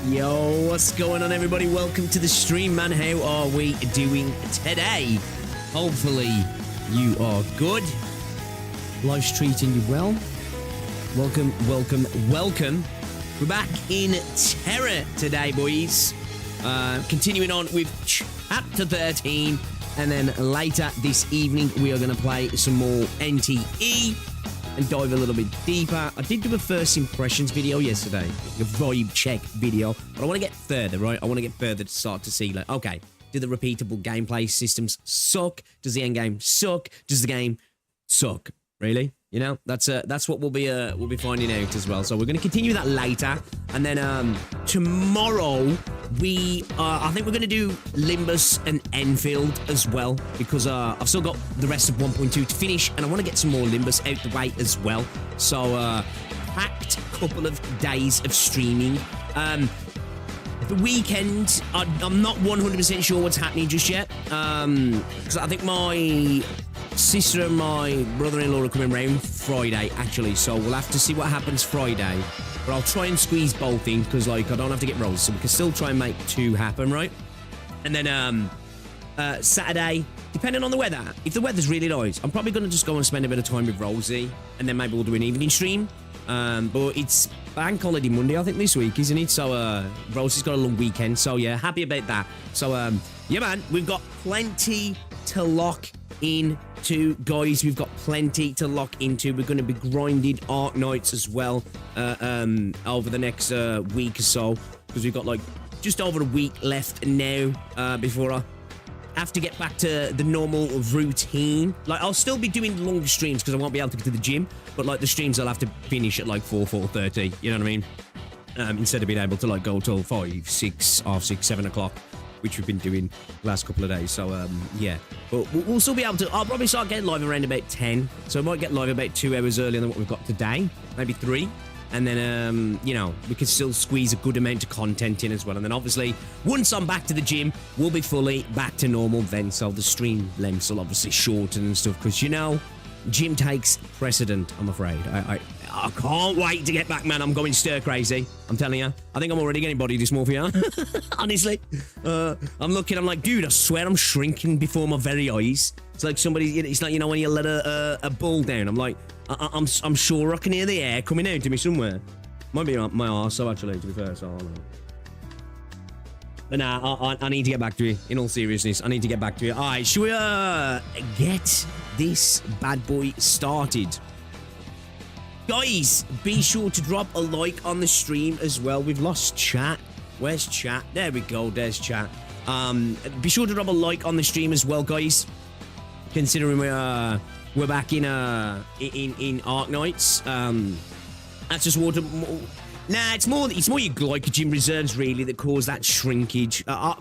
Yo, what's going on, everybody? Welcome to the stream, man. How are we doing today? Hopefully you are good. Life's treating you well. Welcome, welcome, welcome. We're back in Terra today, boys. Continuing on with Chapter 13. And then later this evening, we are going to play some more NTE and dive a little bit deeper. I did do a first impressions video yesterday, a vibe check video, but I want to get further, right? I want to get further to start to see, like, okay, do the repeatable gameplay systems suck? Does the end game suck? Does the game suck? Really? You know, that's what we'll be finding out as well. So we're going to continue that later, and then tomorrow I think we're going to do Limbus and Enfield as well, because I've still got the rest of 1.2 to finish, and I want to get some more Limbus out the way as well. So packed couple of days of streaming. The weekend, I'm not 100% sure what's happening just yet, because I think my sister and my brother-in-law are coming round Friday, actually, so we'll have to see what happens Friday. But I'll try and squeeze both in, because, like, I don't have to get rolls, so we can still try and make two happen, right? And then Saturday, depending on the weather, if the weather's really nice, I'm probably going to just go and spend a bit of time with Rosie, and then maybe we'll do an evening stream. But it's bank holiday Monday, I think, this week, isn't it? So Rosie's got a long weekend, so yeah, happy about that. So yeah, man, we've got plenty to lock into, guys. We've got plenty to lock into. We're going to be grinding Arknights as well over the next week or so, because we've got like just over a week left now before I have to get back to the normal routine. Like, I'll still be doing longer streams because I won't be able to get to the gym, but like the streams I'll have to finish at like 4:30, you know what I mean? Instead of being able to like go till 5, 6, half 6, 7 o'clock, which we've been doing the last couple of days. So yeah, but we'll still be able to. I'll probably start getting live around about 10, so I might get live about 2 hours earlier than what we've got today, maybe 3. And then, you know, we can still squeeze a good amount of content in as well. And then, obviously, once I'm back to the gym, we'll be fully back to normal then. So the stream lengths will obviously shorten and stuff, because, you know, gym takes precedent, I'm afraid. I can't wait to get back, man. I'm going stir crazy. I'm telling you. I think I'm already getting body dysmorphia. Honestly. I'm looking, I'm like, dude, I swear I'm shrinking before my very eyes. It's like somebody, it's like, you know, when you let a ball down. I'm like, I'm sure I can hear the air coming out to me somewhere. Might be my arse, so actually, to be fair, so I don't know. But nah, I need to get back to you. In all seriousness, I need to get back to you. All right, should we get this bad boy started? Guys, be sure to drop a like on the stream as well. We've lost chat. Where's chat? There we go. There's chat. Be sure to drop a like on the stream as well, guys. Considering we're back in Arknights. That's just water. Nah, it's more your glycogen reserves really that cause that shrinkage. I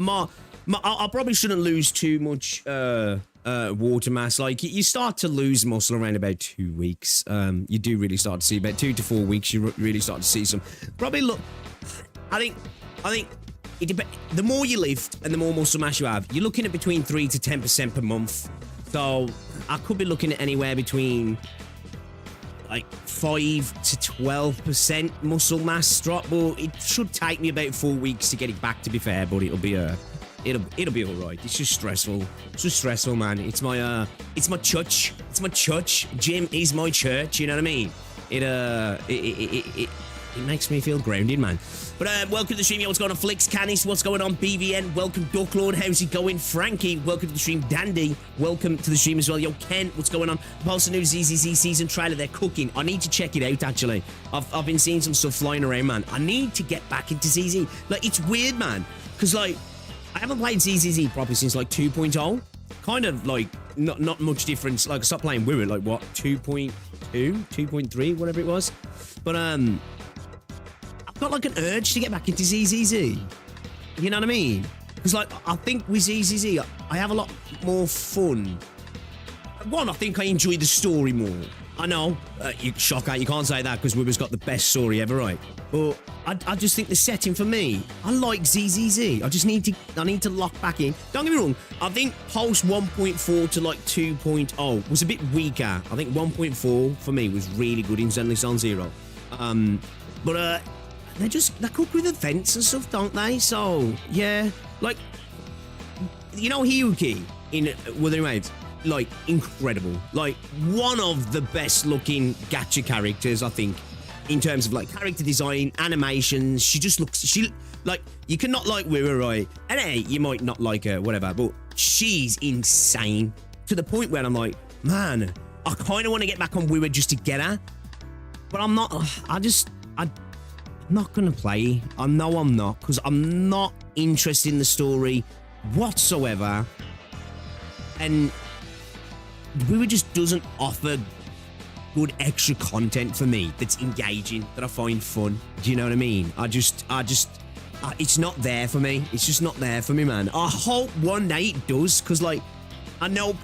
probably shouldn't lose too much water mass. Like you start to lose muscle around about 2 weeks. You do really start to see about 2 to 4 weeks. You really start to see some. Probably look. I think it depends. The more you lift and the more muscle mass you have, you're looking at between 3 to 10% per month. So I could be looking at anywhere between like 5 to 12% muscle mass drop, but it should take me about 4 weeks to get it back. To be fair, but it'll be all right. It's just stressful. It's just stressful, man. It's my church. It's my church. Gym is my church. You know what I mean? It makes me feel grounded, man. But welcome to the stream. Yo, what's going on, Flix? Canis, what's going on? BVN, welcome. Ducklord, how's it going? Frankie, welcome to the stream. Dandy, welcome to the stream as well. Yo, Ken, what's going on? Post a new ZZZ season trailer. They're cooking. I need to check it out, actually. I've been seeing some stuff flying around, man. I need to get back into ZZ. Like, it's weird, man. Because, like, I haven't played ZZZ properly since, like, 2.0. Kind of, like, not much difference. Like, I stopped playing with it, like, what, 2.2, 2.3, whatever it was. But, got like an urge to get back into ZZZ. You know what I mean? Because like I think with ZZZ I have a lot more fun. One, I think I enjoy the story more. I know, you shock out, you can't say that because Wibber's got the best story ever, right? But I just think the setting for me, I like ZZZ. I need to lock back in. Don't get me wrong, I think post 1.4 to like 2.0 was a bit weaker. I think 1.4 for me was really good in Zenless Zone Zero. But they cook with events and stuff, don't they? So, yeah. Like, you know Hiyuki in Wuthering Waves? Like, incredible. Like, one of the best looking gacha characters, I think, in terms of, like, character design, animations. She just looks, like, you cannot like Wira, right? And hey, you might not like her, whatever, but she's insane. To the point where I'm like, man, I kind of want to get back on Wira just to get her. But I'm not, I'm not gonna play. I know I'm not, because I'm not interested in the story whatsoever, and Wira just doesn't offer good extra content for me that's engaging, that I find fun. Do you know what I mean? It's not there for me. It's just not there for me, man. I hope one day it does, because like I know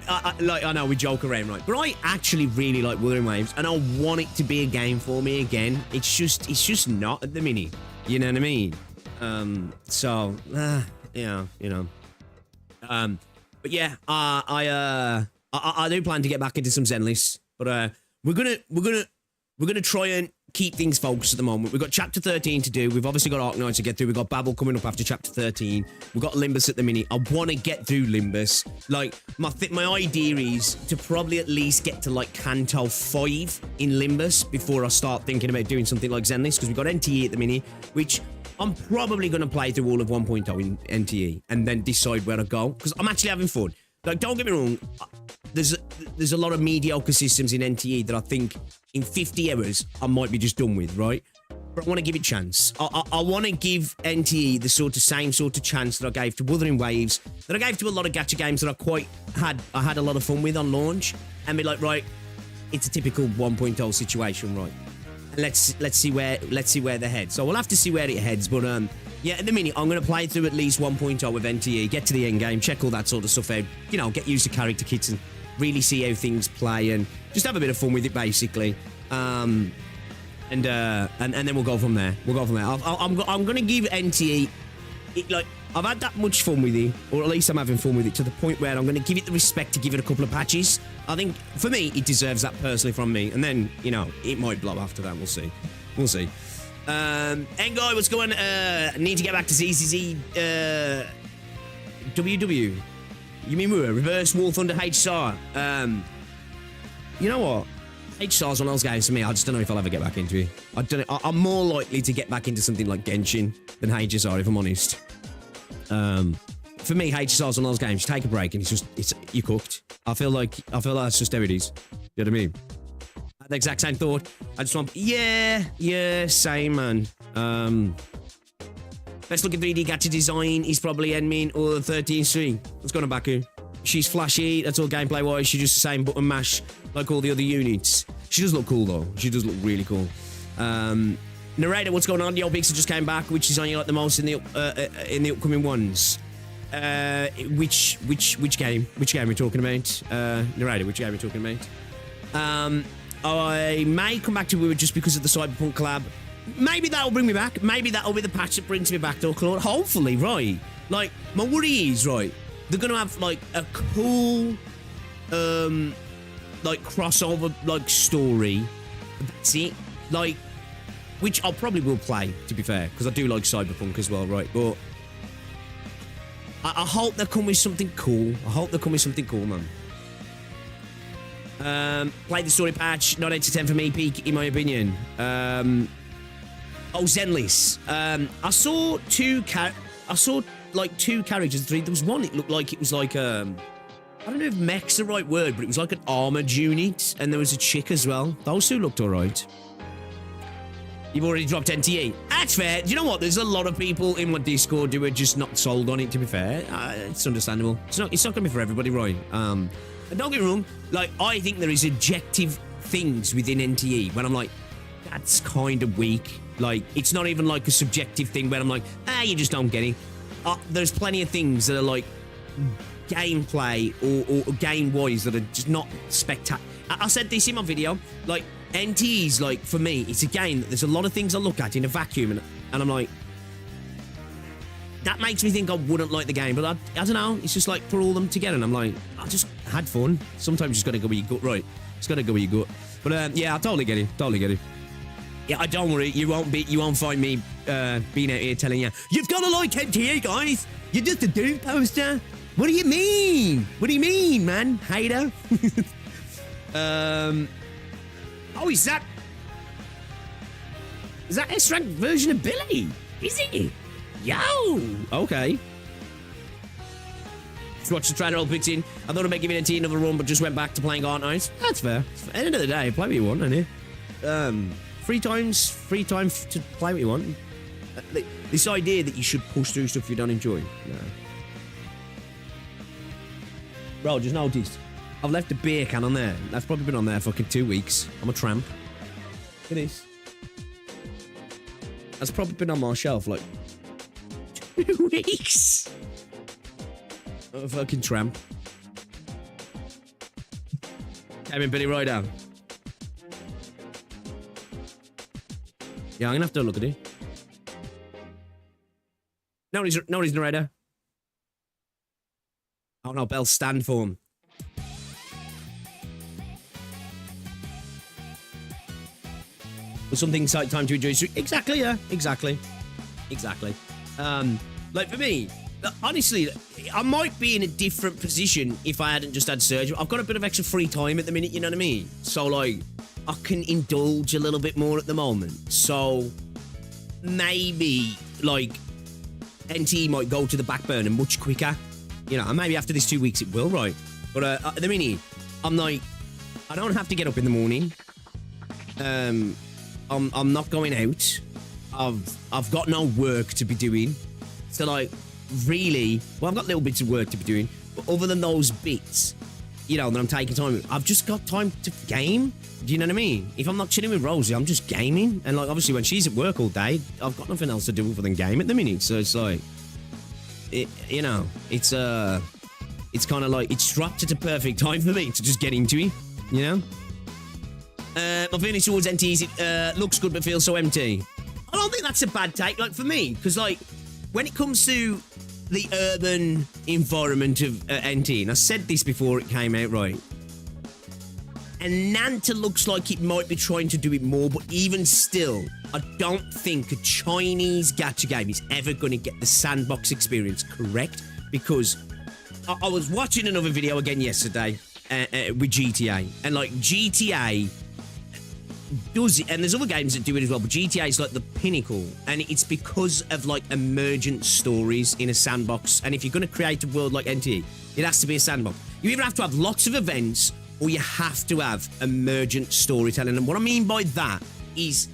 we joke around, right? But I actually really like Wuthering Waves, and I want it to be a game for me again. It's just not at the minute. You know what I mean? Yeah, you know. But yeah, I do plan to get back into some Zenless, but we're gonna try and keep things focused at the moment. We've got chapter 13 to do. We've obviously got Arknights to get through. We've got Babel coming up after chapter 13. We've got Limbus at the minute. I want to get through Limbus. Like, my idea is to probably at least get to, like, Canto 5 in Limbus before I start thinking about doing something like Zenless, because we've got NTE at the minute, which I'm probably going to play through all of 1.0 in NTE and then decide where to go, because I'm actually having fun. Like, don't get me wrong, there's a lot of mediocre systems in NTE that I think in 50 hours I might be just done with, right? But I want to give it a chance. I want to give NTE the same sort of chance that I gave to Wuthering Waves, that I gave to a lot of gacha games that I had a lot of fun with on launch, and be like, right, it's a typical 1.0 situation, right? And let's see where they head. So we'll have to see where it heads, but yeah, at the minute, I'm going to play through at least 1.0 with NTE, get to the end game, check all that sort of stuff out, you know, get used to character kits and really see how things play and just have a bit of fun with it, basically. And then we'll go from there. I'm going to give NTE, like, I've had that much fun with it, or at least I'm having fun with it, to the point where I'm going to give it the respect to give it a couple of patches. I think, for me, it deserves that personally from me. And then, you know, it might blow after that. We'll see. Enguy, what's going on? Need to get back to ZZZ. WW. You mean we're Reverse War Thunder HSR? You know what? HSR's one of those games for me. I just don't know if I'll ever get back into it. I don't know. I'm more likely to get back into something like Genshin than HSR, if I'm honest. For me, HSR's one of those games. You take a break and you're cooked. I feel like that's just how it is. You know what I mean? The exact same thought. I just want, yeah, same, man. Best looking 3D gacha design is probably Enmin or 13C. What's going on, Baku? She's flashy. That's all gameplay wise. She's just the same button mash like all the other units. She does look cool though. She does look really cool. Narrator, what's going on? The old Pixel just came back. Which design you like the most in the upcoming ones? Which game? Which game are we talking about? Narrator, which game are we talking about? I may come back to it just because of the Cyberpunk collab. Maybe that'll bring me back. Maybe that'll be the patch that brings me back to Claude. Hopefully, right? Like, my worry is, right, they're gonna have, like, a cool, like, crossover, like, story. That's it. Like, which I probably will play, to be fair, because I do like Cyberpunk as well, right? But I hope they come with something cool. I hope they come with something cool, man. Played the story patch, not 8 to 10 for me, peak, in my opinion. Oh, Zenless. I saw like two characters. There was one, it looked like it was like, I don't know if mech's the right word, but it was like an armored unit, and there was a chick as well. Those two looked alright. You've already dropped NTE. That's fair. Do you know what? There's a lot of people in my Discord who are just not sold on it, to be fair. It's understandable. It's not going to be for everybody, right? And don't get me wrong, like, I think there is objective things within NTE when I'm like, that's kind of weak. Like, it's not even like a subjective thing where I'm like, you just don't get it. There's plenty of things that are like gameplay or game-wise that are just not spectacular. I said this in my video, like, NTE's, like, for me, it's a game that there's a lot of things I look at in a vacuum, and I'm like, that makes me think I wouldn't like the game, but I don't know, it's just like, put all them together, and I'm like, I just had fun. Sometimes you just gotta go with your gut, right? Just gotta go with your gut. But, yeah, I totally get it. Yeah, don't worry, you won't find me being out here telling you, you've got to like NTE, guys. You're just a Doom poster. What do you mean? What do you mean, man? Hater. Oh, is that S-rank version of Billy? Is it? Yo! Okay. Just watched the trailer all picked in. I thought about giving NTE another run, but just went back to playing Arknights. That's fair. At the end of the day, play what you want, ain't it? Free time to play what you want. This idea that you should push through stuff you don't enjoy. No. Bro, just noticed. I've left a beer can on there. That's probably been on there for fucking 2 weeks. I'm a tramp. It is. That's probably been on my shelf like 2 weeks. I'm a fucking tramp. Came in Billy Ryder. Yeah, I'm gonna have to look at it. Nobody's narrator. Oh no, Bell stand for him. But something time to enjoy. Exactly, yeah. Exactly. Like for me, honestly, I might be in a different position if I hadn't just had surgery. I've got a bit of extra free time at the minute, you know what I mean? So like, I can indulge a little bit more at the moment. So maybe like NTE might go to the back burner much quicker. You know, and maybe after this 2 weeks it will, right? But at the minute, I'm like, I don't have to get up in the morning. I'm not going out. I've got no work to be doing. So like, really, well, I've got little bits of work to be doing, but other than those bits, you know, that I'm taking time with, I've just got time to game. Do you know what I mean? If I'm not chilling with Rosie, I'm just gaming. And like, obviously when she's at work all day, I've got nothing else to do other than game at the minute. So it's like, you know, it's kind of like, it's dropped at a perfect time for me to just get into it, you know? My feelings towards NTEs, it looks good but feels so empty. I don't think that's a bad take, like, for me, because, like, when it comes to the urban environment of NTE, and I said this before it came out, right, and Nanta looks like it might be trying to do it more, but even still, I don't think a Chinese gacha game is ever going to get the sandbox experience correct, because I was watching another video again yesterday with GTA, and, like, GTA does it, and there's other games that do it as well, but GTA is like the pinnacle, and it's because of like emergent stories in a sandbox. And if you're going to create a world like NTE, it has to be a sandbox. You either have to have lots of events, or you have to have emergent storytelling. And what I mean by that is,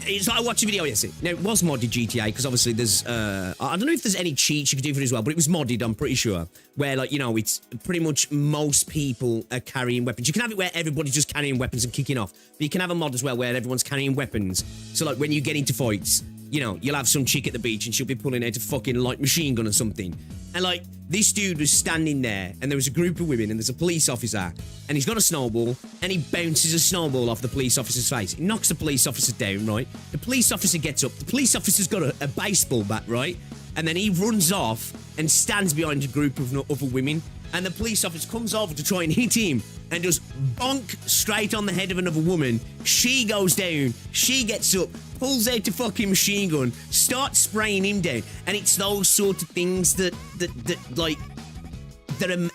it's like I watched a video yesterday. Now, it was modded GTA, because obviously there's, I don't know if there's any cheats you could do for it as well, but it was modded, I'm pretty sure, where, like, you know, it's pretty much most people are carrying weapons. You can have it where everybody's just carrying weapons and kicking off, but you can have a mod as well where everyone's carrying weapons. So, like, when you get into fights, you know, you'll have some chick at the beach and she'll be pulling out a fucking light machine gun or something. And, like, this dude was standing there and there was a group of women and there's a police officer and he's got a snowball and he bounces a snowball off the police officer's face. He knocks the police officer down, right? The police officer gets up. The police officer's got a baseball bat, right? And then he runs off and stands behind a group of other women. And the police officer comes over to try and hit him and just bonk straight on the head of another woman. She goes down. She gets up, pulls out a fucking machine gun, starts spraying him down. And it's those sort of things that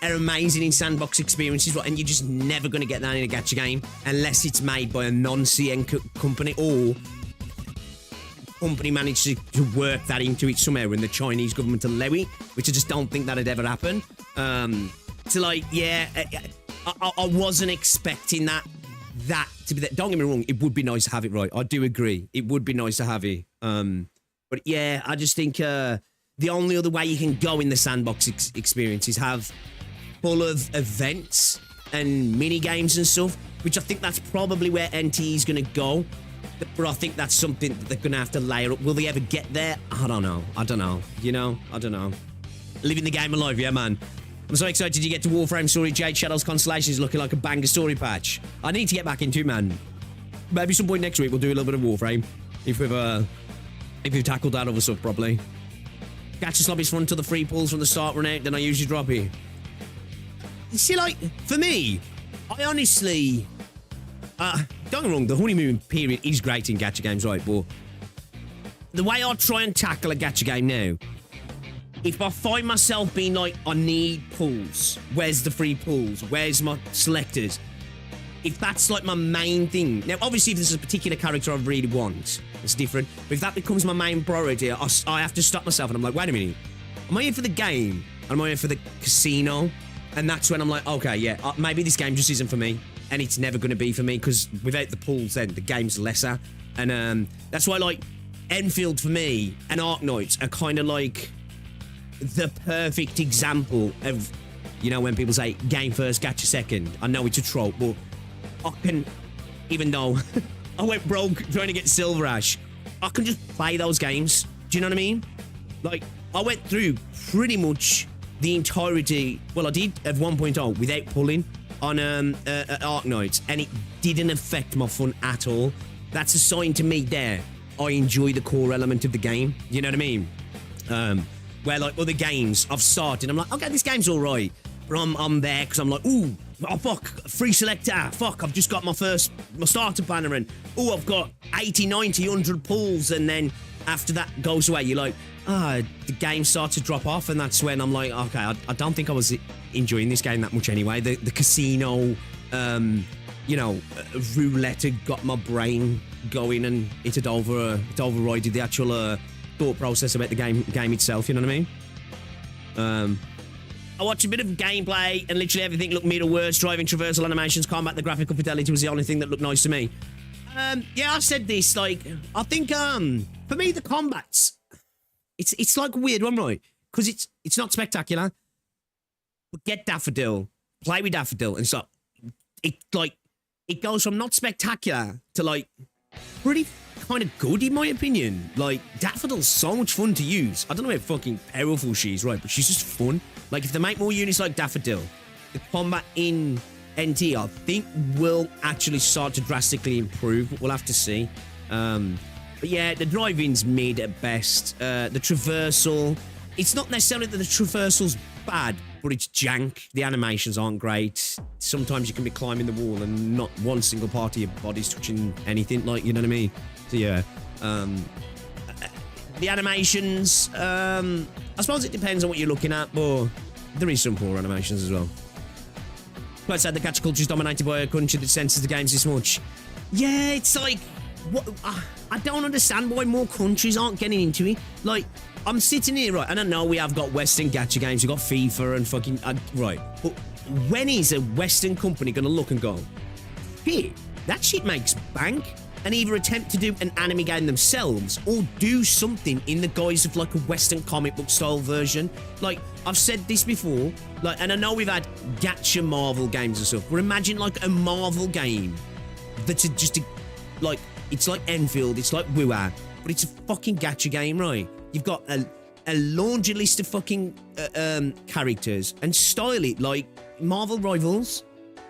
are amazing in sandbox experiences, right? And you're just never going to get that in a gacha game unless it's made by a non-CN company or company managed to work that into it somehow and the Chinese government allow it, which I just don't think that'd ever happen. So, like, yeah, I wasn't expecting that to be that. Don't get me wrong, it would be nice to have it, right? I do agree. It would be nice to have it. But yeah, I just think the only other way you can go in the sandbox experience is have full of events and mini games and stuff, which I think that's probably where NT is going to go. But I think that's something that they're going to have to layer up. Will they ever get there? I don't know. You know, I don't know. Living the game alive, yeah, man. I'm so excited to get to Warframe Story. Jade Shadows Constellation is looking like a banger story patch. I need to get back into, man. Maybe some point next week we'll do a little bit of Warframe if we've tackled that other stuff properly. Gacha lobbies run to the free pulls from the start run out, then I usually drop it. You see, like, for me, I honestly... don't get me wrong, the honeymoon period is great in gacha games, right? But the way I try and tackle a gacha game now, if I find myself being like, I need pulls, where's the free pulls? Where's my selectors? If that's like my main thing. Now, obviously, if there's a particular character I really want, it's different. But if that becomes my main priority, I have to stop myself and I'm like, wait a minute. Am I here for the game? Am I here for the casino? And that's when I'm like, okay, yeah, maybe this game just isn't for me. And it's never going to be for me because without the pulls, then the game's lesser. And that's why, like, Enfield for me and Arknights are kind of like the perfect example of, you know, when people say game first, gacha second. I know it's a trope, but I can, even though I went broke trying to get Silver Ash, I can just play those games. Do you know what I mean? Like, I went through pretty much the entirety, well, I did of 1.0 without pulling on Arknights, and it didn't affect my fun at all. That's a sign to me there. I enjoy the core element of the game. You know what I mean? Where, like, other games I've started, I'm like, okay, this game's all right. But I'm there because I'm like, ooh, oh, fuck, free selector. Fuck, I've just got my starter banner, and, ooh, I've got 80, 90, 100 pulls. And then after that goes away, you're like, the game starts to drop off. And that's when I'm like, okay, I don't think I was enjoying this game that much anyway. The casino, you know, roulette had got my brain going, and it overrided the actual thought process about the game itself, you know what I mean? I watched a bit of gameplay and literally everything looked mid or worse. Driving, traversal, animations, combat, the graphical fidelity was the only thing that looked nice to me. Yeah, I said this, like, I think, for me, the combat's, it's like a weird one, right? Because it's not spectacular, but get Daffodil, play with Daffodil, and so it goes from not spectacular to, like, pretty kind of good, in my opinion. Like, Daffodil's so much fun to use. I don't know how fucking powerful she is, right? But she's just fun. Like, if they make more units like Daffodil, the combat in NT, I think, will actually start to drastically improve. We'll have to see. But yeah, the driving's mid at best. The traversal, it's not necessarily that the traversal's bad, but it's jank. The animations aren't great. Sometimes you can be climbing the wall and not one single part of your body's touching anything, like, you know what I mean? So yeah, the animations, I suppose it depends on what you're looking at, but there is some poor animations as well. Quite sad the gacha culture is dominated by a country that censors the games this much. Yeah, it's like, what? I don't understand why more countries aren't getting into it. Like, I'm sitting here, right, and I know we have got Western gacha games, we've got FIFA and fucking, right, but when is a Western company going to look and go, shit, that shit makes bank? and either attempt to do an anime game themselves or do something in the guise of like a Western comic book style version. Like, I've said this before, like, and I know we've had Gacha Marvel games and stuff, but imagine like a Marvel game that's just like, it's like Enfield, it's like Wuthering, but it's a fucking Gacha game, right? You've got a laundry list of fucking characters and style it like Marvel Rivals.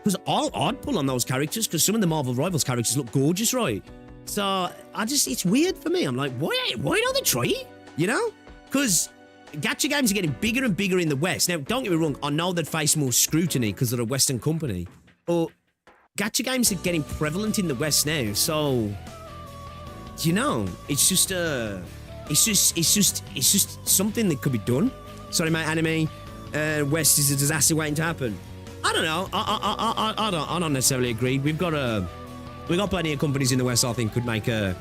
Because I'd pull on those characters because some of the Marvel Rivals characters look gorgeous, right? So it's weird for me. I'm like, why don't they try it? You know? Because Gacha games are getting bigger and bigger in the West. Now, don't get me wrong, I know they'd face more scrutiny because they're a Western company. But Gacha games are getting prevalent in the West now. So, you know, it's just something that could be done. Sorry, mate, anime. West is a disaster waiting to happen. I don't know. I don't necessarily agree. We've got plenty of companies in the West I think could make a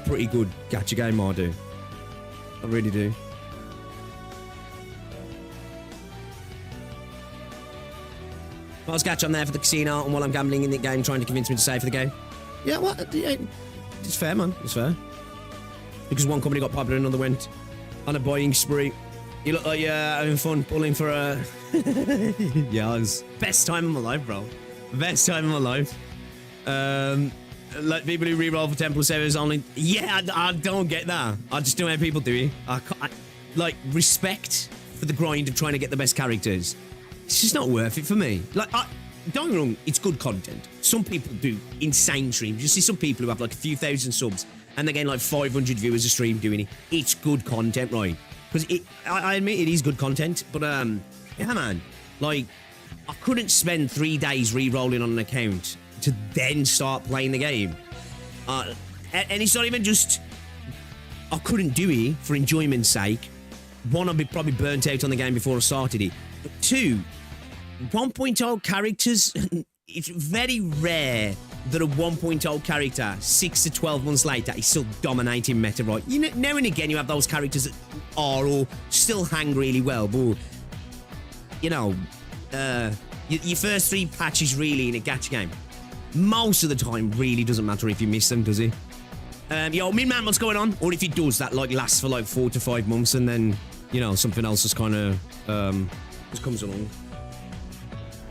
pretty good Gacha game. I do. I really do. I was Gacha on there for the casino, and while I'm gambling in the game, trying to convince me to save for the game. Yeah, well, it's fair, man. It's fair. Because one company got popular, another went on a buying spree. You look like you're having fun pulling for a... Yeah, it was best time of my life, bro. Best time of my life. Like people who reroll for 10 plus servers only... Yeah, I don't get that. I just don't know how people do it. Like, respect for the grind of trying to get the best characters. It's just not worth it for me. Like, don't get me wrong, it's good content. Some people do insane streams. You see some people who have like a few thousand subs and they're getting like 500 viewers a stream doing it. It's good content, right? Because I admit it is good content, but yeah, man, like, I couldn't spend 3 days re-rolling on an account to then start playing the game. And it's not even just, I couldn't do it for enjoyment's sake. One, I'd be probably burnt out on the game before I started it. But two, 1.0 characters, it's very rare that a 1.0 character 6 to 12 months later is still dominating meta, right? You know, now and again you have those characters that are or still hang really well, but you know, your first 3 patches really in a gacha game, most of the time really doesn't matter if you miss them, does it? Yo, Min-Man, what's going on? Or if it does, that like lasts for like 4 to 5 months and then, you know, something else just kind of just comes along.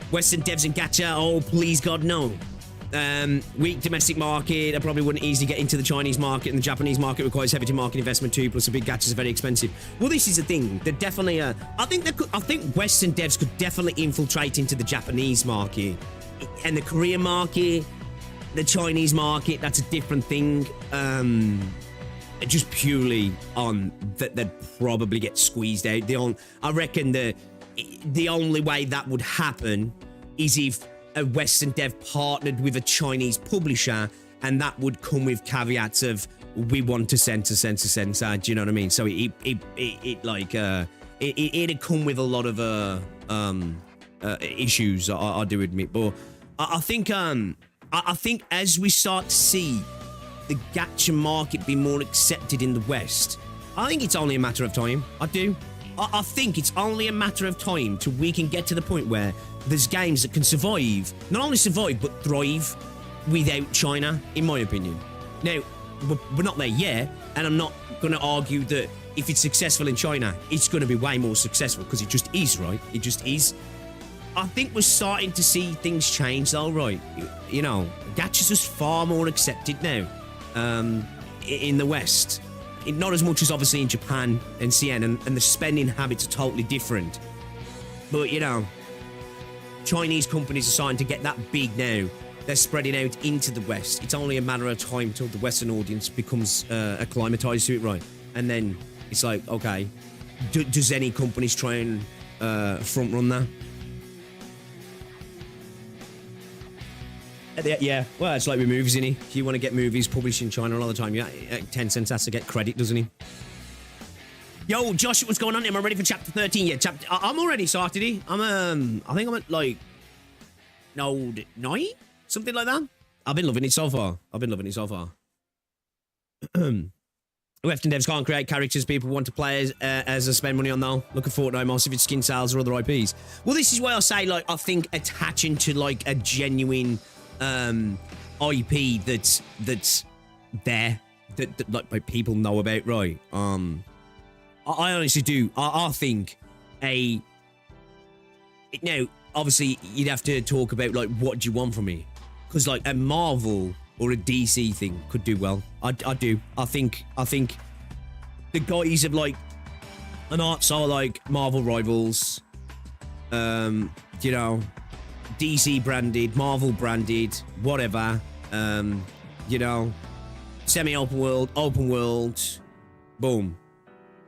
Western devs and gacha, oh please God no. Weak domestic market, I probably wouldn't easily get into the Chinese market, and the Japanese market requires heavy market investment too, plus the big gachas are very expensive. Well, this is the thing, they're definitely I think Western devs could definitely infiltrate into the Japanese market and the Korean market. The Chinese market, that's a different thing. Just purely on that they'd probably get squeezed out. I reckon the only way that would happen is if a Western dev partnered with a Chinese publisher, and that would come with caveats of we want to censor. Do you know what I mean? So it'd come with a lot of issues. I do admit, but I think as we start to see the gacha market be more accepted in the West, I think it's only a matter of time. I do. I think it's only a matter of time till we can get to the point where there's games that can survive, not only survive, but thrive without China, in my opinion. Now, we're not there yet, and I'm not going to argue that if it's successful in China, it's going to be way more successful, because it just is, right? It just is. I think we're starting to see things change, though, right? You know, gacha's just far more accepted now in the West. Not as much as obviously in Japan and CN, and the spending habits are totally different. But, you know, Chinese companies are starting to get that big now. They're spreading out into the West. It's only a matter of time till the Western audience becomes acclimatized to it, right? And then it's like, okay, does any companies try and front run that? Yeah, well, it's like with movies, innit? If you want to get movies published in China all the time, yeah, Tencent has to get credit, doesn't he? Yo, Josh, what's going on? Am I ready for chapter 13 yet? I'm already started, I think I'm at, like, node 9? Something like that? I've been loving it so far. Western devs can't create characters people want to play as spend money on, though. Look at Fortnite, most of it's skin sales or other IPs. Well, this is why I say, like, I think attaching to, like, a genuine IP that's there that like people know about, right? I honestly do. I think now obviously you'd have to talk about like what do you want from me, because like a Marvel or a DC thing could do well. I do. I think the guys of like an art style like Marvel Rivals, you know, DC branded, Marvel branded, whatever, you know, semi-open world, boom.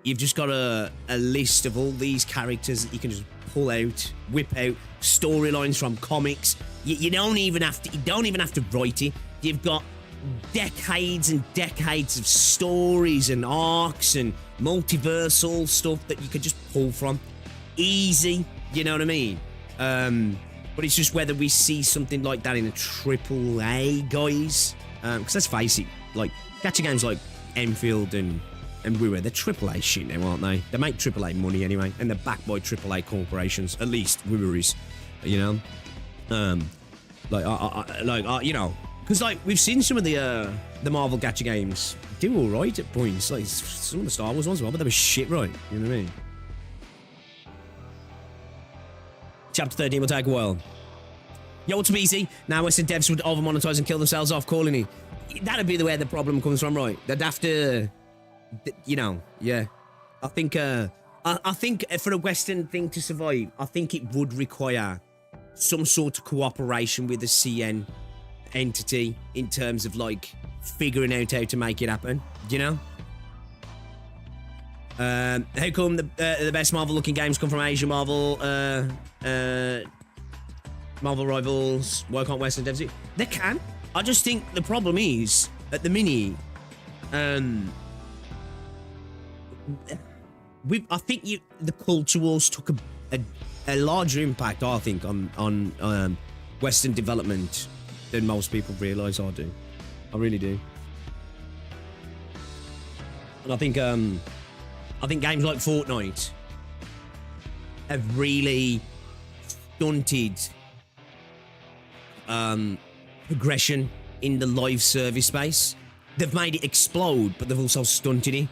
You've just got a list of all these characters that you can just pull out, whip out, storylines from comics. You don't even have to write it. You've got decades and decades of stories and arcs and multiversal stuff that you could just pull from. Easy, you know what I mean? But it's just whether we see something like that in a AAA, guys. Because let's face it, like gacha games like Enfield and Wuthering, they're AAA shit now, aren't they? They make AAA money anyway, and they're backed by AAA corporations. At least Wuthering is, you know. You know, because like we've seen some of the Marvel gacha games do all right at points. Like some of the Star Wars ones, well, but they were shit, right? You know what I mean? Chapter 13 will take a while. Yo, what's up, easy? Now Western devs would over-monetize and kill themselves off, calling it. That'd be the way the problem comes from, right? They'd have to, you know, yeah. I think for a Western thing to survive, I think it would require some sort of cooperation with the CN entity in terms of like figuring out how to make it happen, you know? How come the best Marvel looking games come from Asia? Marvel Rivals, why can't Western devs do it? They can. I just think the problem is at the minute, I think the culture wars took a larger impact, I think, on Western development than most people realise. I do. I really do. And I think games like Fortnite have really stunted progression in the live service space. They've made it explode, but they've also stunted it.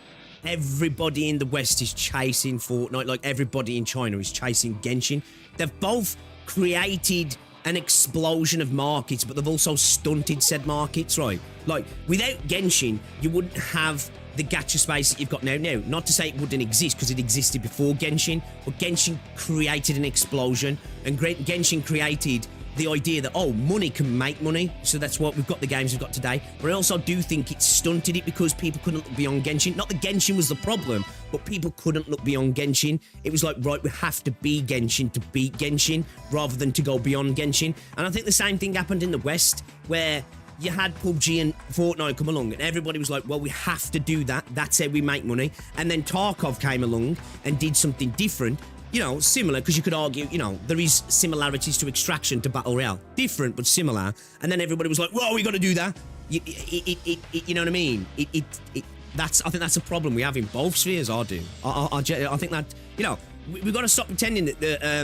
Everybody in the West is chasing Fortnite, like everybody in China is chasing Genshin. They've both created an explosion of markets, but they've also stunted said markets, right? Like, without Genshin, you wouldn't have the gacha space that you've got now. Now, not to say it wouldn't exist, because it existed before Genshin, but Genshin created an explosion, and Genshin created the idea that, oh, money can make money, so that's what we've got the games we've got today. But I also do think it stunted it because people couldn't look beyond Genshin. Not that Genshin was the problem, but people couldn't look beyond Genshin. It was like, right, we have to be Genshin to beat Genshin, rather than to go beyond Genshin. And I think the same thing happened in the West, where you had PUBG and Fortnite come along, and everybody was like, well, we have to do that. That's how we make money. And then Tarkov came along and did something different. You know, similar, because you could argue, you know, there is similarities to Extraction, to Battle Royale. Different, but similar. And then everybody was like, well, we got to do that. You know what I mean? I think that's a problem we have in both spheres, I do. I think that, you know, we've got to stop pretending that that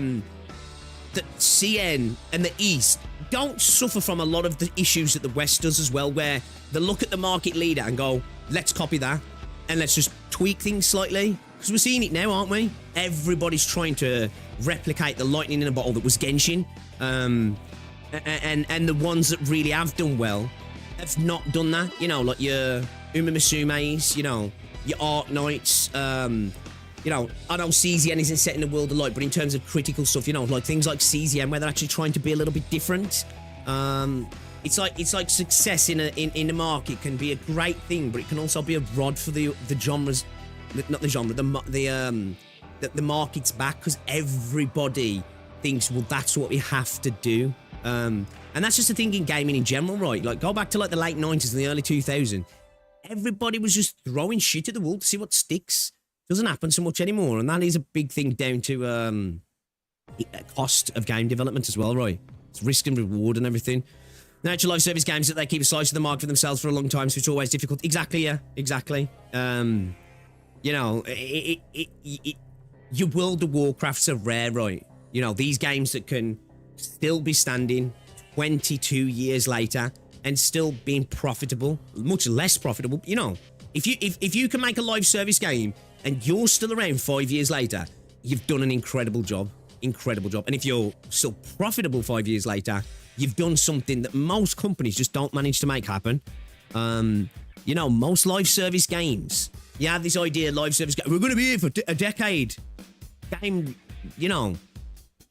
CN and the East don't suffer from a lot of the issues that the West does as well, where they look at the market leader and go, let's copy that, and let's just tweak things slightly. Because we're seeing it now, aren't we? Everybody's trying to replicate the lightning in a bottle that was Genshin. And the ones that really have done well have not done that. You know, like your Umamasumes, you know, your Arknights. You know, I know CZN isn't set in the world of light, but in terms of critical stuff, you know, like things like CZN, where they're actually trying to be a little bit different. It's like success in the market can be a great thing, but it can also be a rod for the genres. Not the genre, the market's back, because everybody thinks, well, that's what we have to do. And that's just the thing in gaming in general, right? Like, go back to like the late 90s and the early 2000s. Everybody was just throwing shit at the wall to see what sticks. Doesn't happen so much anymore, and that is a big thing down to cost of game development as well, right? It's risk and reward and everything. Natural live service games that they keep a slice of the market for themselves for a long time, so it's always difficult. Exactly, yeah, exactly. You know, your World of Warcrafts are rare, right? You know, these games that can still be standing 22 years later, and still being profitable, much less profitable. You know, if you can make a live service game and you're still around 5 years later, you've done an incredible job. Incredible job. And if you're still profitable 5 years later, you've done something that most companies just don't manage to make happen. You know, most live service games, you have this idea, live service game, we're going to be here for a decade. Game, you know,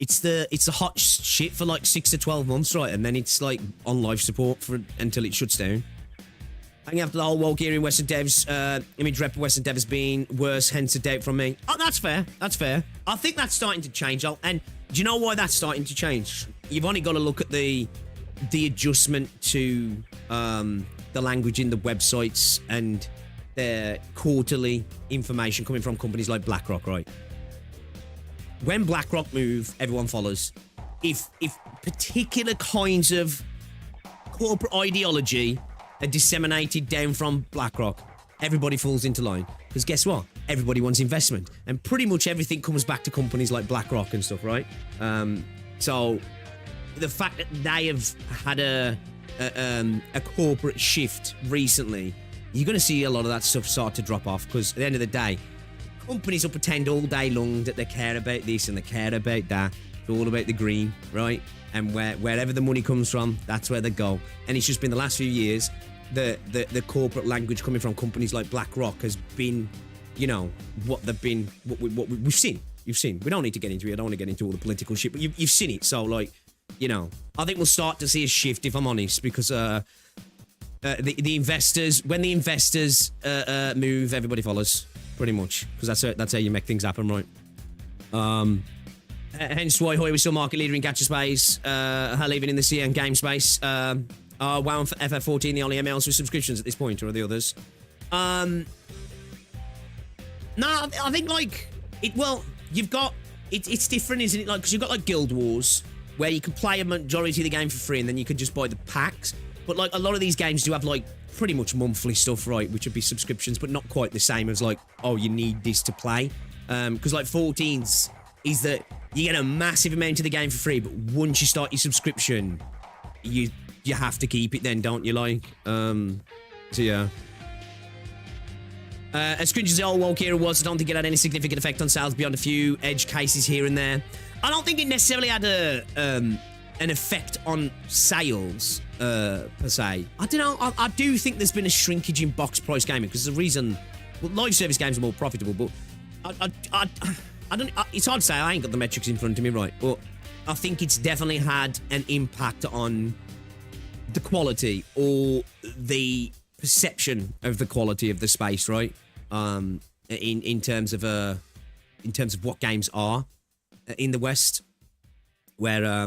it's the hot shit for like 6 to 12 months, right? And then it's like on life support until it shuts down. I think after the whole woke era in Western devs, image rep of Western dev has been worse, hence a doubt from me. Oh, that's fair. That's fair. I think that's starting to change. And do you know why that's starting to change? You've only got to look at the adjustment to the language in the websites and the quarterly information coming from companies like BlackRock, right? When BlackRock move, everyone follows. If particular kinds of corporate ideology are disseminated down from BlackRock, everybody falls into line. Because guess what? Everybody wants investment. And pretty much everything comes back to companies like BlackRock and stuff, right? So the fact that they have had a corporate shift recently, you're going to see a lot of that stuff start to drop off, because at the end of the day, companies will pretend all day long that they care about this and they care about that. It's all about the green, right? And wherever the money comes from, that's where they go. And it's just been the last few years, the corporate language coming from companies like BlackRock has been, you know, what they've been, what we've seen. You've seen. We don't need to get into it. I don't want to get into all the political shit, but you've seen it. So, like, you know, I think we'll start to see a shift, if I'm honest, because the investors, when the investors move, everybody follows, pretty much, because that's how you make things happen, right? Hence why Hoy was still market leader in Gacha space, her leaving in the CN game space. WoW and FF14 the only MLs with subscriptions at this point, or are the others? No, I think like you've got it's different, isn't it? Like, because you've got like Guild Wars, where you can play a majority of the game for free, and then you can just buy the packs. But like a lot of these games do have like pretty much monthly stuff, right? Which would be subscriptions, but not quite the same as like, oh, you need this to play. Because like 14's is that you get a massive amount of the game for free, but once you start your subscription, you have to keep it then, don't you? Like, so yeah. As cringe as the old woke era was, I don't think it had any significant effect on sales beyond a few edge cases here and there. I don't think it necessarily had an effect on sales per se. I don't know. I do think there's been a shrinkage in box price gaming, because the reason, well, live service games are more profitable, but I don't. It's hard to say. I ain't got the metrics in front of me, right? But I think it's definitely had an impact on the quality or the perception of the quality of the space, right? In terms of what games are in the West, where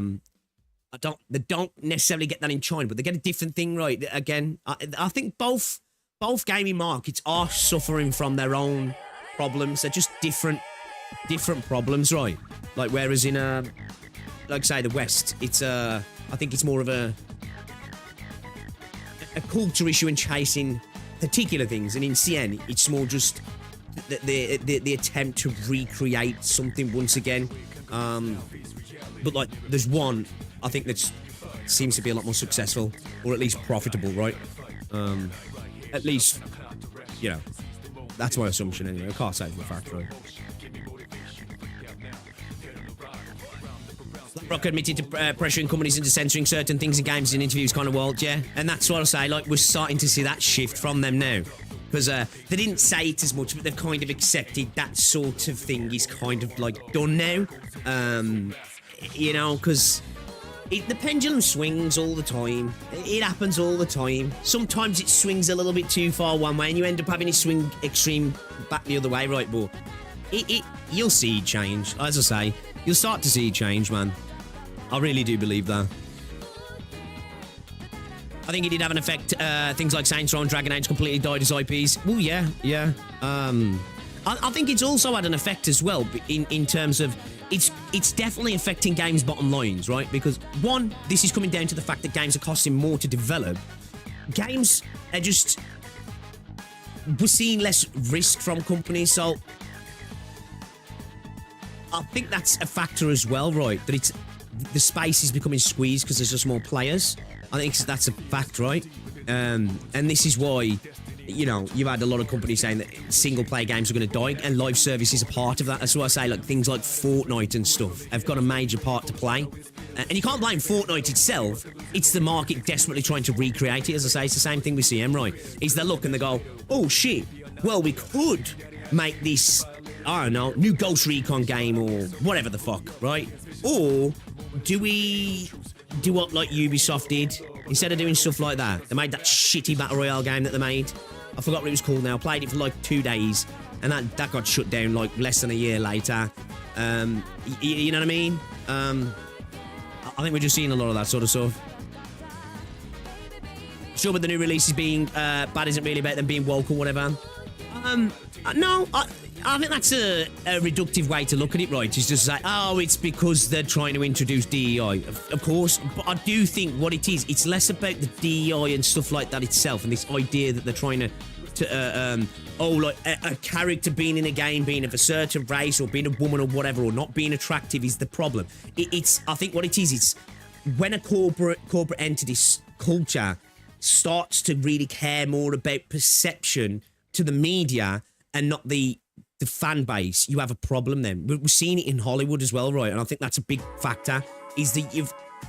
they don't necessarily get that in China, but they get a different thing, right? Again, I think both gaming markets are suffering from their own problems. They're just different problems, right? Like, whereas in like say the West, it's I think it's more of a culture issue and chasing particular things, and in CN it's more just the attempt to recreate something once again. But like, there's one I think that seems to be a lot more successful, or at least profitable, right? At least, you know, that's my assumption anyway. I can't say for a fact, right? BlackRock admitted to pressuring companies into censoring certain things in games in interviews kind of world, yeah. And that's what I say, like, we're starting to see that shift from them now. Because they didn't say it as much, but they've kind of accepted that sort of thing is kind of, like, done now. You know, because the pendulum swings all the time. It happens all the time. Sometimes it swings a little bit too far one way, and you end up having it swing extreme back the other way, right? But you'll see it change. As I say, you'll start to see it change, man. I really do believe that. I think it did have an effect. Things like Saints Row and Dragon Age completely died as IPs. Oh, yeah. I think it's also had an effect as well in terms of it's definitely affecting games' bottom lines, right? Because, one, this is coming down to the fact that games are costing more to develop. Games are just... We're seeing less risk from companies, so... I think that's a factor as well, right? That the space is becoming squeezed because there's just more players. I think that's a fact, right? And this is why, you know, you've had a lot of companies saying that single-player games are going to die, and live service is a part of that. That's why I say, like, things like Fortnite and stuff have got a major part to play. And you can't blame Fortnite itself. It's the market desperately trying to recreate it. As I say, it's the same thing with CM, right? Is they look and they go, oh, shit, well, we could make this, I don't know, new Ghost Recon game or whatever the fuck, right? Or do we do what, like, Ubisoft did? Instead of doing stuff like that, they made that shitty Battle Royale game that they made. I forgot what it was called now. I played it for like 2 days, and that got shut down like less than a year later. You know what I mean? I think we're just seeing a lot of that sort of stuff. Sure, but the new releases being bad isn't really about them being woke or whatever. No, I think that's a reductive way to look at it, right? It's just like, oh, it's because they're trying to introduce DEI. Of course, but I do think what it is, it's less about the DEI and stuff like that itself, and this idea that they're trying to like a character being in a game, being of a certain race, or being a woman or whatever, or not being attractive is the problem. I think what it is, it's when a corporate entity culture starts to really care more about perception to the media and not the fan base, you have a problem then. We're seeing it in Hollywood as well, right? And I think that's a big factor, is that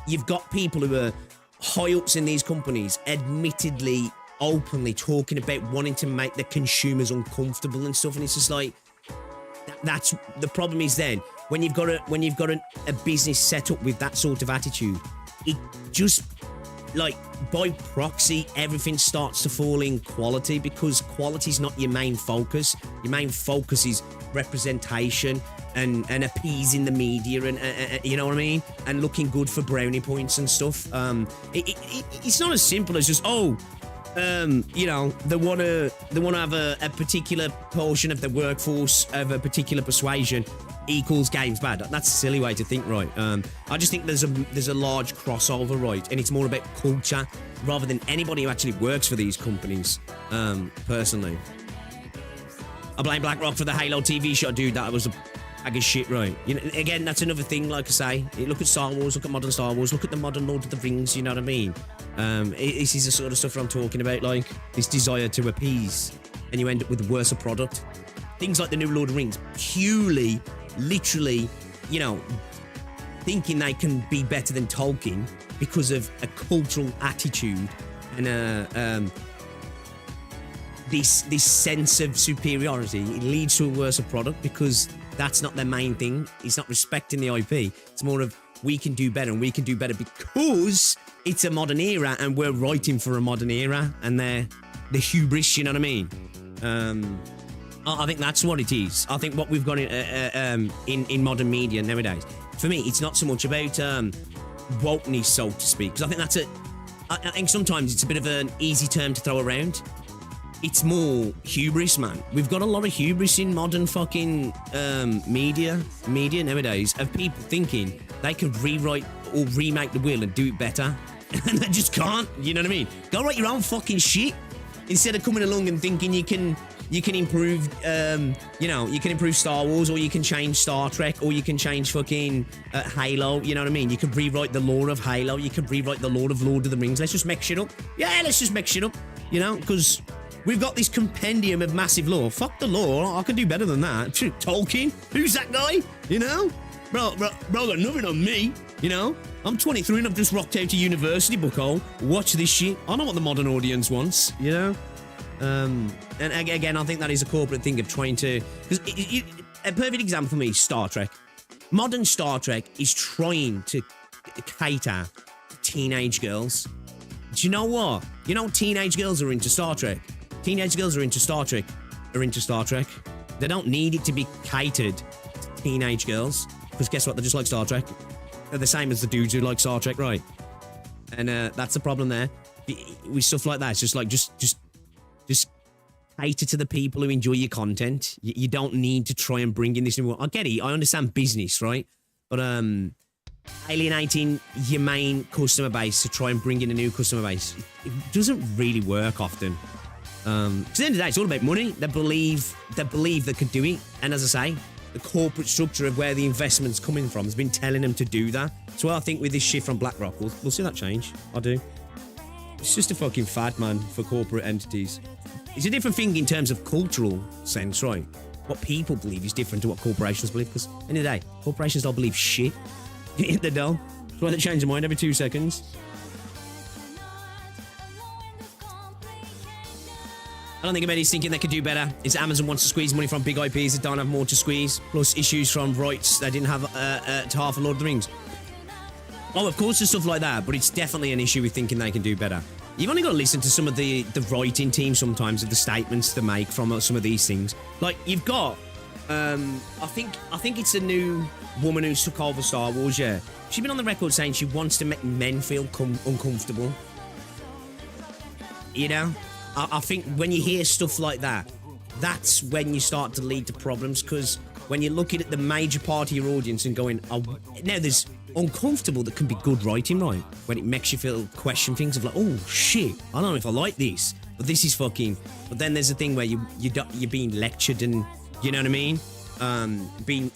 you've got people who are high-ups in these companies admittedly, openly talking about wanting to make the consumers uncomfortable and stuff, and it's just like, that's the problem. Is then when you've got a business set up with that sort of attitude, it just, like, by proxy, everything starts to fall in quality, because quality is not your main focus. Your main focus is representation and appeasing the media and you know what I mean, and looking good for brownie points and stuff. It's not as simple as just, you know, they want to have a particular portion of the workforce of a particular persuasion equals games bad. That's a silly way to think, right? I just think there's a large crossover, right? And it's more about culture rather than anybody who actually works for these companies. Personally, I blame BlackRock for the Halo TV show, dude. That was a bag of shit, right? You know, again, that's another thing. Like I say, look at Star Wars, look at modern Star Wars, look at the modern Lord of the Rings. You know what I mean? This is the sort of stuff I'm talking about, like this desire to appease, and you end up with a worse product. Things like the new Lord of the Rings, purely, literally, you know, thinking they can be better than Tolkien because of a cultural attitude and this sense of superiority. It leads to a worse product because that's not their main thing. It's not respecting the IP. It's more of, we can do better, and we can do better because it's a modern era and we're writing for a modern era, and they're the hubris, you know what I mean? I think that's what it is. I think what we've got in modern media nowadays, for me, it's not so much about wokeness, so to speak, because I think that's I think sometimes it's a bit of an easy term to throw around. It's more hubris, man. We've got a lot of hubris in modern fucking media nowadays, of people thinking they can rewrite or remake the wheel and do it better, and they just can't. You know what I mean? Go write your own fucking shit instead of coming along and thinking you can improve, you know, you can improve Star Wars, or you can change Star Trek, or you can change fucking Halo, you know what I mean? You can rewrite the lore of Halo, you can rewrite the lore of Lord of the Rings. Let's just make shit up. Yeah, let's just make shit up, you know, because we've got this compendium of massive lore. Fuck the lore, I can do better than that. Tolkien? Who's that guy? You know? Bro, got nothing on me, you know? I'm 23 and I've just rocked out to university, bucko. Watch this shit. I know what the modern audience wants, you know? And again, I think that is a corporate thing of trying to, because a perfect example for me is Star Trek. Modern Star Trek is trying to cater to teenage girls. Do you know what? You know, teenage girls are into Star Trek. Teenage girls are into Star Trek. They don't need it to be catered to teenage girls, because guess what? They're just like Star Trek. They're the same as the dudes who like Star Trek, right? And that's the problem there with stuff like that. It's just like just cater to the people who enjoy your content. You don't need to try and bring in this new one. I get it. I understand business, right? But alienating your main customer base to try and bring in a new customer base, it doesn't really work often. Because at the end of the day, it's all about money. They believe they could do it. And as I say, the corporate structure of where the investment's coming from has been telling them to do that. So I think with this shift from BlackRock, we'll see that change. I do. It's just a fucking fad, man, for corporate entities. It's a different thing in terms of cultural sense, right? What people believe is different to what corporations believe, because at the end of the day, corporations don't believe shit. They don't. That's why they change their mind every 2 seconds. I don't think anybody's thinking they could do better. It's Amazon wants to squeeze money from big IPs that don't have more to squeeze, plus issues from rights they didn't have to half of Lord of the Rings. Oh, of course there's stuff like that, but it's definitely an issue with thinking they can do better. You've only got to listen to some of the writing team sometimes of the statements they make from some of these things. Like, you've got, I think it's a new woman who's took over Star Wars, yeah. She's been on the record saying she wants to make men feel uncomfortable. You know? I think when you hear stuff like that, that's when you start to lead to problems, because when you're looking at the major part of your audience and going, oh, now there's uncomfortable that can be good writing, right? When it makes you feel question things of like, oh shit, I don't know if I like this, but this is fucking. But then there's a thing where you're being lectured and, you know what I mean, being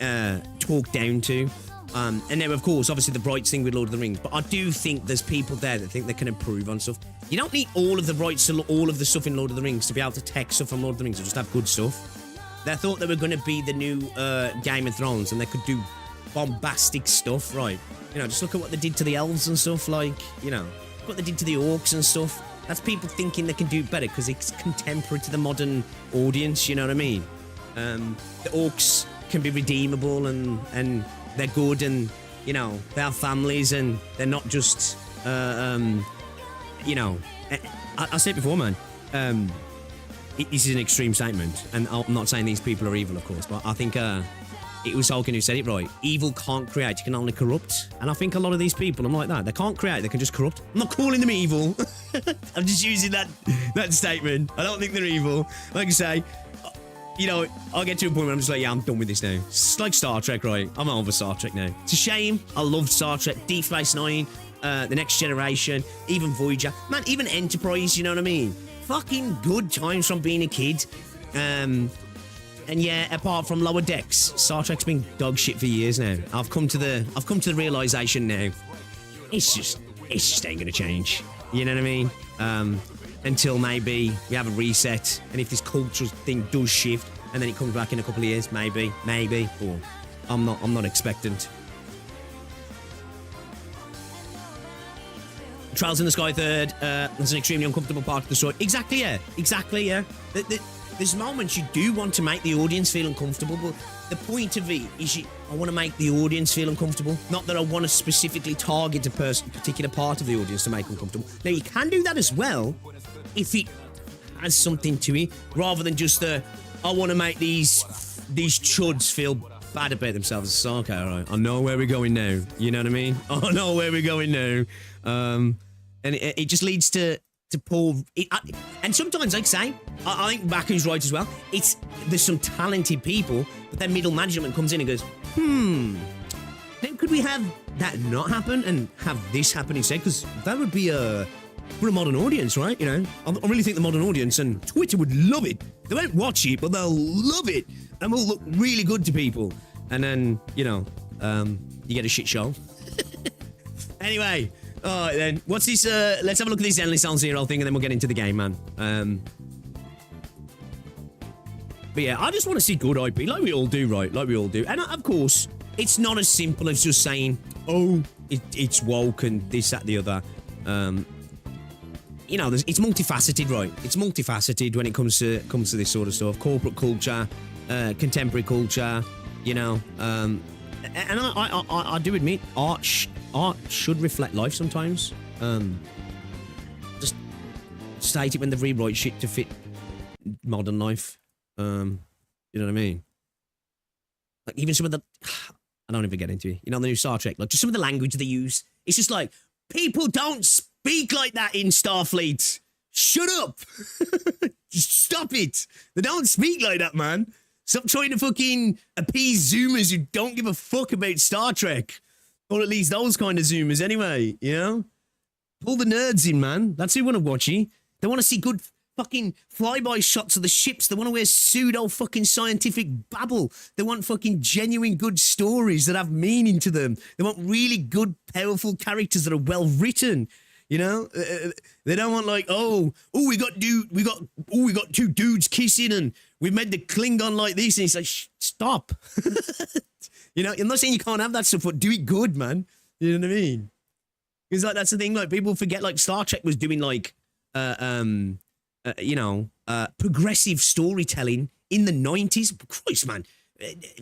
talked down to. And then, of course, obviously the rights thing with Lord of the Rings. But I do think there's people there that think they can improve on stuff. You don't need all of the rights to all of the stuff in Lord of the Rings to be able to take stuff from Lord of the Rings and just have good stuff. They thought they were going to be the new Game of Thrones and they could do bombastic stuff, right? You know, just look at what they did to the elves and stuff, like, you know, what they did to the orcs and stuff. That's people thinking they can do better because it's contemporary to the modern audience, you know what I mean? The orcs can be redeemable and they're good and, you know, they have families and they're not just, you know, I said it before, man, this is an extreme statement and I'm not saying these people are evil, of course, but I think it was Tolkien who said it right. Evil can't create, you can only corrupt. And I think a lot of these people, I'm like that. They can't create, they can just corrupt. I'm not calling them evil. I'm just using that statement. I don't think they're evil. Like I say, you know, I'll get to a point where I'm just like, yeah, I'm done with this now. It's like Star Trek, right? I'm over Star Trek now. It's a shame. I loved Star Trek, Deep Space Nine, The Next Generation, even Voyager. Man, even Enterprise, you know what I mean? Fucking good times from being a kid. And yeah, apart from Lower Decks, Star Trek's been dog shit for years now. I've come to the realization now. It's just ain't gonna change. You know what I mean? Until maybe we have a reset, and if this cultural thing does shift, and then it comes back in a couple of years, maybe. Or I'm not expectant. Trials in the Sky third. That's an extremely uncomfortable part of the story. Exactly, yeah. There's moments you do want to make the audience feel uncomfortable, but the point of it is I want to make the audience feel uncomfortable. Not that I want to specifically target a particular part of the audience to make them comfortable. Now, you can do that as well if it has something to it, rather than just I want to make these chuds feel bad about themselves. It's okay, all right. I know where we're going now. You know what I mean? I know where we're going now. And it just leads to poor. And sometimes, like I say, I think Baku's right as well. There's some talented people, but then middle management comes in and goes, then could we have that not happen and have this happen instead? Because that would be for a modern audience, right? You know, I really think the modern audience and Twitter would love it. They won't watch it, but they'll love it, and will look really good to people. And then, you know, you get a shit show. Anyway. All right, then. What's this? Let's have a look at this Zenless Zone Zero thing, and then we'll get into the game, man. But yeah, I just want to see good IP, like we all do, right? Like we all do. And of course, it's not as simple as just saying, oh, it's woke and this, that, the other. You know, it's multifaceted, right? It's multifaceted when it comes to this sort of stuff. Corporate culture, contemporary culture, you know. And I do admit, art should reflect life sometimes. Just state it when they rewrite shit to fit modern life. You know what I mean? Like even some of the, I don't even get into it. You know, the new Star Trek, like just some of the language they use. It's just like, people don't speak like that in Starfleet. Shut up. Just stop it. They don't speak like that, man. Stop trying to fucking appease Zoomers who don't give a fuck about Star Trek. Or at least those kind of Zoomers anyway, you know? Pull the nerds in, man. That's who want to watch it. They want to see good fucking flyby shots of the ships. They want to hear pseudo fucking scientific babble. They want fucking genuine good stories that have meaning to them. They want really good, powerful characters that are well written. You know, they don't want like, we got two dudes kissing and we made the Klingon like this, and it's like, stop. You know, I'm not saying you can't have that stuff, but do it good, man. You know what I mean? Because like that's the thing. Like people forget, like Star Trek was doing like, progressive storytelling in the 90s. Christ, man.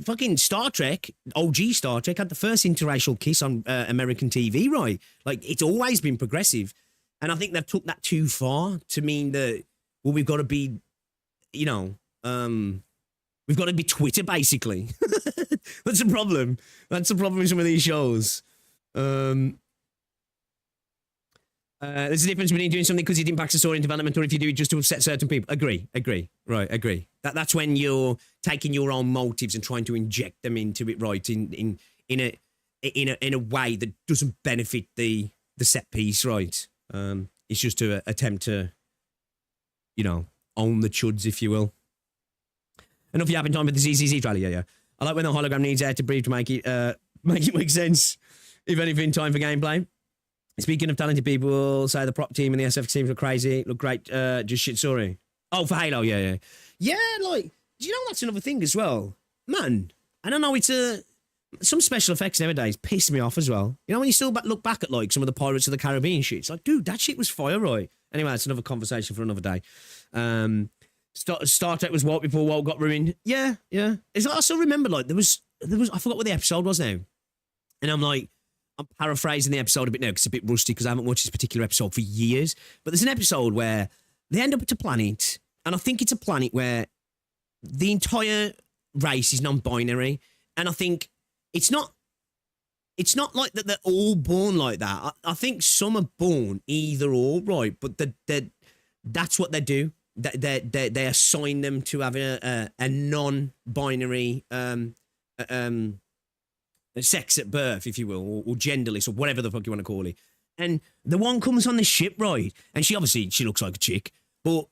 Fucking Star Trek, OG Star Trek, had the first interracial kiss on American TV, right? Like, it's always been progressive. And I think they've took that too far to mean that, well, we've got to be, we've got to be Twitter, basically. That's the problem. That's the problem with some of these shows. There's a difference between doing something because it impacts the story and development, or if you do it just to upset certain people. Agree. Right, agree. That's when you're taking your own motives and trying to inject them into it, right? In a way that doesn't benefit the set piece, right? It's just to attempt to, own the chuds, if you will. Enough yapping time with the ZZZ trailer, yeah. I like when the hologram needs air to breathe to make it make sense. If anything, time for gameplay. Speaking of talented people, say the prop team and the SF teams look crazy, look great, just shit, sorry. Oh, for Halo, yeah. Yeah, like, do you know that's another thing as well? Man, I don't know, it's some special effects nowadays piss me off as well. You know, when you still look back at, like, some of the Pirates of the Caribbean shit, it's like, dude, that shit was fire, right? Anyway, that's another conversation for another day. Star Trek was Walt before Walt got ruined. Yeah. It's like, I still remember, like, there was, I forgot what the episode was now. And I'm paraphrasing the episode a bit now because it's a bit rusty because I haven't watched this particular episode for years. But there's an episode where they end up at a planet, and I think it's a planet where the entire race is non-binary, and I think it's not like that they're all born like that. I think some are born either or, right? But that's what they do. They assign them to having a non-binary sex at birth, if you will, or genderless, or whatever the fuck you want to call it. And the one comes on the ship, right? And she looks like a chick, but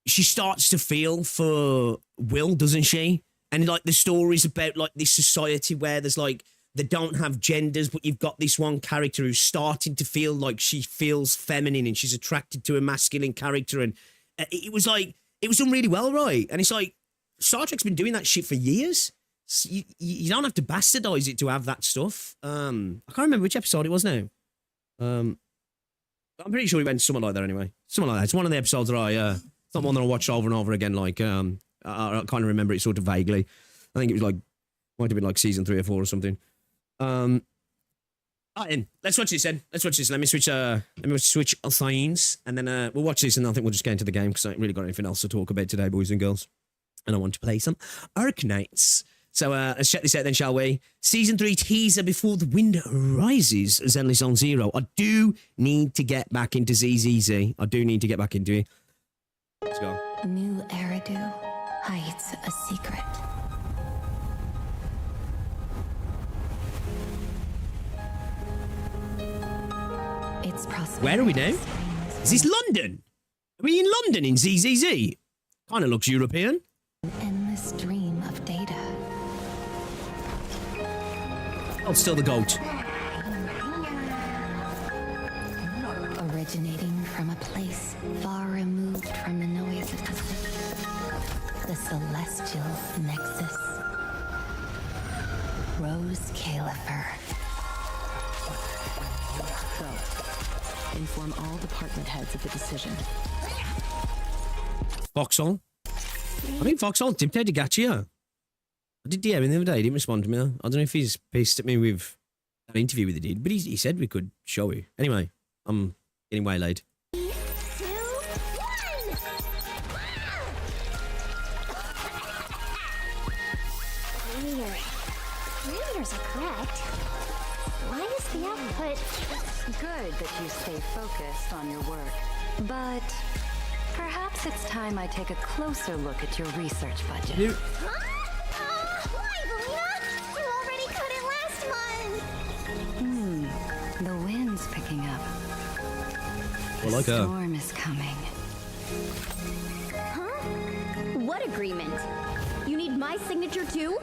she starts to feel for Will, doesn't she? And like the story's about like this society where there's like, they don't have genders, but you've got this one character who's starting to feel like she feels feminine and she's attracted to a masculine character. And it was done really well, right? And it's like, Star Trek's been doing that shit for years. So you don't have to bastardize it to have that stuff. I can't remember which episode it was now. I'm pretty sure it went something like that anyway. Something like that. It's one of the episodes that it's not one that I watched over and over again. Like, I kind of remember it sort of vaguely. I think it was like, might have been like season 3 or 4 or something. Let's watch this then. Let me switch signs, and then we'll watch this, and I think we'll just get into the game because I ain't really got anything else to talk about today, boys and girls. And I want to play some Arknights. So let's check this out then, shall we? Season 3 teaser before the wind rises, Zenless Zone Zero. I do need to get back into ZZZ. I do need to get back into it. Let's go. New Eridu hides a secret. Its Where are we now? Is this London? Are we in London in ZZZ? Kind of looks European. An endless stream of data. Oh, still the goat. Originating from a place far removed from the noise of the city. The celestial nexus. Rose Califer. So, inform all department heads of the decision. Foxhole? I think Foxhole tipped out to Gacha. I did DM him the other day. He didn't respond to me. Though. I don't know if he's pissed at me with that interview we did, but he said we could show you. Anyway, I'm getting waylaid. 3, 2, 1. Meters are correct. Why is the output? Good that you stay focused on your work. But perhaps it's time I take a closer look at your research budget. Huh? Why, Belina? You already cut it last month. The wind's picking up. Well, like The storm is coming. Huh? What agreement? You need my signature too?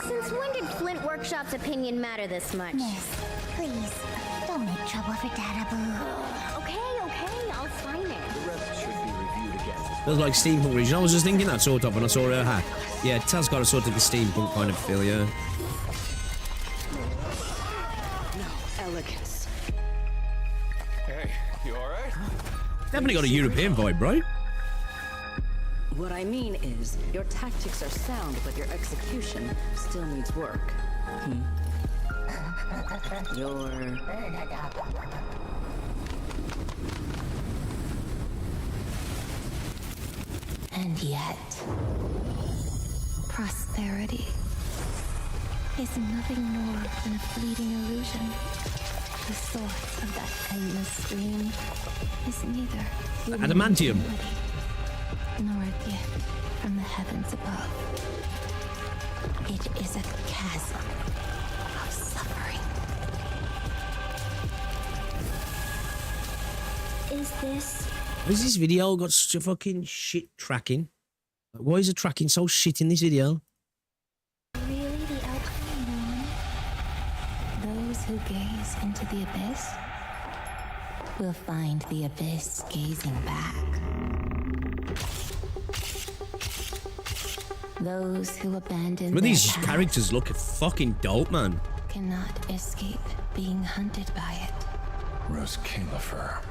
Since when did Flint Workshop's opinion matter this much? Miss, Please, don't make trouble for Dada Boo. Okay, I'll sign it. The rest should be reviewed against. Feels like steampunk region. I was just thinking that sort of when I saw her hat. Yeah, Taz got a sort of the steampunk kind of feel, yeah. Elegance. Hey, you alright? Definitely got a European vibe, right? What I mean is, your tactics are sound, but your execution still needs work. And yet, prosperity is nothing more than a fleeting illusion. The source of that endless stream is neither Adamantium. humanity nor a gift from the heavens above. It is a chasm of suffering. Is this... Why has this video got such a fucking shit tracking? Like, why is the tracking so shit in this video? really the outcome? Those who gaze into the abyss will find the abyss gazing back. Those who abandon But their these path characters look fucking dope, man. cannot escape being hunted by it. Roskilifer.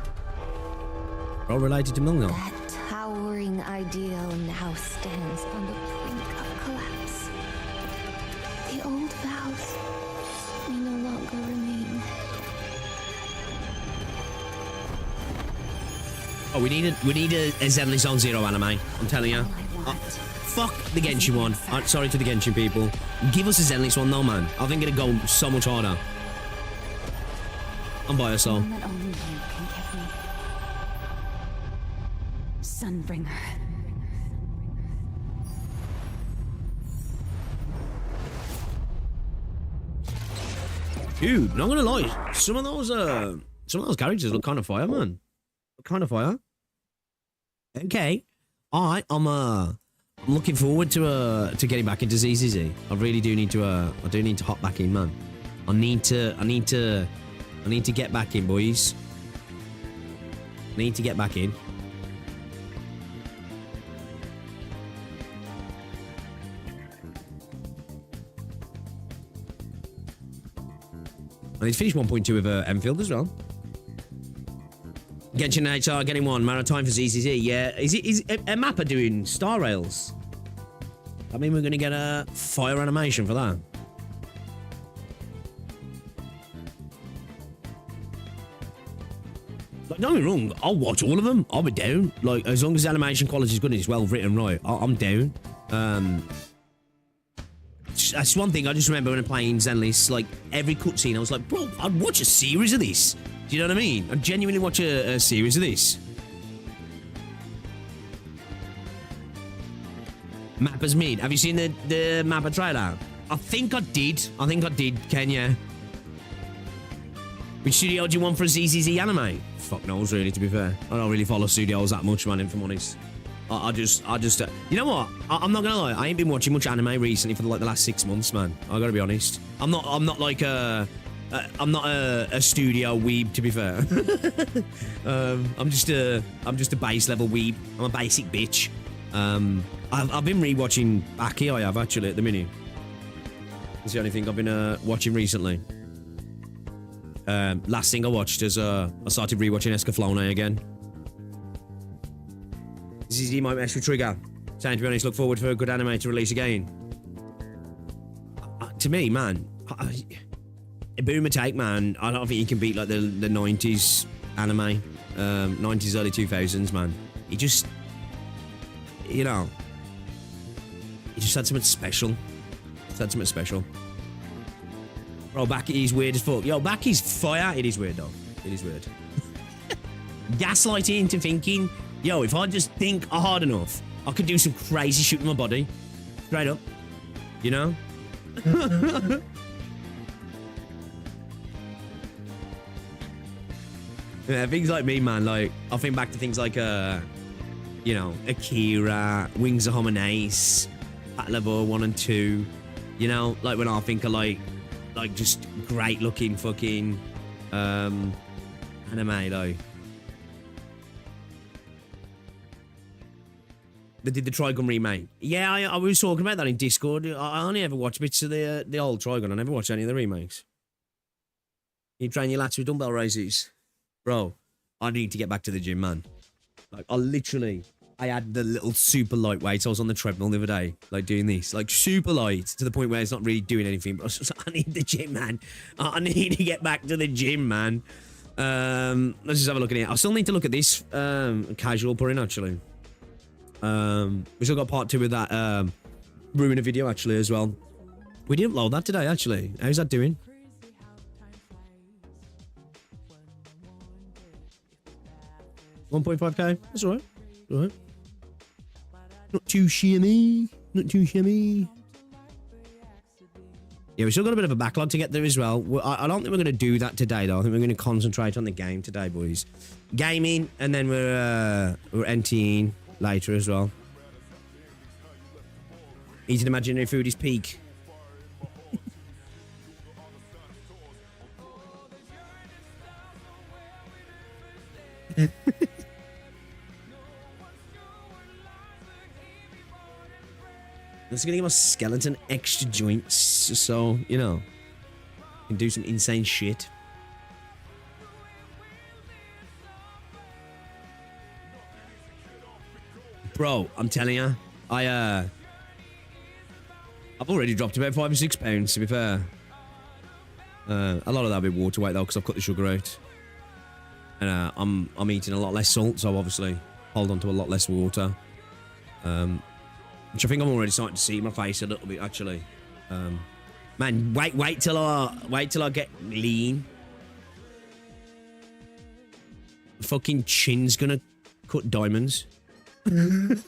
All related to Milner. That towering ideal now stands on the brink of collapse. The old vows may no longer remain. Oh, we need a Zenless Zone Zero anime. I'm telling you. Fuck the Genshin one. Sorry to the Genshin people. Give us a Zenless one though, man. I think it'd go so much harder. I'm by yourself. One that only you can give me. Sunbringer. Dude, not gonna lie. Some of those characters look kind of fire, man. Kind of fire. Okay. Alright, I'm looking forward to getting back into ZZZ. I really do need to I do need to hop back in, man. I need to get back in, boys. I need to get back in. I need to finish 1.2 with Enfield as well. Genshin HR getting one. Man of time for ZZZ. Yeah. Is a mapper doing Star Rails? I mean, we're going to get a fire animation for that. Like, don't get me wrong. I'll watch all of them. I'll be down. Like, as long as the animation quality is good and it's well written, right? I'm down. That's one thing I just remember when I'm playing Zenless. Like, every cutscene, I was like, bro, I'd watch a series of this. Do you know what I mean? I'd genuinely watch a series of this. Mapper's mid. Have you seen the Mapper trailer? I think I did. Ken, yeah. Which studio do you want for a ZZZ anime? Fuck knows, really, to be fair. I don't really follow studios that much, man, if I'm honest. I just you know what? I'm not gonna lie. I ain't been watching much anime recently for like the last 6 months, man. I gotta be honest. I'm not like I'm not a studio weeb, to be fair. I'm just a base level weeb. I'm a basic bitch. I've been rewatching Baki. I have actually at the minute. That's the only thing I've been watching recently. Last thing I watched is I started rewatching Escaflowne again. ZZ might mess with Trigger. Saying, to be honest, look forward for a good anime to release again. To me, man, a boomer take, man. I don't think you can beat like the 90s anime, 90s, early 2000s, man. He just, you know, he just had something special. Bro, Baki's weird as fuck. Yo, Baki's fire. It is weird, though. It is weird. Gaslighting into thinking, yo, if I just think hard enough, I could do some crazy shit with my body. Straight up. You know? Yeah, things like me, man. Like, I think back to things like, you know, Akira, Wings of Hominace, Pat Level 1 and 2. You know, like when I think of like like just great looking fucking anime though. They did the Trigun remake. Yeah, I was talking about that in Discord. I only ever watched bits of the old Trigun. I never watched any of the remakes. You train your lats with dumbbell raises. Bro, I need to get back to the gym, man. Like, I had the little super lightweights. I was on the treadmill the other day, like doing this. Like, super light to the point where it's not really doing anything. But I was just like, I need the gym, man. I need to get back to the gym, man. Let's just have a look at it. I still need to look at this casual pouring, actually. We still got part 2 of that Ruiner video, actually, as well. We didn't load that today, actually. How's that doing? 1.5k. That's alright. Alright. Not too shimmy. Not too shimmy. Yeah, we still got a bit of a backlog to get there as well. I don't think we're going to do that today, though. I think we're going to concentrate on the game today, boys. Gaming, and then we're NTing later as well. Eating imaginary food is peak. I'm just gonna give my skeleton extra joints, so you know, can do some insane shit. Bro, I'm telling you, I've already dropped about 5 or 6 pounds, to be fair. A lot of that will be water weight though, because I've cut the sugar out, and I'm eating a lot less salt, so obviously hold on to a lot less water. Which I think I'm already starting to see in my face a little bit, actually. Man, wait till I get lean. Fucking chin's gonna cut diamonds. Drop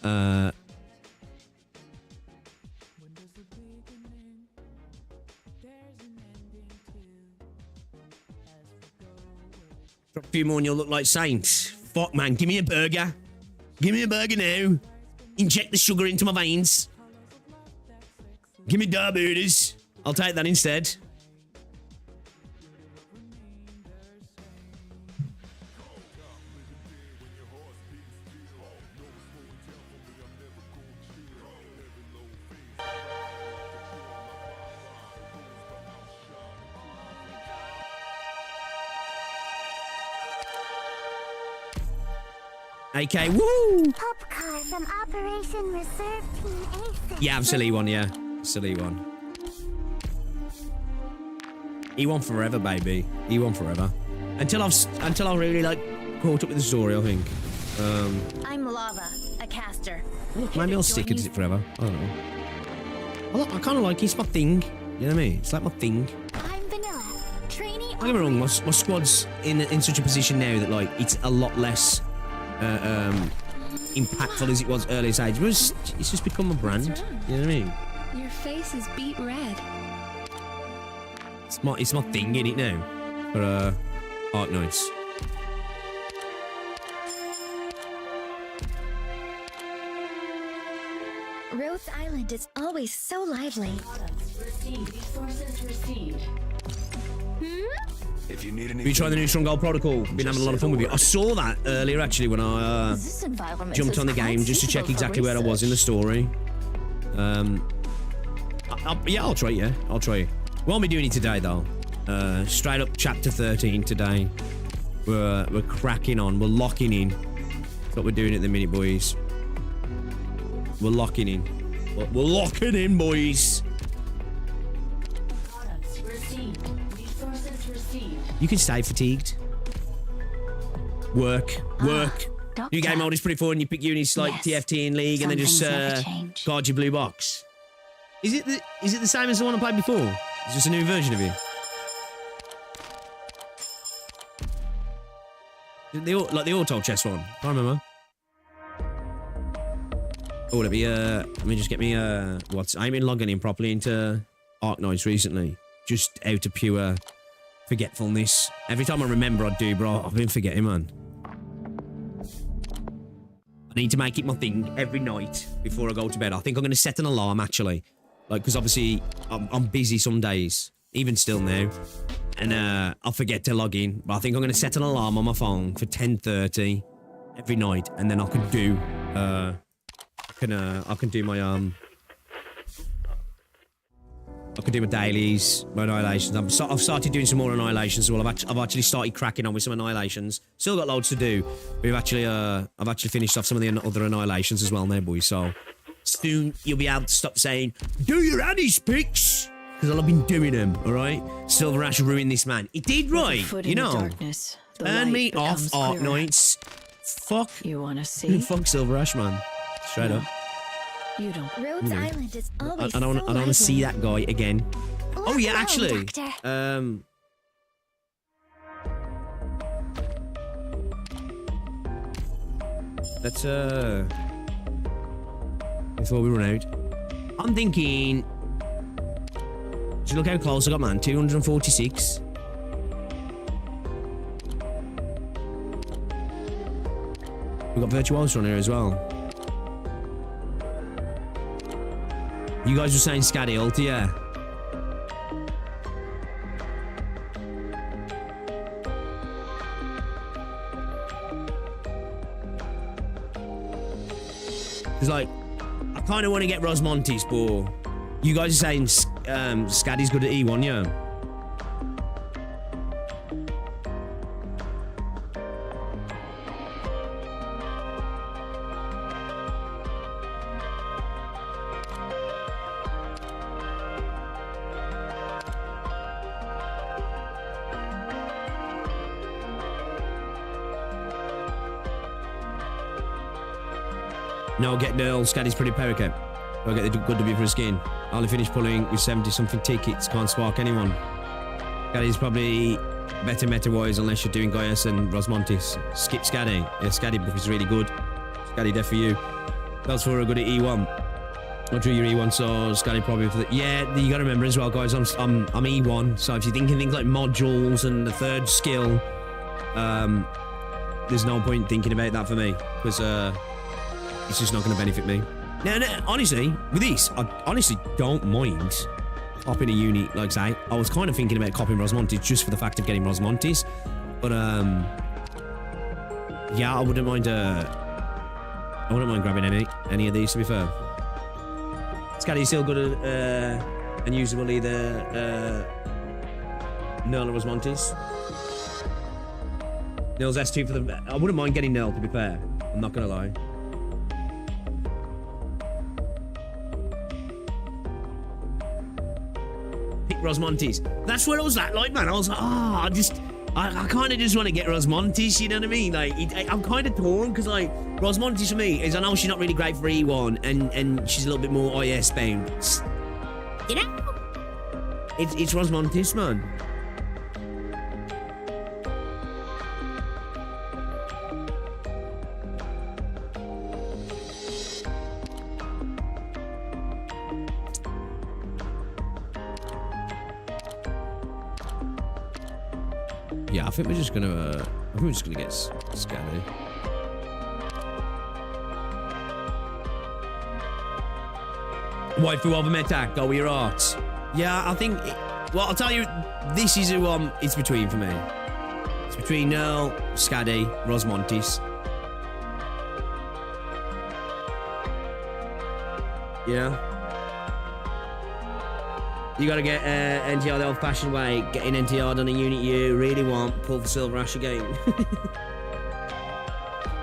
a few more and you'll look like Saints. Fuck, man, give me a burger. Give me a burger now. Inject the sugar into my veins. Give me diabetes. I'll take that instead. Okay, woo! Pop car from Operation Reserve Team Aces. Yeah, I'm still E1, yeah. Still E1. E1 forever, baby. E1 forever. Until I really, like, caught up with the story, I think. I'm Lava, a caster. Maybe I'll stick at it forever. I don't know. I kind of like it. It's my thing. You know what I mean? It's like my thing. I'm Vanilla, trainee. Don't get me wrong, my squad's in such a position now that, like, it's a lot less impactful as it was earlier stage. But it's just become a brand. You know what I mean? Your face is beet red. It's my thing, innit, now? For Arknights. Rose Island is always so lively. If you need any, We tried the new Strong Gold Protocol. Been having a lot of fun with it. I saw that earlier, actually, when I This environment jumped is on the game just to quite check suitable exactly for where I was in the story. Yeah, I'll try it, yeah. I'll try it. We won't be doing it today, though. Straight up chapter 13 today. We're cracking on. We're locking in. That's what we're doing at the minute, boys. We're locking in. We're locking in, boys. You can stay fatigued. Work. New game mode is pretty fun. You pick units like Yes. TFT and League, and then just Some things never change. guard your blue box. Is it the same as the one I played before? It's just a new version of it. Like the auto chess one. I remember. Oh, let me just get me I ain't been logging in properly into Arknights recently. Just out of pure forgetfulness. Every time I remember I do, bro. I've been forgetting, man. I need to make it my thing every night before I go to bed. I think I'm going to set an alarm, actually. Like, because obviously I'm busy some days, even still now, and I'll forget to log in. But I think I'm gonna set an alarm on my phone for 10:30 every night, and then I can do I can do my I can do my dailies, my annihilations. I've started doing some more annihilations as well. I've actually started cracking on with some annihilations. Still got loads to do. But I've actually finished off some of the other annihilations as well now, boys. So soon you'll be able to stop saying, "Do your Annie's pics," because I've been doing them. All right. Silver Ash ruined this man. It did, right? You know. Darkness, Turn me off, Arknights. Fuck. You wanna see? Fuck Silver Ash, man. Straight up. You don't. Rhodes Island is always I don't want to see that guy again. Oh yeah, actually. Doctor. Let's before we run out, I'm thinking. Just look how close I got, man. 246. We've got Virtuoso on here as well. You guys were saying Scatty ulti, yeah. It's like, I kind of want to get Rosmontis, but you guys are saying Scatty's good at E1, yeah. No, get the old Scatty's pretty power cap. I'll get the good W for a skin. I only finished pulling with 70-something tickets. Can't spark anyone. Scatty's probably better meta-wise unless you're doing Gaius and Rosmontis. Skip Scatty. Yeah, Scatty book is really good. Scatty def for you. That's for a good at E1. I drew your E1, so Scatty probably for the... Yeah, you gotta remember as well, guys, I'm E1, so if you're thinking things like modules and the third skill, there's no point thinking about that for me, because, it's just not going to benefit me. No, honestly, with this, I honestly don't mind copying a unit, like say. I was kind of thinking about copying Rosmontis just for the fact of getting Rosmontis. But, yeah, I wouldn't mind grabbing any of these, to be fair. Scatty's still good at, unusable either, Nerl or Rosmontis. Nerl's S2 for the... I wouldn't mind getting Nerl, to be fair. I'm not going to lie. Rosmontis. That's where I was at, like, man. I was like, I kind of just want to get Rosmontis, you know what I mean? Like, I'm kind of torn, because, like, Rosmontis for me is, I know she's not really great for E1, and she's a little bit more IS bound. You know? It's Rosmontis, man. Yeah, I think we're just gonna get Scatty. Waifu over meta, go with your art. Yeah, I think. Well, I'll tell you, this is who it's between for me. It's between Nerl, Scatty, Rosmontis. Yeah. You gotta get NTR the old-fashioned way. Getting NTR done a unit you really want. Pull for Silver Ash again.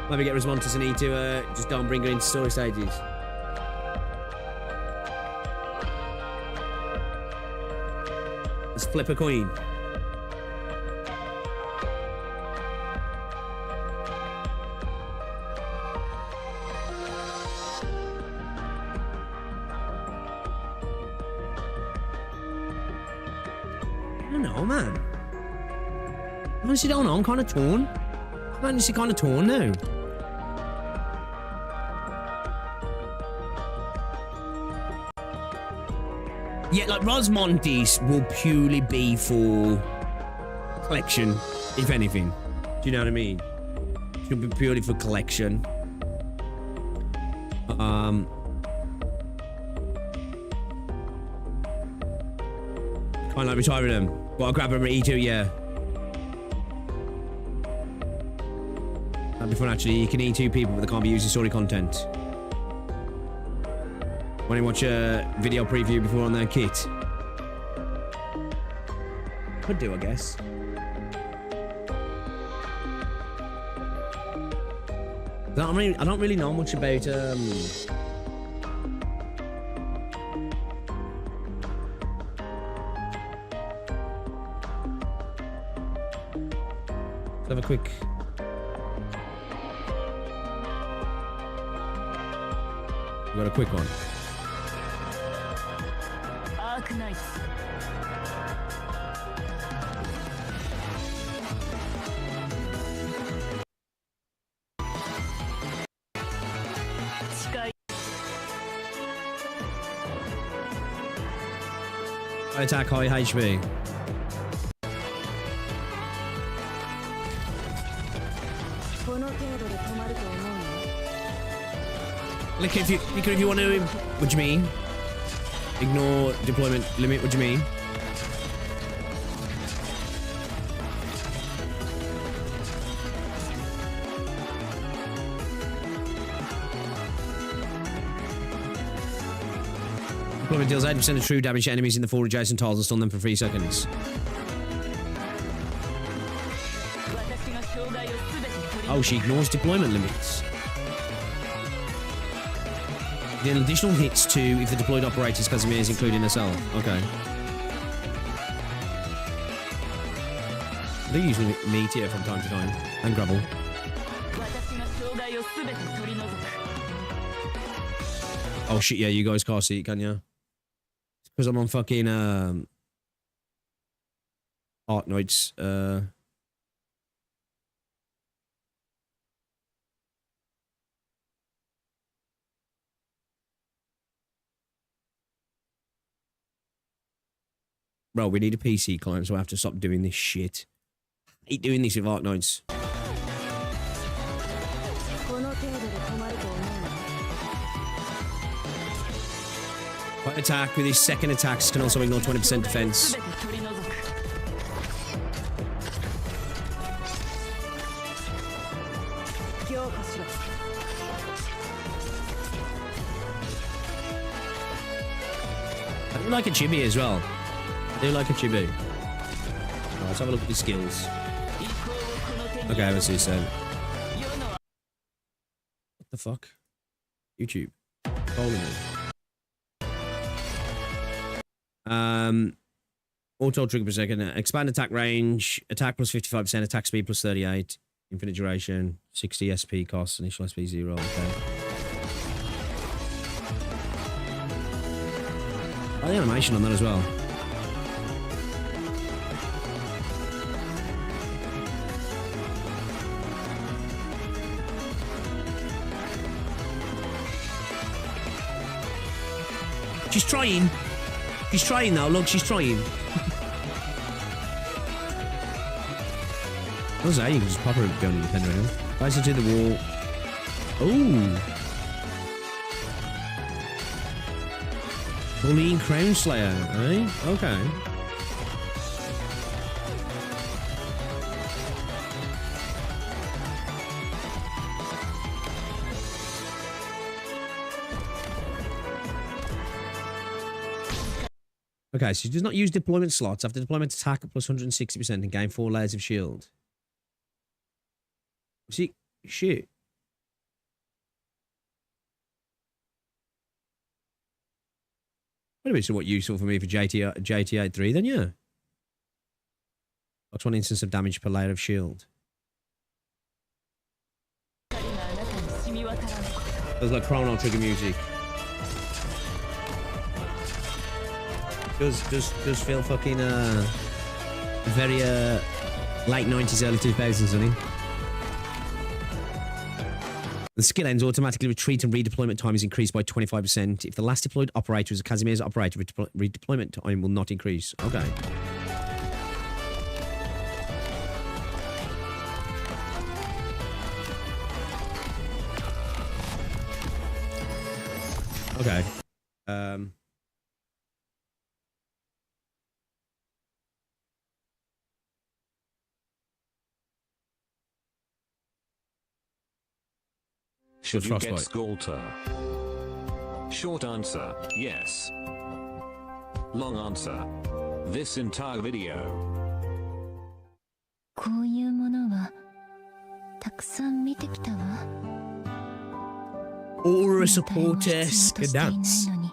Maybe get Rosmontis and E2. Just don't bring her into story stages. Let's flip a coin. know, man. I honestly don't know. I'm kind of torn. I'm honestly kind of torn now. Yeah, like Rosmontis will purely be for collection, if anything. Do you know what I mean? She'll be purely for collection. Fine, like retiring them. Well, I'll grab them at E2, yeah. That'd be fun, actually. You can E2 people, but they can't be using story content. Want to watch a video preview before on their kit? Could do, I guess. I don't really know much about let's have a quick. We got a quick one. Arknights. Attack high HP. Like if you want to, what do you mean? Ignore deployment limit, what do you mean? Deployment deals 80% of true damage to enemies in the 4 adjacent tiles and stun them for 3 seconds. Oh, she ignores deployment limits. Then additional hits to if the deployed operator's Casimir is included in herself. Okay. They usually meet here from time to time. And gravel. Oh shit, yeah, you guys can't see it, can you? It's because I'm on fucking Arknights, Bro, we need a PC client, so I have to stop doing this shit. I hate doing this with Arknights. Quite attack with his second attacks can also ignore 20% defense. I do like a chibi as well. I do like a chibi. Right, let's have a look at his skills. Okay, let's see, so. What the fuck? YouTube. Holy me. Auto trigger per second. Expand attack range. Attack plus 55%. Attack speed plus 38. Infinite duration. 60 SP cost. Initial SP 0. Okay. Oh, the animation on that as well. She's trying. She's trying now. Look, she's trying. What's that? You can just pop her down the pen right now. Rise her to the wall. Oh. Bullying Crown Slayer, eh? Okay. Okay, so she does not use deployment slots. After deployment, attack plus 160% and gain 4 layers of shield. See, shit. Wait a minute, so what useful for me for JT83 then, yeah? That's 1 instance of damage per layer of shield. There's like chrono trigger music. Does feel fucking very late 90s, early 2000s, doesn't he? The skill ends automatically retreat and redeployment time is increased by 25%. If the last deployed operator is a Casimir's operator, redeployment time will not increase. Okay. Okay. Should you get Frostbite. Sculptor? Short answer, yes. Long answer, this entire video. こういうものはたくさん見てきたわ。 Aura 全体を必要 supporter としていない Skadance. のに。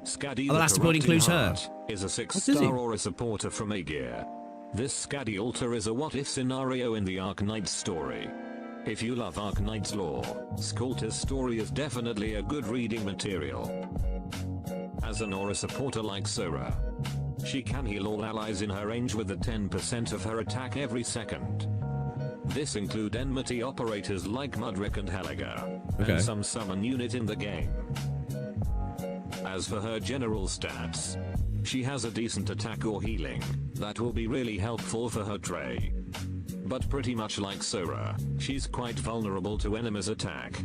Scaddy Oh, the last support Corrupting includes her. Heart is a What is he? 6-star Aura supporter from Aegir. This Scaddy altar is a what-if scenario in the Arknights story. If you love Arknights lore, Sculptor's story is definitely a good reading material. As an Aura supporter like Sora, she can heal all allies in her range with a 10% of her attack every second. This include enmity operators like Mudrick and Helga, Okay. and some summon unit in the game. As for her general stats, she has a decent attack or healing, that will be really helpful for her Trey. But pretty much like Sora, she's quite vulnerable to enemies' attack,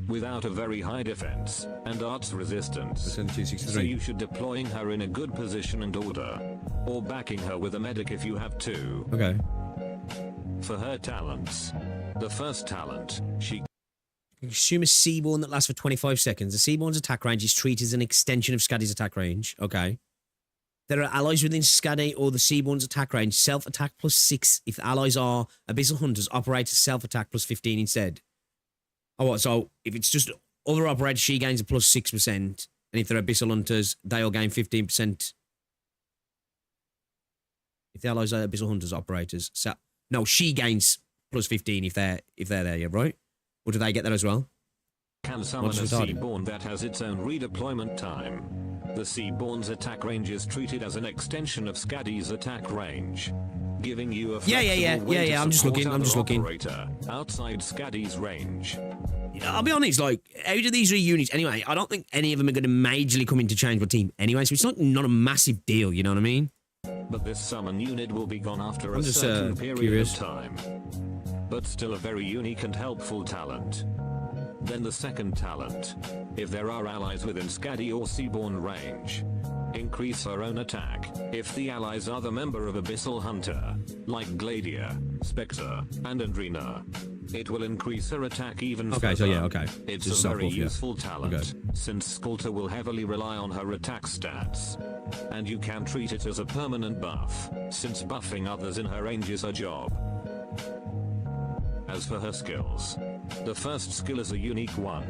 without a very high defense, and arts resistance. So 263. you should deploying her in a good position and order, or backing her with a medic if you have to. Okay. For her talents, the first talent, she Consume a Seaborn that lasts for 25 seconds. The Seaborn's attack range is treated as an extension of Skaddy's attack range. Okay. There are allies within Skaddy or the Seaborn's attack range. Self-attack plus 6. If the allies are Abyssal Hunters, operate a self-attack plus 15 instead. Oh, what? So if it's just other operators, she gains a plus 6%. And if they're Abyssal Hunters, they'll gain 15%. If the allies are Abyssal Hunters operators. So, no, she gains plus 15 if they're there, yeah, right? Or do they get that as well? can summon a What's retarded? Seaborn that has its own redeployment time. The Seaborn's attack range is treated as an extension of Skaddy's attack range, giving you a flexible way to I'm just support looking, I'm other just looking. operator outside Skaddy's range. I'll be honest, like, out of these units, anyway, I don't think any of them are going to majorly come in to change my team anyway, so it's not a massive deal, you know what I mean? But this summon unit will be gone after I'm a just, certain period curious. of time. But still a very unique and helpful talent. Then the second talent. If there are allies within Skaddy or Seaborn range, increase her own attack. If the allies are the member of Abyssal Hunter, like Gladia, Spectre, and Andrina, it will increase her attack even further. Okay, so yeah, okay. It's Just a very self-buff, yeah. useful talent, Okay. since Sculptor will heavily rely on her attack stats. And you can treat it as a permanent buff, since buffing others in her range is her job. As for her skills, the first skill is a unique one.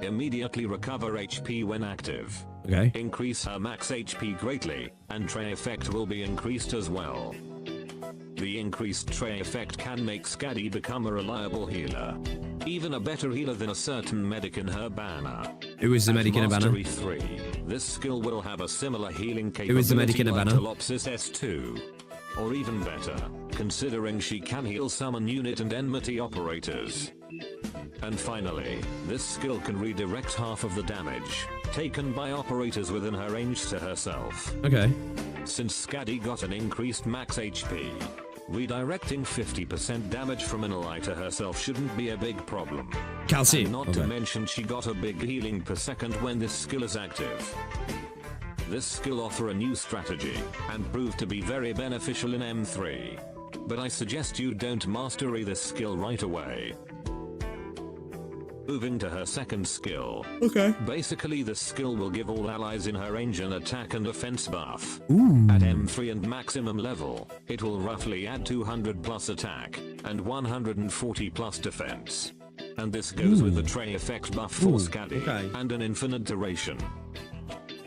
Immediately recover HP when active. Okay. Increase her max HP greatly, and tray effect will be increased as well. The increased tray effect can make Skaddy become a reliable healer. Even a better healer than a certain medic in her banner. Who is the At medic in a banner? Mastery 3, this skill will have a similar healing capability Who is the medic in a like banner? Telopsis S2. Or even better, considering she can heal summon unit and enmity operators. And finally, this skill can redirect half of the damage taken by operators within her range to herself. Okay. Since Skaddy got an increased max HP, redirecting 50% damage from an ally to herself shouldn't be a big problem. Calci. And not Okay. to mention she got a big healing per second when this skill is active. This skill offer a new strategy, and prove to be very beneficial in M3. But I suggest you don't mastery this skill right away. Moving to her second skill. Okay. Basically this skill will give all allies in her range an attack and defense buff. Ooh. At M3 and maximum level, it will roughly add 200 plus attack, and 140 plus defense. And this goes with the tray effect buff for Skaddy, okay. and an infinite duration.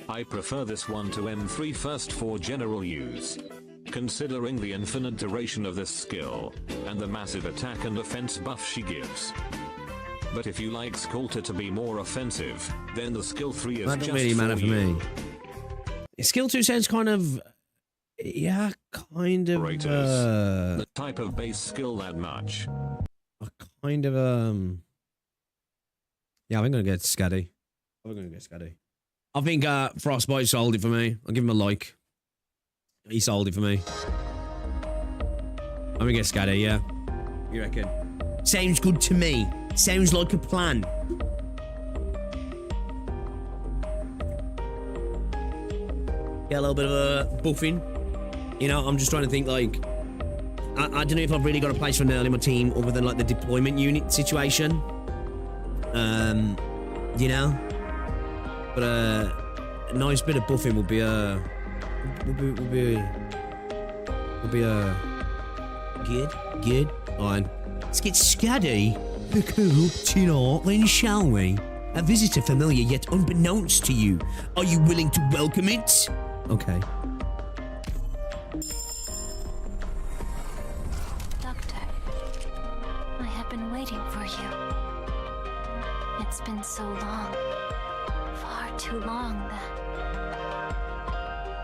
I prefer this one to M3 first for general use. Considering the infinite duration of this skill, and the massive attack and defense buff she gives. But if you like Sculptor to be more offensive, then the skill 3 is That just doesn't really matter for you. me. Skill 2 sounds kind of... Yeah, kind of... Operators. The type of base skill that much. kind of... Yeah, I'm going to get Skaddy. I think Frostbite sold it for me. I'll give him a like. He sold it for me. I'm going to get Skaddy, yeah. You reckon? Sounds good to me. Sounds like a plan. Get a little bit of a buffing. You know, I'm just trying to think, like, I don't know if I've really got a place for Nerl in my team other than like the deployment unit situation. You know? But a nice bit of buffing would be good. Alright. Let's get scuddy. Cool. Tonight, then, shall we? A visitor familiar yet unbeknownst to you. Are you willing to welcome it? Okay. Doctor, I have been waiting for you. It's been so long. Far too long that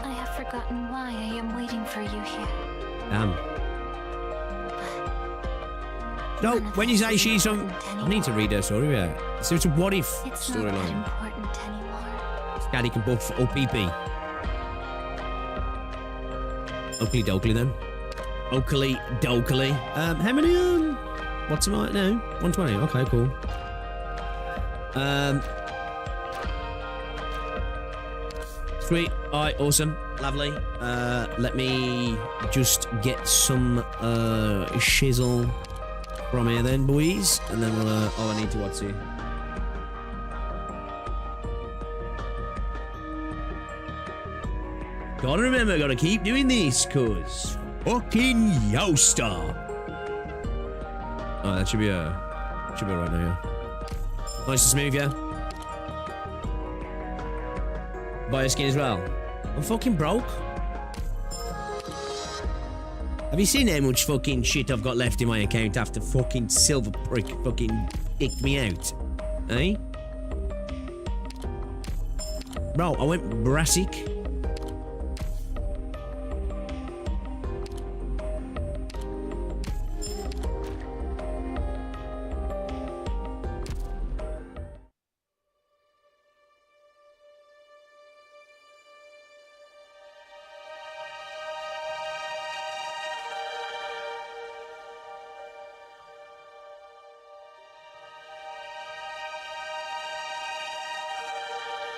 I have forgotten why I am waiting for you here. Damn. No, when you say she's on... I need to read her story, yeah. So it's a what if It's not that storyline. important anymore. Scotty can buff OPP. Oakley Dokley then. Oakley Dokley. How many, what's am I now? 120, okay, cool. Sweet, alright, awesome, lovely. Let me just get some, shizzle from here then, boys. And then we'll, oh, I need to watch you. Gotta remember, gotta keep doing this, cuz. Fucking Yosta. Oh, that should be right now, yeah. Nice and smooth, yeah. Buy a skin as well. I'm fucking broke. Have you seen how much fucking shit I've got left in my account after fucking Silver Prick fucking kicked me out? Eh? Bro, I went brassic.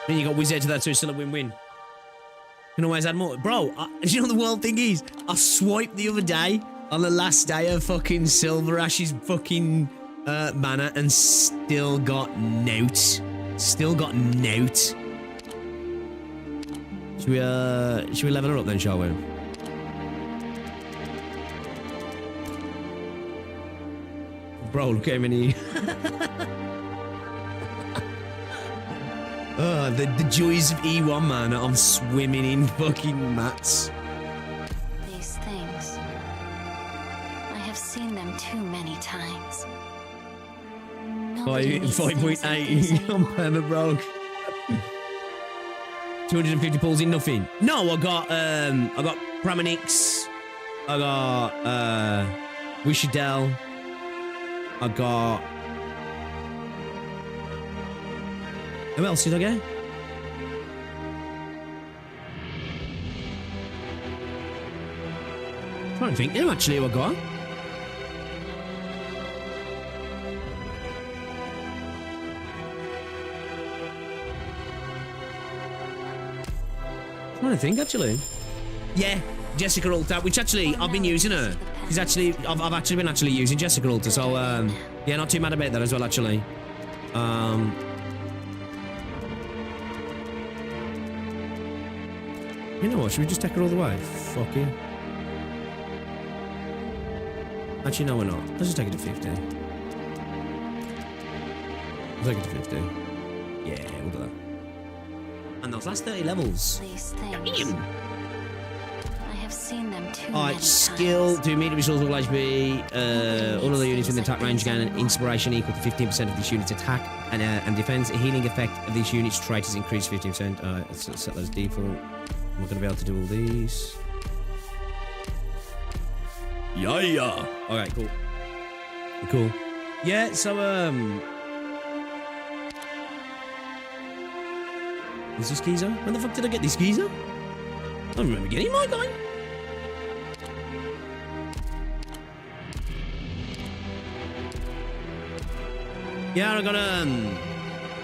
Then you got Wizard to that, so it's still a win-win. You can always add more. Bro, you know what the world thing is? I swiped the other day, on the last day of fucking Silver Ash's fucking mana, and still got note. Still got note. Should we level her up then, shall we? Bro, look how many... Oh, the joys of E1, man. I'm swimming in fucking mats. These things. I have seen them too many times. Nobody needs things like these 5.8. I'm anymore. perma broke. 250 pulls in nothing. No, I got Pramanix. I got Wishadell. I got... Who else did I get? I'm trying to think. Who actually I got? I'm trying to think actually. Yeah, Jessica Alter, which actually I've been using her. She's actually I've actually been using Jessica Alter, so yeah, not too mad about that as well actually. You know what? Should we just take her all the way? Fuck you. Actually, no, we're not. Let's just take it to 50. We'll take it to 50. Yeah, we'll do that. And those last 30 levels. These things. Damn. I have seen them too many Alright, times. skill. Do immediate resource all HP. All other units within attack range gain an inspiration equal to 15% of this unit's attack and defense. A healing effect of this unit's trait is increased 15%. Alright, let's set those default. We're gonna be able to do all these. Yeah. Alright, cool. Cool. Yeah, so is this geezer? When the fuck did I get this geezer? I don't remember getting my guy. Yeah, I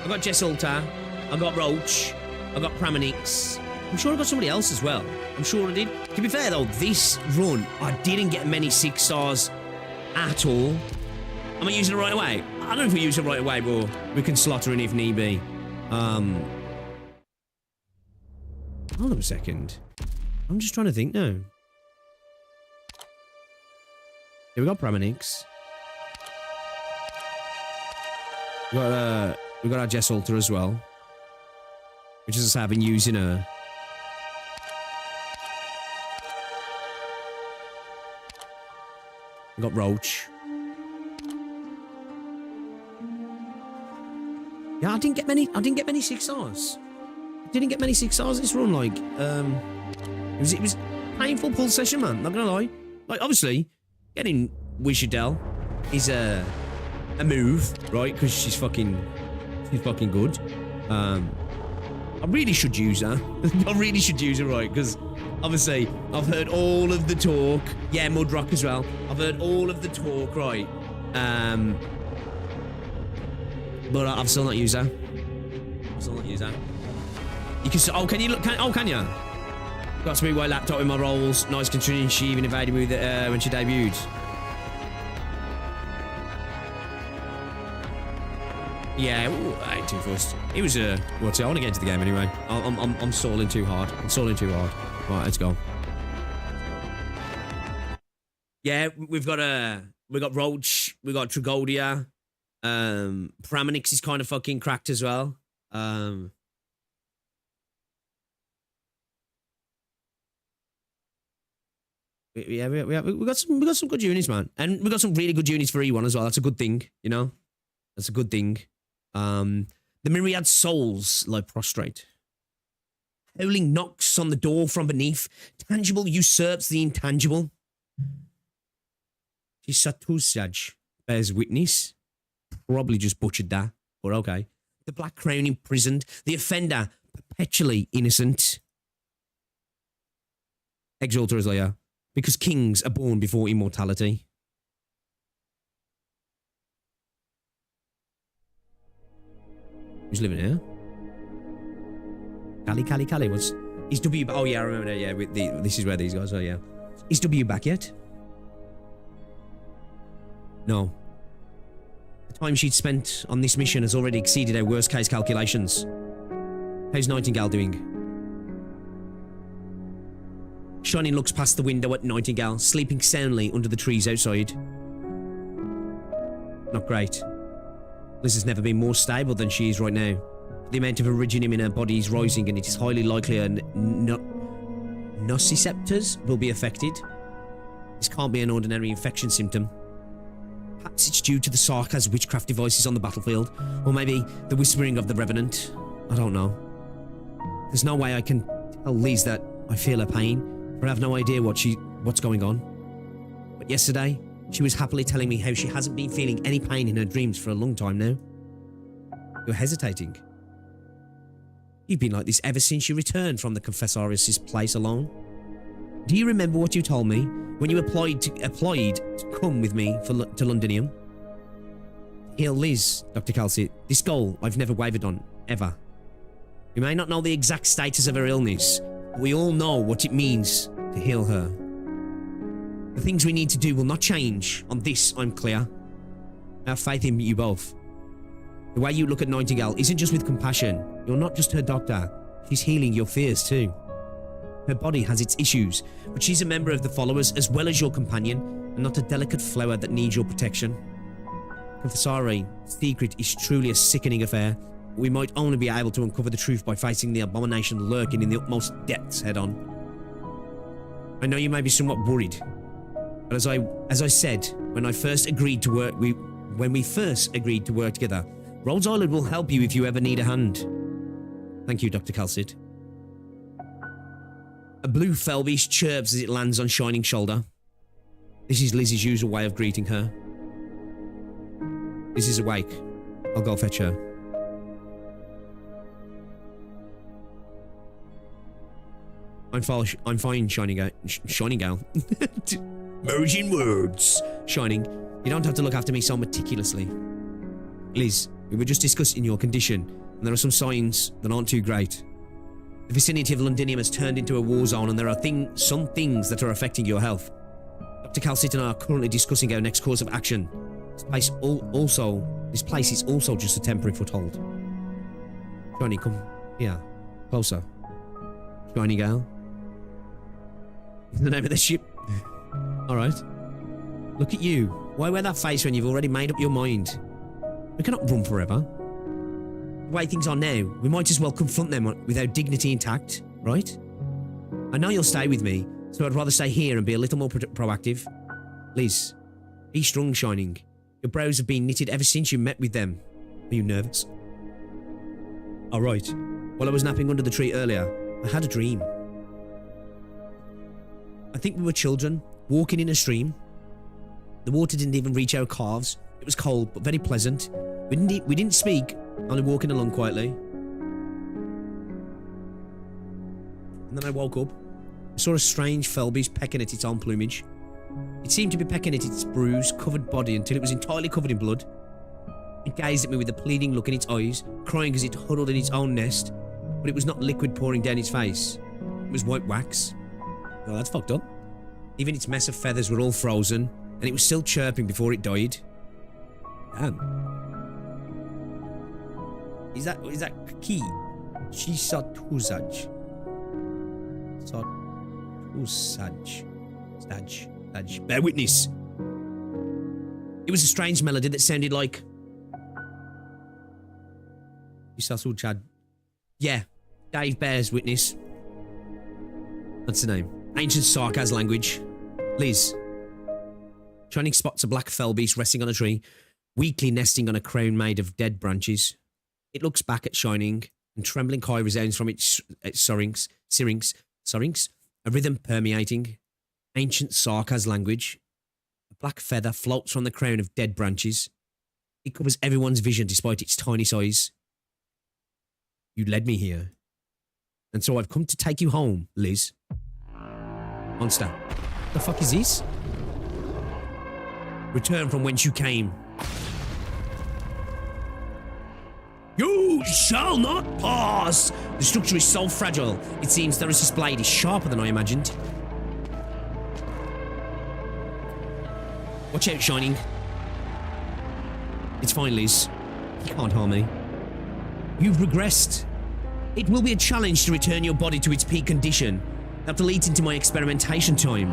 got Jess Alter, I got Roach, I got Pramanix, I'm sure I got somebody else as well. I'm sure I did. To be fair though, this run, I didn't get many 6 stars at all. Am I using it right away? I don't know if we use it right away, but we can slot her in if need be. Hold on a second. I'm just trying to think now. Here we got Pramanix. We got our Jess Alter as well. Which is I've been using her. We got Roach. Yeah, I didn't get many 6 stars. I didn't get many 6 stars this run, like, it was painful pull session, man, not gonna lie. Like, obviously, getting Wishadel is a move, right? Because she's fucking good. I really should use her. I really should use her, right? Because obviously, I've heard all of the talk. Yeah, Mudrock as well. I've heard all of the talk, right? But I've still not used her. You can. Oh, can you look? Can you? Got to be white laptop in my rolls. Nice considering she even invaded me when she debuted. Yeah, I ain't too fussed. It was I want to get into the game anyway. I'm stalling too hard. Right, let's go. Yeah, we got Roach, we got Tragodia. Pramanix is kind of fucking cracked as well. Yeah, we got some good units, man, and we got some really good units for E1 as well. That's a good thing, you know. That's a good thing. The myriad souls lie prostrate. Howling knocks on the door from beneath. Tangible usurps the intangible. Chisatusaj bears witness. Probably just butchered that, but okay. The Black Crown imprisoned. The offender perpetually innocent. Exalter is layer. Because kings are born before immortality. Who's living here? Cali. Is W... Oh, yeah, I remember that. Yeah, this is where these guys are, yeah. Is W back yet? No. The time she'd spent on this mission has already exceeded our worst-case calculations. How's Nightingale doing? Shining looks past the window at Nightingale, sleeping soundly under the trees outside. Not great. Liz has never been more stable than she is right now. The amount of iridium in her body is rising, and it is highly likely her nociceptors will be affected. This can't be an ordinary infection symptom. Perhaps it's due to the Sarkaz witchcraft devices on the battlefield, or maybe the whispering of the Revenant. I don't know. There's no way I can tell Liz that I feel her pain, or I have no idea what's going on. But yesterday, she was happily telling me how she hasn't been feeling any pain in her dreams for a long time now. You're hesitating. You've been like this ever since you returned from the Confessorius' place alone. Do you remember what you told me when you applied to come with me to Londinium? Heal Liz, Dr. Kelsey. This goal I've never wavered on, ever. We may not know the exact status of her illness, but we all know what it means to heal her. The things we need to do will not change. On this, I'm clear. I have faith in you both. The way you look at Nightingale isn't just with compassion. You're not just her doctor. She's healing your fears too. Her body has its issues, but she's a member of the followers as well as your companion, and not a delicate flower that needs your protection. Confessori's secret is truly a sickening affair. We might only be able to uncover the truth by facing the abomination lurking in the utmost depths head on. I know you may be somewhat worried, but as I said when we first agreed to work together, Rhodes Island will help you if you ever need a hand. Thank you, Dr. Calcid. A blue Felbeast chirps as it lands on Shining's shoulder. This is Liz's usual way of greeting her. Liz is awake. I'll go fetch her. I'm fine, Shining Gal. Merging words. Shining, you don't have to look after me so meticulously. Liz, we were just discussing your condition, and there are some signs that aren't too great. The vicinity of Londinium has turned into a war zone, and there are some things that are affecting your health. Dr. Calcit and I are currently discussing our next course of action. This place is also just a temporary foothold. Shiny, come here. Closer. Shiny girl. The name of the ship. Alright. Look at you. Why wear that face when you've already made up your mind? We cannot run forever. The way things are now, we might as well confront them with our dignity intact, right? I know you'll stay with me, so I'd rather stay here and be a little more proactive. Liz, be strong, Shining. Your brows have been knitted ever since you met with them. Are you nervous? Alright. While I was napping under the tree earlier, I had a dream. I think we were children, walking in a stream. The water didn't even reach our calves. It was cold, but very pleasant. We didn't speak, only walking along quietly. And then I woke up. I saw a strange fell beast pecking at its own plumage. It seemed to be pecking at its bruised, covered body until it was entirely covered in blood. It gazed at me with a pleading look in its eyes, crying as it huddled in its own nest, but it was not liquid pouring down its face. It was white wax. Oh, that's fucked up. Even its mess of feathers were all frozen, and it was still chirping before it died. Damn. Is that key? Shisatuzaj. Saj. Bear witness. It was a strange melody that sounded like... Shisatuzaj. Yeah. Dave bears witness. That's the name. Ancient Sarkaz language. Liz. Shining spots a black fell beast resting on a tree, weakly nesting on a crown made of dead branches. It looks back at Shining, and trembling cry resounds from its syrinx, a rhythm permeating. Ancient Sarkaz language. A black feather floats from the crown of dead branches. It covers everyone's vision despite its tiny size. You led me here, and so I've come to take you home, Liz. Monster. What the fuck is this? Return from whence you came. You shall not pass! The structure is so fragile, it seems Theris's blade is sharper than I imagined. Watch out, Shining. It's fine, Liz. You can't harm me. You've regressed. It will be a challenge to return your body to its peak condition. That will eat into my experimentation time.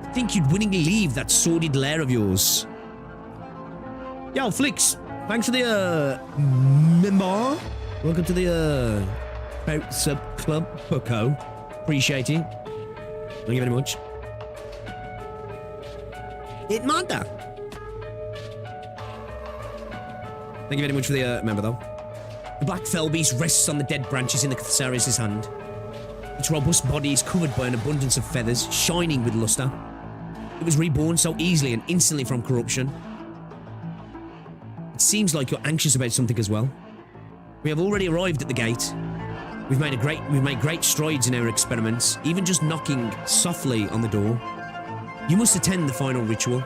I think you'd willingly leave that sordid lair of yours. Yo, Flicks. Thanks for the, member. Welcome to the, Sub Club Poco. Appreciate it. Thank you very much. It matter. Thank you very much for the, member, though. The black fell beast rests on the dead branches in the Catharius' hand. Its robust body is covered by an abundance of feathers, shining with luster. It was reborn so easily and instantly from corruption. It seems like you're anxious about something as well. We have already arrived at the gate. We've made great strides in our experiments, even just knocking softly on the door. You must attend the final ritual.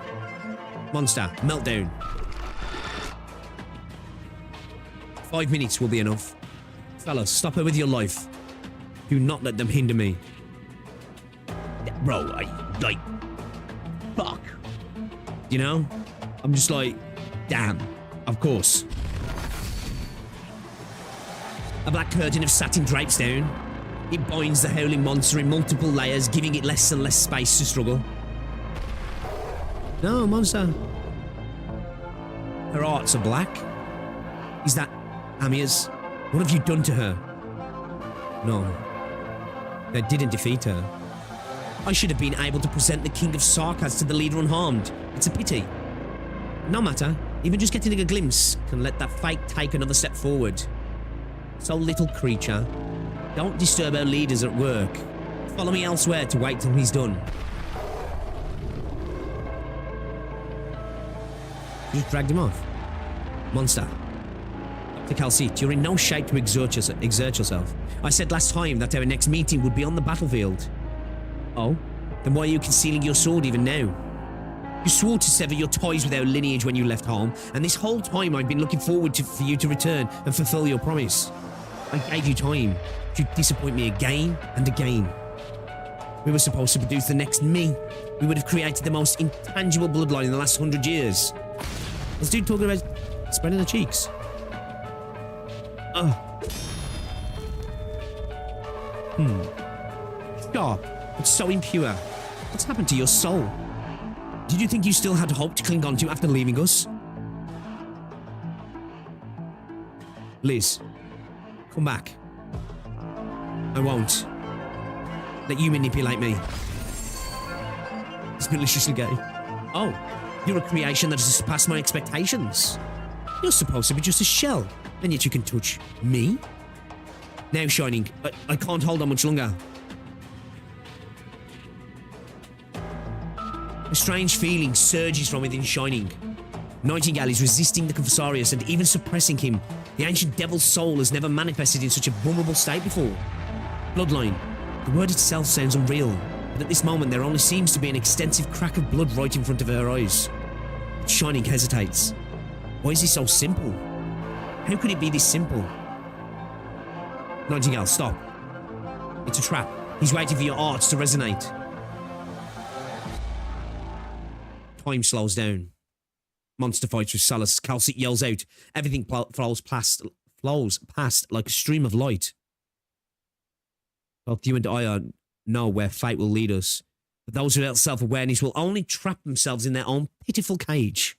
Monster, meltdown. 5 minutes will be enough. Fellas, stop her with your life. Do not let them hinder me. Bro, fuck. You know? I'm just like, damn. Of course. A black curtain of satin drapes down. It binds the howling monster in multiple layers, giving it less and less space to struggle. No, monster. Her arts are black. Is that Amia's? What have you done to her? No. I didn't defeat her. I should have been able to present the King of Sarkaz to the leader unharmed. It's a pity. No matter. Even just getting a glimpse can let that fate take another step forward. So, little creature, don't disturb our leaders at work. Follow me elsewhere to wait till he's done. You just dragged him off. Monster. Dr. Calcit, you're in no shape to exert yourself. I said last time that our next meeting would be on the battlefield. Oh? Then why are you concealing your sword even now? You swore to sever your ties with our lineage when you left home, and this whole time I've been looking forward for you to return and fulfill your promise. I gave you time. but you disappoint me again and again. We were supposed to produce the next me. We would have created the most intangible bloodline in the last 100 years. This dude talking about spreading the cheeks. Sharp, but so impure. What's happened to your soul? Did you think you still had hope to cling on to after leaving us? Liz, come back. I won't let you manipulate me. It's maliciously gay. Oh, you're a creation that has surpassed my expectations. You're supposed to be just a shell, and yet you can touch me? Now, Shining, I can't hold on much longer. A strange feeling surges from within Shining. Nightingale is resisting the Confessarius and even suppressing him. The ancient devil's soul has never manifested in such a vulnerable state before. Bloodline. The word itself sounds unreal, but at this moment there only seems to be an extensive crack of blood right in front of her eyes. Shining hesitates. Why is it so simple? How could it be this simple? Nightingale, stop. It's a trap. He's waiting for your arts to resonate. Time slows down. Monster fights with Salus. Calcic yells out. Everything flows past like a stream of light. Both you and I know where fate will lead us. But those without self-awareness will only trap themselves in their own pitiful cage.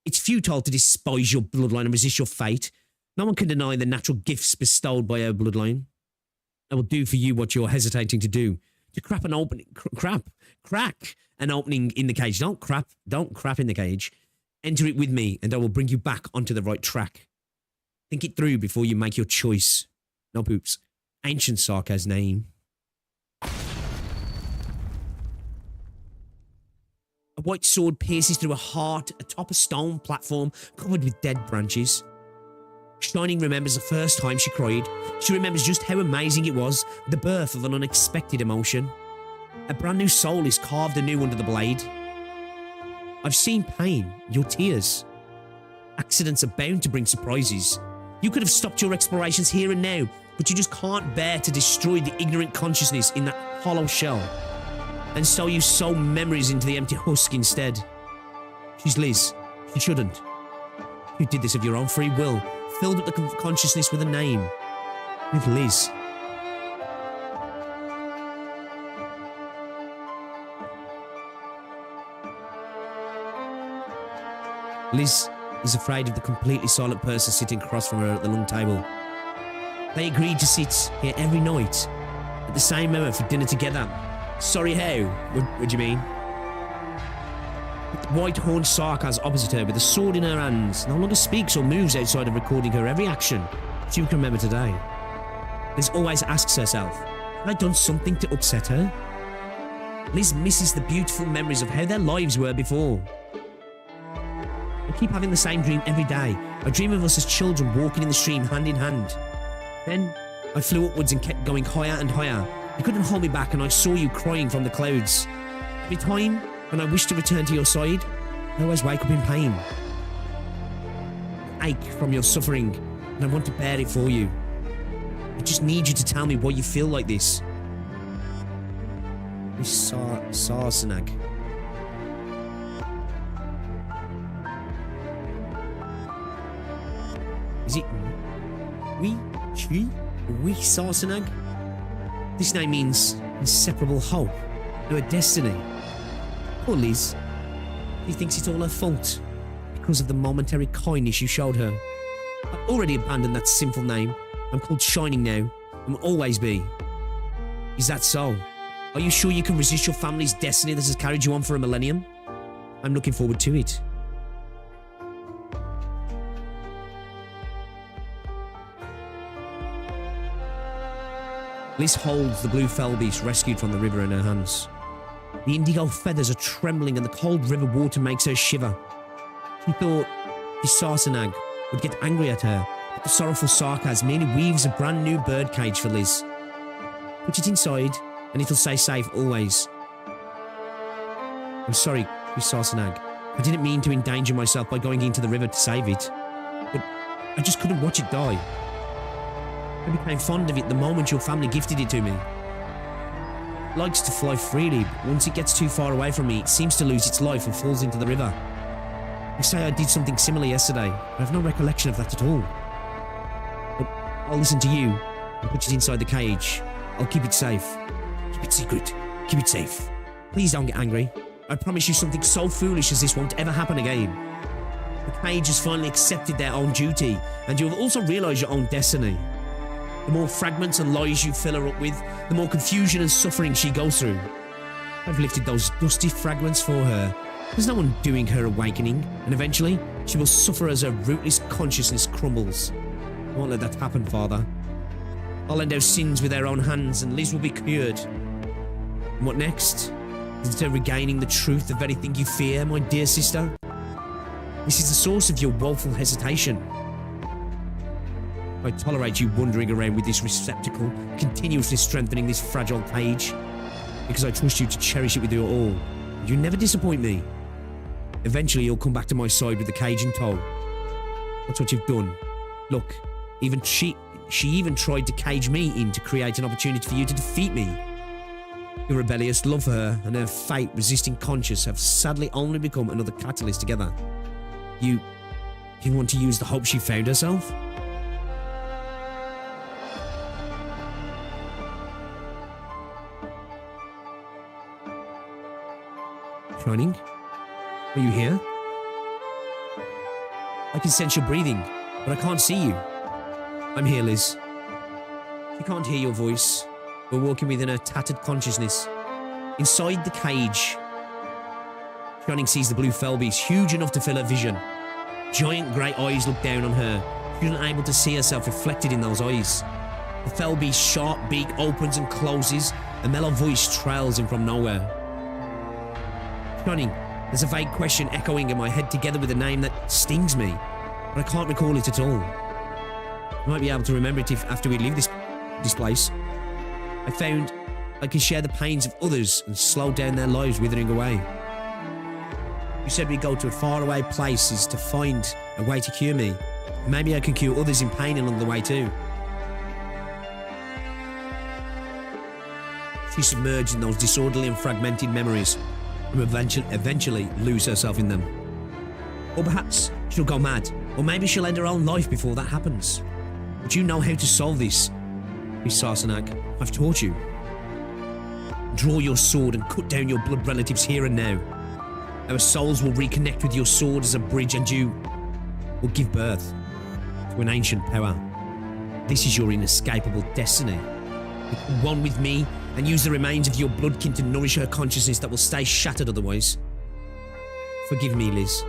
It's futile to despise your bloodline and resist your fate. No one can deny the natural gifts bestowed by our bloodline. I will do for you what you're hesitating to do. To crack an opening in the cage. Don't crap in the cage. Enter it with me, and I will bring you back onto the right track. Think it through before you make your choice. No poops. Ancient Sarka's name. A white sword pierces through a heart atop a stone platform covered with dead branches. Shining remembers the first time she cried. She remembers just how amazing it was, the birth of an unexpected emotion. A brand new soul is carved anew under the blade. I've seen pain, your tears. Accidents are bound to bring surprises. You could have stopped your explorations here and now, but you just can't bear to destroy the ignorant consciousness in that hollow shell. And so you sow memories into the empty husk instead. She's Liz. She shouldn't. You did this of your own free will, filled up the consciousness with a name. With Liz. Liz is afraid of the completely silent person sitting across from her at the long table. They agreed to sit here every night at the same hour for dinner together. Sorry, how? What do you mean? The white-horned Sarkaz opposite her with a sword in her hands no longer speaks or moves outside of recording her every action she can remember today. Liz always asks herself, have I done something to upset her? Liz misses the beautiful memories of how their lives were before. I keep having the same dream every day. I dream of us as children walking in the stream hand in hand. Then I flew upwards and kept going higher and higher. You couldn't hold me back and I saw you crying from the clouds. Every time when I wish to return to your side, I always wake up in pain. I ache from your suffering and I want to bear it for you. I just need you to tell me why you feel like this. Miss Sarsanag. Is it we Sarsanag? This name means inseparable hope, or a destiny. Poor Liz. She thinks it's all her fault because of the momentary kindness you showed her. I've already abandoned that sinful name. I'm called Shining now, and will always be. Is that so? Are you sure you can resist your family's destiny that has carried you on for a millennium? I'm looking forward to it. Liz holds the blue fell beast rescued from the river in her hands. The indigo feathers are trembling and the cold river water makes her shiver. She thought Sarsanag would get angry at her, but the sorrowful Sarkaz merely weaves a brand new birdcage for Liz. Put it inside and it'll stay safe always. I'm sorry, Sarsanag. I didn't mean to endanger myself by going into the river to save it, but I just couldn't watch it die. I became fond of it the moment your family gifted it to me. It likes to fly freely, but once it gets too far away from me, it seems to lose its life and falls into the river. You say I did something similar yesterday, but I have no recollection of that at all. But I'll listen to you and put it inside the cage. I'll keep it safe. Keep it secret. Keep it safe. Please don't get angry. I promise you something so foolish as this won't ever happen again. The cage has finally accepted their own duty, and you have also realised your own destiny. The more fragments and lies you fill her up with, the more confusion and suffering she goes through. I've lifted those dusty fragments for her. There's no one doing her awakening, and eventually she will suffer as her rootless consciousness crumbles. I won't let that happen, Father. I'll end our sins with our own hands, and Liz will be cured. And what next? Is it her regaining the truth, the very thing you fear, my dear sister? This is the source of your woeful hesitation. I tolerate you wandering around with this receptacle, continuously strengthening this fragile cage, because I trust you to cherish it with your all. You never disappoint me. Eventually, you'll come back to my side with the cage in tow. That's what you've done. Look, even she even tried to cage me in to create an opportunity for you to defeat me. Your rebellious love for her and her fate-resisting conscience have sadly only become another catalyst together. You want to use the hope she found herself? Shining? Are you here? I can sense your breathing, but I can't see you. I'm here, Liz. She can't hear your voice. We're walking within her tattered consciousness. Inside the cage, Shining sees the blue fell beast, huge enough to fill her vision. Giant grey eyes look down on her. She's unable to see herself reflected in those eyes. The fell beast's sharp beak opens and closes. A mellow voice trails in from nowhere. Shining, there's a vague question echoing in my head together with a name that stings me, but I can't recall it at all. I might be able to remember it if after we leave this place. I found I can share the pains of others and slow down their lives withering away. You said we go to faraway places to find a way to cure me. Maybe I can cure others in pain along the way too. She's submerged in those disorderly and fragmented memories and eventually lose herself in them. Or perhaps she'll go mad, or maybe she'll end her own life before that happens. But you know how to solve this, Miss Sarsenag. I've taught you. Draw your sword and cut down your blood relatives here and now. Our souls will reconnect with your sword as a bridge, and you will give birth to an ancient power. This is your inescapable destiny. Become one with me and use the remains of your bloodkin to nourish her consciousness that will stay shattered otherwise. Forgive me, Liz.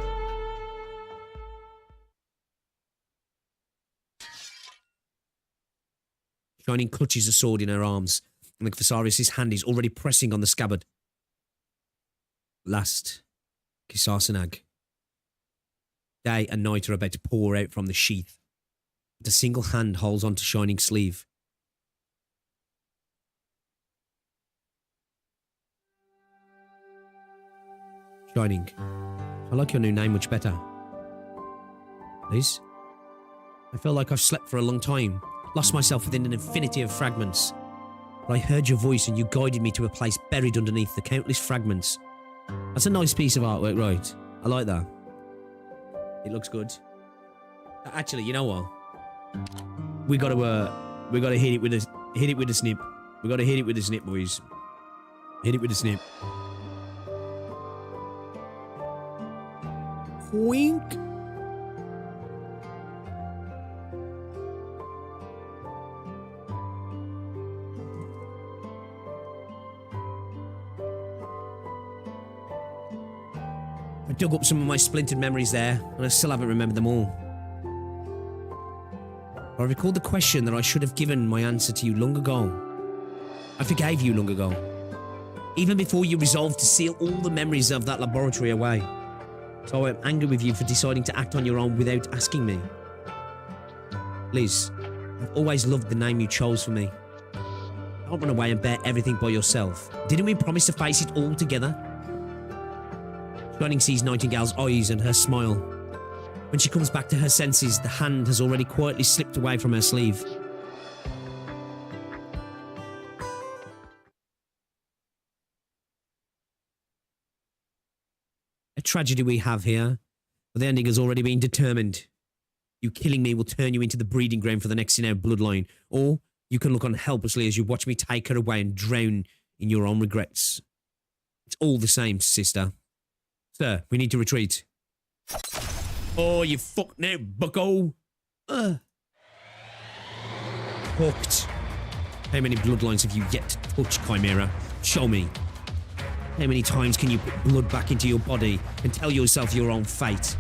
Shining clutches the sword in her arms, and the Viserys' hand is already pressing on the scabbard. Last, Kisarsenag. Day and night are about to pour out from the sheath, but a single hand holds onto Shining's sleeve. Shining, I like your new name much better. Liz? I feel like I've slept for a long time, lost myself within an infinity of fragments. But I heard your voice and you guided me to a place buried underneath the countless fragments. That's a nice piece of artwork, right? I like that. It looks good. Actually, you know what? We gotta hit it with a snip. We gotta hit it with a snip, boys. Hit it with a snip. Wink. I dug up some of my splintered memories there, and I still haven't remembered them all. I recalled the question that I should have given my answer to you long ago. I forgave you long ago, even before you resolved to seal all the memories of that laboratory away. So I'm angry with you for deciding to act on your own without asking me. Liz, I've always loved the name you chose for me. Don't run away and bear everything by yourself. Didn't we promise to face it all together? Shining sees Nightingale's eyes and her smile. When she comes back to her senses, the hand has already quietly slipped away from her sleeve. tragedy we have here, but the ending has already been determined. You killing me will turn you into the breeding ground for the next in our bloodline, or you can look on helplessly as you watch me take her away and drown in your own regrets. It's all the same, sister. Sir, we need to retreat. Oh, you fuck now, bucko. Hooked. How many bloodlines have you yet to touch, Chimera? Show me. How many times can you put blood back into your body and tell yourself your own fate?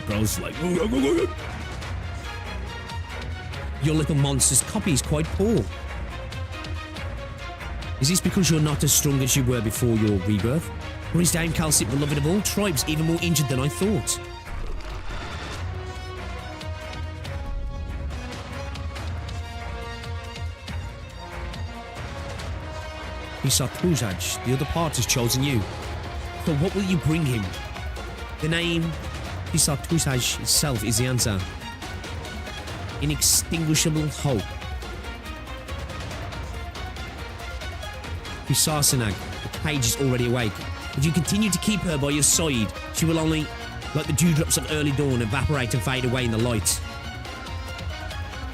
Bro's like... Your little monster's copy is quite poor. Is this because you're not as strong as you were before your rebirth? Or is Dame Calcit, beloved of all tribes, even more injured than I thought? Tuzaj, the other part has chosen you. So what will you bring him? The name Tuzaj itself is the answer. Inextinguishable hope. Pisarsanag, the cage is already awake. If you continue to keep her by your side, she will only, like the dewdrops of early dawn, evaporate and fade away in the light.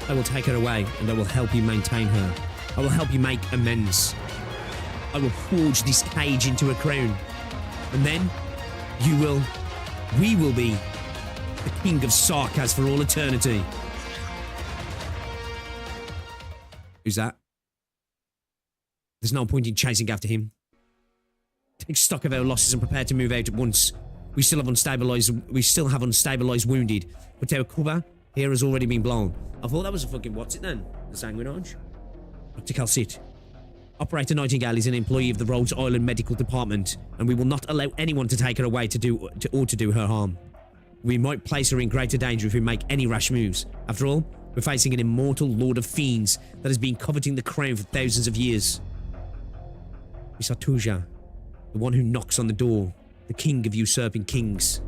I will take her away, and I will help you maintain her. I will help you make amends. I will forge this cage into a crown. And then, we will be the king of Sarkaz for all eternity. Who's that? There's no point in chasing after him. Take stock of our losses and prepare to move out at once. We still have unstabilized wounded, but our cover here has already been blown. I thought that was a fucking what's it then? The Sanguinage? Dr. Calcit. Operator Nightingale is an employee of the Rhodes Island Medical Department, and we will not allow anyone to take her away to do her harm. We might place her in greater danger if we make any rash moves. After all, we're facing an immortal Lord of Fiends that has been coveting the crown for thousands of years. Misatuja, the one who knocks on the door, the king of usurping kings.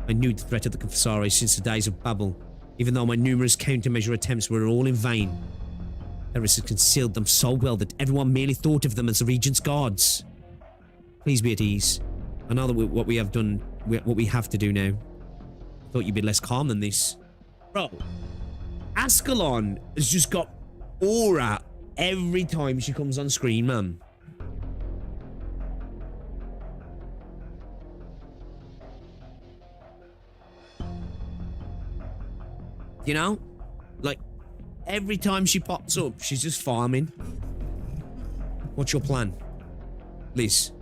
I knew the threat of the Confessares since the days of Babel, even though my numerous countermeasure attempts were all in vain. Eris had concealed them so well that everyone merely thought of them as the Regent's guards. Please be at ease. I know that what we have to do now. I thought you'd be less calm than this. Bro, Ascalon has just got aura every time she comes on screen, man. You know? Like, every time she pops up, she's just farming. What's your plan? Liz,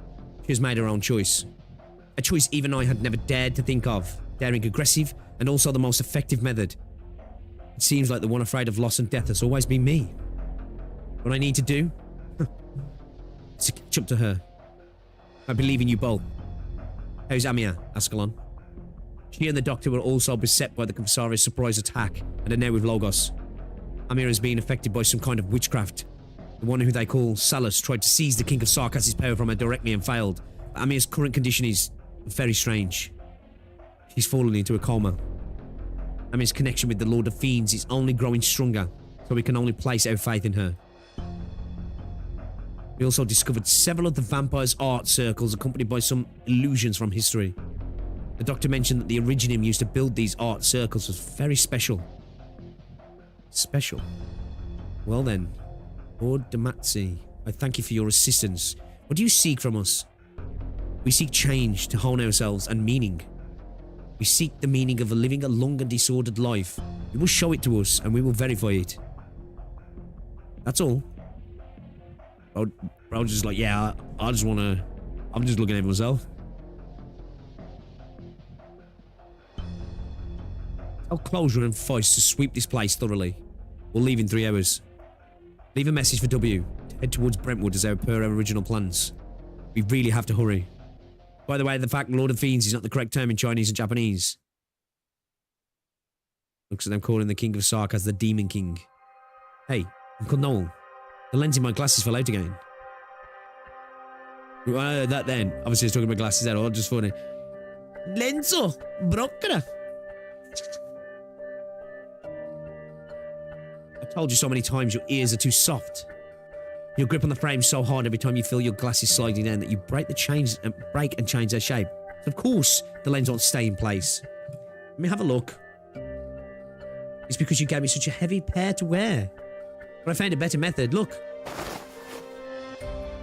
she has made her own choice. A choice even I had never dared to think of. Daring aggressive, and also the most effective method. It seems like the one afraid of loss and death has always been me. What I need to do? is to catch up to her. I believe in you both. How's Amia, Ascalon? She and the Doctor were also beset by the Confessares' surprise attack, and are now with Logos. Amir has been affected by some kind of witchcraft. The one who they call Salus tried to seize the King of Sarkaz's power from her directly and failed. But Amir's current condition is very strange. She's fallen into a coma. Amir's connection with the Lord of Fiends is only growing stronger, so we can only place our faith in her. We also discovered several of the vampire's art circles accompanied by some illusions from history. The Doctor mentioned that the Originium used to build these art circles was very special. Special? Well then, Lord Damatzi, I thank you for your assistance. What do you seek from us? We seek change to hone ourselves and meaning. We seek the meaning of living a long and disordered life. You will show it to us and we will verify it. That's all. Bro just like, yeah, I just want to... I'm just looking at myself. Tell Closure and Feist to sweep this place thoroughly. We'll leave in 3 hours. Leave a message for W to head towards Brentwood as per our original plans. We really have to hurry. By the way, the fact Lord of Fiends is not the correct term in Chinese and Japanese. Looks like I'm calling the King of Sark as the Demon King. Hey, Uncle Noel. The lens in my glasses fell out again. That then. Obviously, I was talking about glasses there. Oh, just funny. Lenzo! Broccra! I told you so many times your ears are too soft. Your grip on the frame so hard every time you feel your glasses sliding down that you break and change their shape. So of course, the lens won't stay in place. Let me have a look. It's because you gave me such a heavy pair to wear. But I found a better method. Look.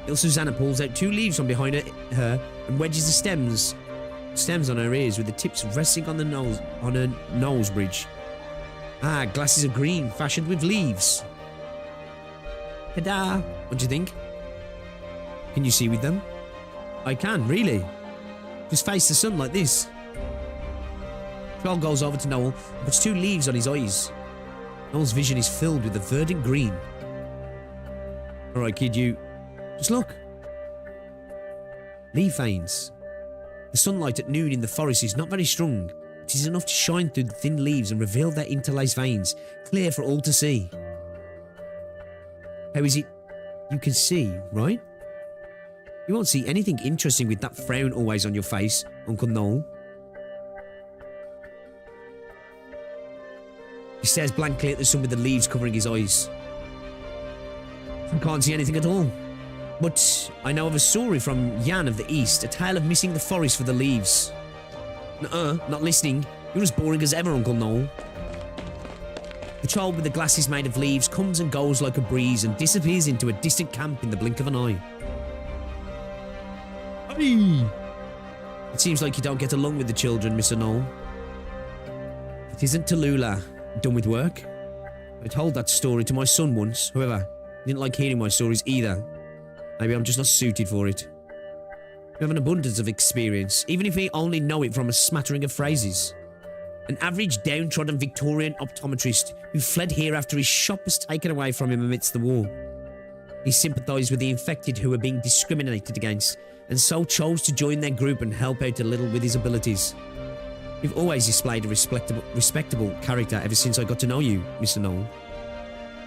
Little Susanna pulls out 2 leaves from behind her and wedges the stems on her ears with the tips resting on her nose bridge. Ah, glasses of green fashioned with leaves. Ta-da! What do you think? Can you see with them? I can, really. Just face the sun like this. Troll goes over to Noel and puts 2 leaves on his eyes. Noel's vision is filled with a verdant green. Alright, kid, you... just look. Leaf veins. The sunlight at noon in the forest is not very strong. It is enough to shine through the thin leaves and reveal their interlaced veins, clear for all to see. How is it you can see, right? You won't see anything interesting with that frown always on your face, Uncle Noel. He stares blankly at the sun with the leaves covering his eyes. I can't see anything at all. But I know of a story from Yan of the East, a tale of missing the forest for the leaves. Not listening. You're as boring as ever, Uncle Noel. The child with the glasses made of leaves comes and goes like a breeze and disappears into a distant camp in the blink of an eye. Hey! It seems like you don't get along with the children, Mr. Noel. It isn't Tallulah. Done with work? I told that story to my son once. However, he didn't like hearing my stories either. Maybe I'm just not suited for it. We have an abundance of experience, even if we only know it from a smattering of phrases. An average downtrodden Victorian optometrist who fled here after his shop was taken away from him amidst the war. He sympathised with the infected who were being discriminated against, and so chose to join their group and help out a little with his abilities. You've always displayed a respectable character ever since I got to know you, Mr. Noel.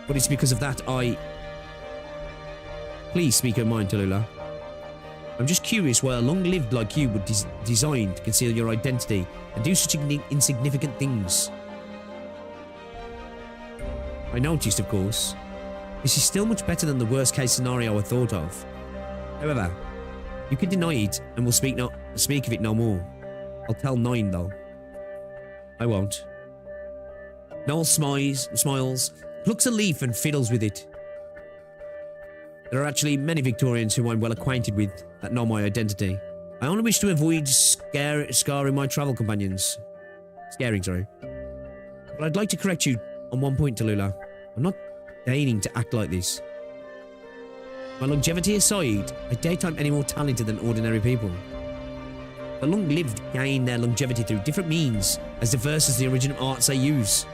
But it's because of that Please speak your mind, Tallulah. I'm just curious why a long-lived like you would designed to conceal your identity and do such insignificant things. I noticed, of course. This is still much better than the worst-case scenario I thought of. However, you can deny it and we'll speak of it no more. I'll tell 9, though. I won't. Noel smiles, plucks a leaf and fiddles with it. There are actually many Victorians who I'm well acquainted with that know my identity. I only wish to avoid scaring my travel companions. Scaring, sorry. But I'd like to correct you on one point, Tallulah. I'm not deigning to act like this. My longevity aside, I doubt I'm any more talented than ordinary people. The long-lived gain their longevity through different means, as diverse as the original arts they use.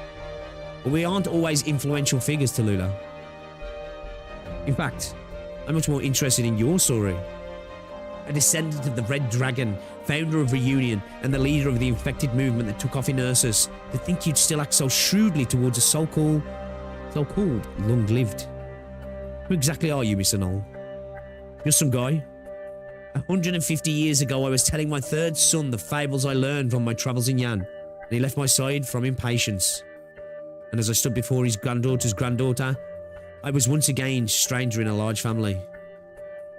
But we aren't always influential figures, Tallulah. In fact, I'm much more interested in your story. A descendant of the Red Dragon, founder of Reunion, and the leader of the infected movement that took off in Ursus, to think you'd still act so shrewdly towards a so-called long-lived. Who exactly are you, Mr. Noel? Just some guy? 150 years ago, I was telling my 3rd son the fables I learned from my travels in Yan, and he left my side from impatience. And as I stood before his granddaughter's granddaughter, I was once again stranger in a large family.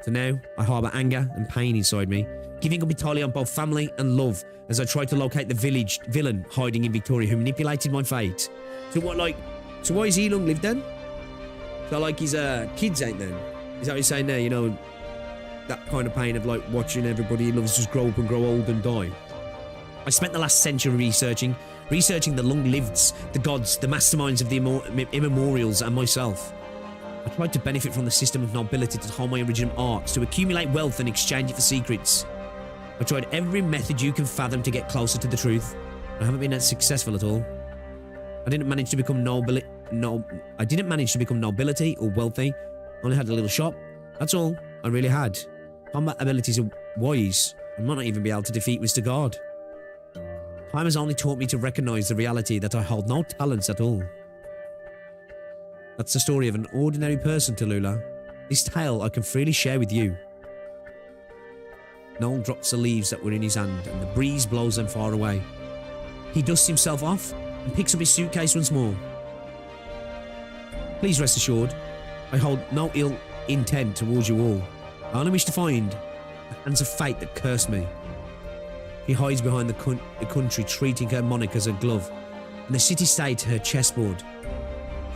So now, I harbour anger and pain inside me, giving up entirely on both family and love as I try to locate the villain hiding in Victoria who manipulated my fate. So why is he long-lived then? So like his kids ain't then? Is that what you're saying there, you know, that kind of pain of like watching everybody he loves just grow up and grow old and die? I spent the last century researching the long-liveds, the gods, the masterminds of the immemorials and myself. I tried to benefit from the system of nobility to hold my original arts, to accumulate wealth and exchange it for secrets. I tried every method you can fathom to get closer to the truth. I haven't been as successful at all. I didn't manage to become nobility or wealthy. I only had a little shop. That's all I really had. Combat abilities are wise. I might not even be able to defeat Mr. Guard. Time has only taught me to recognize the reality that I hold no talents at all. That's the story of an ordinary person, Tallulah. This tale I can freely share with you. Noel drops the leaves that were in his hand, and the breeze blows them far away. He dusts himself off and picks up his suitcase once more. Please rest assured, I hold no ill intent towards you all. I only wish to find the hands of fate that curse me. She hides behind the country, treating her monarch as a glove, and the city-state her chessboard.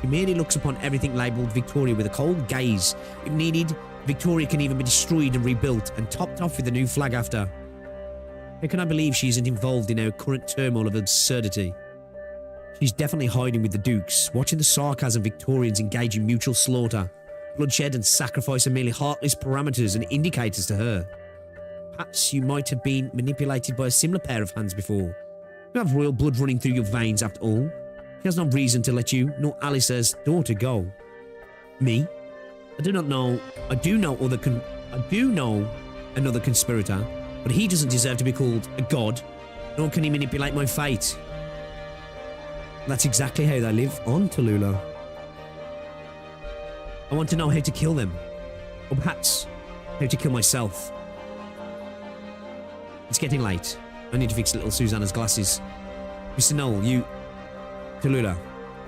She merely looks upon everything labelled Victoria with a cold gaze. If needed, Victoria can even be destroyed and rebuilt, and topped off with a new flag after. How can I believe she isn't involved in our current turmoil of absurdity? She's definitely hiding with the Dukes, watching the sarcasm Victorians engage in mutual slaughter. Bloodshed and sacrifice are merely heartless parameters and indicators to her. Perhaps you might have been manipulated by a similar pair of hands before. You have royal blood running through your veins after all. She has no reason to let you, nor Alice's daughter, go. Me? I do not know. I do know another conspirator, but he doesn't deserve to be called a god, nor can he manipulate my fate. That's exactly how they live on Tallulah. I want to know how to kill them, or perhaps how to kill myself. It's getting late. I need to fix little Susanna's glasses. Mr. Noel, you... Tallulah,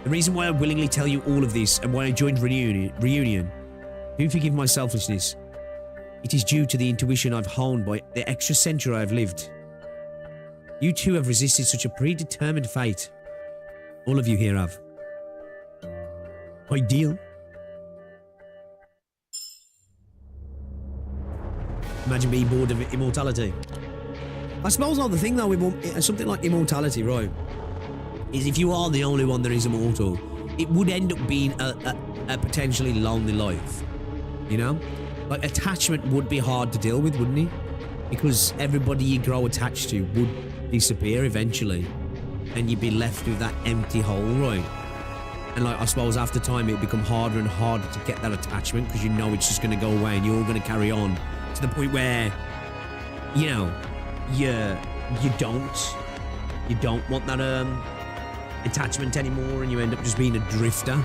the reason why I willingly tell you all of this and why I joined Reunion, do forgive my selfishness. It is due to the intuition I've honed by the extra century I've lived. You two have resisted such a predetermined fate. All of you here have. Ideal. Imagine being bored of immortality. I suppose another thing though with something like immortality, right, is if you are the only one that is immortal, it would end up being a potentially lonely life. You know? Like, attachment would be hard to deal with, wouldn't it? Because everybody you grow attached to would disappear eventually, and you'd be left with that empty hole, right? And like, I suppose after time it'd become harder and harder to get that attachment because you know it's just going to go away and you're going to carry on to the point where, you know, you don't want that attachment anymore, and you end up just being a drifter.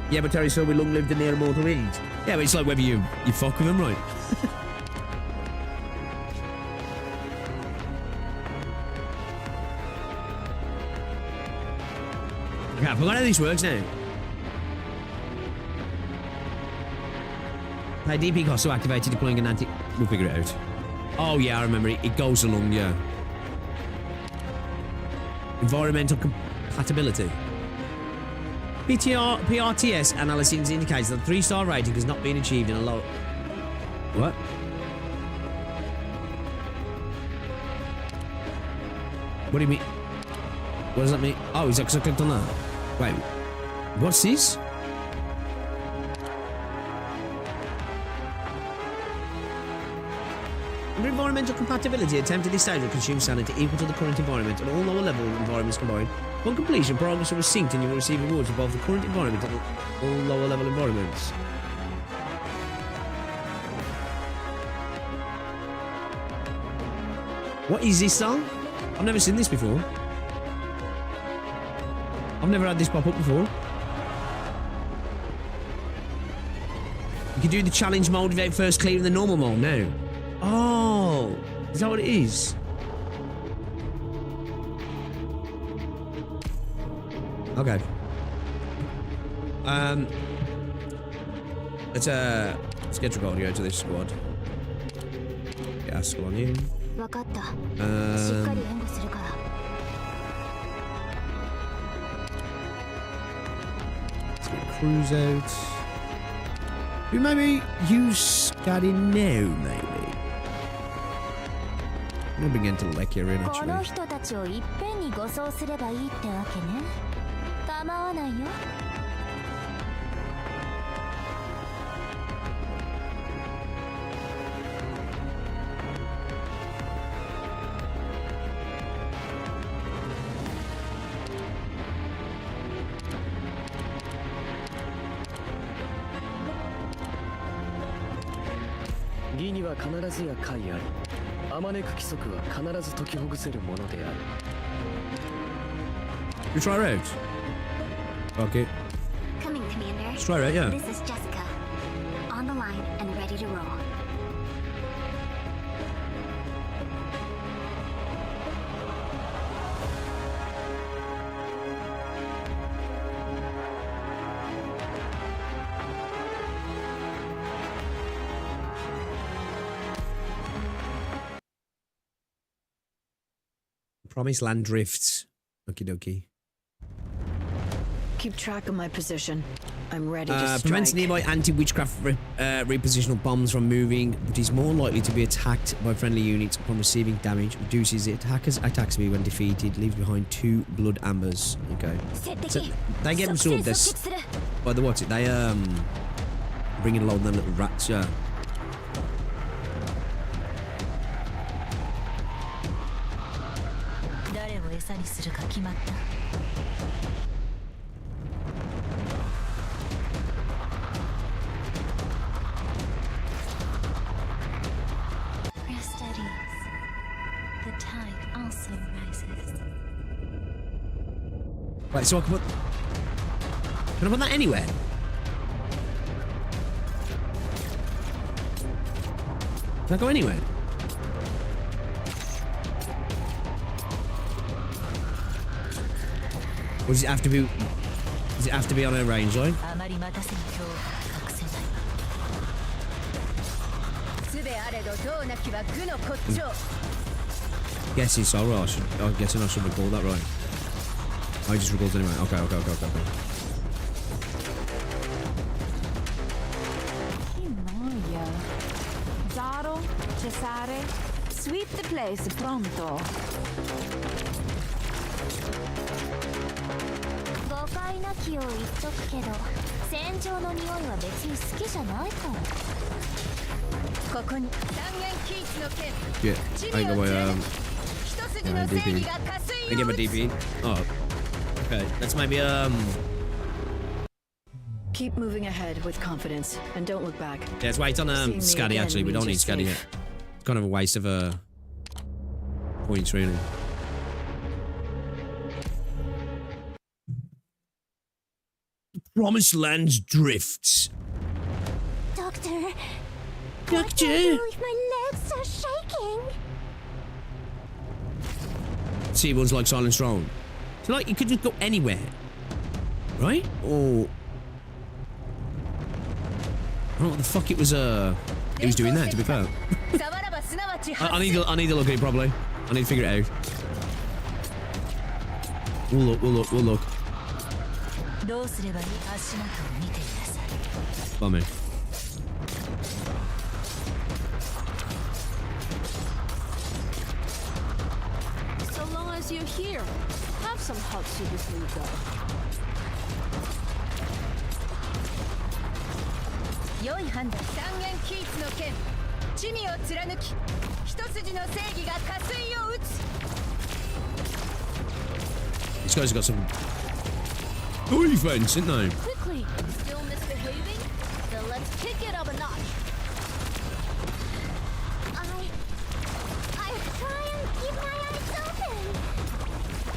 Yeah, but Terry, so we long lived in near immortal age. Yeah, but it's like whether you fuck with them, right? Okay, I forgot how this works now. Pay DP cost to activate it, deploying an anti... We'll figure it out. Oh yeah, I remember it. It goes along, yeah. Environmental compatibility. PRTS analysis indicates that the 3-star rating has not been achieved in a low... What? What do you mean? What does that mean? Oh, is that because I clicked on that? Wait, what's this? Under environmental compatibility, attempt at this stage will consume sanity equal to the current environment and all lower level environments combined. Upon completion, progress will be synced and you will receive rewards above the current environment and all lower level environments. What is this song? I've never seen this before. I've never had this pop up before. You can do the challenge mode without first clearing the normal mode now. Oh, is that what it is? Okay. Let's get your audio to this squad. Yeah, squad on you. Let's get cruise out. We maybe use Scotty now, maybe. I'm gonna begin to lick your in actually. You try her out? Okay. Coming, Commander. Let's try her out, yeah. This is Jessica. On the line and ready to roll. Promised land drifts. Okie dokie. Keep track of my position. I'm ready to strike. Prevents nearby anti-witchcraft repositional bombs from moving, but is more likely to be attacked by friendly units upon receiving damage. Reduces the attacker's attack speed when defeated. Leaves behind 2 blood ambers. Okay. So they get absorbed. By the what's it? They bringing along them little rats. Yeah. Rest at ease. The tide also rises. Right, so I can put that anywhere? Can I go anywhere? Or does it have to be? Does it have to be on a range line? Guessing so, right? I'm guessing I should record that right. I just recorded anyway. Okay. Zaro, Cesare, sweep the place pronto. 誤解なきを言っとくけど、戦場の匂いは別に好きじゃないから。ここに三元キーツの剣。Yeah, I got my DP. I get my DP. Oh, okay. Let's maybe Keep moving ahead with confidence and don't look back. Yeah, let's wait on Scaddy. Actually, we don't need Scaddy yet. It's kind of a waste of points, really. Promised Land's drifts. Doctor, Doctor. my legs are shaking. See, one's like Silent Throne. So, like, you could just go anywhere, right? Or I don't know what the fuck it was. It was doing that. To be fair, I need to look at it properly. I need to figure it out. We'll look. Bummy. So long as you're here, have some hot soup before you go. 良い判断。三元キーツの剣、地味を貫き、一筋の正義が加水を打つ。 These guys have got some defense, didn't they? Quickly, still misbehaving? Then let's kick it up a notch. I try and keep my eyes open.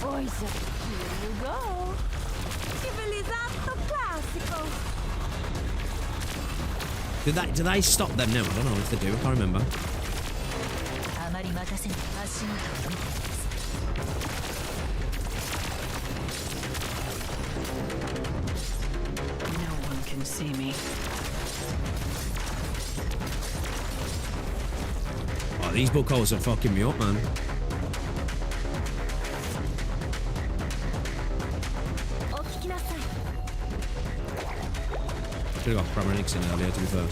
Boys, here you go. Civilizzato classico. Do they stop them now? I don't know if they do. I can't remember. No one can see me. Oh, these book holes are fucking me up, man. Should have got paramedics in earlier, to be fair.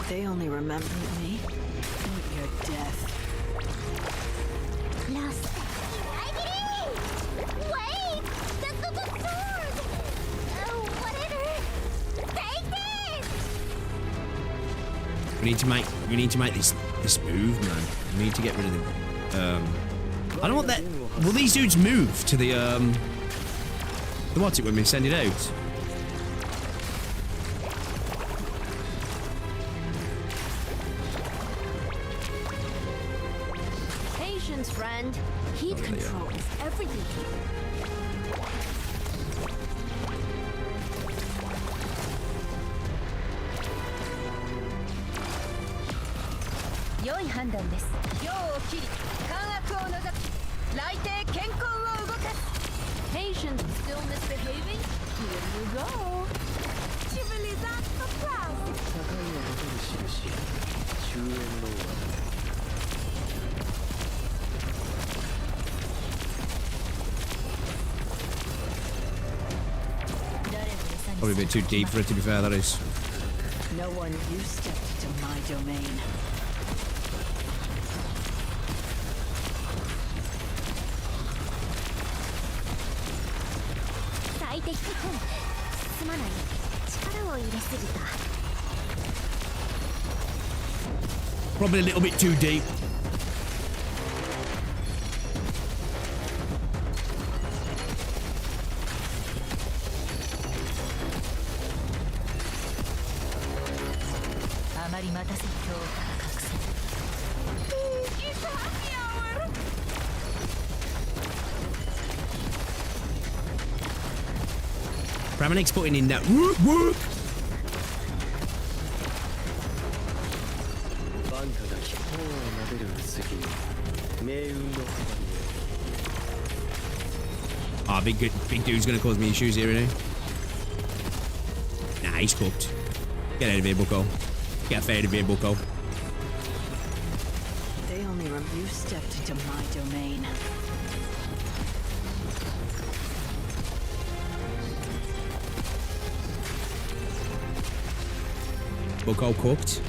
They only remember me. Not your death. Lost. Wait! That's the sword! Oh, whatever! Take this! We need to make this move, man. We need to get rid of the I don't want that. Will these dudes move to the what's it when we send it out? Patience, friend. Heat control is everything here. Patience still misbehaving? Here you go. Civilizzato classico. Probably a bit too deep for it, to be fair, that is. No one, you stepped into my domain. Probably a little bit too deep. Ramanik's putting in that work. Ah, big dude's gonna cause me issues here, isn't he? Nah, he's cooked. Get out of here, Bucko. Get out of here, Bucko. They only you stepped into my domain. Bucko cooked.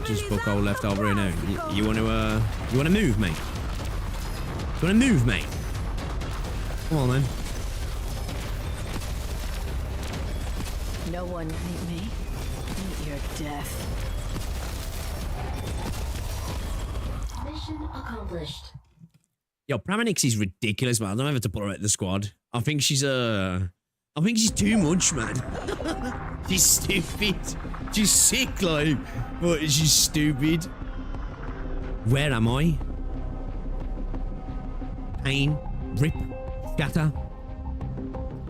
Just Bucko left over here now. You want to move, mate? You want to move, mate? Come on, then. No one meet me. Meet your death. Mission accomplished. Yo, Pramanix is ridiculous, man. I don't have to put her at the squad. I think she's too much, man. She's stupid. She's sick, like, but she's stupid. Where am I? Pain, rip, scatter.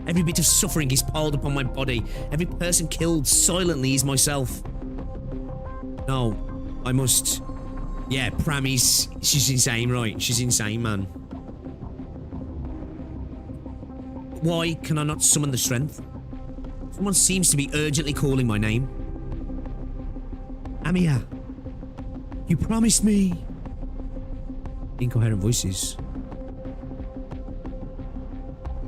Every bit of suffering is piled upon my body. Every person killed silently is myself. No, I must. Yeah, she's insane, right? She's insane, man. Why can I not summon the strength? Someone seems to be urgently calling my name. Amiya, you promised me. Incoherent voices.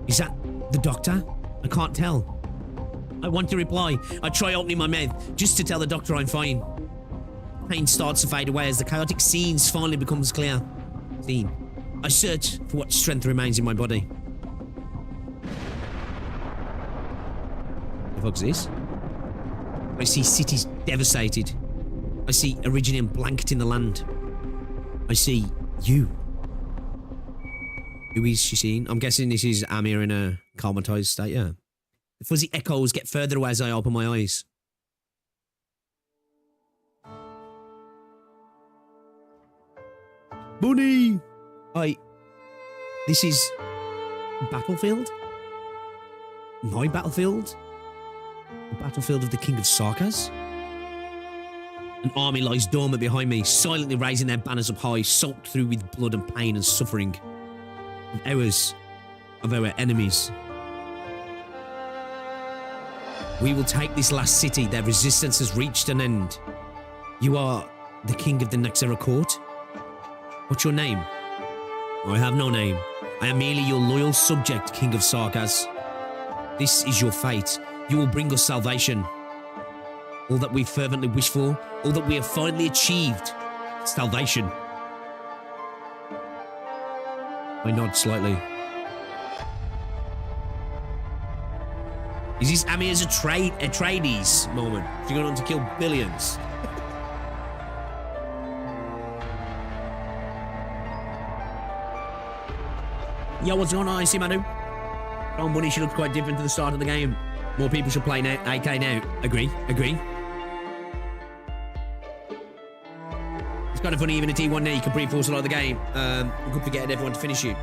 Is that the doctor? I can't tell. I want to reply. I try opening my mouth just to tell the doctor I'm fine. Pain starts to fade away as the chaotic scenes finally becomes clear. I search for what strength remains in my body. The fuck's this? I see cities devastated. I see Originium blanketing the land. I see you. Who is she seeing? I'm guessing this is Amir in a comatose state, yeah. The fuzzy echoes get further away as I open my eyes. Bunny! This is... Battlefield? My battlefield? The battlefield of the King of Sarkas? An army lies dormant behind me, silently raising their banners up high, soaked through with blood and pain and suffering. Of our enemies. We will take this last city. Their resistance has reached an end. You are the king of the Nexera court? What's your name? I have no name. I am merely your loyal subject, King of Sarkas. This is your fate. You will bring us salvation. All that we fervently wish for, all that we have finally achieved. Salvation. I nod slightly. Is this Amir's Atreides moment? She's going on to kill billions. Yo, what's going on? I see Manu. Brown Bunny, she looks quite different to the start of the game. More people should play now. AK now. Agree. It's kind of funny, even a T1 now, you can pre-force a lot of the game. You could forget everyone to finish you.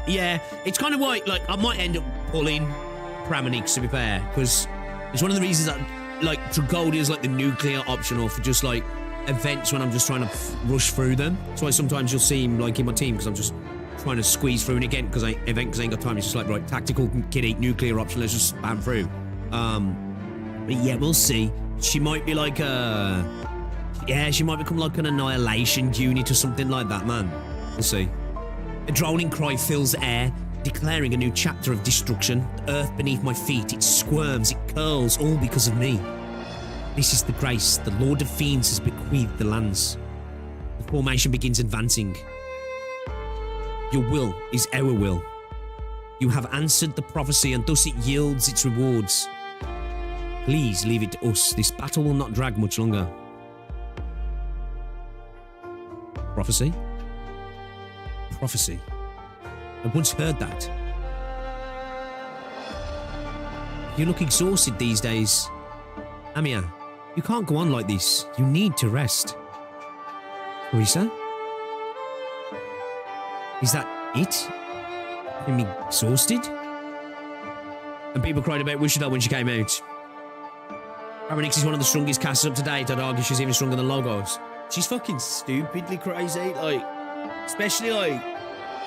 Yeah, it's kind of like I might end up pulling Pramanix, to be fair, because it's one of the reasons that like Tragodia's like the nuclear option, or for just like events when I'm just trying to rush through them. That's why sometimes you'll see him like in my team because I'm just trying to squeeze through, and again because I ain't got time. It's just like, right, tactical kid 8 nuclear option, let's just spam through. But yeah, we'll see. She might be like she might become like an annihilation unit or something like that, man. We'll see. A droning cry fills the air, declaring a new chapter of destruction. The earth beneath my feet, it squirms, it curls, all because of me. This is the grace the Lord of Fiends has bequeathed the lands. The formation begins advancing. Your will is our will. You have answered the prophecy, and thus it yields its rewards. Please leave it to us. This battle will not drag much longer. Prophecy? Prophecy. I once heard that. You look exhausted these days. Amiya, you can't go on like this. You need to rest. Carissa? Is that it? I'm exhausted? And people cried about Wishadel when she came out. Aronix is one of the strongest casters up to date. I'd argue she's even stronger than Logos. She's fucking stupidly crazy. Like, especially like,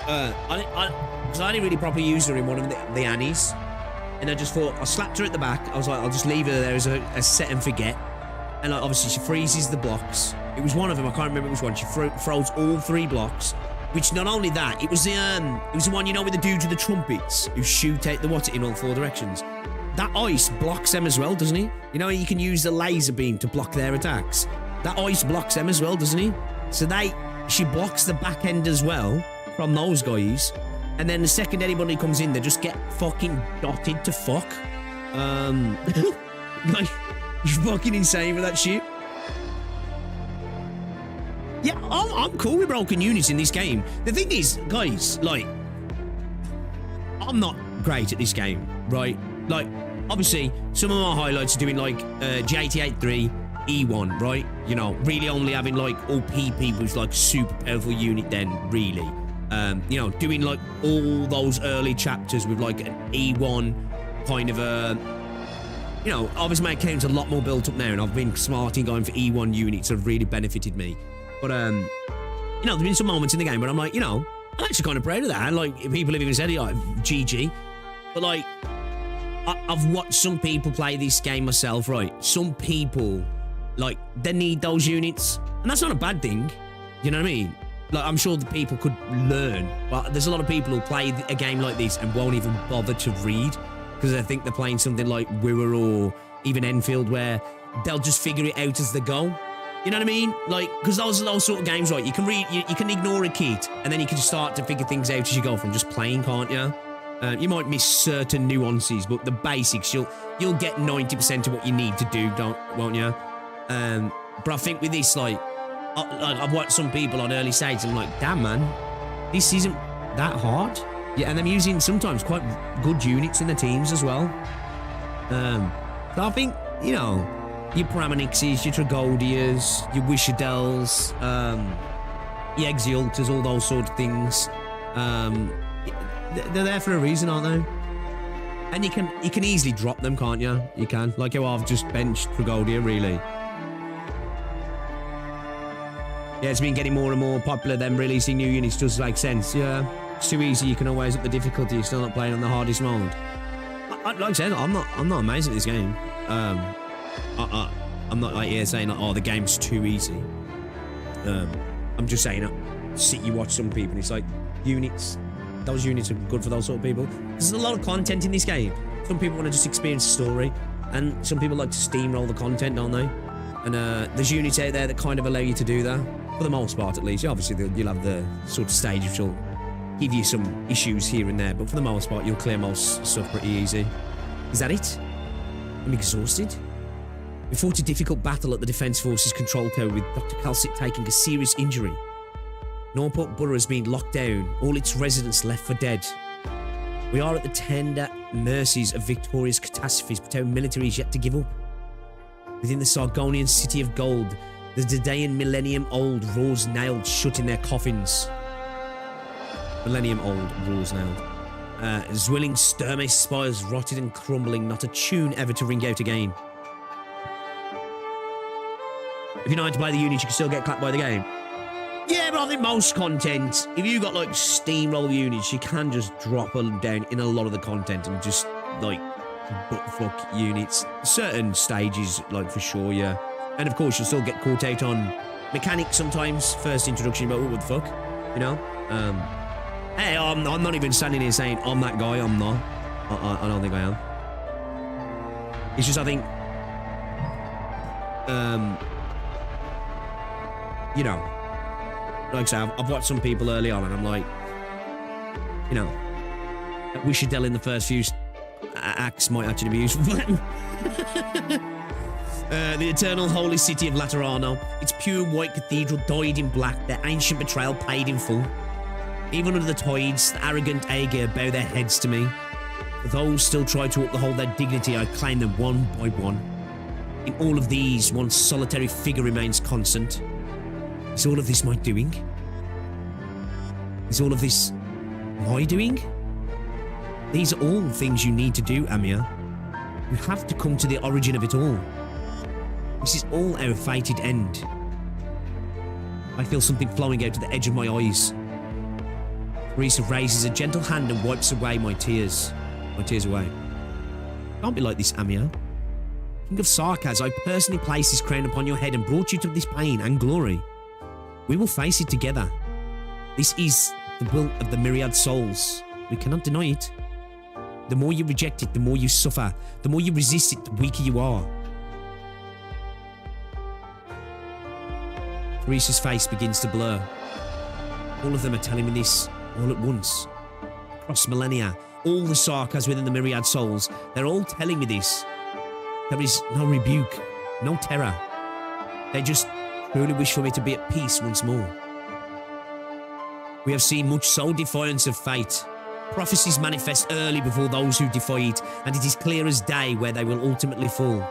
because I didn't really properly use her in one of the Annies. And I just thought, I slapped her at the back. I was like, I'll just leave her there as a set and forget. And like, obviously she freezes the blocks. It was one of them, I can't remember which one. She froze all 3 blocks. Which, not only that, it was the one, you know, with the dudes with the trumpets who shoot out the water in all 4 directions. That ice blocks them as well, doesn't he? You know, you can use the laser beam to block their attacks. That ice blocks them as well, doesn't he? So she blocks the back end as well from those guys. And then the second anybody comes in, they just get fucking dotted to fuck. Like, you're fucking insane for that shit. Yeah, I'm cool with broken units in this game. The thing is, guys, like, I'm not great at this game, right? Like, obviously, some of my highlights are doing, like, G88-3, E1, right? You know, really only having, like, all PP was, like, super powerful unit then, really. You know, doing, like, all those early chapters with, like, an E1 kind of a... You know, obviously my account's a lot more built up now, and I've been smart in going for E1 units that have really benefited me. But, you know, there's been some moments in the game where I'm like, you know, I'm actually kind of proud of that. Like, people have even said, like, GG. But, like, I've watched some people play this game myself, right? Some people, like, they need those units. And that's not a bad thing. You know what I mean? Like, I'm sure the people could learn. But there's a lot of people who play a game like this and won't even bother to read. Because they think they're playing something like Wirra or even Enfield, where they'll just figure it out as they go. You know what I mean? Like, because those are those sort of games, right? You can read, you can ignore a kit, and then you can just start to figure things out as you go from just playing, can't you? You might miss certain nuances, but the basics, you'll get 90% of what you need to do, won't you? But I think with this, like, I've watched some people on early stages, and I'm like, damn, man, this isn't that hard. Yeah, and I'm using sometimes quite good units in the teams as well. So I think, you know, your Paramanixes, your Tragodias, your Wishadels, your Exultas, all those sort of things. They're there for a reason, aren't they? And you can easily drop them, can't you? You can. Like how I've just benched Tragodia, really. Yeah, it's been getting more and more popular, them releasing new units does make sense. Yeah, it's too easy, you can always up the difficulty, you're still not playing on the hardest mode. Like I said, I'm not amazed at this game. I'm not like here saying, oh, the game's too easy. I'm just saying, you watch some people, and it's like, units, those units are good for those sort of people. There's a lot of content in this game. Some people want to just experience the story, and some people like to steamroll the content, don't they? And there's units out there that kind of allow you to do that, for the most part at least. Obviously, you'll have the sort of stage which will give you some issues here and there, but for the most part, you'll clear most stuff pretty easy. Is that it? I'm exhausted. We fought a difficult battle at the Defence Forces control tower with Dr. Calcit taking a serious injury. Norport Borough has been locked down, all its residents left for dead. We are at the tender mercies of victorious catastrophes, but our military is yet to give up. Within the Sargonian city of gold, the Dedean millennium-old roars nailed shut in their coffins. Millennium-old roars nailed. Zwilling Sturme spires rotted and crumbling, not a tune ever to ring out again. If you know how to play the units, you can still get clapped by the game. Yeah, but I think most content, if you got like steamroll units, you can just drop them down in a lot of the content and just like buttfuck units. Certain stages, like for sure, yeah. And of course, you'll still get caught out on mechanics sometimes. First introduction, but what the fuck, you know? Hey, I'm not even standing here saying I'm that guy. I'm not. I don't think I am. It's just I think, you know, like I say, I've watched some people early on, and I'm like, you know, we should delve in the first few acts might actually be useful for them. The eternal holy city of Laterano, its pure white cathedral dyed in black, their ancient betrayal paid in full. Even under the tides, the arrogant Aegir bow their heads to me. For those still try to uphold their dignity, I claim them one by one. In all of these, one solitary figure remains constant. Is all of this my doing? Is all of this my doing? These are all things you need to do, Amir. You have to come to the origin of it all. This is all our fated end. I feel something flowing out to the edge of my eyes. Teresa raises a gentle hand and wipes away my tears. My tears away. Don't be like this, Amir. King of Sarkaz, I personally placed this crown upon your head and brought you to this pain and glory. We will face it together. This is the will of the myriad souls. We cannot deny it. The more you reject it, the more you suffer. The more you resist it, the weaker you are. Teresa's face begins to blur. All of them are telling me this all at once. Across millennia, all the Sarkaz within the myriad souls, they're all telling me this. There is no rebuke, no terror. They just truly wish for me to be at peace once more. We have seen much soul defiance of fate. Prophecies manifest early before those who defy it, and it is clear as day where they will ultimately fall.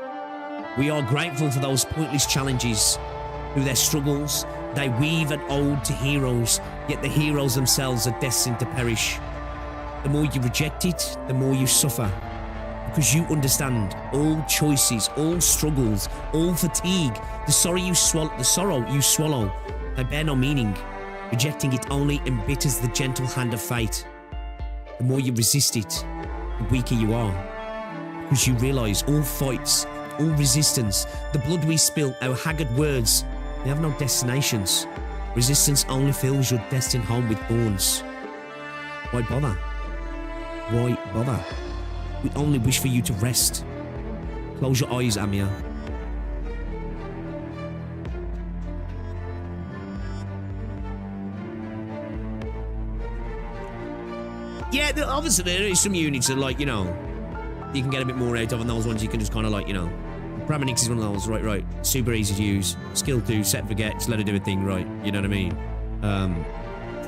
We are grateful for those pointless challenges. Through their struggles, they weave an ode to heroes, yet the heroes themselves are destined to perish. The more you reject it, the more you suffer. Because you understand all choices, all struggles, all fatigue, the sorrow you swallow, they bear no meaning. Rejecting it only embitters the gentle hand of fate. The more you resist it, the weaker you are. Because you realise all fights, all resistance, the blood we spill, our haggard words, they have no destinations. Resistance only fills your destined home with thorns. Why bother? Why bother? We only wish for you to rest. Close your eyes, Amir. Yeah, obviously there is some units that, like, you know, you can get a bit more out of, and those ones you can just kind of, like, you know, Pramanix is one of those, right, super easy to use. Skill 2, set forget, just let it do a thing, right, you know what I mean?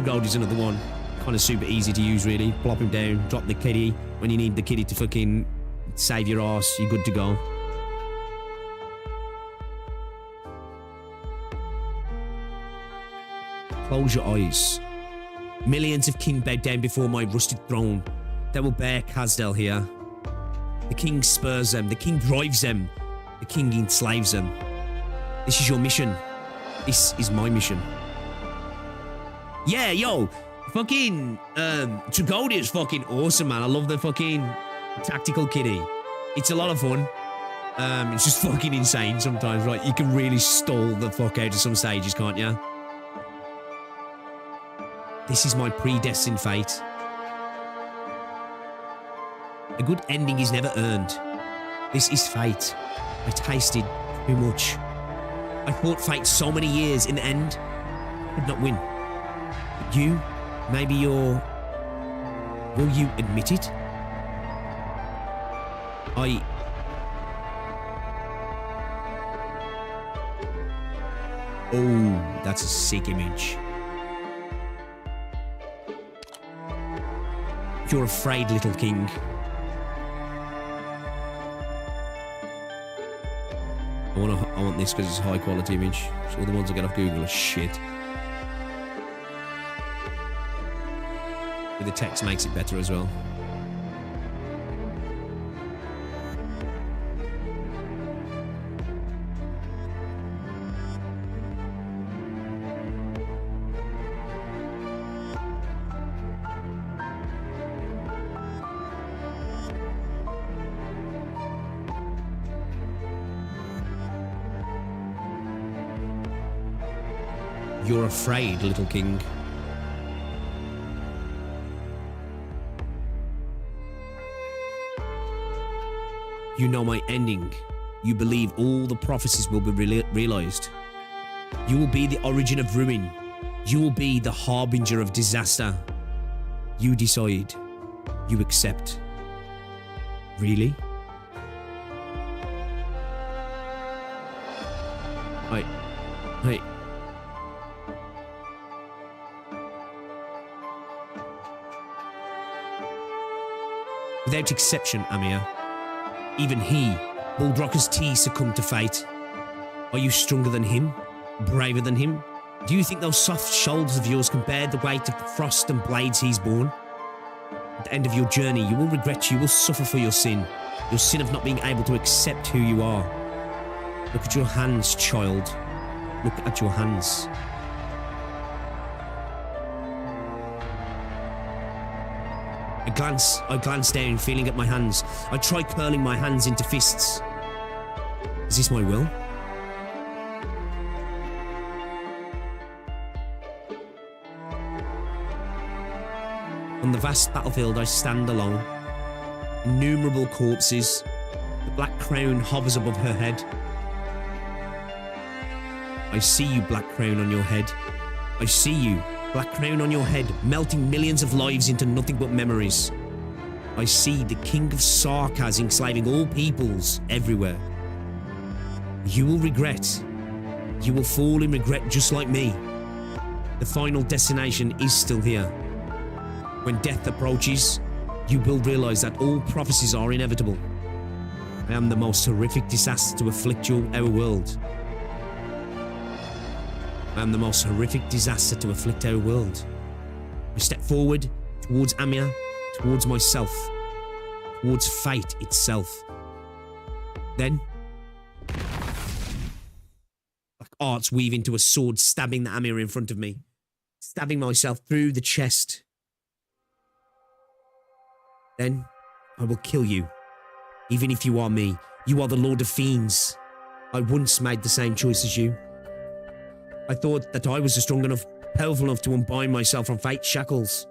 Gold is another one, kind of super easy to use, really. Plop him down, drop the kitty. When you need the kitty to fucking save your ass, you're good to go. Close your eyes. Millions of kin bow down before my rusted throne. They will bear Kazdel here. The king spurs them, the king drives them, the king enslaves them. This is your mission. This is my mission. Yeah, yo, fucking, Tragodia is fucking awesome, man. I love the fucking tactical kitty. It's a lot of fun. It's just fucking insane sometimes, right? You can really stall the fuck out of some stages, can't you? This is my predestined fate. A good ending is never earned. This is fate. I tasted too much. I fought fate so many years. In the end, I could not win. But you, maybe you're... Will you admit it? Oh, that's a sick image. You're afraid, little king. I want this because it's a high quality image. So all the ones I get off Google are shit. But the text makes it better as well. You're afraid, little king. You know my ending. You believe all the prophecies will be realized. You will be the origin of ruin. You will be the harbinger of disaster. You decide. You accept. Really? Hey. Without exception, Amir, even he, Bulldrocker's T, succumbed to fate. Are you stronger than him? Braver than him? Do you think those soft shoulders of yours can bear the weight of the frost and blades he's borne? At the end of your journey, you will regret, you will suffer for your sin of not being able to accept who you are. Look at your hands, child. Look at your hands. I glance down, feeling at my hands. I try curling my hands into fists. Is this my will? On the vast battlefield I stand alone. Innumerable corpses. The black crown hovers above her head. I see you, black crown on your head. I see you, black crown on your head, melting millions of lives into nothing but memories. I see the king of Sarkaz enslaving all peoples everywhere. You will regret. You will fall in regret just like me. The final destination is still here. When death approaches, you will realize that all prophecies are inevitable. I am the most horrific disaster to afflict our world. I am the most horrific disaster to afflict our world. I step forward towards Amir, towards myself, towards fate itself. Then, like arts weave into a sword, stabbing the Amir in front of me, stabbing myself through the chest. Then, I will kill you. Even if you are me, you are the Lord of Fiends. I once made the same choice as you. I thought that I was strong enough, powerful enough to unbind myself from fate's shackles.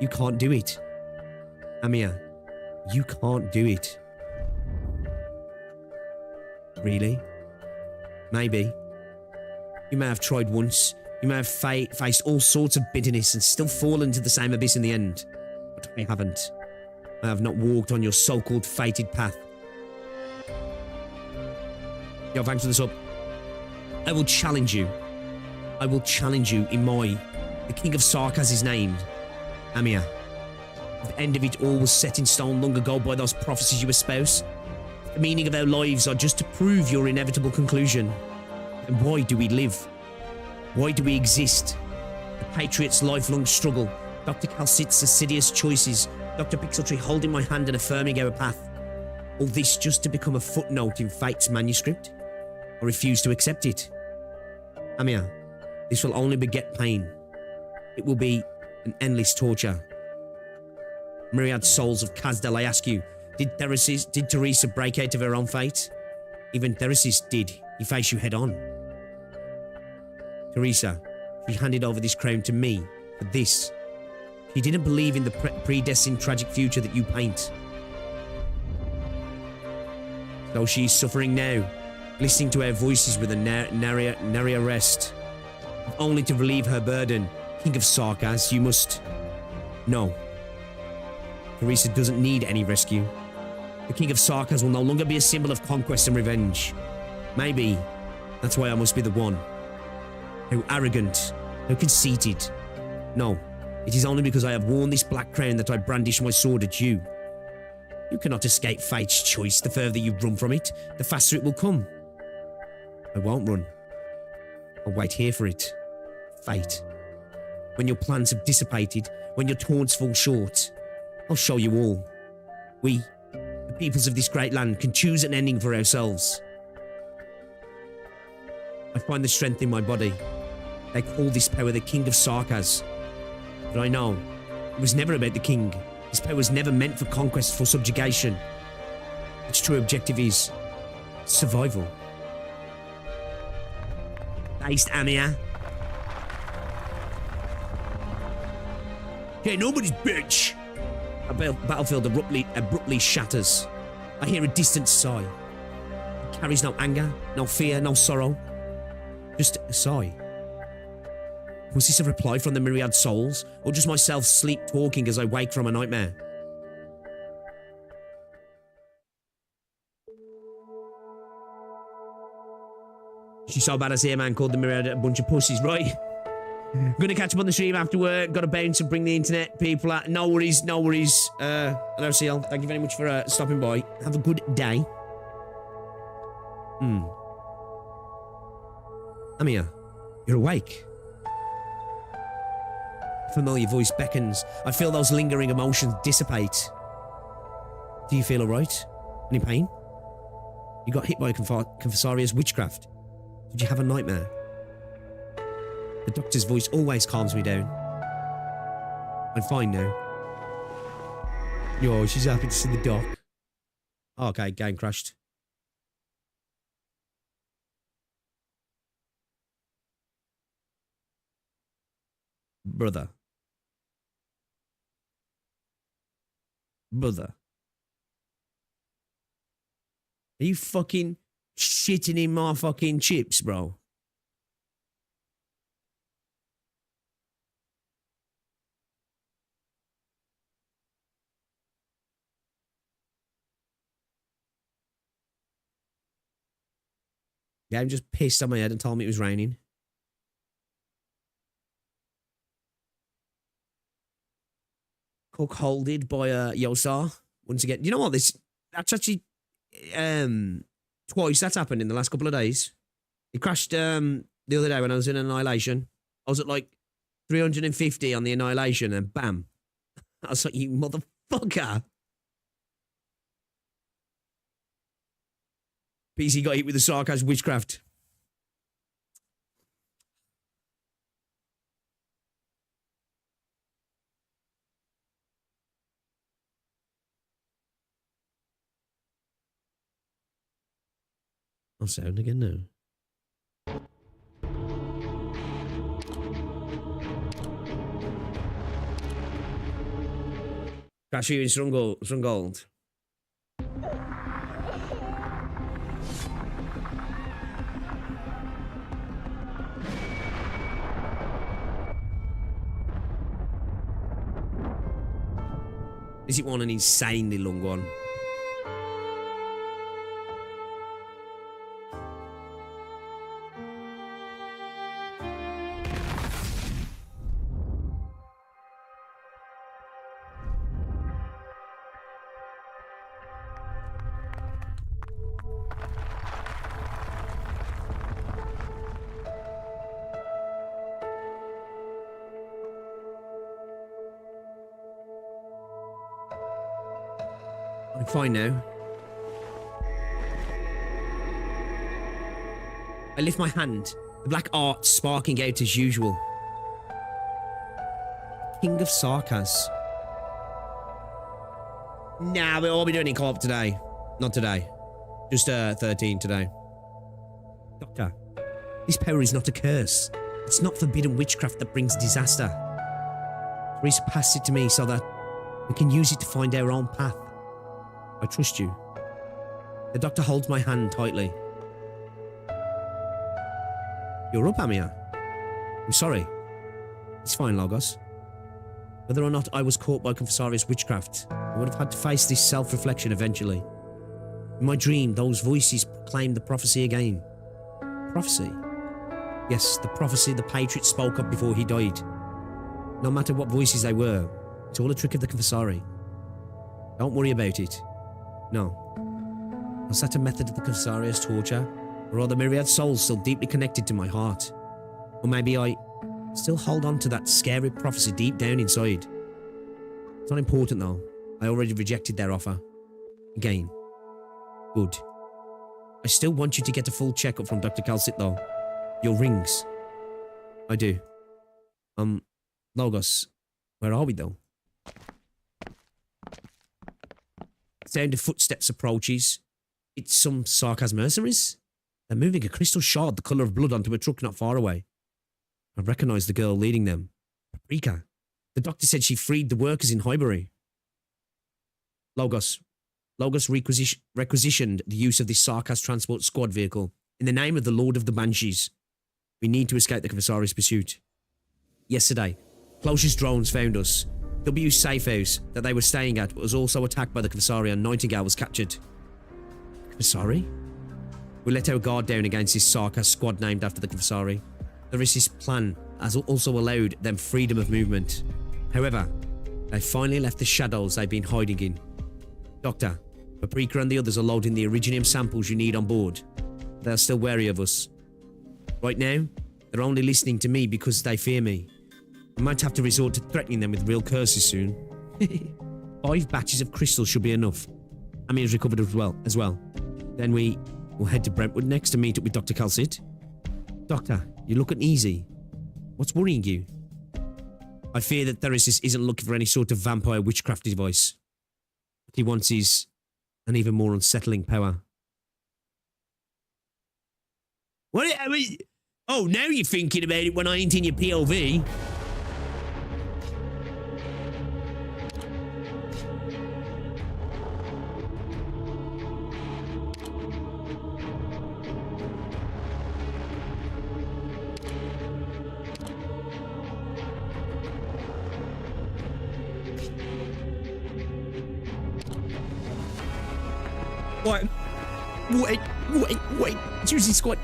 You can't do it. Amir, you can't do it. Really? Maybe. You may have tried once. You may have faced all sorts of bitterness and still fallen into the same abyss in the end. But I haven't. I have not walked on your so-called fated path. Yo, thanks for the sub. I will challenge you. I will challenge you in the King of Sarkaz is named, Amir. The end of it all was set in stone long ago by those prophecies you espouse. The meaning of our lives are just to prove your inevitable conclusion. And why do we live? Why do we exist? The Patriot's lifelong struggle, Dr. Calcit's assiduous choices, Dr. Pixeltree holding my hand and affirming our path. All this just to become a footnote in fate's manuscript? I refuse to accept it. Amir, this will only beget pain. It will be an endless torture. Myriad souls of Kazdel, I ask you, did Teresa break out of her own fate? Even Theresis did. He faced you head on. Teresa, she handed over this crown to me for this. She didn't believe in the predestined tragic future that you paint. So she is suffering now, listening to our voices with a nary a rest. Only to relieve her burden, King of Sarkaz, you must... No. Teresa doesn't need any rescue. The King of Sarkaz will no longer be a symbol of conquest and revenge. Maybe that's why I must be the one. How arrogant, how conceited. No, it is only because I have worn this black crown that I brandish my sword at you. You cannot escape fate's choice. The further you run from it, the faster it will come. I won't run. I'll wait here for it. Fate. When your plans have dissipated, when your taunts fall short, I'll show you all. We, the peoples of this great land, can choose an ending for ourselves. I find the strength in my body. They call this power the King of Sarkaz. But I know, it was never about the king. His power was never meant for conquest, for subjugation. Its true objective is survival. Based Amir, Okay, nobody's bitch. A battlefield abruptly shatters. I hear a distant sigh. It carries no anger, no fear, no sorrow. Just a sigh. Was this a reply from the myriad souls, or just myself sleep talking as I wake from a nightmare? She's so bad I see a man called the myriad a bunch of pussies, right? Gonna catch up on the stream after work. Gotta bounce and bring the internet people out. No worries, no worries. Hello, Seal. Thank you very much for stopping by. Have a good day. Amia, you're awake. A familiar voice beckons. I feel those lingering emotions dissipate. Do you feel alright? Any pain? You got hit by a confessoria's witchcraft. Did you have a nightmare? The doctor's voice always calms me down. I'm fine now. Yo, she's happy to see the doc. Oh, okay, game crashed. Brother. Are you fucking shitting in my fucking chips, bro? Yeah, I'm just pissed on my head and told me it was raining. Cook holded by Yosar. Once again, you know what? That's actually twice that's happened in the last couple of days. It crashed the other day when I was in Annihilation. I was at like 350 on the Annihilation and bam. I was like, you motherfucker. PC got hit with the sarcasm witchcraft. I'll sound again now. Crash you in Stronghold. Is it one an insanely long one? I'm fine now. I lift my hand, the black art sparking out as usual. King of Sarkas. Nah, we'll all be doing it co-op today. Not today. Just 13 today. Doctor, this power is not a curse. It's not forbidden witchcraft that brings disaster. Teresa passed it to me so that we can use it to find our own path. I trust you. The doctor holds my hand tightly. You're up, Amia. I'm sorry. It's fine, Logos. Whether or not I was caught by Confessorius witchcraft, I would have had to face this self-reflection eventually. In my dream, those voices proclaimed the prophecy again. Prophecy? Yes, the prophecy the Patriot spoke of before he died. No matter what voices they were, it's all a trick of the Confessori. Don't worry about it. No. Was that a method of the Confessorius torture? Or are the myriad souls still deeply connected to my heart? Or maybe I still hold on to that scary prophecy deep down inside? It's not important though. I already rejected their offer. Again. Good. I still want you to get a full checkup from Dr. Calcit though. Your rings. I do. Logos, where are we though? Sound of footsteps approaches. It's some Sarkas mercenaries. They're moving a crystal shard the colour of blood onto a truck not far away. I recognise the girl leading them. Paprika, The doctor said she freed the workers in Highbury. Logos requisitioned the use of this Sarkas transport squad vehicle in the name of the Lord of the Banshees. We need to escape the Kavasari's pursuit. Yesterday, Cloche's drones found us. W's safe house that they were staying at was also attacked by the Kavasari and Nightingale was captured. Kavasari? We let our guard down against this Sarkas squad named after the Kavasari. The resist plan has also allowed them freedom of movement. However, they finally left the shadows they've been hiding in. Doctor, Paprika and the others are loading the Originium samples you need on board. They are still wary of us. Right now, they're only listening to me because they fear me. We might have to resort to threatening them with real curses soon. 5 batches of crystals should be enough. Amir's recovered as well. Then we will head to Brentwood next to meet up with Dr. Calcit. Doctor, you look uneasy. What's worrying you? I fear that Theresis isn't looking for any sort of vampire witchcraft device. What he wants is an even more unsettling power. What? I mean, oh, now you're thinking about it when I ain't in your POV. Wait. It's usually squad.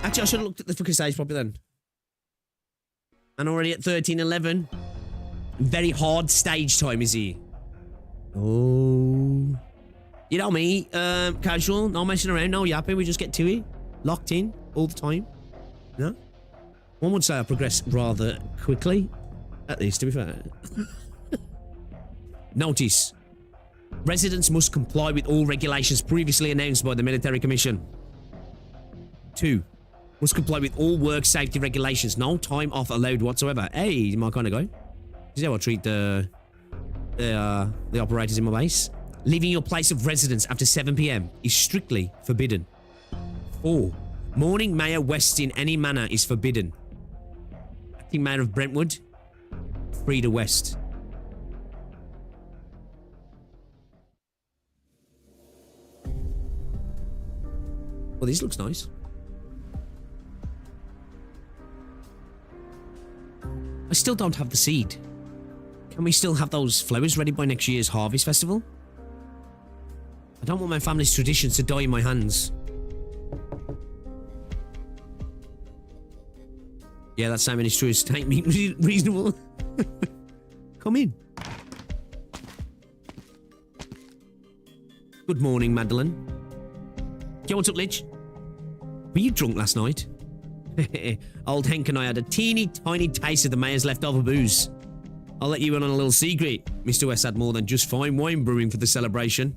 Actually, I should have looked at the fucking stage properly then. And already at 13:11. Very hard stage time is here. Oh. You know me, casual, no messing around, no yapping, we just get to it. Locked in all the time. No? One would say I progress rather quickly. At least, to be fair. Notice. Residents must comply with all regulations previously announced by the Military Commission. 2. Must comply with all work safety regulations. No time off allowed whatsoever. Hey, he's my kind of guy. This is how I treat the operators in my base. Leaving your place of residence after 7 PM is strictly forbidden. 4. Morning Mayor West in any manner is forbidden. Acting Mayor of Brentwood, Frida West. Well, this looks nice. I still don't have the seed. Can we still have those flowers ready by next year's Harvest Festival? I don't want my family's traditions to die in my hands. Yeah, that statement is true. It's take me reasonable. Come in. Good morning, Madeline. Yo, what's up, Lich? Were you drunk last night? Old Henk and I had a teeny tiny taste of the mayor's leftover booze. I'll let you in on a little secret. Mr. West had more than just fine wine brewing for the celebration.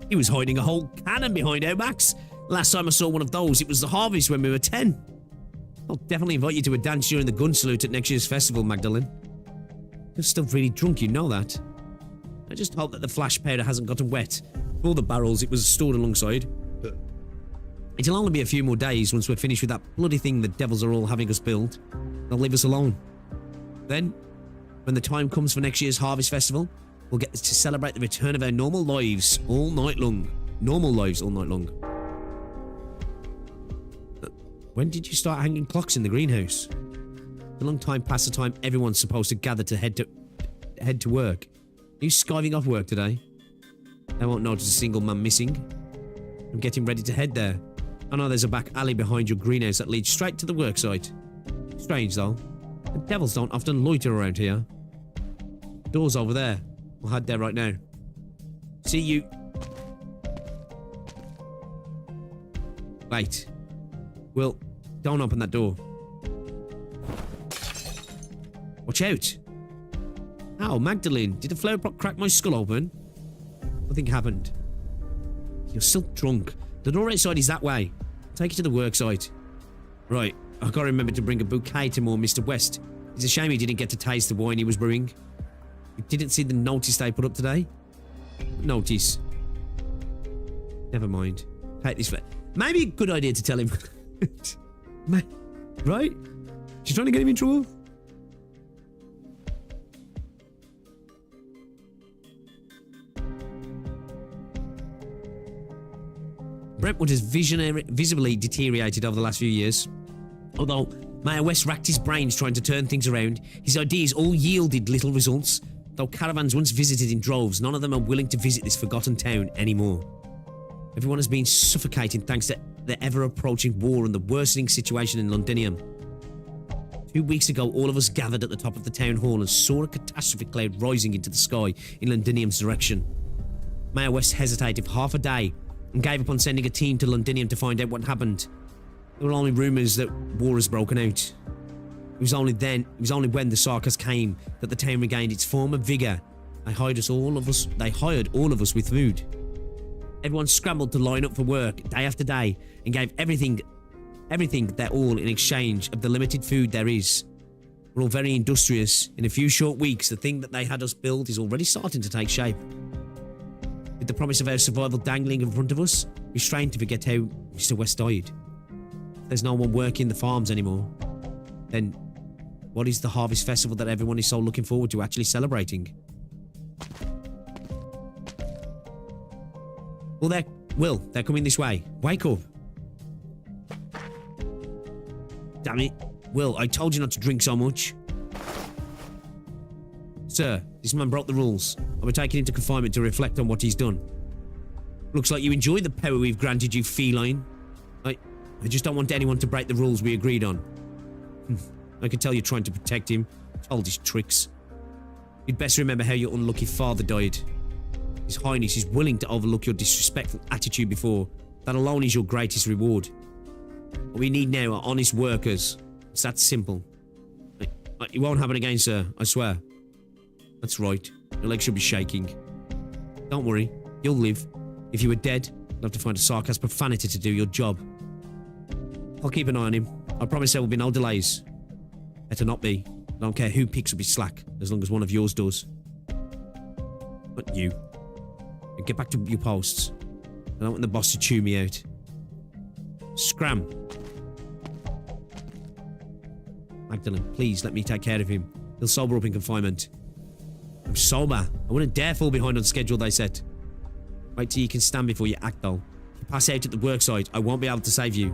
He was hiding a whole cannon behind our backs. Last time I saw one of those, it was the harvest when we were 10. I'll definitely invite you to a dance during the gun salute at next year's festival, Magdalene. You're still really drunk, you know that. I just hope that the flash powder hasn't gotten wet. All the barrels it was stored alongside. It'll only be a few more days once we're finished with that bloody thing the devils are all having us build. They'll leave us alone. Then, when the time comes for next year's Harvest Festival, we'll get to celebrate the return of our normal lives all night long. Normal lives all night long. When did you start hanging clocks in the greenhouse? It's a long time past the time everyone's supposed to gather to head to work. Are you skiving off work today? I won't notice a single man missing. I'm getting ready to head there. I know there's a back alley behind your greenhouse that leads straight to the worksite. Strange though. The devils don't often loiter around here. Door's over there. We'll head there right now. See you. Wait. Well, don't open that door. Watch out. Ow, Magdalene, did the flower pot crack my skull open? Nothing happened. You're still drunk. The door outside is that way. Take you to the worksite. Right, I've got to remember to bring a bouquet to more Mr. West. It's a shame he didn't get to taste the wine he was brewing. You didn't see the notice they put up today? Notice. Never mind. Take this. Maybe a good idea to tell him. Right? She's trying to get him in trouble. Brentwood has visibly deteriorated over the last few years. Although Mayor West racked his brains trying to turn things around, his ideas all yielded little results. Though caravans once visited in droves, none of them are willing to visit this forgotten town anymore. Everyone has been suffocating thanks to the ever-approaching war and the worsening situation in Londinium. 2 weeks ago, all of us gathered at the top of the town hall and saw a catastrophe cloud rising into the sky in Londinium's direction. Mayor West hesitated for half a day and gave up on sending a team to Londinium to find out what happened. There were only rumours that war has broken out. It was only when the Sarkas came that the town regained its former vigour. They hired all of us with food. Everyone scrambled to line up for work day after day and gave everything their all in exchange of the limited food there is. We're all very industrious. In a few short weeks, the thing that they had us build is already starting to take shape. With the promise of our survival dangling in front of us, we're strained to forget how Mr. West died. If there's no one working the farms anymore, then what is the harvest festival that everyone is so looking forward to actually celebrating? Well, they're coming this way. Wake up. Damn it. Will, I told you not to drink so much. Sir, this man broke the rules. I'll be taken into confinement to reflect on what he's done. Looks like you enjoy the power we've granted you, feline. I just don't want anyone to break the rules we agreed on. I can tell you're trying to protect him. Told his tricks. You'd best remember how your unlucky father died. His Highness is willing to overlook your disrespectful attitude before. That alone is your greatest reward. What we need now are honest workers. It's that simple. It won't happen again, sir. I swear. That's right. Your legs should be shaking. Don't worry. You'll live. If you were dead, you'll have to find a sarcastic profanity to do your job. I'll keep an eye on him. I promise there will be no delays. Better not be. I don't care who picks up his slack, as long as one of yours does. Not you. Get back to your posts. I don't want the boss to chew me out. Scram. Magdalene, please let me take care of him. He'll sober up in confinement. I'm sober. I wouldn't dare fall behind on schedule, they said. Wait till you can stand before you act, though. If you pass out at the worksite, I won't be able to save you.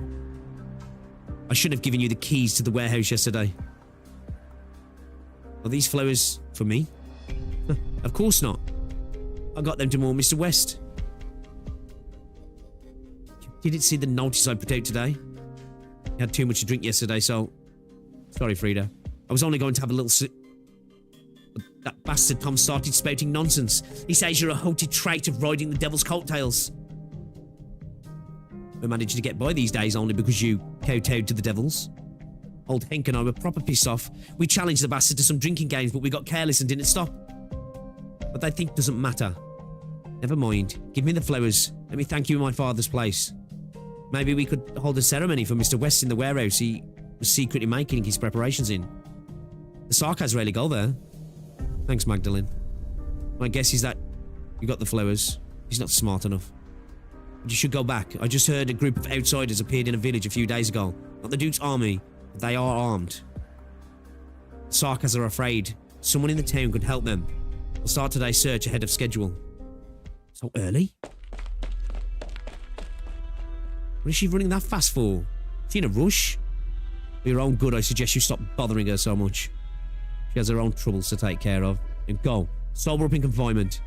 I shouldn't have given you the keys to the warehouse yesterday. Are these flowers for me? Of course not. I got them to mourn Mr. West. You didn't see the notice I put out today? I had too much to drink yesterday, so... Sorry, Frida. I was only going to have a little sip. But that bastard Tom started spouting nonsense. He says you're a haughty trait of riding the devil's coattails. We're managing to get by these days only because you kowtowed to the devils. Old Henk and I were proper pissed off. We challenged the bastard to some drinking games, but we got careless and didn't stop. What they think doesn't matter. Never mind. Give me the flowers. Let me thank you in my father's place. Maybe we could hold a ceremony for Mr. West in the warehouse he was secretly making his preparations in. The Sarkas rarely go there. Thanks, Magdalene. My guess is that you got the flowers. He's not smart enough. But you should go back. I just heard a group of outsiders appeared in a village a few days ago. Not the Duke's army, but they are armed. The Sarkas are afraid someone in the town could help them. I'll start today's search ahead of schedule. So early? What is she running that fast for? Is she in a rush? For your own good, I suggest you stop bothering her so much. She has her own troubles to take care of. And go. Sober up in confinement.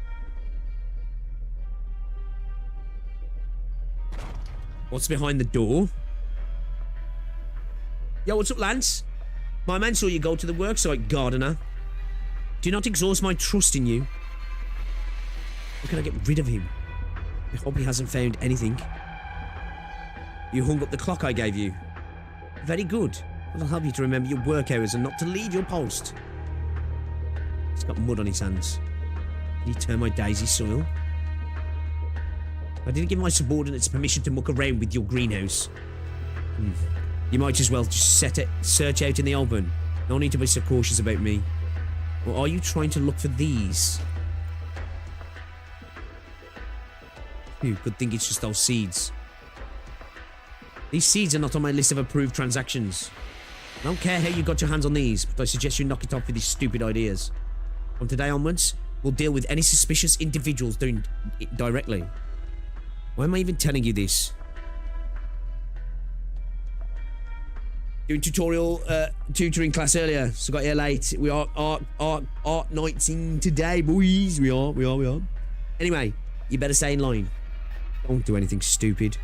What's behind the door? Yo, what's up, Lance? My man saw you go to the worksite, gardener. Do not exhaust my trust in you. How can I get rid of him? I hope he hasn't found anything. You hung up the clock I gave you. Very good. It'll help you to remember your work hours and not to leave your post. He's got mud on his hands. Did he turn my daisy soil? I didn't give my subordinates permission to muck around with your greenhouse. You might as well just search out in the open. No need to be so cautious about me. Or are you trying to look for these? Good thing it's just those seeds. These seeds are not on my list of approved transactions. I don't care how you got your hands on these, but I suggest you knock it off with these stupid ideas. From today onwards, we'll deal with any suspicious individuals doing it directly. Why am I even telling you this? Doing tutoring class earlier, so got here late. We are Arknights in today, boys. We are. Anyway, you better stay in line. Don't do anything stupid.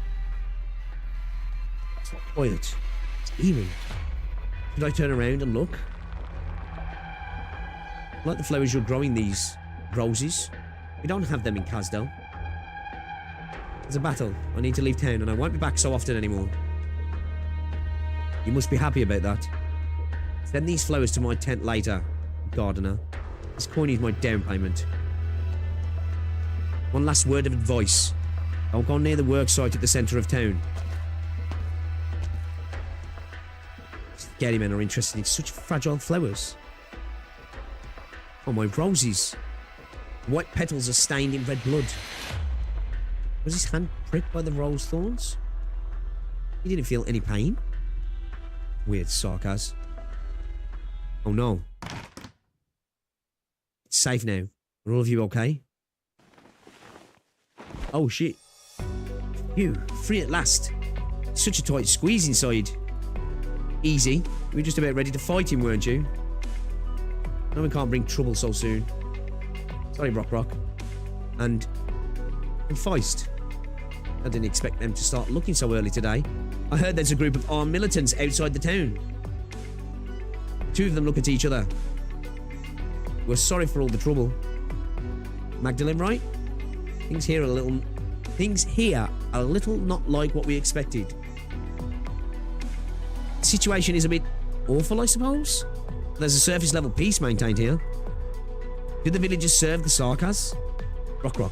It's not quiet. It's eerie. Should I turn around and look? I like the flowers you're growing, these roses. We don't have them in Kasdel. There's a battle. I need to leave town and I won't be back so often anymore. You must be happy about that. Send these flowers to my tent later, gardener. This coin is my down payment. One last word of advice. Don't go near the work site at the centre of town. Scary men are interested in such fragile flowers. Oh, my roses. The white petals are stained in red blood. Was his hand pricked by the rose thorns? He didn't feel any pain. Weird sarcasm. Oh no. It's safe now. Are all of you okay? Oh shit. Phew, free at last. Such a tight squeeze inside. Easy. You were just about ready to fight him, weren't you? No one can't bring trouble so soon. Sorry, Rock. And Feist. I didn't expect them to start looking so early today. I heard there's a group of armed militants outside the town. Two of them look at each other. We're sorry for all the trouble. Magdalene, right? Things here are a little not like what we expected. The situation is a bit awful, I suppose. There's a surface level peace maintained here. Do the villagers serve the Sarkas? Rock.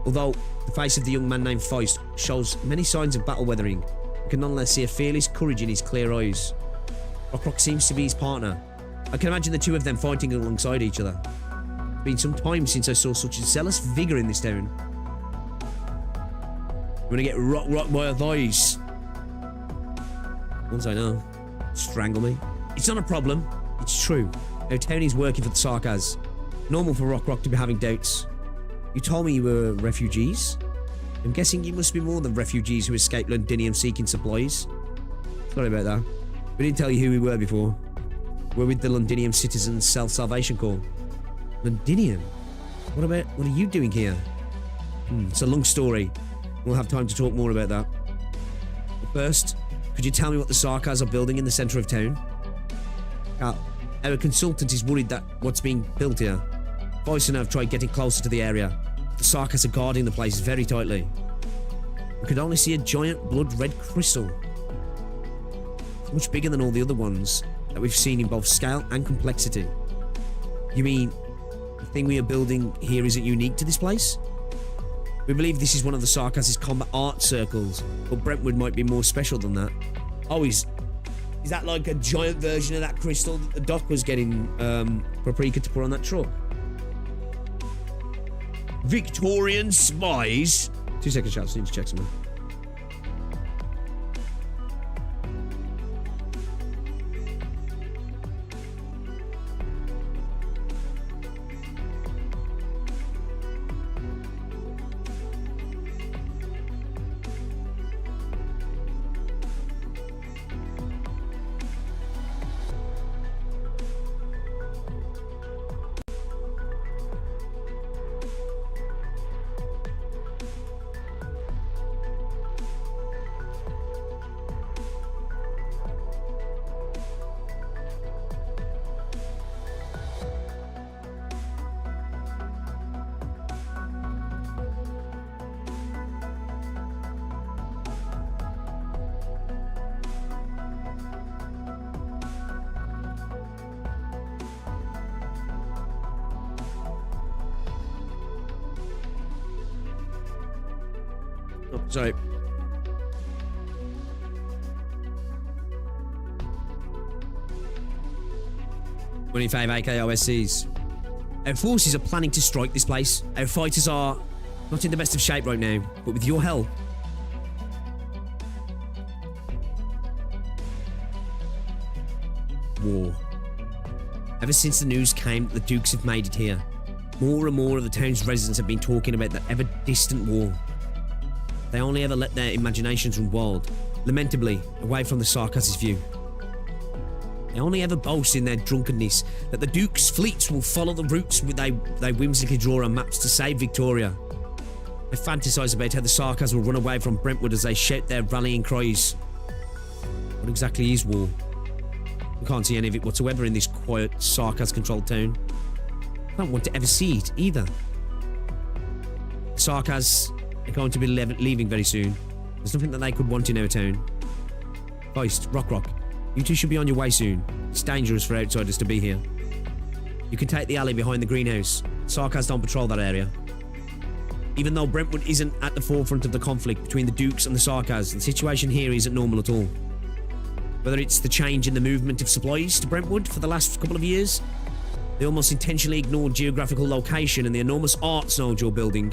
Although the face of the young man named Feist shows many signs of battle weathering, you can nonetheless see a fearless courage in his clear eyes. Rock seems to be his partner. I can imagine the two of them fighting alongside each other. It's been some time since I saw such a zealous vigour in this town. I'm gonna get rocked by a voice. Once I know, strangle me. It's not a problem. It's true. Our town is working for the Sarkas. Normal for Rock to be having doubts. You told me you were refugees? I'm guessing you must be more than refugees who escaped Londinium seeking supplies. Sorry about that. We didn't tell you who we were before. We're with the Londinium Citizens Self-Salvation Corps. Londinium? What are you doing here? It's a long story. We'll have time to talk more about that. But first, could you tell me what the Sarkas are building in the centre of town? Our consultant is worried that what's being built here. Voice and I have tried getting closer to the area. The Sarkas are guarding the place very tightly. We could only see a giant blood-red crystal. It's much bigger than all the other ones that we've seen in both scale and complexity. You mean the thing we are building here isn't unique to this place? We believe this is one of the Sarkas' combat art circles, but Brentwood might be more special than that. Oh, is that like a giant version of that crystal that the doc was getting Paprika to put on that truck? Victorian spies? 2 seconds, chat. I need to check something. Oh, sorry. "25 AKOSCs. Our forces are planning to strike this place. Our fighters are not in the best of shape right now, but with your help..." War. Ever since the news came that the Dukes have made it here, more and more of the town's residents have been talking about that ever-distant war. They only ever let their imaginations run wild. lamentably away from the Sarkaz's view. They only ever boast in their drunkenness that the Duke's fleets will follow the routes they whimsically draw on maps to save Victoria. They fantasize about how the Sarkaz will run away from Brentwood as they shout their rallying cries. What exactly is war? We can't see any of it whatsoever in this quiet, Sarkaz-controlled town. I don't want to ever see it either. The Sarkaz are going to be leaving very soon. There's nothing that they could want in our town. Feist, Rock, you two should be on your way soon. It's dangerous for outsiders to be here. You can take the alley behind the greenhouse. Sarkaz don't patrol that area. Even though Brentwood isn't at the forefront of the conflict between the Dukes and the Sarkaz, the situation here isn't normal at all. Whether it's the change in the movement of supplies to Brentwood for the last couple of years, they almost intentionally ignored geographical location and the enormous arts node you're building.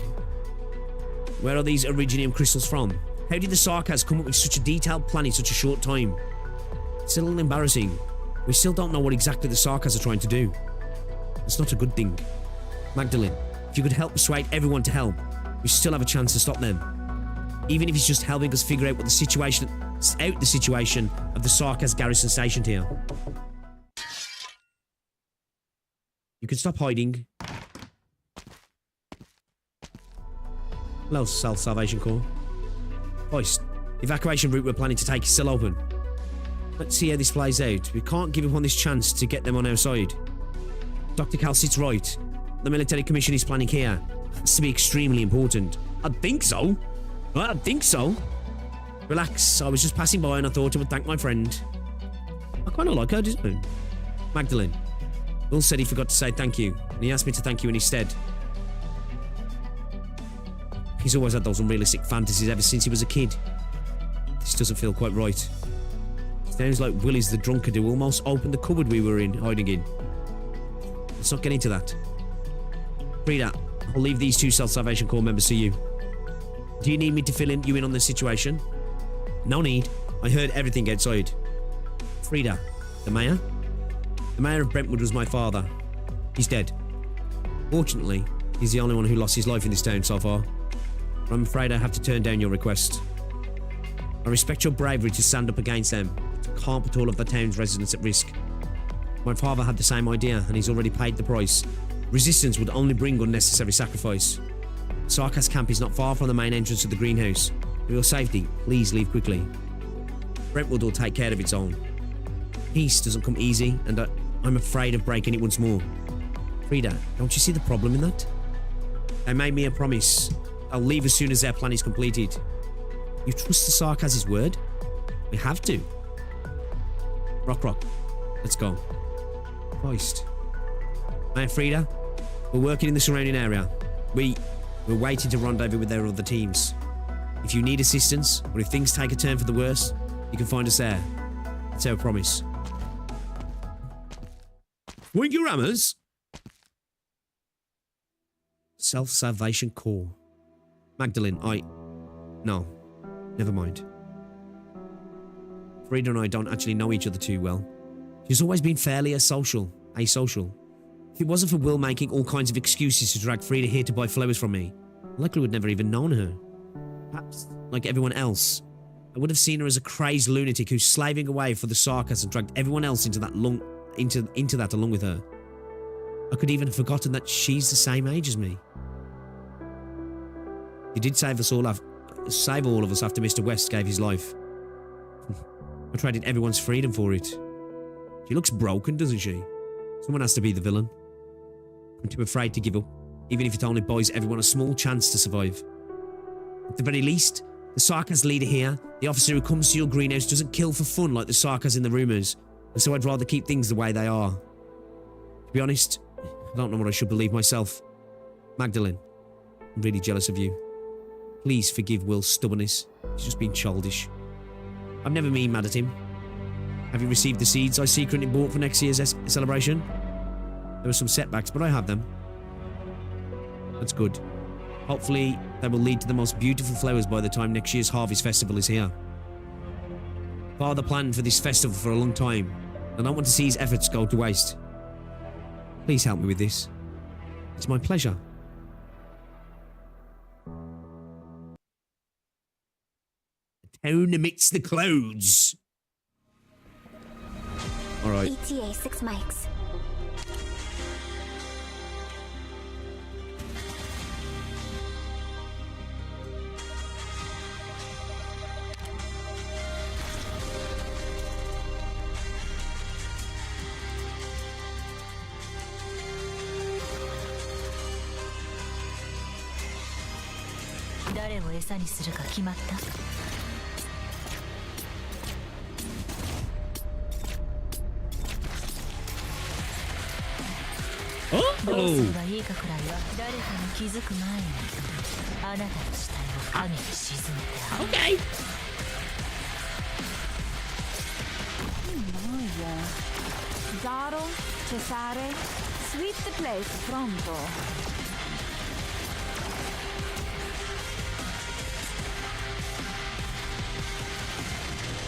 Where are these Originium crystals from? How did the Sarkaz come up with such a detailed plan in such a short time? It's a little embarrassing. We still don't know what exactly the Sarkaz are trying to do. It's not a good thing. Magdalene, if you could help persuade everyone to help, we still have a chance to stop them. Even if it's just helping us figure out what the situation of the Sarkaz garrison stationed here. You can stop hiding. Hello, Self-Salvation Corps. Hoist, the evacuation route we're planning to take is still open. Let's see how this plays out. We can't give up on this chance to get them on our side. Dr. Calcit's right. The military commission is planning here. It has to be extremely important. I think so. I think so. Relax, I was just passing by and I thought I would thank my friend. I kind of like her, didn't I? Magdalene. Will said he forgot to say thank you, and he asked me to thank you in his stead. He's always had those unrealistic fantasies ever since he was a kid. This doesn't feel quite right. Sounds like Willie's the drunkard who almost opened the cupboard we were hiding in. Let's not get into that. Frida, I'll leave these two Self-Salvation Corps members to you. Do you need me to fill you in on the situation? No need. I heard everything outside. Frida, the mayor? The mayor of Brentwood was my father. He's dead. Fortunately, he's the only one who lost his life in this town so far. But I'm afraid I have to turn down your request. I respect your bravery to stand up against them. I can't put all of the town's residents at risk. My father had the same idea, and he's already paid the price. Resistance would only bring unnecessary sacrifice. Sarkaz camp is not far from the main entrance of the greenhouse. For your safety, please leave quickly. Brentwood will take care of its own. Peace doesn't come easy, and I'm afraid of breaking it once more. Frida, don't you see the problem in that? They made me a promise. I'll leave as soon as their plan is completed. You trust the Sarkaz's word? We have to. Rock, let's go. Hoist. Mayor Frida, we're working in the surrounding area. We're waiting to rendezvous with their other teams. If you need assistance, or if things take a turn for the worse, you can find us there. That's our promise. Winky Rammers? Self-Salvation Corps. Magdalene, No. Never mind. Frida and I don't actually know each other too well. She's always been fairly asocial. If it wasn't for Will making all kinds of excuses to drag Frida here to buy flowers from me, I likely would never even known her. Perhaps, like everyone else, I would have seen her as a crazed lunatic who's slaving away for the Sarkaz and dragged everyone else into that along with her. I could even have forgotten that she's the same age as me. He did save all of us after Mr. West gave his life. I traded everyone's freedom for it. She looks broken, doesn't she? Someone has to be the villain. I'm too afraid to give up, even if it only buys everyone a small chance to survive. At the very least, the Sarkaz leader here, the officer who comes to your greenhouse, doesn't kill for fun like the Sarkaz in the rumours, and so I'd rather keep things the way they are. To be honest, I don't know what I should believe myself. Magdalene, I'm really jealous of you. Please forgive Will's stubbornness. He's just been childish. I've never been mad at him. Have you received the seeds I secretly bought for next year's celebration? There were some setbacks, but I have them. That's good. Hopefully, they will lead to the most beautiful flowers by the time next year's Harvest Festival is here. Father planned for this festival for a long time, and I don't want to see his efforts go to waste. Please help me with this. It's my pleasure. Tone amidst the clouds. All right. ETA 6 mics. Oh! Okay. Zaro, Cesare, sweep the place pronto.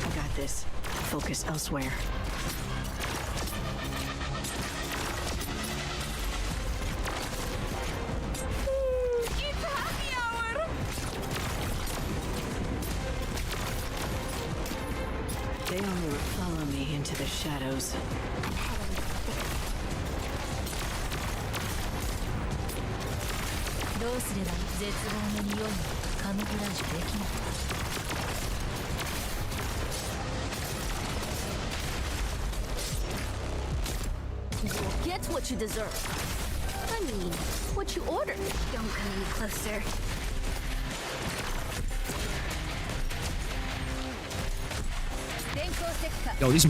I got this. Focus elsewhere. It's happy hour! They only follow me into the shadows. どうすれば絶望の匂いをカムフラージュできないか。You'll get what you deserve. I mean, what you ordered. Don't come any closer. Yo, this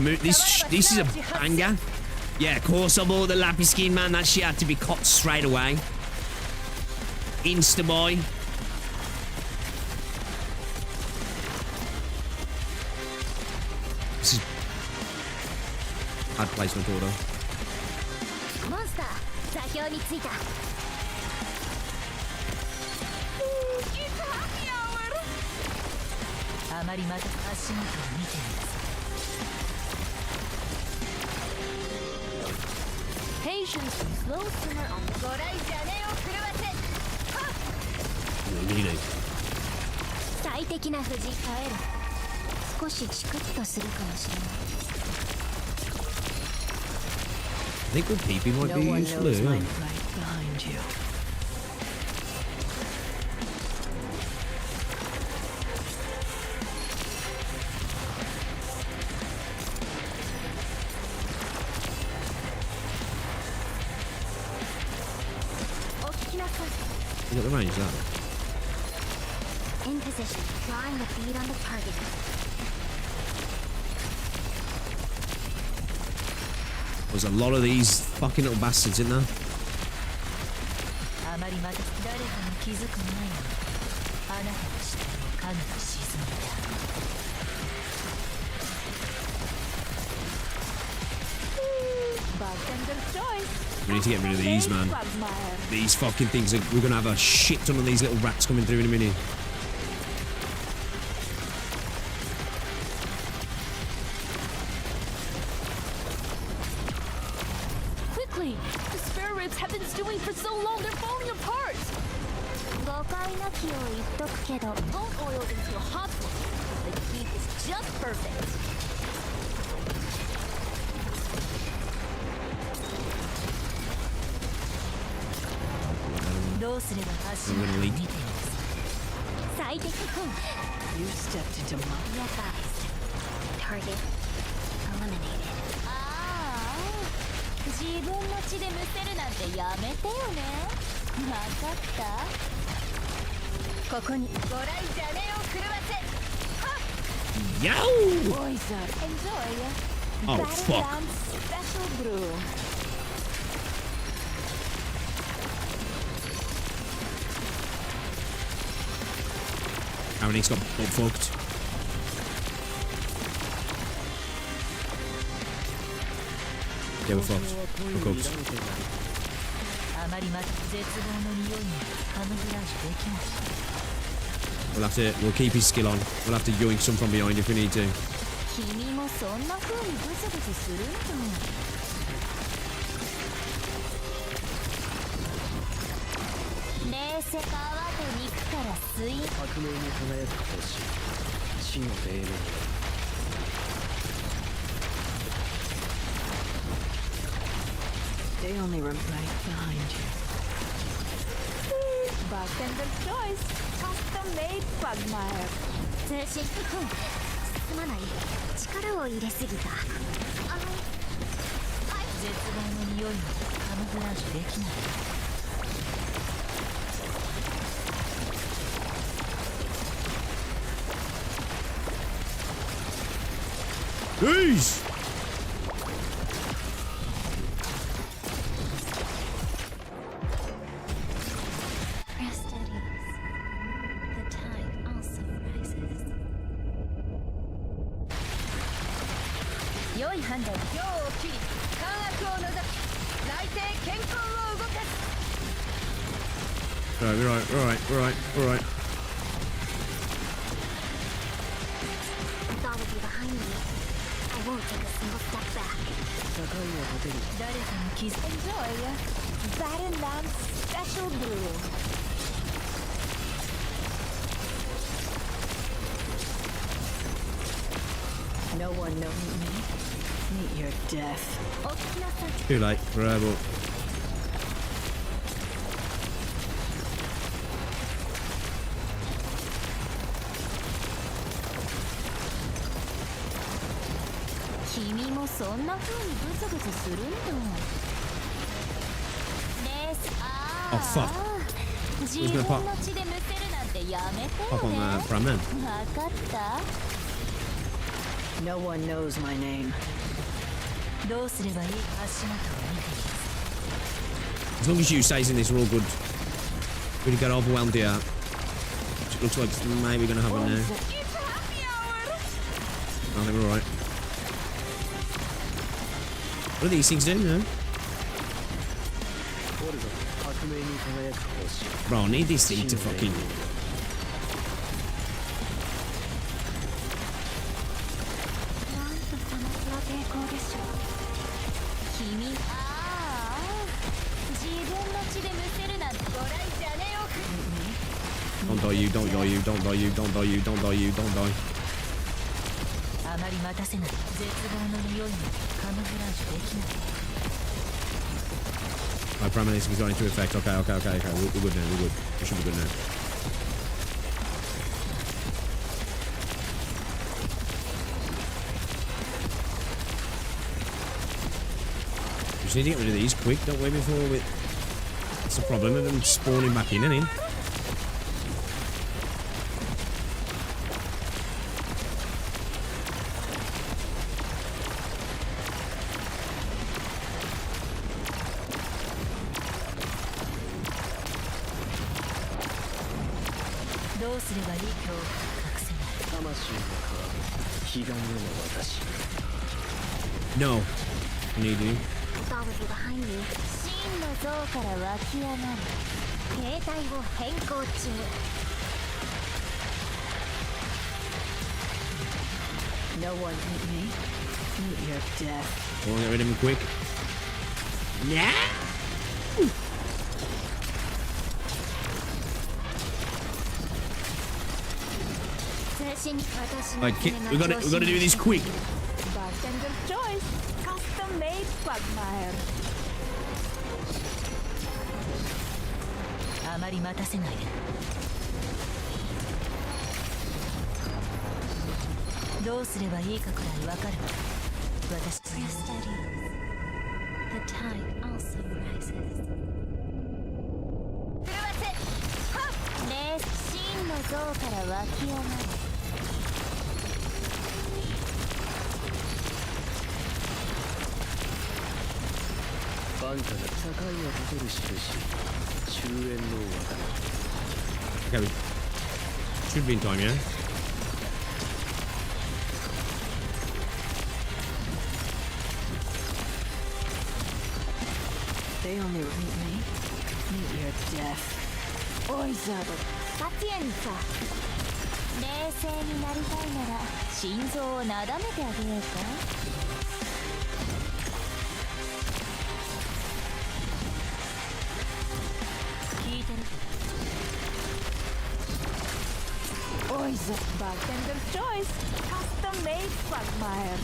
is a banger. Yeah, of course I bought the Lappy skin, man. That shit had to be caught straight away. Insta boy. This is bad placement order. Monster, 座標についた。It's happy hour. あまりまた足元を見てみます。Patience and slow simmer on the ご来じゃねを狂わせ。最適な藤耐える。少しチクッとするかもしれない。I think good peeping might be No one useful. knows Yeah. my fight behind you. You got the range, that. In position, drawing the bead on the target. There's a lot of these fucking little bastards in there. あまりまた誰かに気づく前にあなたの死体を影に沈めた。Bartender's choice. We need to get rid of these, man. These fucking things. We're gonna have a shit ton of these little rats coming through in a minute. Quickly! The spare ribs have been stewing for so long, they're falling apart! 誤解なきを言っとくけど Don't oil into a hot one. The heat is just perfect. どうすれば足元を見ています。最適君 You stepped into my... Yes, eyes. Target eliminated. ああ、自分の血でむせるなんてやめてよね。わかった。ここにご来じゃねを狂わせ。Yo! Boys are enjoy. Oh, fuck. Special brew. Aaron's got butt fucked. Yeah, we're fucked. We're cooked. あまりまた絶望の匂いにカムフラージュできない。We'll keep his skill on. We'll have to yoink some from behind if we need to. 君もそんな風にブツブツするんだ。冷静か慌てに行くから吸い。革命に輝く星。They only run right behind you. Bartender choice. Custom made quagmire. 通信すまない。力を入れすぎた。絶望の匂いもカムフラージュできない。Peace! Rest at ease. The tide also rises. 良い判断。陽を切り、間悪を除き、内定健康を動かす。Right, we're right. I thought of you behind me. I won't take a single step back. 誰かの傷。Enjoy Baron Lamb's special brew. No one knows me. Meet your death. お聞きなさい。 Too late. Rebel. 君もそんな風にブツブツするんだ。レース、あ Oh, fuck. あ、自分の血でむせるなんてやめて Pop よ on ね。 Prime Man. わかった。 No one knows my name. どうすればいい？足元を見ています。 As long as you stays in this, we're all good. Really get overwhelmed here. It looks like it's maybe going to happen now. I think we're alright. What do these things do now? Bro, I need this thing to fucking... なんとさまつな抵抗でしょう。君、ああ、自分の血でむせるなんてご覧じゃねえよ。 Don't die you, don't die you, don't die you, don't die you, don't die you, don't die. あまり待たせない。絶望の匂いもカムフラージュできない。 My premonition is going into effect. Okay. We're good now. We're good. We should be good now. We just need to get rid of these quick, don't we, before we... It's a problem with them spawning back in, isn't it? No. I need you. I thought of you behind me. 真の像から湧き上がる。形態を変更中。 No one meet me. Meet your death. I want to get rid of him quick. Yeah. Right, we gotta do this quick. Bartender choice. Custom made quagmire. あまり待たせないで。どうすればいいかくらいわかる。私 Rest at ease. The tide also rises. 震わせ。はっ。レース真の像から湧き上がる。 Okay, we should be in time, yeah? They only meet me. Meet your death. Oizado. Pacienza. 冷静になりたいなら心臓をなだめてあげようか。 Oizado. bartender's choice. Custom made quagmire.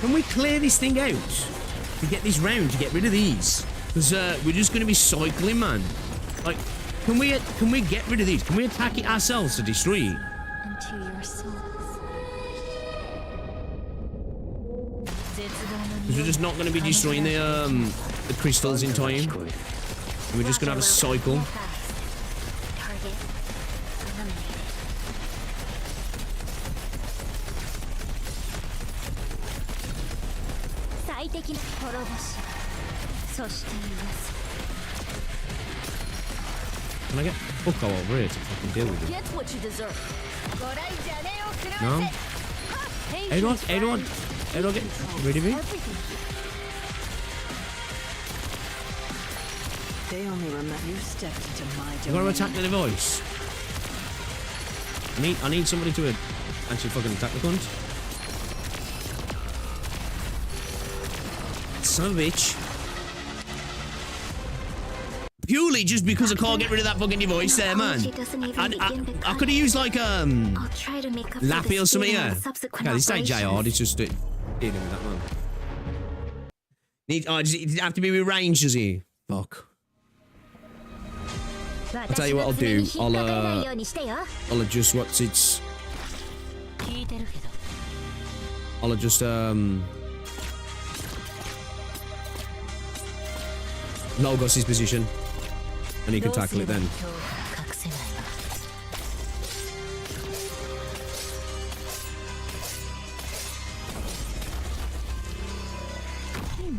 Can we clear this thing out to get this round to get rid of these? Because we're just going to be cycling, man. Like, can we get rid of these? Can we attack it ourselves to destroy it? And to your souls. Because we're just not going to be destroying the crystals in time. We're just going to have a cycle. Target eliminated. Can I get Bucko over here to fucking deal with it? Get what you deserve. No? How do I get rid of it? They only remember you stepped into my I've got to domain. attack the device. I need somebody to actually fucking attack the cunt. Son of a bitch. Purely just because I can't get rid of that fucking device there, man. I could have used like I'll try to make up Lappy for or something, the yeah. subsequent Okay, this ain't operations. JR, it's just dealing with that man. Does it have to be rearranged, does he? Fuck. I'll tell you what I'll do. I'll adjust what's its. I'll adjust Logos' position, and he can tackle it then.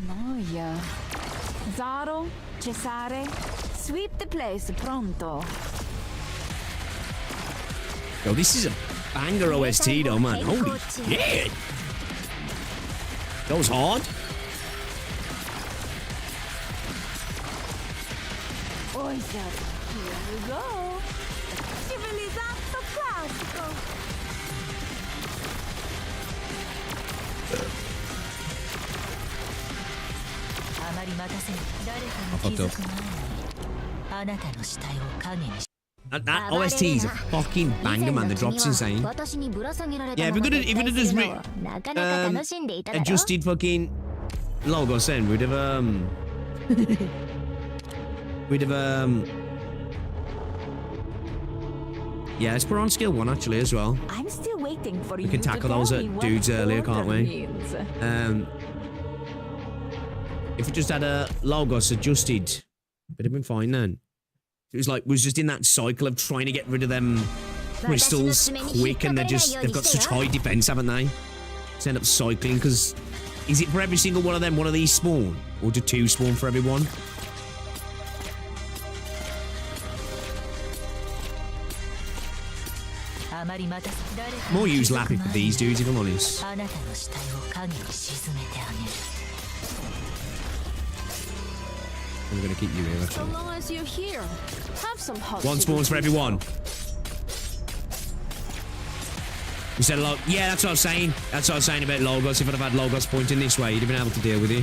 Noia. Zaro, Cesare, sweep the place pronto. Yo, this is a banger OST though, man. Holy shit! That was hard. Oisa, here we go. Civilizzato classico. I fucked up. That OST is a fucking banger, man. The drop's insane. Yeah, if we could have just adjusted fucking Logos then, we'd have yeah, let's put her on skill 1 actually as well. I'm still waiting for We you can to tackle tell those me what dudes earlier, can't order we? means. If we just had a Logos adjusted, it'd have been fine then. It was like, was just in that cycle of trying to get rid of them crystals quick, and they've got such high defense, haven't they? To end up cycling, because is it for every single one of them, one of these spawn? Or do 2 spawn for everyone? More use Lappy for these dudes, if I'm honest. I'm gonna keep you here, So actually. long as you're here, have some hot 1 spawns for everyone. Instead of yeah, that's what I was saying. That's what I was saying about Logos. If I'd have had Logos pointing this way, you'd have been able to deal with it.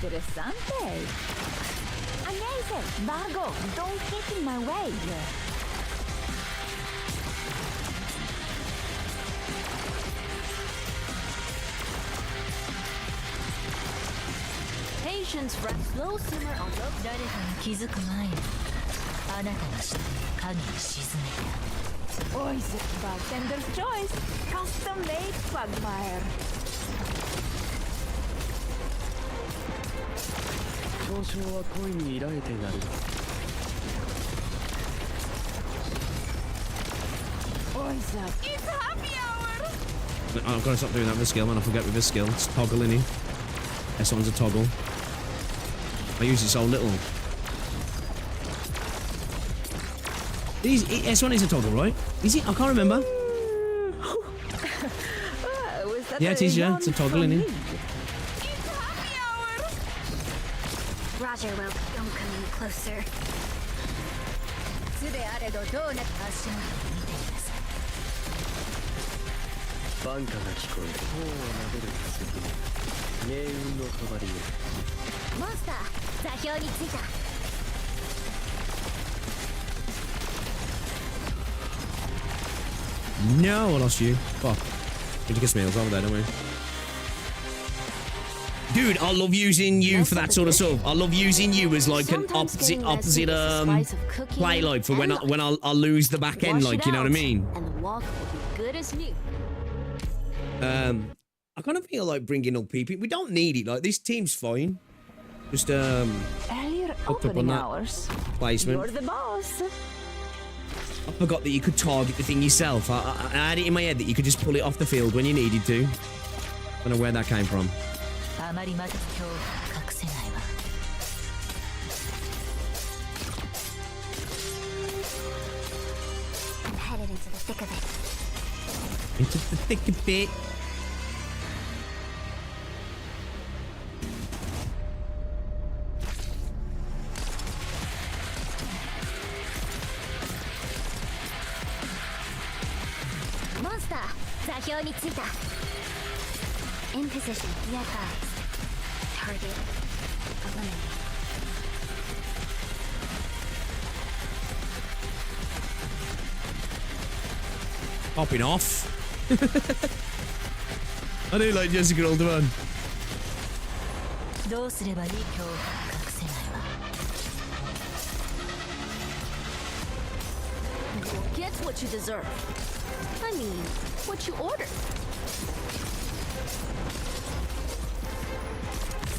Interessante. Amazing. Vargo, don't get in my way. Patience, friend. Slow simmer on the... Ois, bartender's choice. Custom made quagmire. Oisa, it's happy hour. I've got to stop doing that with skill, man. I forget with this skill. It's toggle, innit? S1's a toggle. I use it so little. S1 is a toggle, right? Is it? I can't remember. Yeah, it is, yeah. It's a toggle, innit? Roger, well, don't come any closer. No, I lost you. Fuck. We can get smells over there, don't we? Dude, I love using you for that sort of stuff. I love using you as like an opposite play, like for when I'll lose the back end, like, you know what I mean? And the walk will be good as new. I kind of feel like bringing up people. We don't need it. Like, this team's fine. Just Earlier hooked up on opening that hours. placement. You're the boss. I forgot that you could target the thing yourself. I had it in my head that you could just pull it off the field when you needed to. Don't know where that came from. I'm headed into the thick of it. Into the thick of it. Monster! 座標についた In position, be advised. Target eliminated. Popping off. I do like Jessica Alderman. どうすればいい今日隠せないわ You'll get what you deserve. I mean, what you ordered.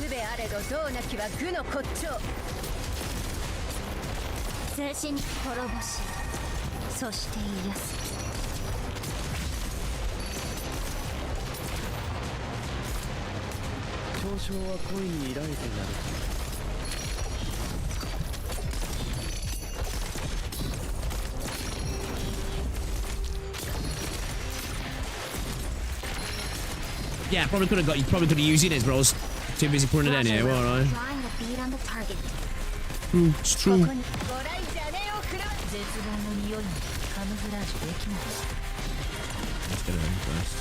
術あれどどうなきは愚の骨頂。精神滅ぼしそして癒す Yeah, probably could have got. You probably could have used it as bros. Too busy putting it in here. All right. Drawing the bead on the target. True. It's true. 絶望の匂いにカムフラージュできない Let's get it in first.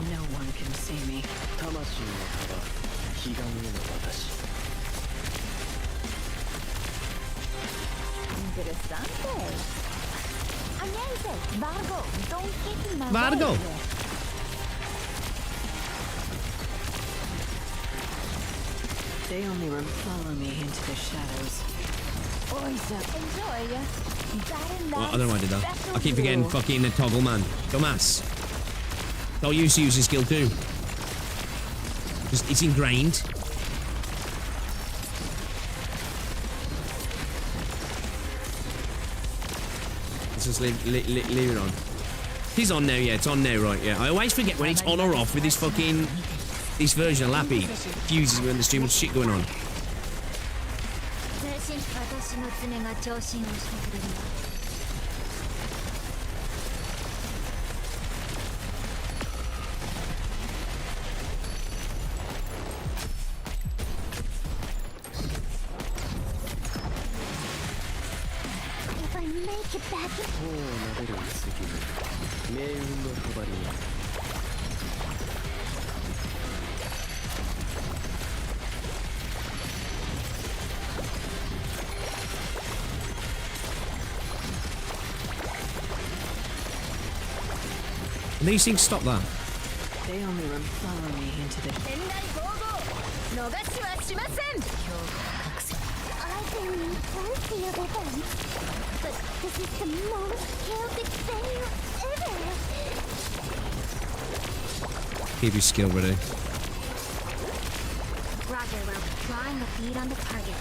No one can see me. Interessante. Agnese, Vargo, don't get in my Vargo. way. They only follow me into the shadows. Enjoy. Well, I don't know why I did that. I keep forgetting fucking the toggle, man. Dumbass. Don't use his skill too. Just, it's ingrained. Let's just leave it on. He's on now, yeah. It's on now, right? Yeah. I always forget when it's on or off with this fucking this version of Lappy. Fuses when there's too much shit going on. 私の爪が調子をしてくれるわ If I make it back These things stop that. They only follow me into the... I've been plenty of events, but this is the most chaotic venue ever. Keep your skill ready. Roger, well, drawing a bead on the target.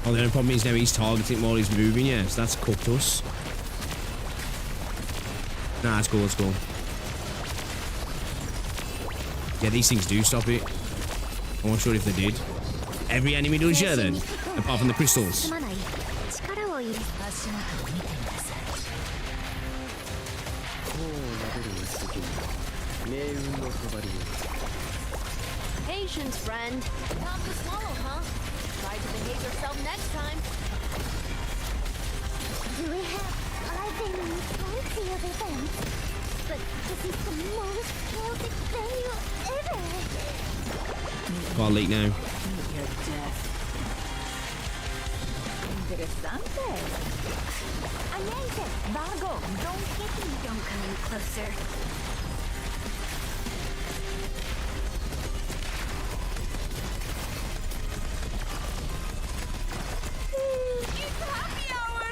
Oh, the only problem is now he's targeting while he's moving, yeah, so that's cooked us. Nah, that's cool, that's cool. Yeah, these things do stop it. I'm not sure if they did. Every enemy does, yeah, then. Apart from the crystals. Patience, friend. Time to swallow, huh? Try Try to behave yourself next time. We have been plenty of events, but this is the most chaotic venue ever. Can't leak now. Meet your death. Interessante. Amazing. Vago, don't hit me. Don't come any closer. It's happy hour!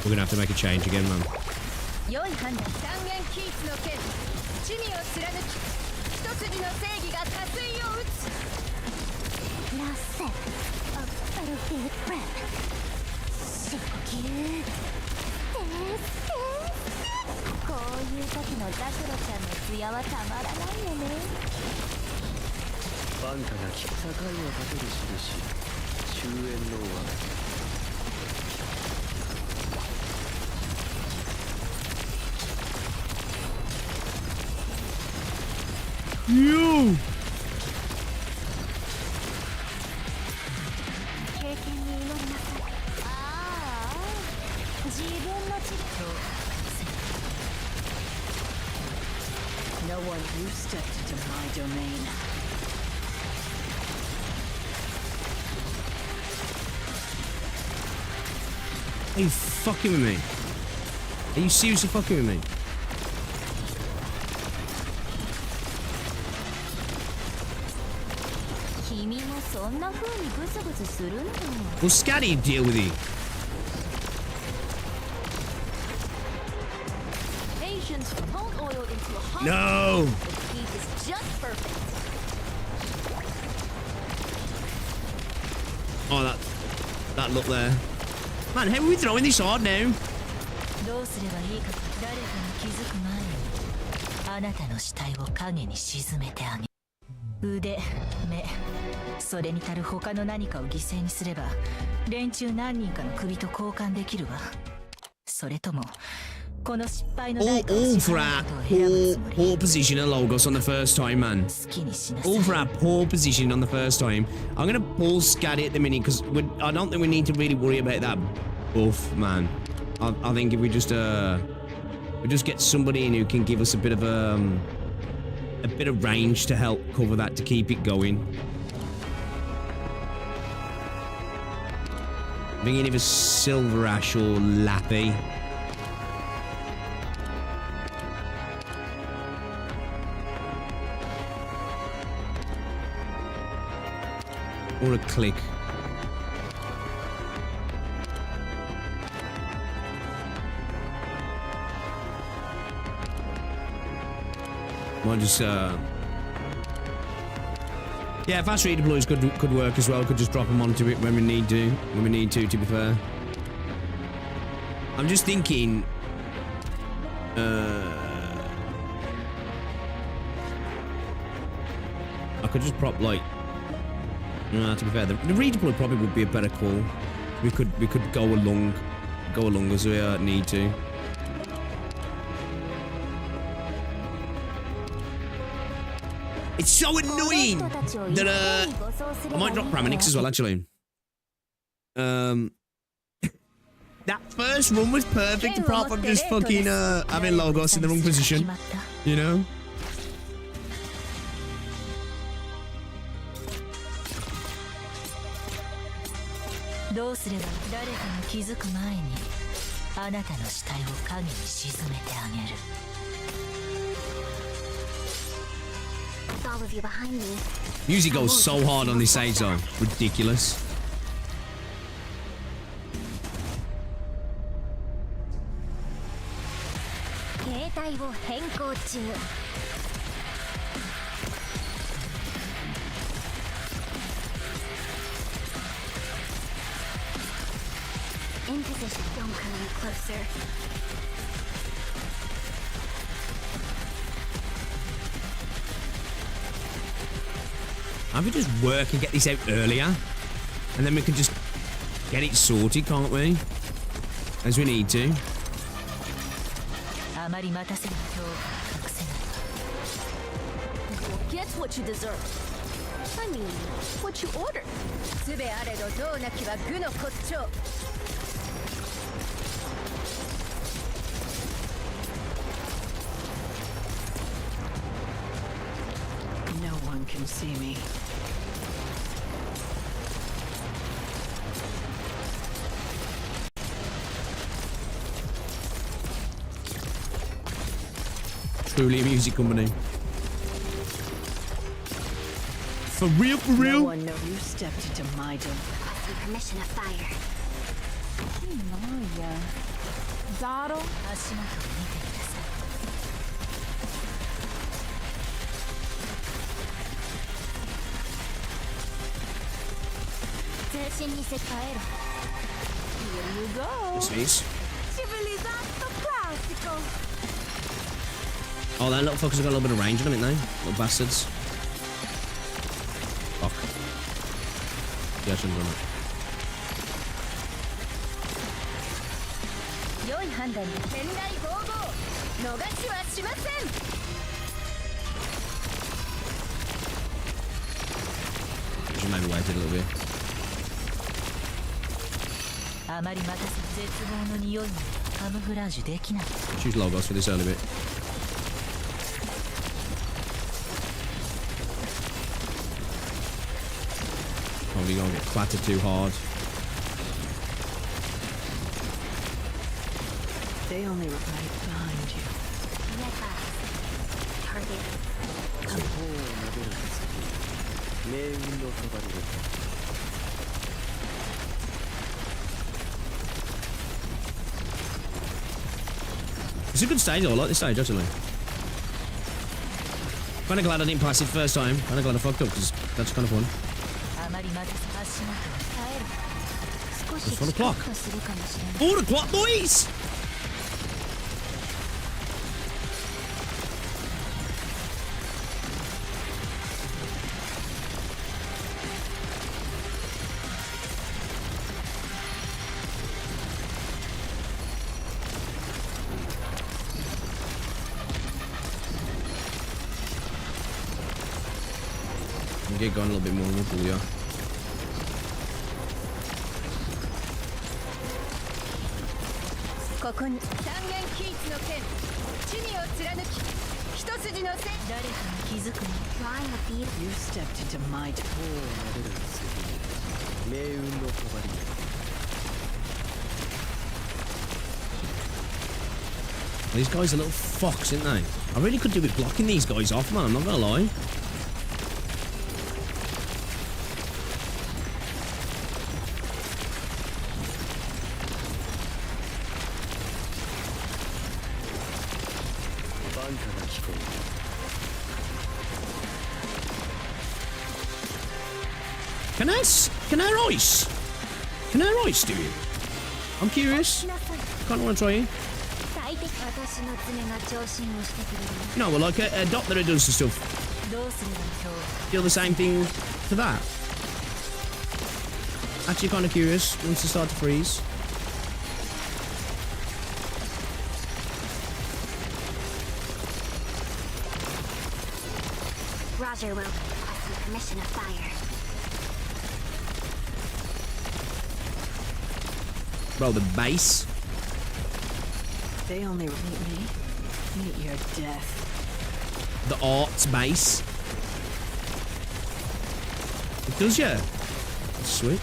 We're gonna have to make a change again, man. 良い判断。三元キーツの剣。地味を貫き、一筋の正義が多水を打つ。 Last set of battlefield prep. 呼吸。こういう時のザクロちゃんの艶はたまらないよね。バンカが境を立てる印。終焉の輪。 You! 経験に祈りなさい。ああ、自分の血で。 No one you stepped into my domain. Are you fucking with me? Are you seriously fucking with me? Well, Scatty, deal with you. Patience, cold oil into a hot. No! The heat is just perfect. Oh, that look there. Man, how are we throwing this hard now? どうすればいいか誰かに気づく前にあなたの死体を影に沈めてあげ腕、目それに足る他の何かを犠牲にすれば連中何人かの首と交換できるわそれともこの失敗の誰かを All for our poor position of Logos on the first time, man. All for our poor position on the first time. I'm going to pull Scatty at the minute because I don't think we need to really worry about that buff, man. I think if we just get somebody in who can give us a bit of range to help cover that to keep it going. Bringing either Silver Ash or Lappy. Or a click. Might just yeah, fast redeploys could work as well. Could just drop them onto it when we need to. To be fair, I'm just thinking. I could just prop like. To be fair, the redeploy probably would be a better call. We could go along as we need to. It's so annoying that I might drop Pramanix as well, actually. That first run was perfect apart from just fucking having Logos in the wrong position, you know. All of you behind me. Music goes so hard on this stage though. Ridiculous. In position, don't come any closer. I could just work and get this out earlier, and then we can just get it sorted, can't we? As we need to. get what you deserve. I mean, what you ordered. つべあれどどうなきは愚の骨頂. No one can see me. Truly a music company. For real, for No real. one knows you stepped into my domain. Requesting permission of fire. ザロ足元を見てください。全身にせ変えろ。Here you go. This is. Civilizzato classico. Oh, that little fuckers have got a little bit of range on them, ain't they? Little bastards. Fuck. Yeah, I shouldn't have done it. 良い判断で天雷ゴーゴー。逃しはしません。Should maybe wait a little bit. あまり待たせ絶望の匂いにカムフラージュできない。 Choose logos for this early bit. Probably gonna get clattered too hard. They only right behind you. Target. 地方を撫でる次命運のそばにいた It's a good stage though, I like this stage actually. Kinda glad I didn't pass it first time. Kinda glad I fucked up because that's kind of fun. あまり待たせ足元を変えろ。少し It's 4 o'clock. とするかもしれない。 4 o'clock, boys! Get going a little bit more and we'll pull you. You stepped into my domain. 地方を撫でる次命運のそばにいた These guys are little fucks, aren't they? I really could do with blocking these guys off, man. I'm not gonna lie. Can I ice do it? I'm curious. Kind of want to try it. No, well, like a dot that it does the stuff. どうすれば今日 Feel the same thing to that. Actually, kind of curious once they start to freeze. Roger will requesting permission of fire. Bro, the base. They only meet your death. The art's base. It does, yeah. That's sweet.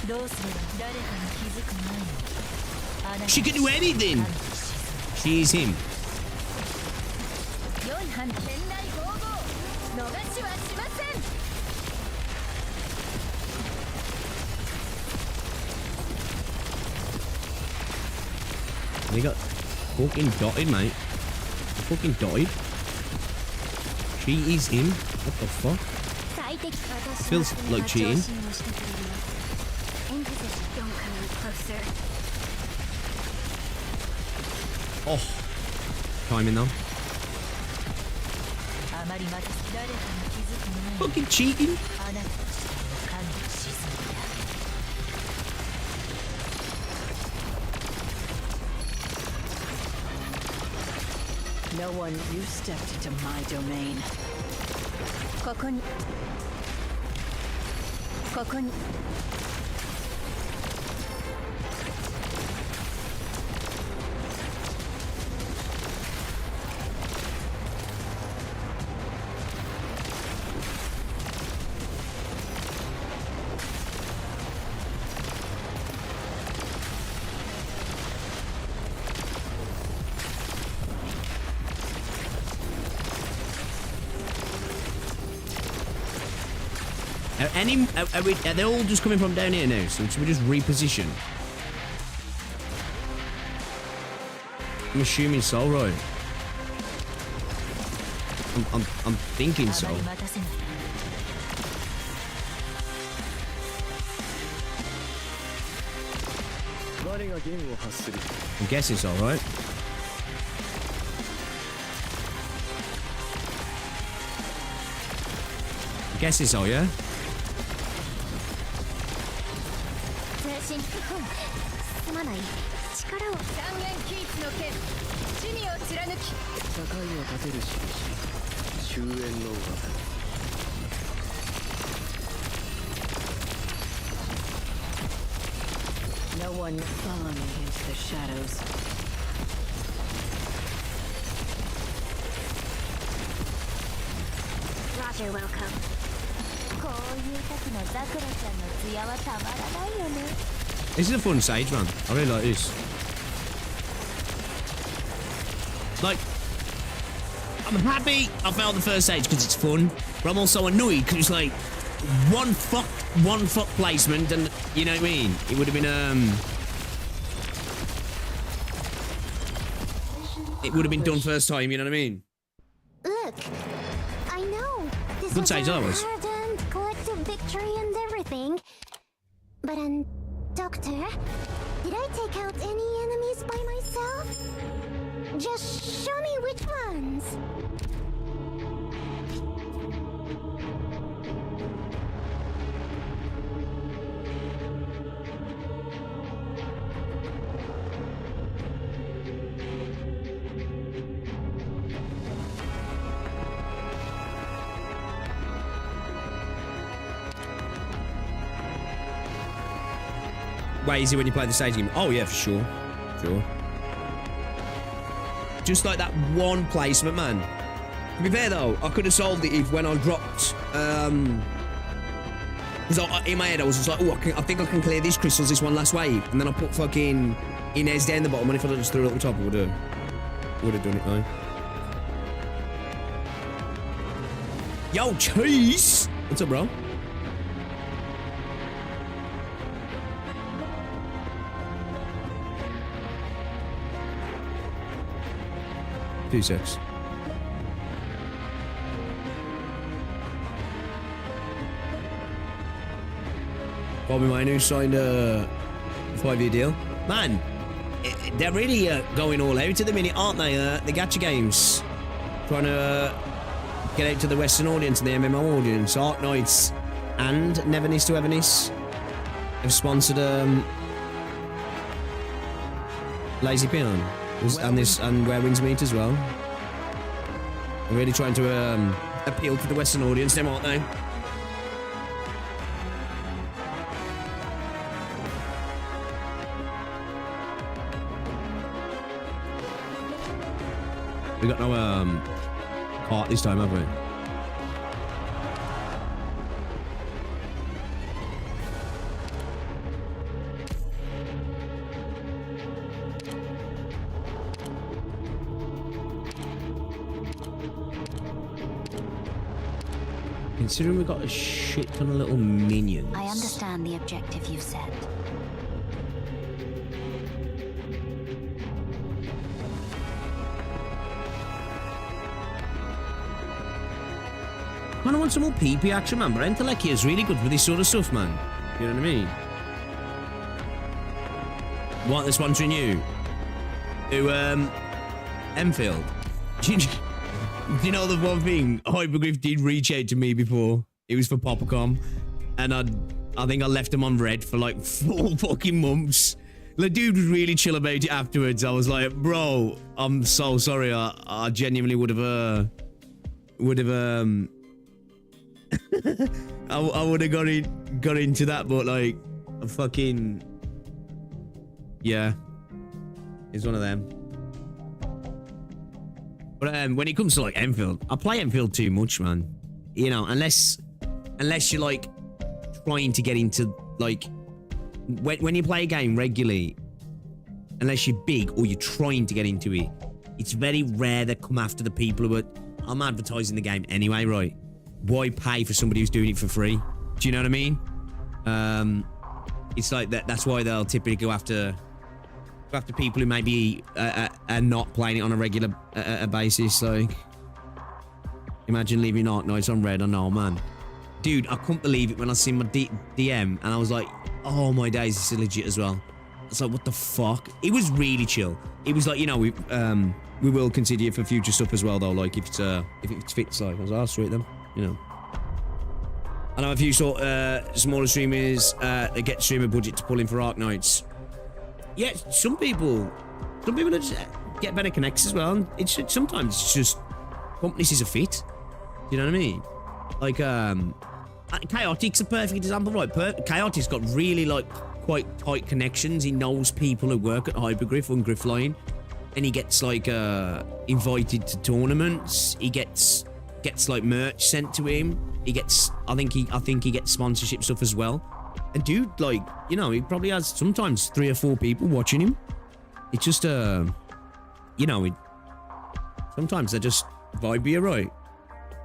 どうすれば誰かに気づく前にあなた She can do anything. She's him. 良い判断天雷ゴーゴー。逃しはしません。 They got fucking dotted, mate. Fucking dotted. She is him. What the fuck? Feels like cheating. In position. Don't come any closer. Oh. Timing though. あまり待たせ誰かに気づく前に Fucking cheating. あなたたちの神に沈んだ Fucking No one, you stepped into my domain. ここにここに Are they all just coming from down here now? So should we just reposition? I'm assuming so, right? I'm thinking so. 待たせない 我が弦を発する I'm guessing so, right? I'm guessing so, yeah? 通信すまない力を三元キーツの剣地味を貫き境を立てる印終焉の技 No one, follow me into the shadows. Roger, welcome. こういう時のザクラちゃんの艶はたまらないよね This is a fun stage, man. I really like this. Like, I'm happy I failed the first stage because it's fun, but I'm also annoyed because it's like one fuck placement, and you know what I mean. It would have been it would have been done first time. You know what I mean? Look, I know this Good was stage, a that was. hard-earned collective victory and everything, but Doctor, did I take out any enemies by myself? Just show me which ones. Wait, is it when you play the stage game? Oh yeah, for sure. Sure. Just like that one placement, man. To be fair though, I could have solved it if when I dropped because in my head I was just like, oh, I think I can clear these crystals this one last wave, and then I put fucking Inez down the bottom, and if I just threw it up the top, I would have done it now. Yo, cheese! What's up, bro? Two six. Bobby Minu signed a 5-year deal. Man, they're really going all out at the minute, aren't they? The Gacha games. Trying to get out to the Western audience and the MMO audience. Arknights and Neverniss to Everniss have sponsored Lazy Pin and Where Winds Meet as well. They're really trying to appeal to the Western audience, them, aren't they? We got no cart this time, have we? Considering we got a shit ton of little minions. I understand the objective you've set. Man, I want some more PP action, man. But Enteleki is really good with this sort of stuff, man. You know what I mean? What, they're sponsoring you? To, Enfield. Do you know the one thing? Hypergryph did reach out to me before. It was for Popcom. And I think I left him on red for like 4 fucking months. The dude was really chill about it afterwards. I was like, bro, I'm so sorry. I genuinely would have I would have got into that, but like, fucking, yeah, it's one of them. But when it comes to like Enfield, I play Enfield too much, man. You know, unless you're like trying to get into like when you play a game regularly, unless you're big or you're trying to get into it, it's very rare they come after the people who are. I'm advertising the game anyway, right? Why pay for somebody who's doing it for free? Do you know what I mean? It's like that. That's why they'll typically go after people who maybe are not playing it on a regular basis. Like, imagine leaving Arknights on red. I know, man. Dude, I couldn't believe it when I seen my DM, and I was like, oh my days, this is legit as well. It's like, what the fuck? It was really chill. It was like, you know, we will consider it for future stuff as well, though. Like, if it fits, like, I was like, I'll sweet them, you know. I know a few smaller streamers that get streamer budget to pull in for Arknights. Yeah, some people just get better connects as well. And sometimes it's just companies is a fit. You know what I mean? Like, Chaotic's a perfect example, right? Chaotic's got really like quite tight connections. He knows people who work at Hypergryph and Griffline, and he gets like invited to tournaments. He gets like merch sent to him. He gets, I think he gets sponsorship stuff as well. And dude, like, you know, he probably has sometimes 3 or 4 people watching him. It's just you know, sometimes they just vibe you right.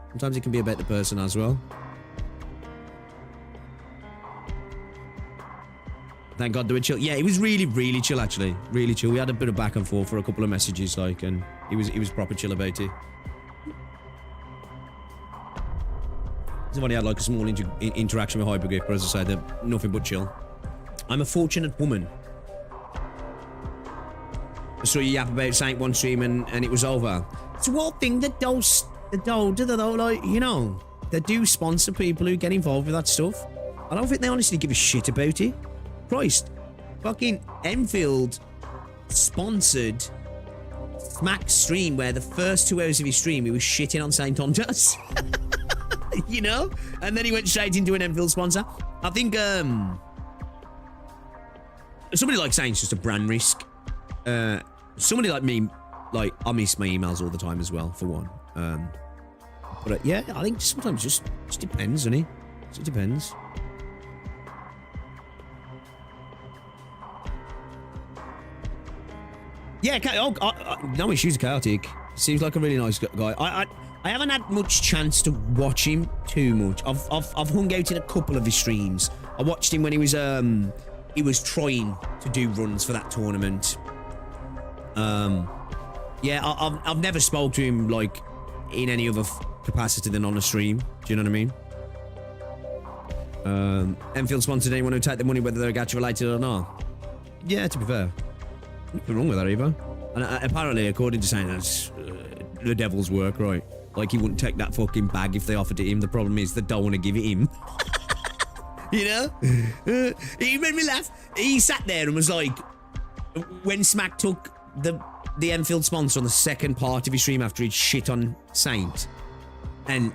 Sometimes it can be about the person as well. Thank God they were chill. Yeah, it was really, really chill, actually. Really chill. We had a bit of back and forth for a couple of messages, like, and he was proper chill about it. Somebody had like a small interaction with Hypergryph, but as I said, they're nothing but chill. I'm a fortunate woman. I saw you yap about Saint one stream and it was over. It's one thing that like, you know, they do sponsor people who get involved with that stuff. I don't think they honestly give a shit about it. Christ, fucking Enfield sponsored Smack's stream where the first 2 hours of his stream he was shitting on Saint Ondas. You know? And then he went straight into an Enfield sponsor. I think somebody like Saint's just a brand risk. Somebody like me, like, I miss my emails all the time as well, for one. But yeah, I think sometimes just depends, doesn't it? It depends. Yeah, no issues with Chaotic. Seems like a really nice guy. I haven't had much chance to watch him too much. I've hung out in a couple of his streams. I watched him when he was trying to do runs for that tournament. Yeah, I've never spoke to him like in any other capacity than on a stream. Do you know what I mean? Enfield sponsored anyone who take the money, whether they're Gacha related or not. Yeah, to be fair, nothing wrong with that either. And apparently, according to saying that's the devil's work, right? Like, he wouldn't take that fucking bag if they offered it him. The problem is they don't want to give it him. You know? He made me laugh. He sat there and was like, when Smack took the Enfield sponsor on the second part of his stream after he'd shit on Saint, and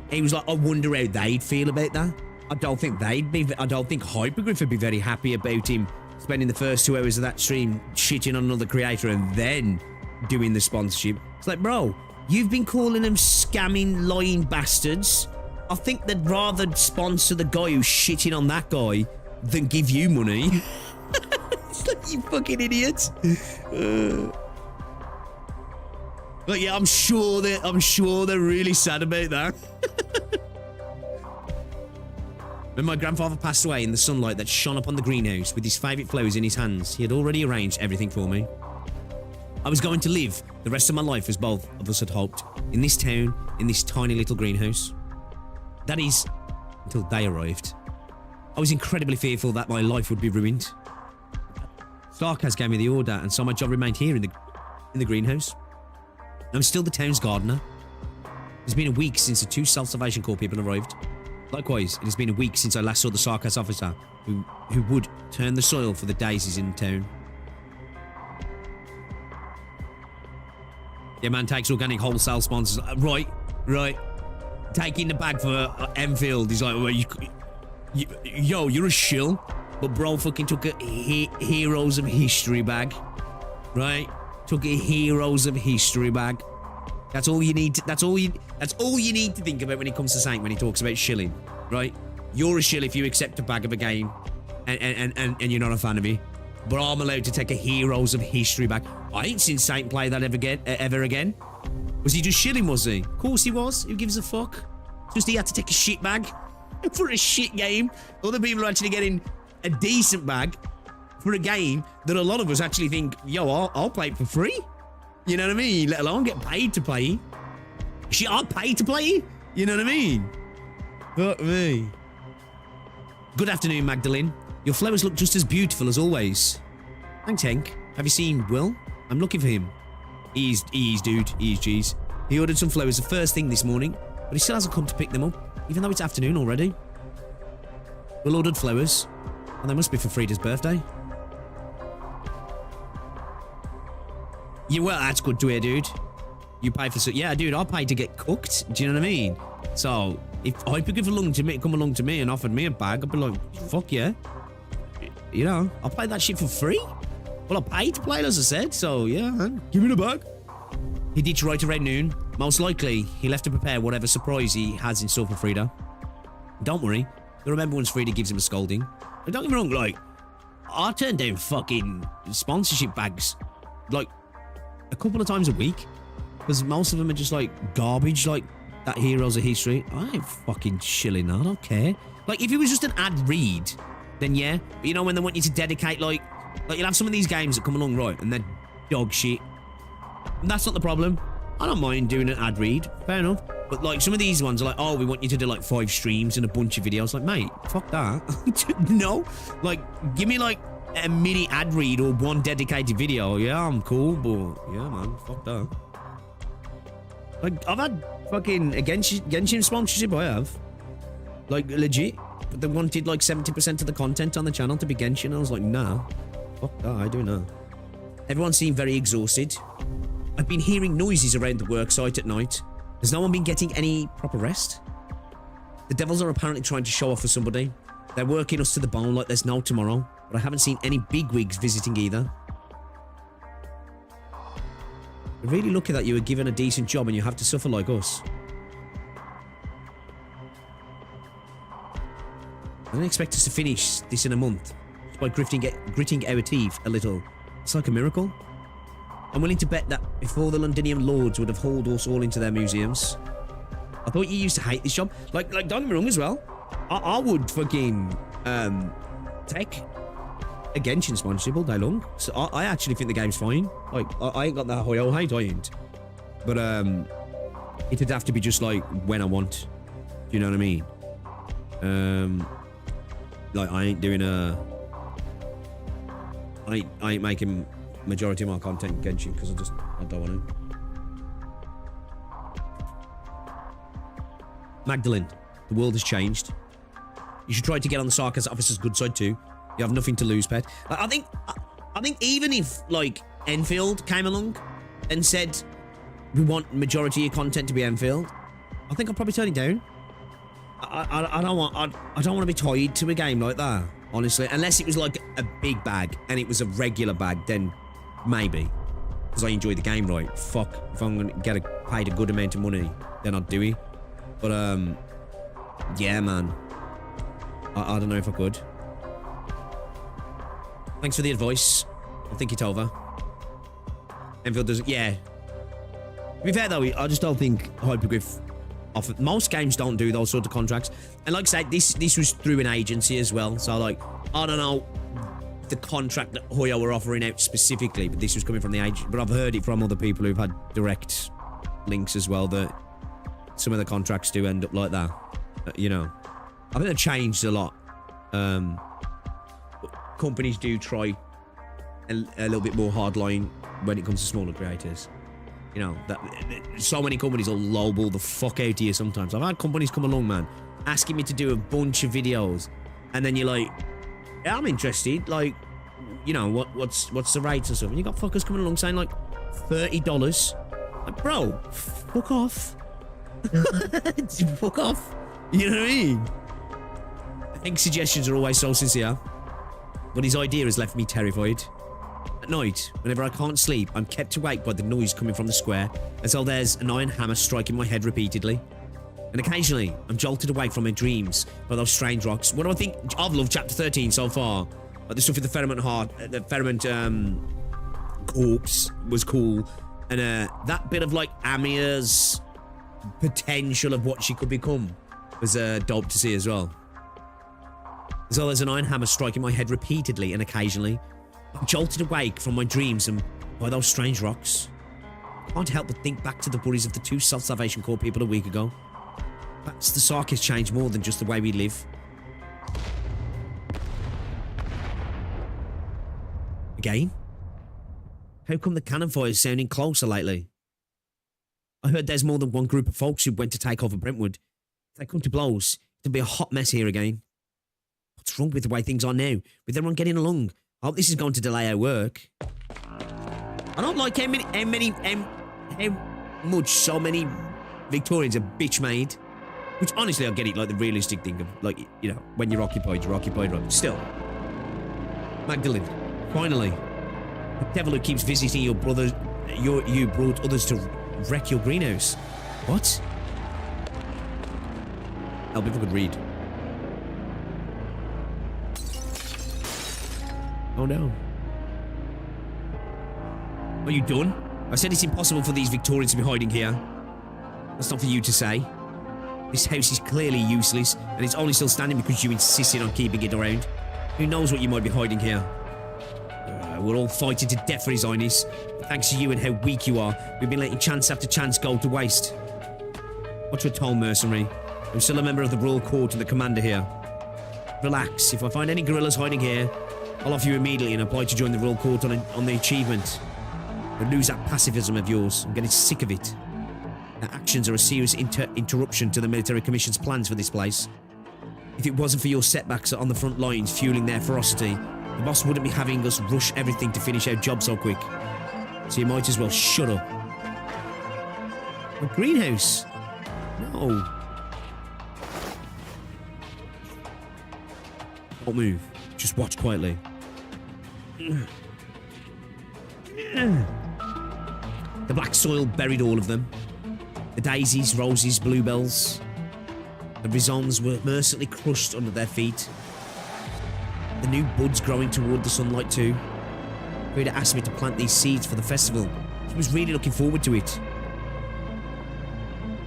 he was like, I wonder how they'd feel about that. I don't think Hypergryph would be very happy about him spending the first 2 hours of that stream shitting on another creator and then doing the sponsorship. It's like, bro, you've been calling them scamming, lying bastards. I think they'd rather sponsor the guy who's shitting on that guy than give you money. It's like, you fucking idiots. But yeah, I'm sure they're really sad about that. When my grandfather passed away in the sunlight that shone upon the greenhouse with his favourite flowers in his hands, he had already arranged everything for me. I was going to live the rest of my life as both of us had hoped, in this town, in this tiny little greenhouse. That is, until they arrived. I was incredibly fearful that my life would be ruined. Starkaz gave me the order, and so my job remained here in the greenhouse. I'm still the town's gardener. It's been a week since the 2 Self-Salvation Corps people arrived. Likewise, it has been a week since I last saw the Sarkas officer who would turn the soil for the daisies in town. Yeah, man, takes organic wholesale sponsors. Right. Taking the bag for Enfield. He's like, well, yo, you're a shill. But bro fucking took a Heroes of History bag. Right? Took a Heroes of History bag. That's all you need to, that's all you need to think about when it comes to Saint when he talks about shilling. Right? You're a shill if you accept a bag of a game and you're not a fan of me. But I'm allowed to take a Heroes of History bag. I ain't seen Saint play that ever again. Was he just shilling, was he? Of course he was. Who gives a fuck? Just he had to take a shit bag for a shit game. Other people are actually getting a decent bag for a game that a lot of us actually think, yo, I'll play it for free. You know what I mean? Let alone get paid to play. Shit, I'll pay to play. You know what I mean? Fuck me. Good afternoon, Magdalene. Your flowers look just as beautiful as always. Thanks, Hank. Have you seen Will? I'm looking for him. Ease, dude. Ease, jeez. He ordered some flowers the first thing this morning, but he still hasn't come to pick them up, even though it's afternoon already. Will ordered flowers, and they must be for Frida's birthday. Yeah, well, that's good to hear, dude. You pay for... Yeah, dude, I paid to get cooked. Do you know what I mean? So, if Hypergryph come along to me and offered me a bag, I'd be like, fuck yeah. You know, I'll play that shit for free. Well, I paid to play it, as I said, so yeah, man. Give me the bag. He ditched right around noon. Most likely, he left to prepare whatever surprise he has in store for Frida. Don't worry, you'll remember once Frida gives him a scolding. And don't get me wrong, like, I turn down fucking sponsorship bags, like, a couple of times a week. Because most of them are just, like, garbage, like that Heroes of History. I ain't fucking shilling that, I don't care. Like, if it was just an ad read, then yeah. But you know, when they want you to dedicate, like you'll have some of these games that come along, right, and they're dog shit. And that's not the problem. I don't mind doing an ad read, fair enough. But like some of these ones are like, oh, we want you to do like 5 streams and a bunch of videos. Like, mate, fuck that. No, like, give me like a mini ad read or one dedicated video. Yeah, I'm cool, but yeah, man, fuck that. Like, I've had fucking Genshin sponsorship, I have. Like, legit. But they wanted like 70% of the content on the channel to be Genshin. I was like, nah. Fuck that, I do know. Everyone seemed very exhausted. I've been hearing noises around the work site at night. Has no one been getting any proper rest? The devils are apparently trying to show off for somebody. They're working us to the bone like there's no tomorrow. But I haven't seen any bigwigs visiting either. We're really lucky that you were given a decent job and you have to suffer like us. I don't expect us to finish this in a month. Just by gritting our teeth a little. It's like a miracle. I'm willing to bet that before the Londinium lords would have hauled us all into their museums. I thought you used to hate this job. Like don't get me wrong as well. I would fucking take a Genshin sponsorship all day long. So I actually think the game's fine. Like I ain't got that hoyo hate, I ain't. But it'd have to be just like when I want. Do you know what I mean? Like I ain't doing I ain't making majority of my content Genshin because I don't want to. Magdalene, the world has changed. You should try to get on the Sarkas officer's good side too. You have nothing to lose, pet. I think even if like Enfield came along and said we want majority of your content to be Enfield, I think I'll probably turn it down. I don't want to be tied to a game like that, honestly. Unless it was like a big bag and it was a regular bag, then maybe. Because I enjoy the game, right? Fuck, if I'm gonna get paid a good amount of money, then I'd do it. But yeah, man. I don't know if I could. Thanks for the advice. I'll think it over. Enfield doesn't. Yeah. To be fair though, I just don't think Hypergryph. Most games don't do those sort of contracts, and like I said, this was through an agency as well. So like, I don't know the contract that Hoyo were offering out specifically, but this was coming from the agent. But I've heard it from other people who've had direct links as well that some of the contracts do end up like that. You know, I think they've changed a lot. Companies do try a little bit more hardline when it comes to smaller creators. You know, so many companies will lowball the fuck out of you sometimes. I've had companies come along, man, asking me to do a bunch of videos, and then you're like, yeah, I'm interested. Like, you know, what's the rates and stuff? And you got fuckers coming along saying like $30. Like, bro, fuck off. Fuck off. You know what I mean? I think suggestions are always so sincere, but his idea has left me terrified. At night, whenever I can't sleep, I'm kept awake by the noise coming from the square, as though there's an iron hammer striking my head repeatedly. And occasionally, I'm jolted awake from my dreams by those strange rocks. What do I think? I've loved chapter 13 so far. Like the stuff with the Ferment Heart, the Ferment Corpse was cool. And that bit of like Amia's potential of what she could become was dope to see as well. As well as an iron hammer striking my head repeatedly and occasionally. I'm jolted awake from my dreams and by those strange rocks. I can't help but think back to the worries of the 2 Self-Salvation Corps people a week ago. Perhaps the Sark has changed more than just the way we live. Again? How come the cannon fire is sounding closer lately? I heard there's more than one group of folks who went to take over Brentwood. If they come to blows, it'll be a hot mess here again. What's wrong with the way things are now, with everyone getting along? I hope this is going to delay our work. I don't like how much so many Victorians are bitch made. Which honestly, I get it, like the realistic thing of, like, you know, when you're occupied, right? Still. Magdalene, finally. The devil who keeps visiting your brother, you brought others to wreck your greenhouse. What? Help if I could read. Oh no. Are you done? I said it's impossible for these Victorians to be hiding here. That's not for you to say. This house is clearly useless, and it's only still standing because you insisted on keeping it around. Who knows what you might be hiding here? We're all fighting to death for His Highness. But thanks to you and how weak you are, we've been letting chance after chance go to waste. What's your toll, mercenary? I'm still a member of the Royal Court and the commander here. Relax. If I find any guerrillas hiding here, I'll offer you immediately and apply to join the Royal Court on the achievement. But lose that pacifism of yours. I'm getting sick of it. Their actions are a serious interruption to the military commission's plans for this place. If it wasn't for your setbacks on the front lines fueling their ferocity, the boss wouldn't be having us rush everything to finish our job so quick. So you might as well shut up. A greenhouse? No. Don't move. Just watch quietly. The black soil buried all of them. The daisies, roses, bluebells. The rhizomes were mercilessly crushed under their feet. The new buds growing toward the sunlight too. Frida asked me to plant these seeds for the festival. She was really looking forward to it.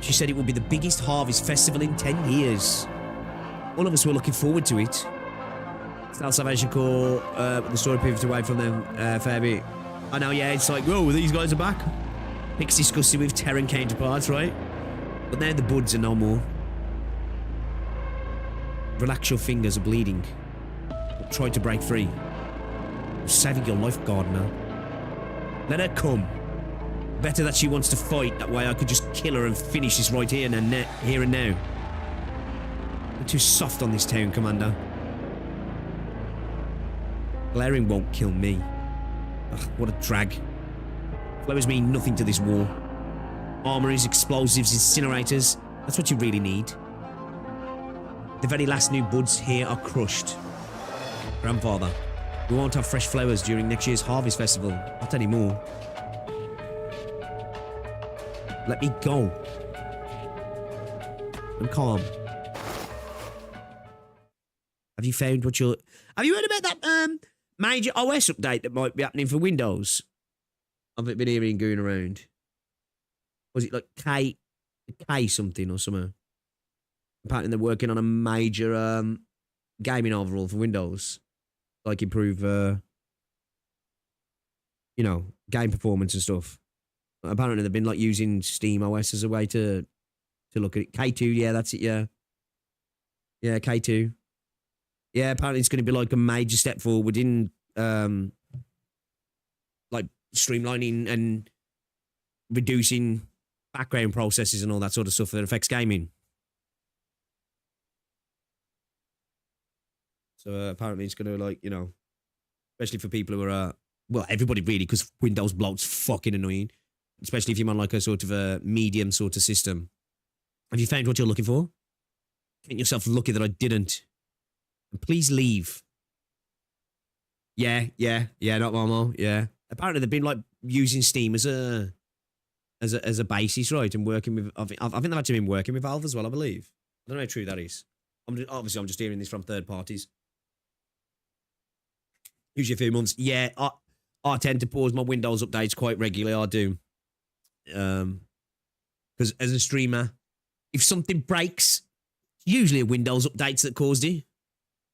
She said it would be the biggest harvest festival in 10 years. All of us were looking forward to it. Salvation Corps, the story pivoted away from them a fair bit. I know, yeah, it's like, whoa, these guys are back. Pick's disgusted with Terran counterparts, right? But now the buds are no more. Relax, your fingers are bleeding. Try to break free. You're saving your life, Gardener. Let her come. Better that she wants to fight, that way I could just kill her and finish this right here and now. I'm too soft on this town, Commander. Glaring won't kill me. Ugh, what a drag. Flowers mean nothing to this war. Armories, explosives, incinerators. That's what you really need. The very last new buds here are crushed. Grandfather, we won't have fresh flowers during next year's harvest festival. Not anymore. Let me go. I'm calm. Have you found what you're... Have you heard about that major OS update that might be happening for Windows? I've been hearing going around. Was it like K something or something? Apparently they're working on a major gaming overhaul for Windows. Like improve, you know, game performance and stuff. Apparently they've been like using Steam OS as a way to look at it. K2, yeah, that's it, yeah. Yeah, K2. Yeah, apparently it's going to be like a major step forward in like streamlining and reducing background processes and all that sort of stuff that affects gaming. So apparently it's going to, like, you know, especially for people who are, well, everybody really, because Windows bloat's fucking annoying. Especially if you're on like a sort of a medium sort of system. Have you found what you're looking for? Count yourself lucky that I didn't. And please leave. Yeah, not normal. Yeah. Apparently they've been like using Steam as a basis, right? And working with, I think they've actually been working with Valve as well, I believe. I don't know how true that is. Obviously I'm just hearing this from third parties. Usually a few months. Yeah, I tend to pause my Windows updates quite regularly. I do. Because as a streamer, if something breaks, usually a Windows updates that caused it.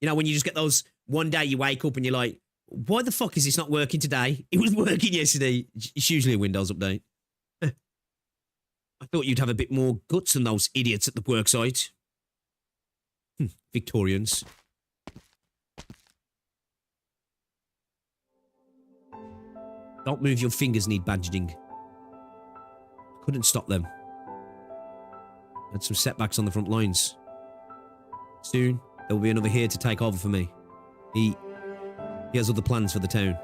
You know, when you just get those, one day you wake up and you're like, why the fuck is this not working today? It was working yesterday. It's usually a Windows update. I thought you'd have a bit more guts than those idiots at the worksite. Victorians. Don't move, your fingers need bandaging. Couldn't stop them. Had some setbacks on the front lines. Soon, there will be another here to take over for me. He has other plans for the town.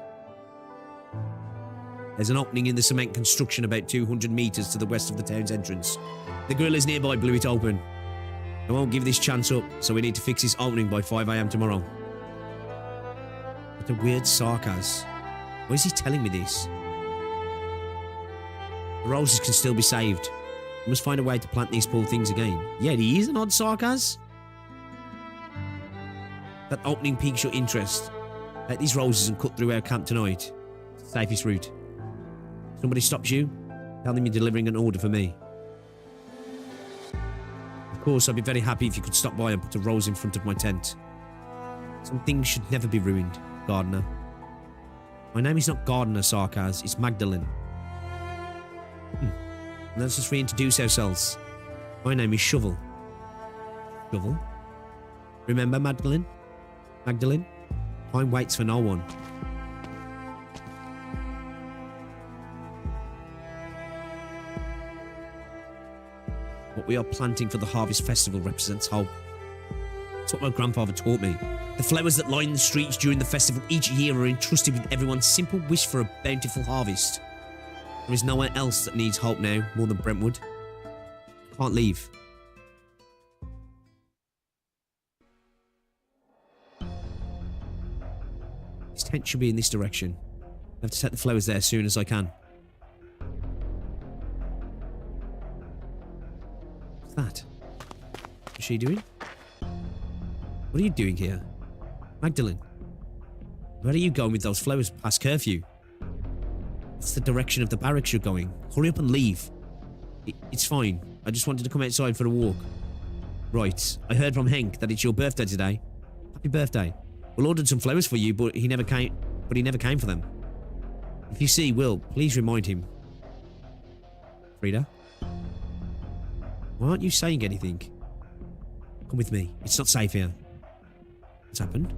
There's an opening in the cement construction about 200 meters to the west of the town's entrance. The guerrillas nearby blew it open. I won't give this chance up, so we need to fix this opening by 5 AM tomorrow. What a weird sarcasm. Why is he telling me this? The roses can still be saved. We must find a way to plant these poor things again. Yeah, he is an odd sarcasm. That opening piques your interest. Take these roses and cut through our camp tonight. It's the safest route. If somebody stops you, tell them you're delivering an order for me. Of course, I'd be very happy if you could stop by and put a rose in front of my tent. Some things should never be ruined, Gardener. My name is not Gardener, Sarkaz, it's Magdalene. Let's just reintroduce ourselves. My name is Shovel. Shovel? Remember, Magdalene? Magdalene? Time waits for no one. What we are planting for the Harvest Festival represents hope. That's what my grandfather taught me. The flowers that line the streets during the festival each year are entrusted with everyone's simple wish for a bountiful harvest. There is no one else that needs hope now more than Brentwood. Can't leave. His tent should be in this direction. I have to set the flowers there as soon as I can. What's that? What's she doing? What are you doing here? Magdalene, where are you going with those flowers past curfew? It's the direction of the barracks you're going. Hurry up and leave. It's fine. I just wanted to come outside for a walk. Right. I heard from Henk that it's your birthday today. Happy birthday. We'll ordered some flowers for you, but he never came for them. If you see Will, please remind him. Frida? Why aren't you saying anything? Come with me. It's not safe here. What's happened?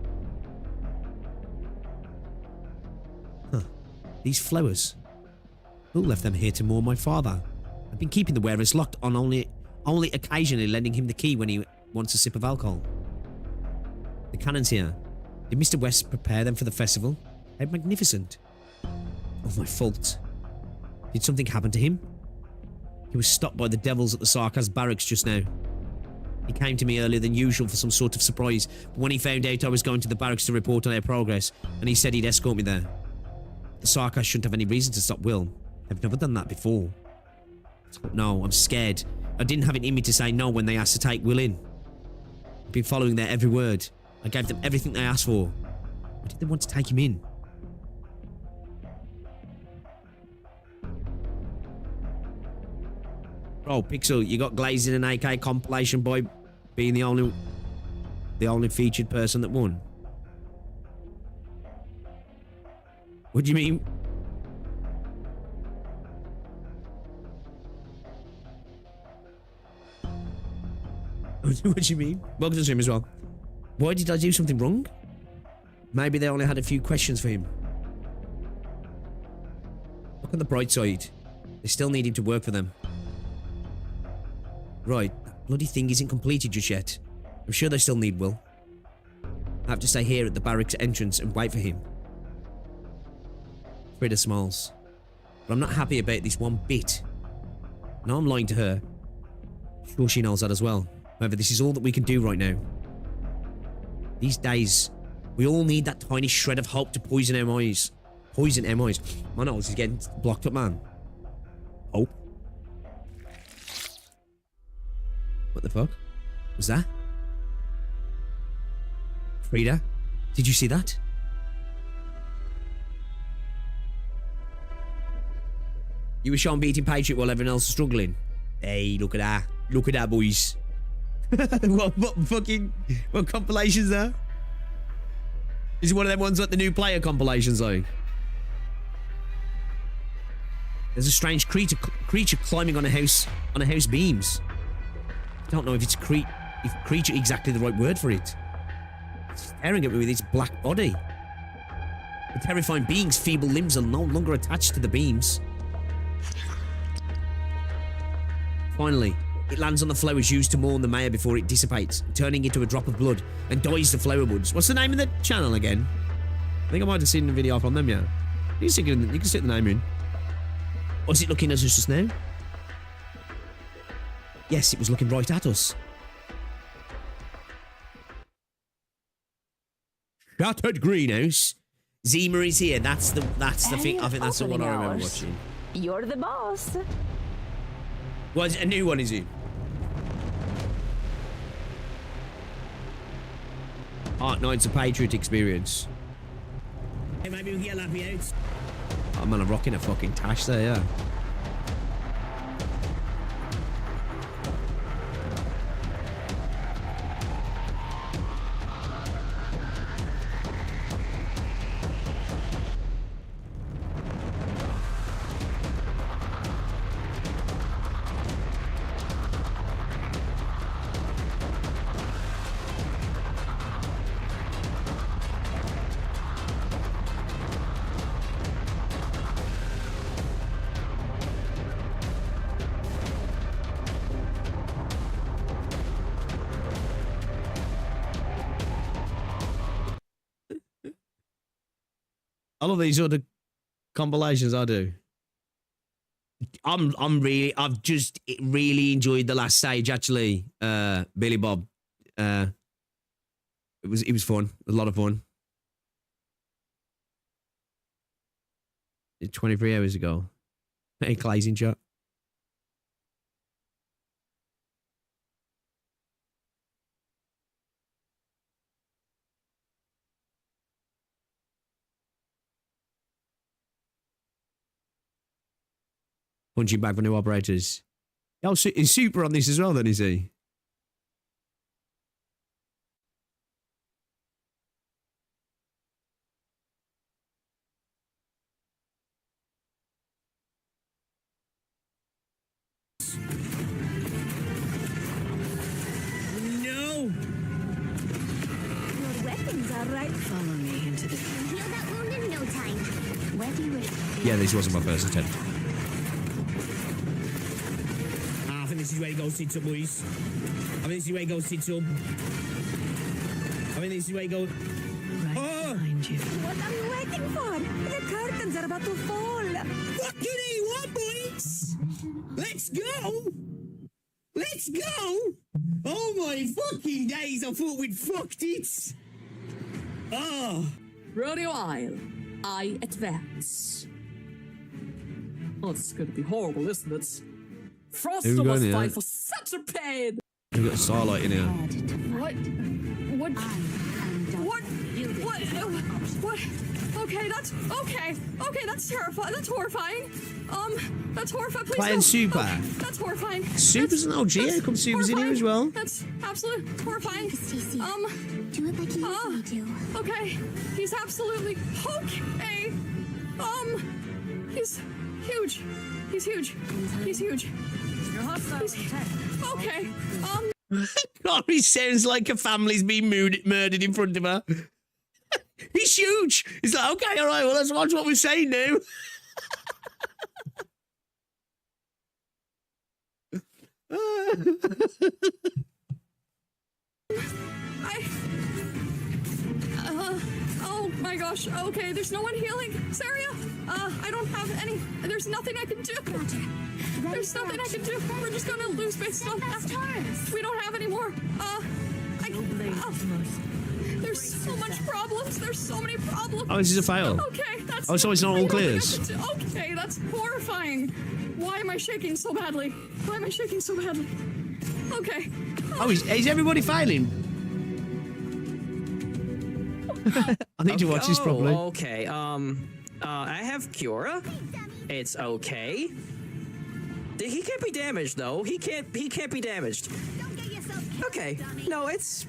Huh. These flowers. Who left them here to mourn my father? I've been keeping the wearers locked on only occasionally lending him the key when he wants a sip of alcohol. The cannons here. Did Mr. West prepare them for the festival? How magnificent. Oh, my fault. Did something happen to him? He was stopped by the devils at the Sarkaz barracks just now. He came to me earlier than usual for some sort of surprise, but when he found out I was going to the barracks to report on our progress, and he said he'd escort me there. The Sarkaz shouldn't have any reason to stop Will. They've never done that before. No, I'm scared. I didn't have it in me to say no when they asked to take Will in. I've been following their every word. I gave them everything they asked for. Why did they want to take him in? Bro, Pixel, you got glazed in an AK compilation by being the only featured person that won. What do you mean? What do you mean? Welcome to the stream as well. Why did I do something wrong? Maybe they only had a few questions for him. Look on the bright side. They still need him to work for them. Right, that bloody thing isn't completed just yet. I'm sure they still need Will. I have to stay here at the barracks entrance and wait for him. Frida smiles. But I'm not happy about this one bit. Now I'm lying to her. Sure she knows that as well. However, this is all that we can do right now. These days, we all need that tiny shred of hope to poison our eyes. Poison our eyes. My nose is getting blocked up, man. Hope. What the fuck? Was that? Frida? Did you see that? You were Sean beating Patriot while everyone else was struggling. Hey, look at that. Look at that, boys. what compilations there? Is it one of them ones like the new player compilations though? There's a strange creature climbing on a house beams. I don't know if it's creature exactly the right word for it. It's staring at me with its black body. The terrifying being's feeble limbs are no longer attached to the beams. Finally, it lands on the flowers used to mourn the mayor before it dissipates, turning into a drop of blood and dyes the flower buds. What's the name of the channel again? I think I might have seen the video from them, yeah. You can stick the name in. Or is it looking at us just now? Yes, it was looking right at us. Shattered greenhouse. Zima is here. That's the thing. I think that's the one I remember watching. You're the boss. Well, a new one, is it? Arknights and Patriot experience. Hey, maybe we can get Lappy out. Oh man, I'm rocking a fucking tash there, yeah. I love these other compilations. I do. I've just really enjoyed the last stage actually. Billy Bob. It was fun. A lot of fun. 23 hours ago. Hey, Clay's in chat. Punching back for new operators. Oh, he's super on this as well, then, is he? No! Your weapons are right. Follow me into the... Heal that wound in no time. Where do you... Yeah, this wasn't my first attempt. I think this is where he goes sit up, boys. I think this is where he goes sit up. I think this is where he goes... Right behind you. What are you waiting for? The curtains are about to fall. Fucking A1, boys! Let's go! Let's go! Oh my fucking days, I thought we'd fucked it! Oh! Rodeo Isle, I advance. Oh, it's gonna be horrible, isn't it? Frost Who's must going fight here? for such a pain! We've got a starlight in here. What? Okay, that's terrifying. That's horrifying. That's horrifying. Please Playing no. Super. Oh, that's horrifying. Super's an OG. Here comes Super's in here as well. That's absolutely horrifying. Stacy, do it like you usually do. Okay, he's absolutely okay. He's huge. He's huge. He's huge. Okay. God, he sounds like a family's been murdered in front of her. He's huge. He's like, okay, all right, well, let's watch what we're saying now. Oh my gosh. Okay, there's no one healing. Saria, I don't have any. There's nothing I can do. There's nothing I can do. We're just gonna lose based on that. We don't have any more. There's so much problems. There's so many problems. Oh, this is a fail. Okay, that's. Oh, so it's not all clears. Okay, that's horrifying. Why am I shaking so badly? Why am I shaking so badly? Okay. Oh, is everybody failing? I need to watch this properly. Okay, I have Cura. It's okay. He can't be damaged though. He can't be damaged. Okay. No, it's.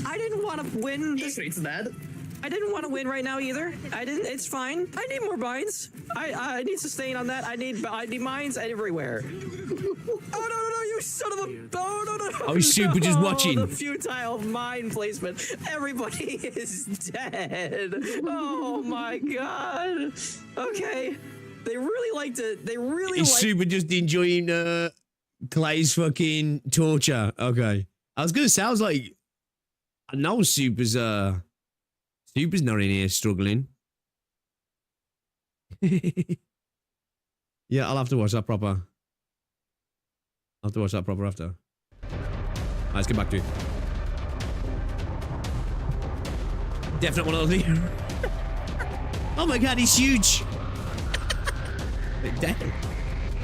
I didn't want to win. It's bad. I didn't want to win right now either. I didn't. It's fine. I need more mines. I need sustain on that. I need mines everywhere. Oh no, you son of a. Oh no. Oh, he's super just watching. The futile mine placement. Everybody is dead. Oh my god. Okay. They really liked it. They really. He's super just enjoying Clay's fucking torture. Okay. I was gonna say, I was like, I know Super's not in here struggling. Yeah, I'll have to watch that proper. I'll have to watch that proper after. Alright, let's get back to it. Definitely one of those. Oh my god, he's huge.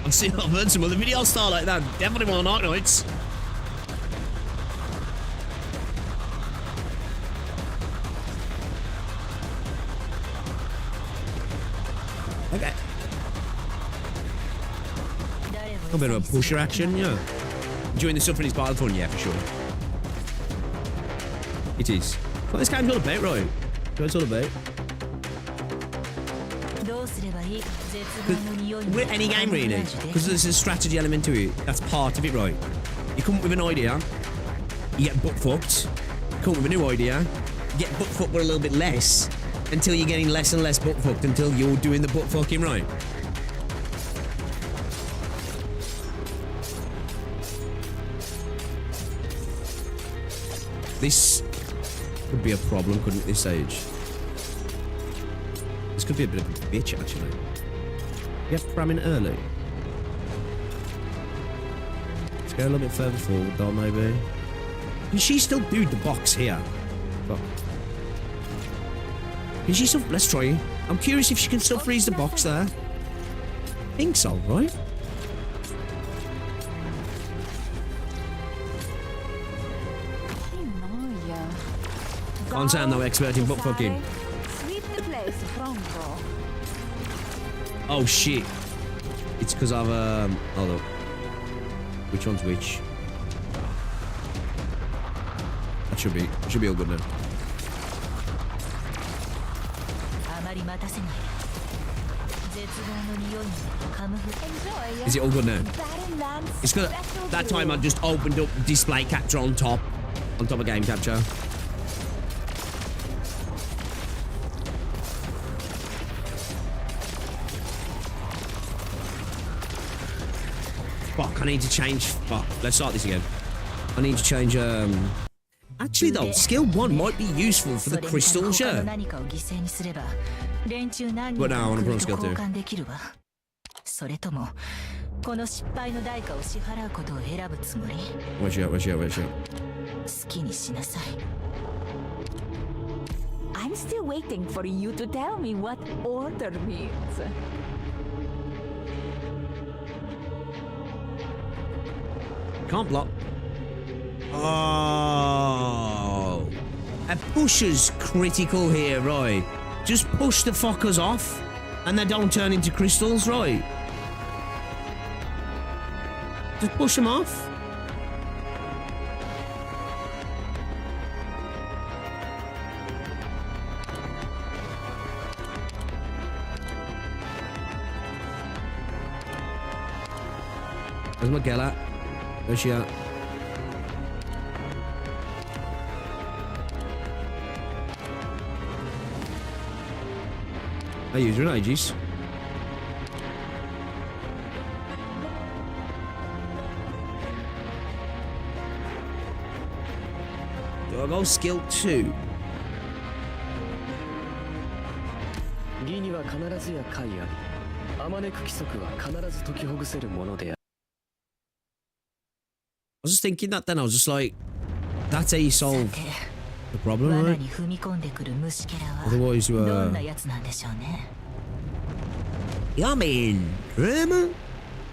I've heard some other videos start like that. Definitely one on Arknights. Okay. A bit of a pusher action, yeah. Enjoying the suffering is part of the fun, yeah, for sure. It is. What this game's all about, right? What it's all about. With any game, really, because there's a strategy element to it. That's part of it, right? You come up with an idea, you get butt fucked. Come up with a new idea, you get butt fucked with a little bit less, until you're getting less and less butt fucked until you're doing the butt fucking right. This could be a problem, couldn't it, this stage? This could be a bit of a bitch, actually. Get ramming early. Let's go a little bit further forward, though, maybe. Can she still do the box here? Fuck. Can she still... Let's try it. I'm curious if she can still freeze the box there. I think so, right? Can't say I'm no expert in butt fucking. Oh shit. It's because I've hold up. Which one's which? That should be all good now. Is it all good now? It's because that time I just opened up display capture on top of game capture. Fuck, I need to change. Fuck, let's start this again. I need to change, Actually, though, skill 1 might be useful for the crystals, yeah. But now I want to put on skill 2. Where's she at? I'm still waiting for you to tell me what order means. Can't block. Oh. A pusher's critical here, right? Just push the fuckers off and they don't turn into crystals, right? Just push them off. Where's my girl at? Where's she at? I use her in ages. I'll go skill 2. 義には必ずや解あり。あまねく規則は必ず解きほぐせるものである。I was just thinking that then. I was just like, that's how you solve the problem, right? Otherwise, y'all mean drama?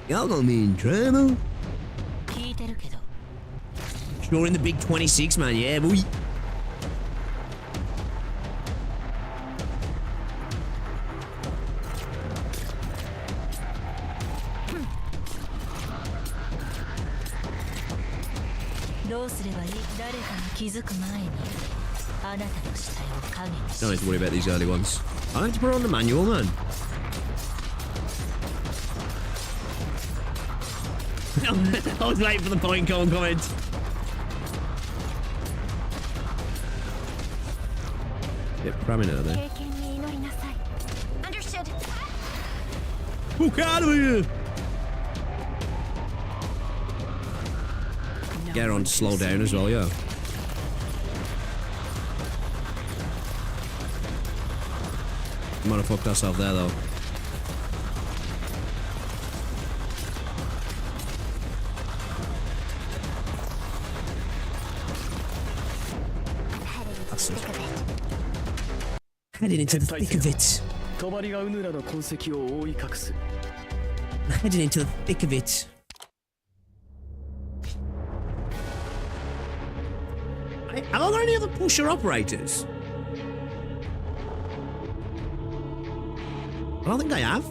Y'all gonna mean drama? Sure in the big 26, man. Yeah, boy. Don't have to worry about these early ones. I have to put on the manual, man. I was waiting for the point comment. Bit parameter there. Understood. Look out of here! Get her on to slow down as well, yeah. Might have fucked ourselves there, though. Heading into the thick of it. Heading into the thick of it. Are there any other pusher operators? I don't think I have.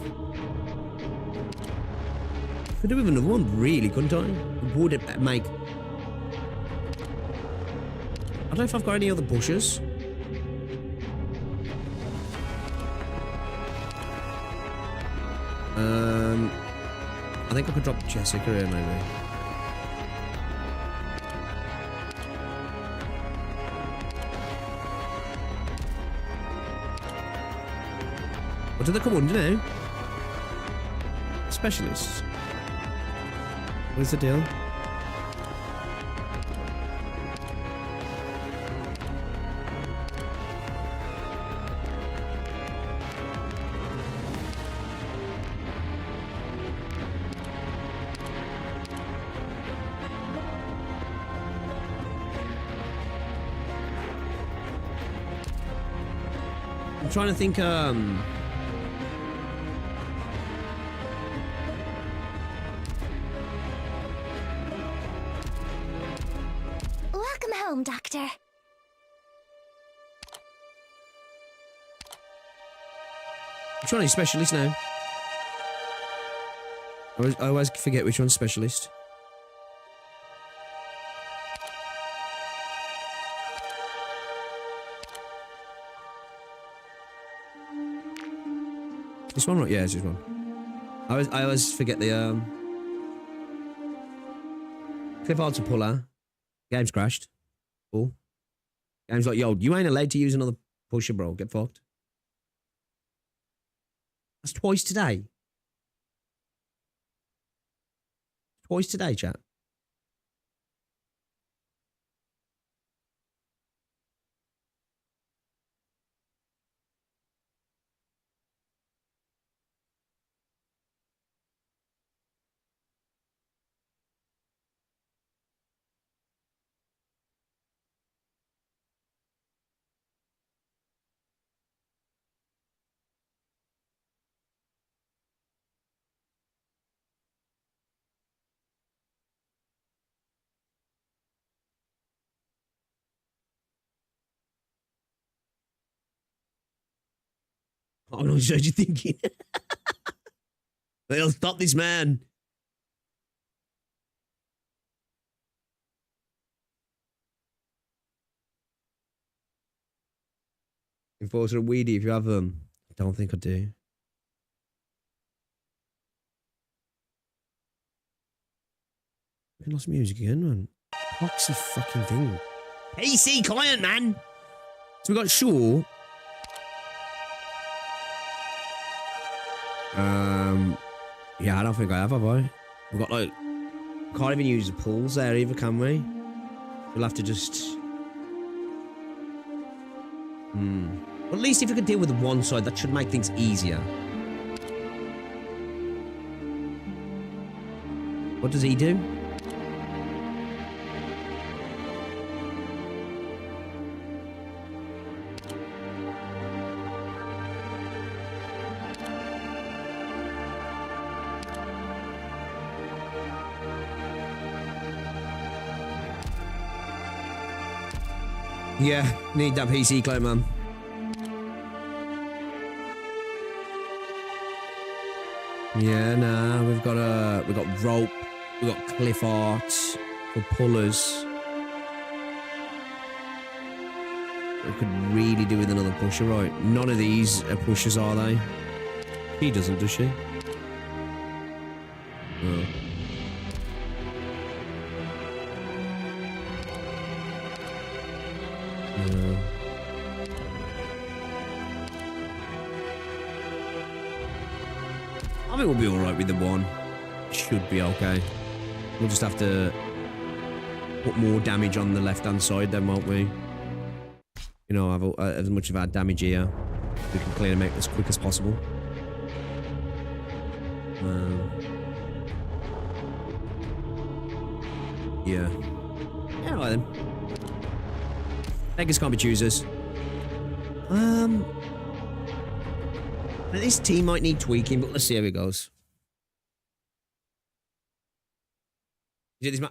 Could do with another one, really, couldn't I? Would it make... I don't know if I've got any other pushers. I think I could drop Jessica here, maybe. What do they come under now? Specialists. What's the deal? I'm trying to think, Welcome home, Doctor. which one is specialist now? I always forget which one's specialist. This one, right? Yeah, it's this one. I always forget the clip out to puller. Game's crashed. Cool. Game's like, yo, you ain't allowed to use another pusher, bro. Get fucked. That's twice today. Twice today, chat. I don't know what you're thinking. They'll stop this man. Enforcer and Weedy, if you have them. I don't think I do. We lost music again, man. Foxy fucking thing. PC client, man. So we got Shaw. Yeah, I don't think I have I? We've got like, can't even use the pulls there either, can we? We'll have to just Well, at least if you could deal with one side, that should make things easier. What does he do? Yeah, need that PC cloak, man. Yeah, nah, we've got rope, we've got cliff art for pullers. We could really do with another pusher, right? None of these are pushers, are they? She doesn't, does she? No. No. I think we'll be alright with the one. Should be okay. We'll just have to put more damage on the left-hand side then, won't we? You know, have as much of our damage here. We can clear them out as quick as possible. Yeah. Yeah, alright then. Beggars can't be choosers. This team might need tweaking, but let's see how it goes.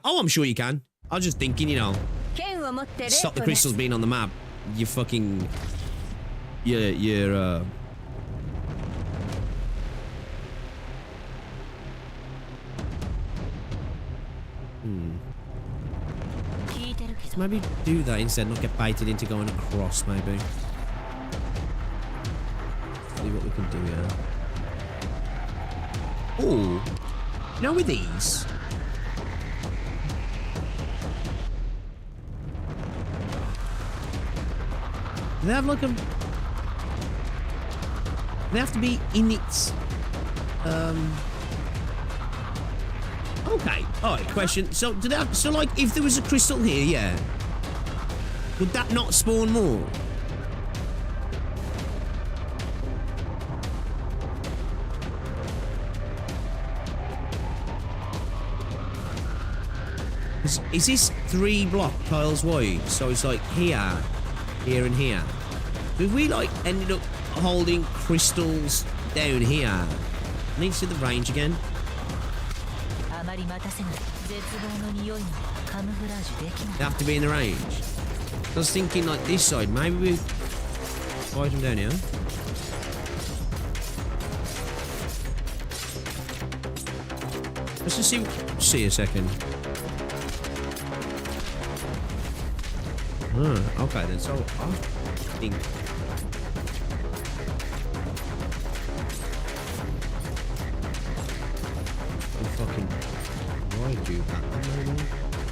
Oh, I'm sure you can. I was just thinking, you know, stop the crystals being on the map. You fucking... You're Maybe do that instead, not get baited into going across, maybe. See what we can do here. Oh, you know, with these, do they have like a? They have to be in its. Okay. All right. Question. So, do they have, so like, if there was a crystal here, yeah, would that not spawn more? Is this 3 block tiles wide? So it's like here, here, and here. So if we like ended up holding crystals down here, I need to see the range again. They have to be in the range. I was thinking like this side. Maybe we fight them down here. Let's just see a second. Okay then. So I think.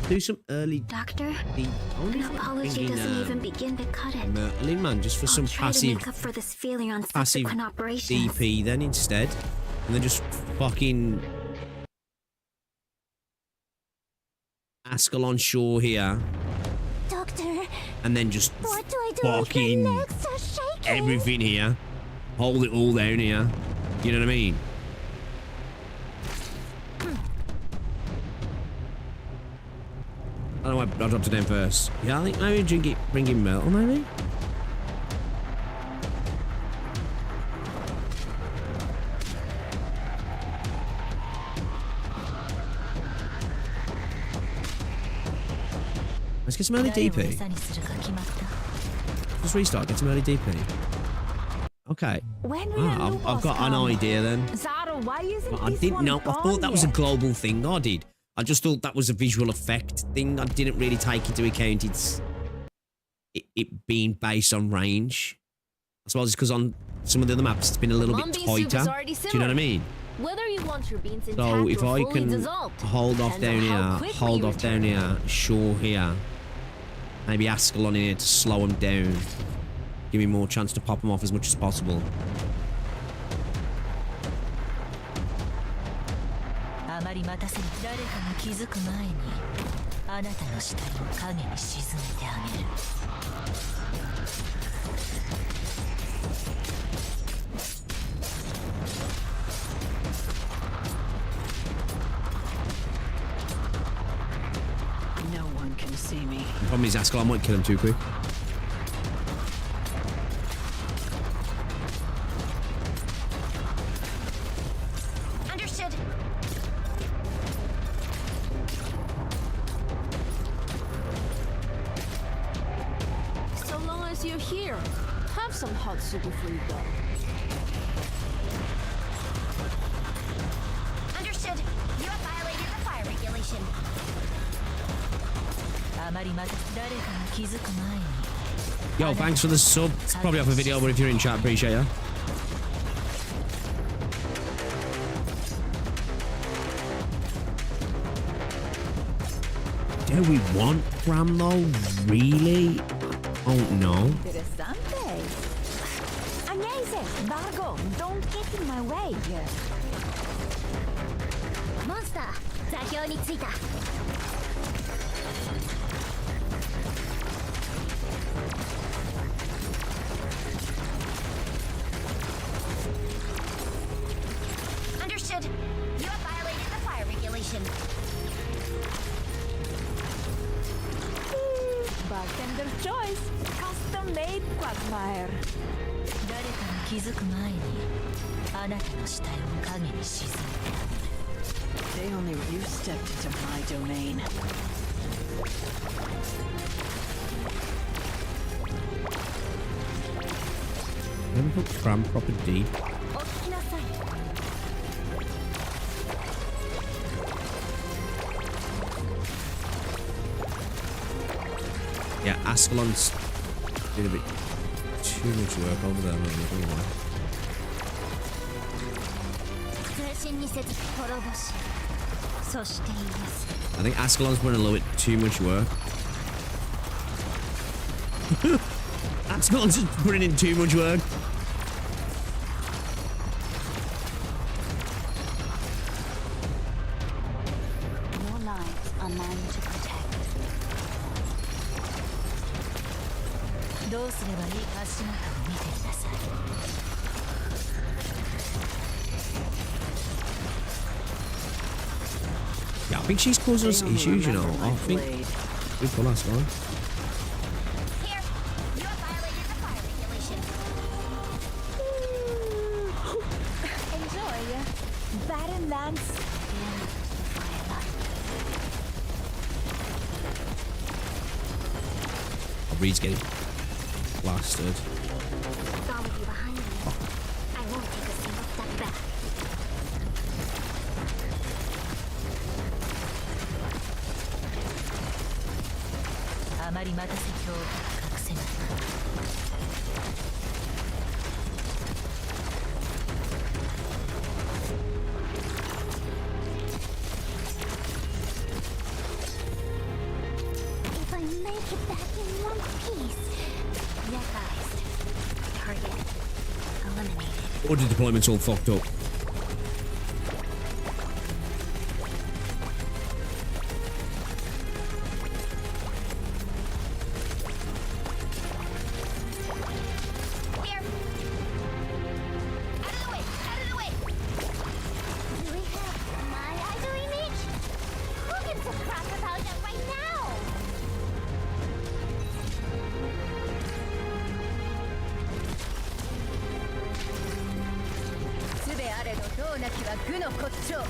Do some early. Doctor, an apology doesn't even begin to cut it. Merlin, man, just for some passive, make up for this failure on passive operations. DP then instead, and then just fucking Askel on shore here. Doctor, and then just what do I do fucking if my legs are shaking? everything here. Hold it all down here. You know what I mean? I don't know why I dropped it down first. Yeah, I think maybe bring in metal, maybe? Let's get some early DP. Just restart, get some early DP. Okay. I've got an idea then. I didn't know. I thought that was a global thing. I did. I just thought that was a visual effect thing. I didn't really take into account it being based on range. I suppose it's because on some of the other maps it's been a little bit tighter. Do you know what I mean? Whether you want your beans intact So if or I fully can dissolved, hold off down here, hold off down here, shore here, maybe Askel on here to slow them down, give me more chance to pop them off as much as possible. No one can see me. The problem is Ascalon won't kill him too quick. Understood. So long as you're here, have some hot soup before you go. Understood. You have violated the fire regulation. あまりまた誰かが気づく前に Yo, thanks for the sub. It's probably off a video, but if you're in chat, appreciate you. Do we want Bram though? Really? Oh no. Interessante. Agnese, Vargo, don't get in my way. モンスター座標についた。Understood. You have violated the fire regulation. Bartender's choice. Custom made quagmire. 誰かが気づく前にあなたの死体を影に沈めてあげる。 They only you stepped into my domain. Never put Bram proper deep. お聞きなさい。Yeah, Ascalon's doing a bit too much work over there. Maybe. I don't know why. 通信に接続滅ぼしそして癒す I think Ascalon's putting a little bit too much work. Ascalon's just putting in too much work. Your lives are mine to protect. どうすればいいか足元を見てください。 Yeah, I think she's causing us issues, you know. I think we pull Ascalon. Here. You have violated the fire regulation. Enjoy. Barren lands. Reed's getting blasted. Follow you behind me. I won't take a single step back. If I make it back in one piece. Revised. Target eliminated. Order deployment's all fucked up. Here. Out of the way. Out of the way. Do we have my idol image? Who gives a crap about that right now? 術であれどどうなきは愚の骨頂。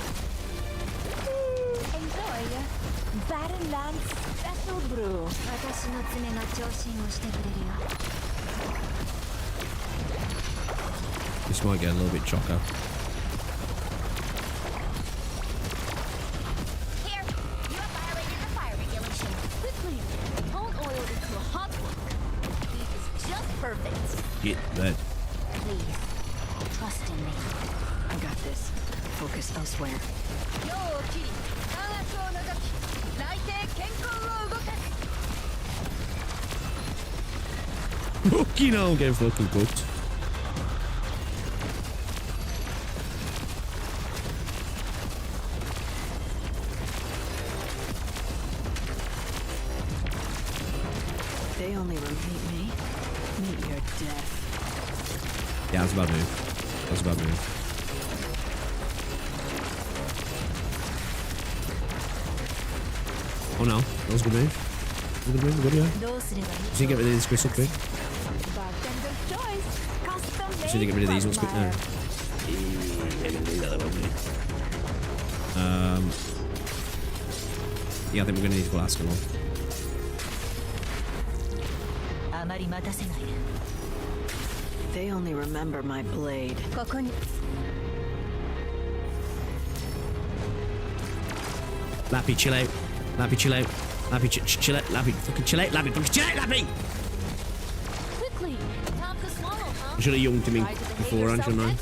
Enjoy. Barren lands special brew. 私の爪が調子をしてくれるよ。 This might get a little bit chocker. Here. You have violated the fire regulation. Quickly, don't oil into a hot block. Heat is just perfect. Get red. Please, trust in me. I got this. Focus elsewhere. 世を切り、眼圧を除き、内定健康を動かす。 Fucking hell, get fucking cooked. They only repeat me. Meet your Yeah, that's a bad move. That's a bad move. Oh no, that was a good move. Good move, good move. Should we get rid of these crystal quick? Should we get rid of these ones quick now? Yeah, I think we're gonna need to go last one. They only remember my blade. Lappy, chill out. Lappy, chill out. Lappy, chill out. Lappy, fucking chill out. Lappy, fucking chill out, Lappy! Quickly, time to swallow, huh? I should have younged to me beforehand, shouldn't I?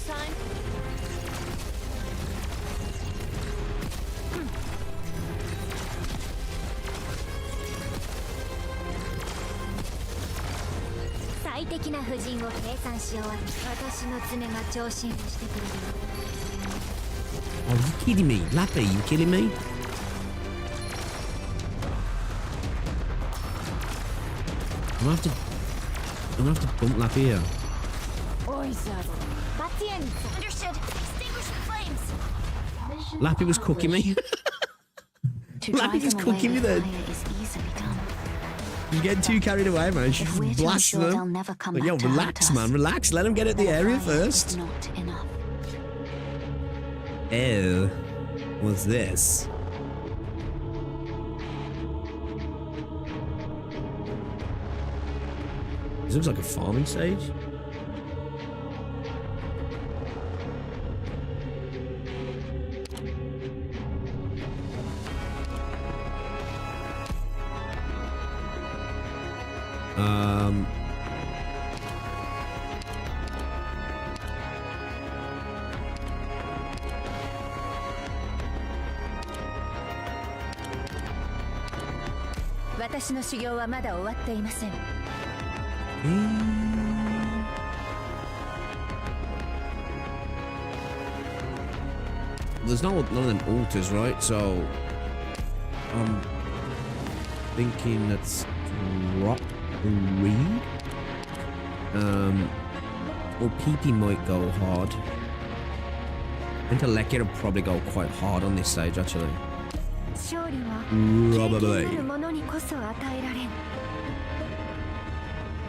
Oh, are you kidding me? Lappy, you kidding me? I'm gonna have to bump Lappy here. Understood. Extinguish the flames. Lappy was cooking me. Lappy was cooking me then. You're getting too carried away, man. She's just blasting them. Like, yo, relax, man. Relax. Let him get at the area first. Ew. What's this? This looks like a farming stage. There's none of them altars, right? So I'm thinking let's drop Reed. Or PP might go hard. I think Alekya will probably go quite hard on this stage, actually. Probably.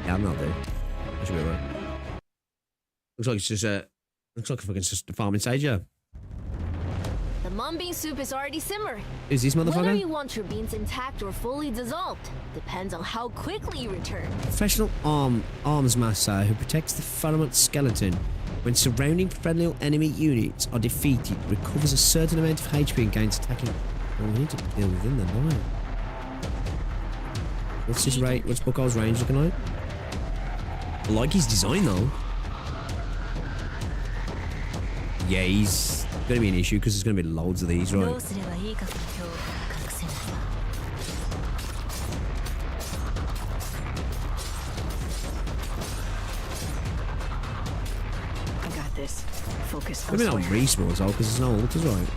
Yeah, I'm not there. I should be right. Looks like it's just looks like fucking just a farming stage, yeah. The mung bean soup is already simmering. Is this motherfucker? Whether you want your beans intact or fully dissolved depends on how quickly you return. Professional arms master who protects the Faramut skeleton when surrounding friendly enemy units are defeated, recovers a certain amount of HP against attacking. Oh, we need to deal with him then, don't we? What's his rate? What's Bucko's range looking like? I like his design though. Yeah, he's gonna be an issue because there's gonna be loads of these, right? I got this. Focus. Maybe not respawn though, because there's no altars, right?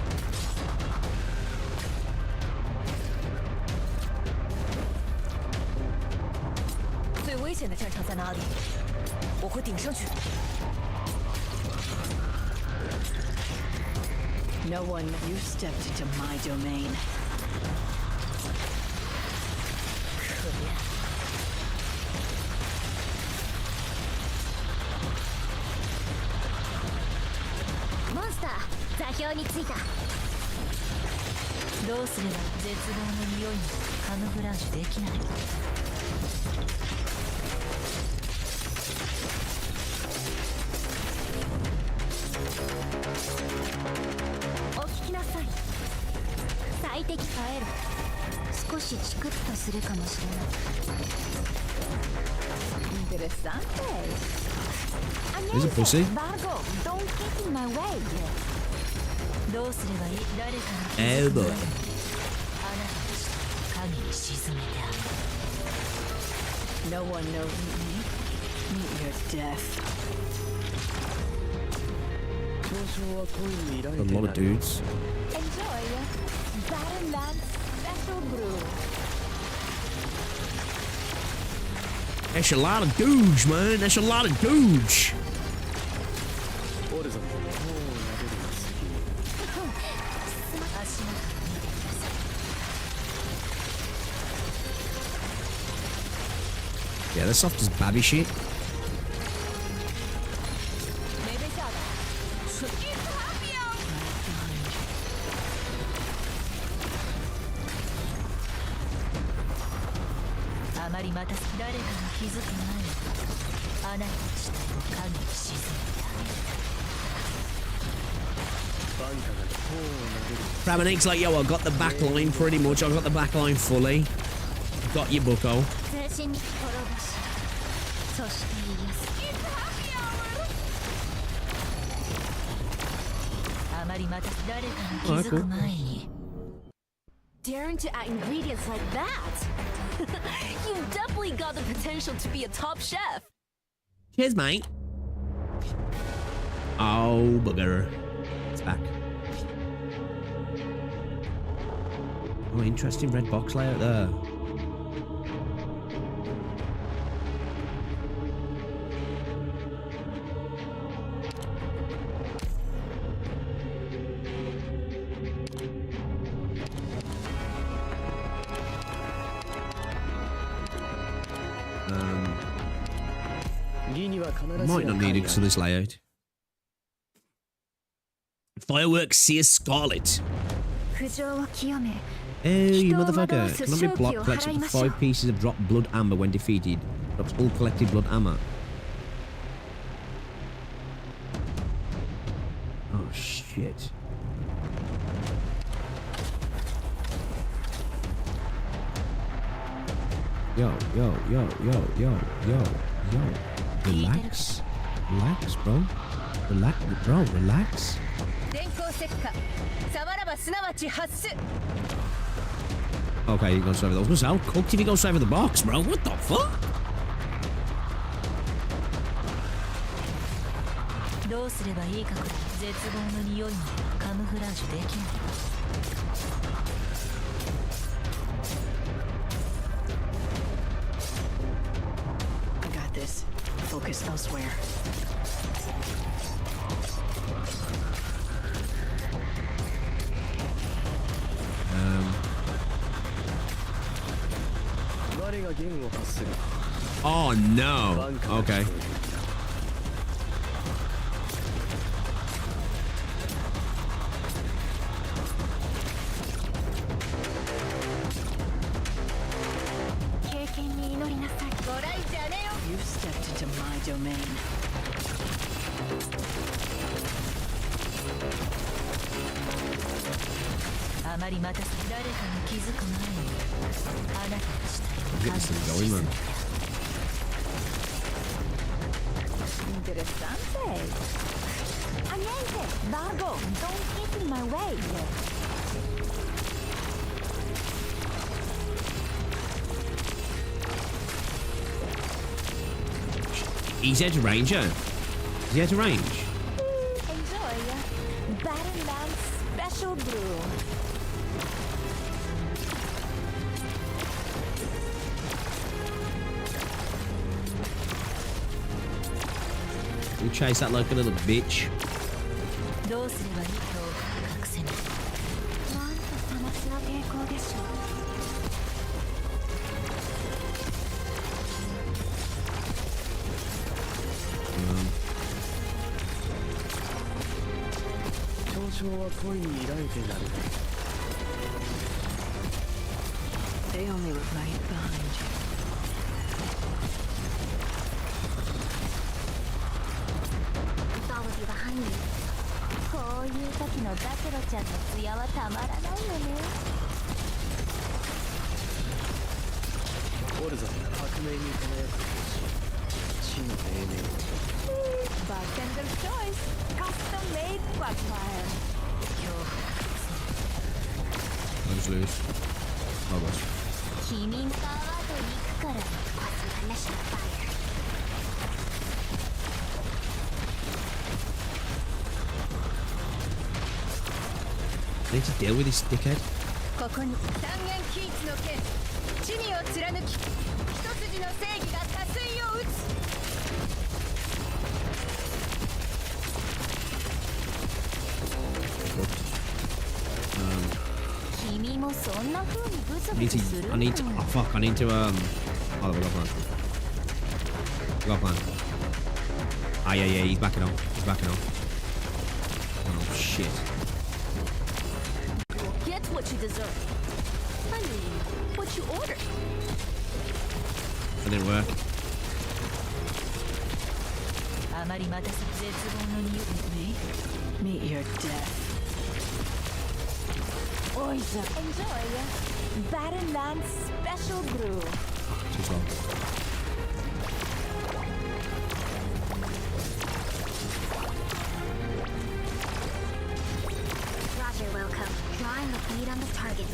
No one, you stepped into my domain. Monster, 座標についた。どうすれば絶望の匂いにカムフラージュできない。最適耐える。少しチクッとするかもしれない。Interessante. He's a pussy. どうすればいい？誰かの Oh boy. あなたたちと影に沈めてあげる。 No one knows me. Meet your death. A lot of dudes. Enjoy Batman's special brew. That's a lot of dudes, man. That's a lot of dudes. Yeah, they're soft as babby shit. Ramanique's like, yo, I got the back line pretty much. I got the back line fully. Got your bucko. Alright, cool. Daring to add ingredients like that? You definitely got the potential to be a top chef. Cheers, mate. Oh, bugger. It's back. Oh, interesting red box layout there. Might not need it to this layout. Fireworks Seer Scarlet. Oh, you motherfucker. Cannot be blocked. Collects up to 5 pieces of dropped blood amber when defeated. Drops all collected blood amber. Oh, shit. Yo. Relax. Relax, bro. Relax. Okay, you go straight for the... I was gonna say, how cooked if you go straight for the box, bro? What the fuck? I got this. Focus elsewhere. Oh no. Okay. You've stepped into my domain. Get this thing going, man. Interessante. Niente, Vago, don't get in my way. He's Edge Ranger. Is he Edge Range? Enjoy. Battle Special Brew. You chase that like a little bitch. They only look right behind you. With all of you behind me. こういう時のダケロちゃんの艶はたまらないよね。オルザ革命に輝く地の英名を Bartender's choice. Custom made quagmire. Let's lose. Oh gosh. 君のパワーと肉から Unleash the fire. I need to deal with this dickhead. ここに三元キーツの剣地味を貫き一筋の正義が多水を打つ I need to, oh fuck, I need to, oh, we got plan. We got plan. Ah, yeah, he's backing off. He's backing off. Oh, shit. Get what you deserve. I mean, what you ordered. That didn't work. Meet your death. Enjoy Baronland's special brew. Too slow. Roger, welcome. Drawing the feed on the target.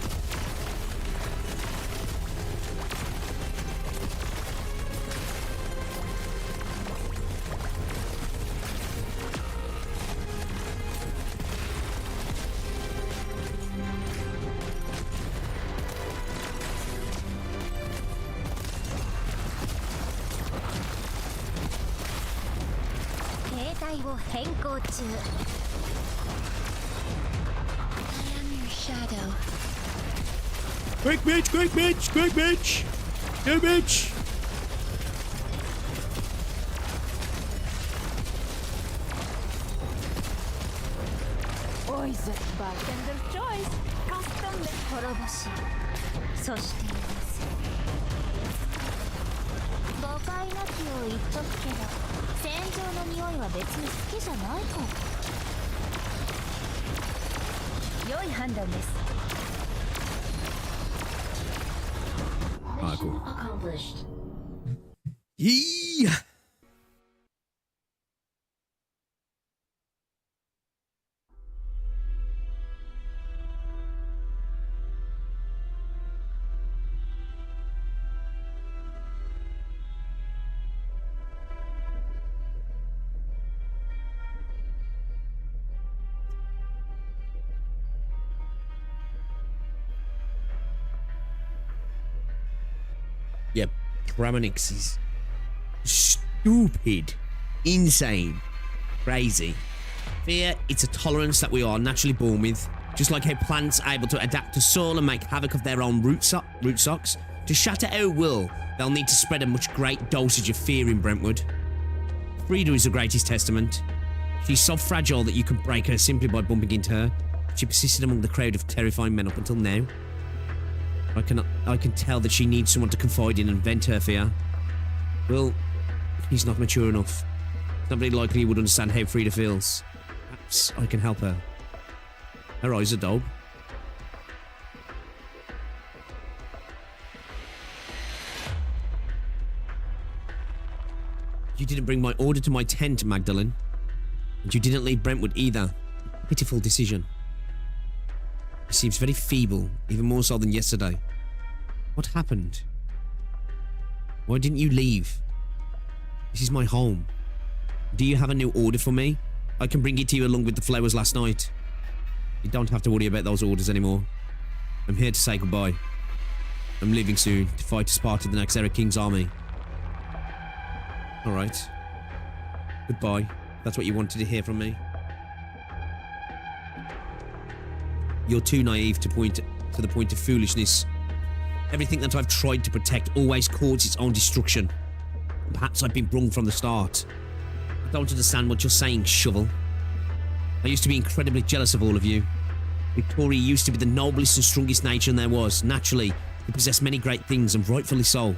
I am your shadow. Quick, bitch! Quick, bitch! Quick, bitch! Go, bitch! Bartender's choice. Custom made. 滅ぼし、そしています誤解なきを言っとくけど、戦場の匂いは別に好きじゃないかも。良い判断です。Alright, cool. Yeah! Yeah, Pramanix is stupid, insane, crazy. Fear, it's a tolerance that we are naturally born with. Just like how plants are able to adapt to soil and make havoc of their own root socks, to shatter our will, they'll need to spread a much great dosage of fear in Brentwood. Frida is the greatest testament. She's so fragile that you can break her simply by bumping into her. She persisted among the crowd of terrifying men up until now. I can tell that she needs someone to confide in and vent her fear. Well, he's not mature enough. It's not very likely he would understand how Frida feels. Perhaps I can help her. Her eyes are dope. You didn't bring my order to my tent, Magdalene. And you didn't leave Brentwood either. Pitiful decision. He seems very feeble, even more so than yesterday. What happened? Why didn't you leave? This is my home. Do you have a new order for me? I can bring it to you along with the flowers last night. You don't have to worry about those orders anymore. I'm here to say goodbye. I'm leaving soon to fight as part of the next Eric King's army. Alright. Goodbye. That's what you wanted to hear from me. You're too naive to the point of foolishness. Everything that I've tried to protect always caused its own destruction. Perhaps I've been wrong from the start. I don't understand what you're saying, Shovel. I used to be incredibly jealous of all of you. Victoria used to be the noblest and strongest nation there was. Naturally, you possess many great things, and rightfully so.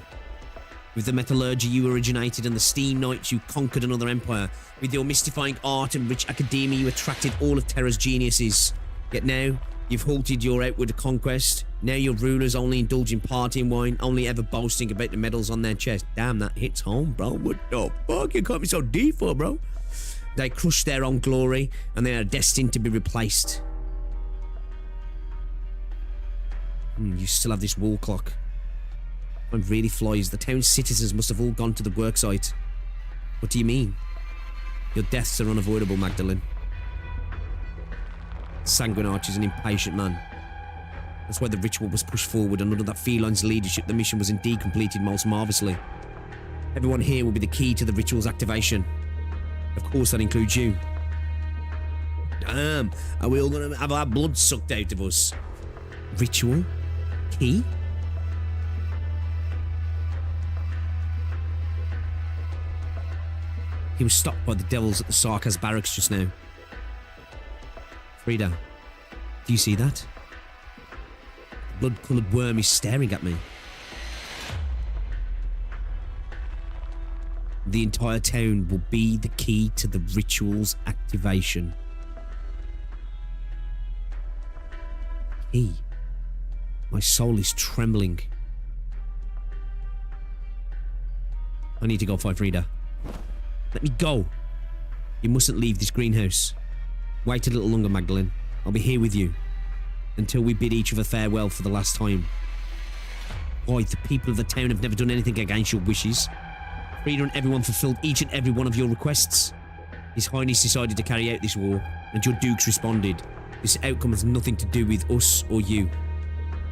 With the metallurgy you originated and the steam knights you conquered another empire. With your mystifying art and rich academia you attracted all of Terra's geniuses. Yet now, you've halted your outward conquest. Now your rulers only indulge in partying wine, only ever boasting about the medals on their chest. Damn, that hits home, bro. What the fuck? You can't be so deep for, bro. They crush their own glory, and they are destined to be replaced. You still have this wall clock. Time really flies. The town's citizens must have all gone to the worksite. What do you mean? Your deaths are unavoidable, Magdalene. Sanguine Arch is an impatient man. That's why the ritual was pushed forward, and under that feline's leadership, the mission was indeed completed most marvellously. Everyone here will be the key to the ritual's activation. Of course, that includes you. Damn, are we all gonna have our blood sucked out of us? Ritual? Key? He was stopped by the devils at the Sarkaz barracks just now. Frida, do you see that? The blood-coloured worm is staring at me. The entire town will be the key to the ritual's activation. Key. My soul is trembling. I need to go find Frida. Let me go. You mustn't leave this greenhouse. Wait a little longer, Magdalene. I'll be here with you until we bid each other farewell for the last time. Why, the people of the town have never done anything against your wishes. Frida and everyone fulfilled each and every one of your requests. His Highness decided to carry out this war, and your dukes responded. This outcome has nothing to do with us or you.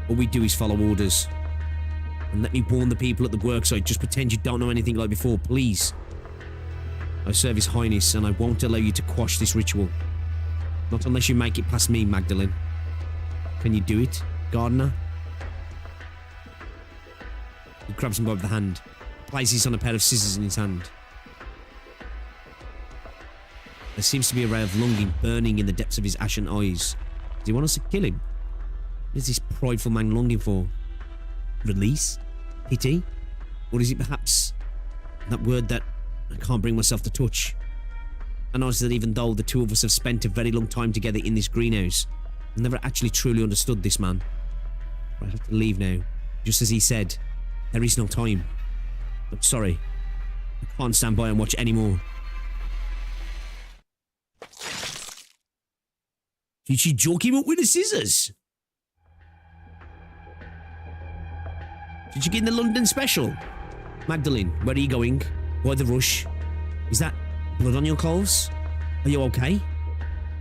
All we do is follow orders. And let me warn the people at the worksite, just pretend you don't know anything like before, please. I serve His Highness, and I won't allow you to quash this ritual. Not unless you make it past me, Magdalene. Can you do it, Gardener? He grabs him by the hand, places on a pair of scissors in his hand. There seems to be a ray of longing burning in the depths of his ashen eyes. Does he want us to kill him? What is this prideful man longing for? Release? Pity? Or is it perhaps that word that I can't bring myself to touch? I notice that even though the two of us have spent a very long time together in this greenhouse, I've never actually truly understood this man. I have to leave now. Just as he said, there is no time. I'm sorry. I can't stand by and watch anymore. Did she joke him up with the scissors? Did you get in the London special? Magdalene, where are you going? Why the rush? Is that blood on your clothes? Are you okay?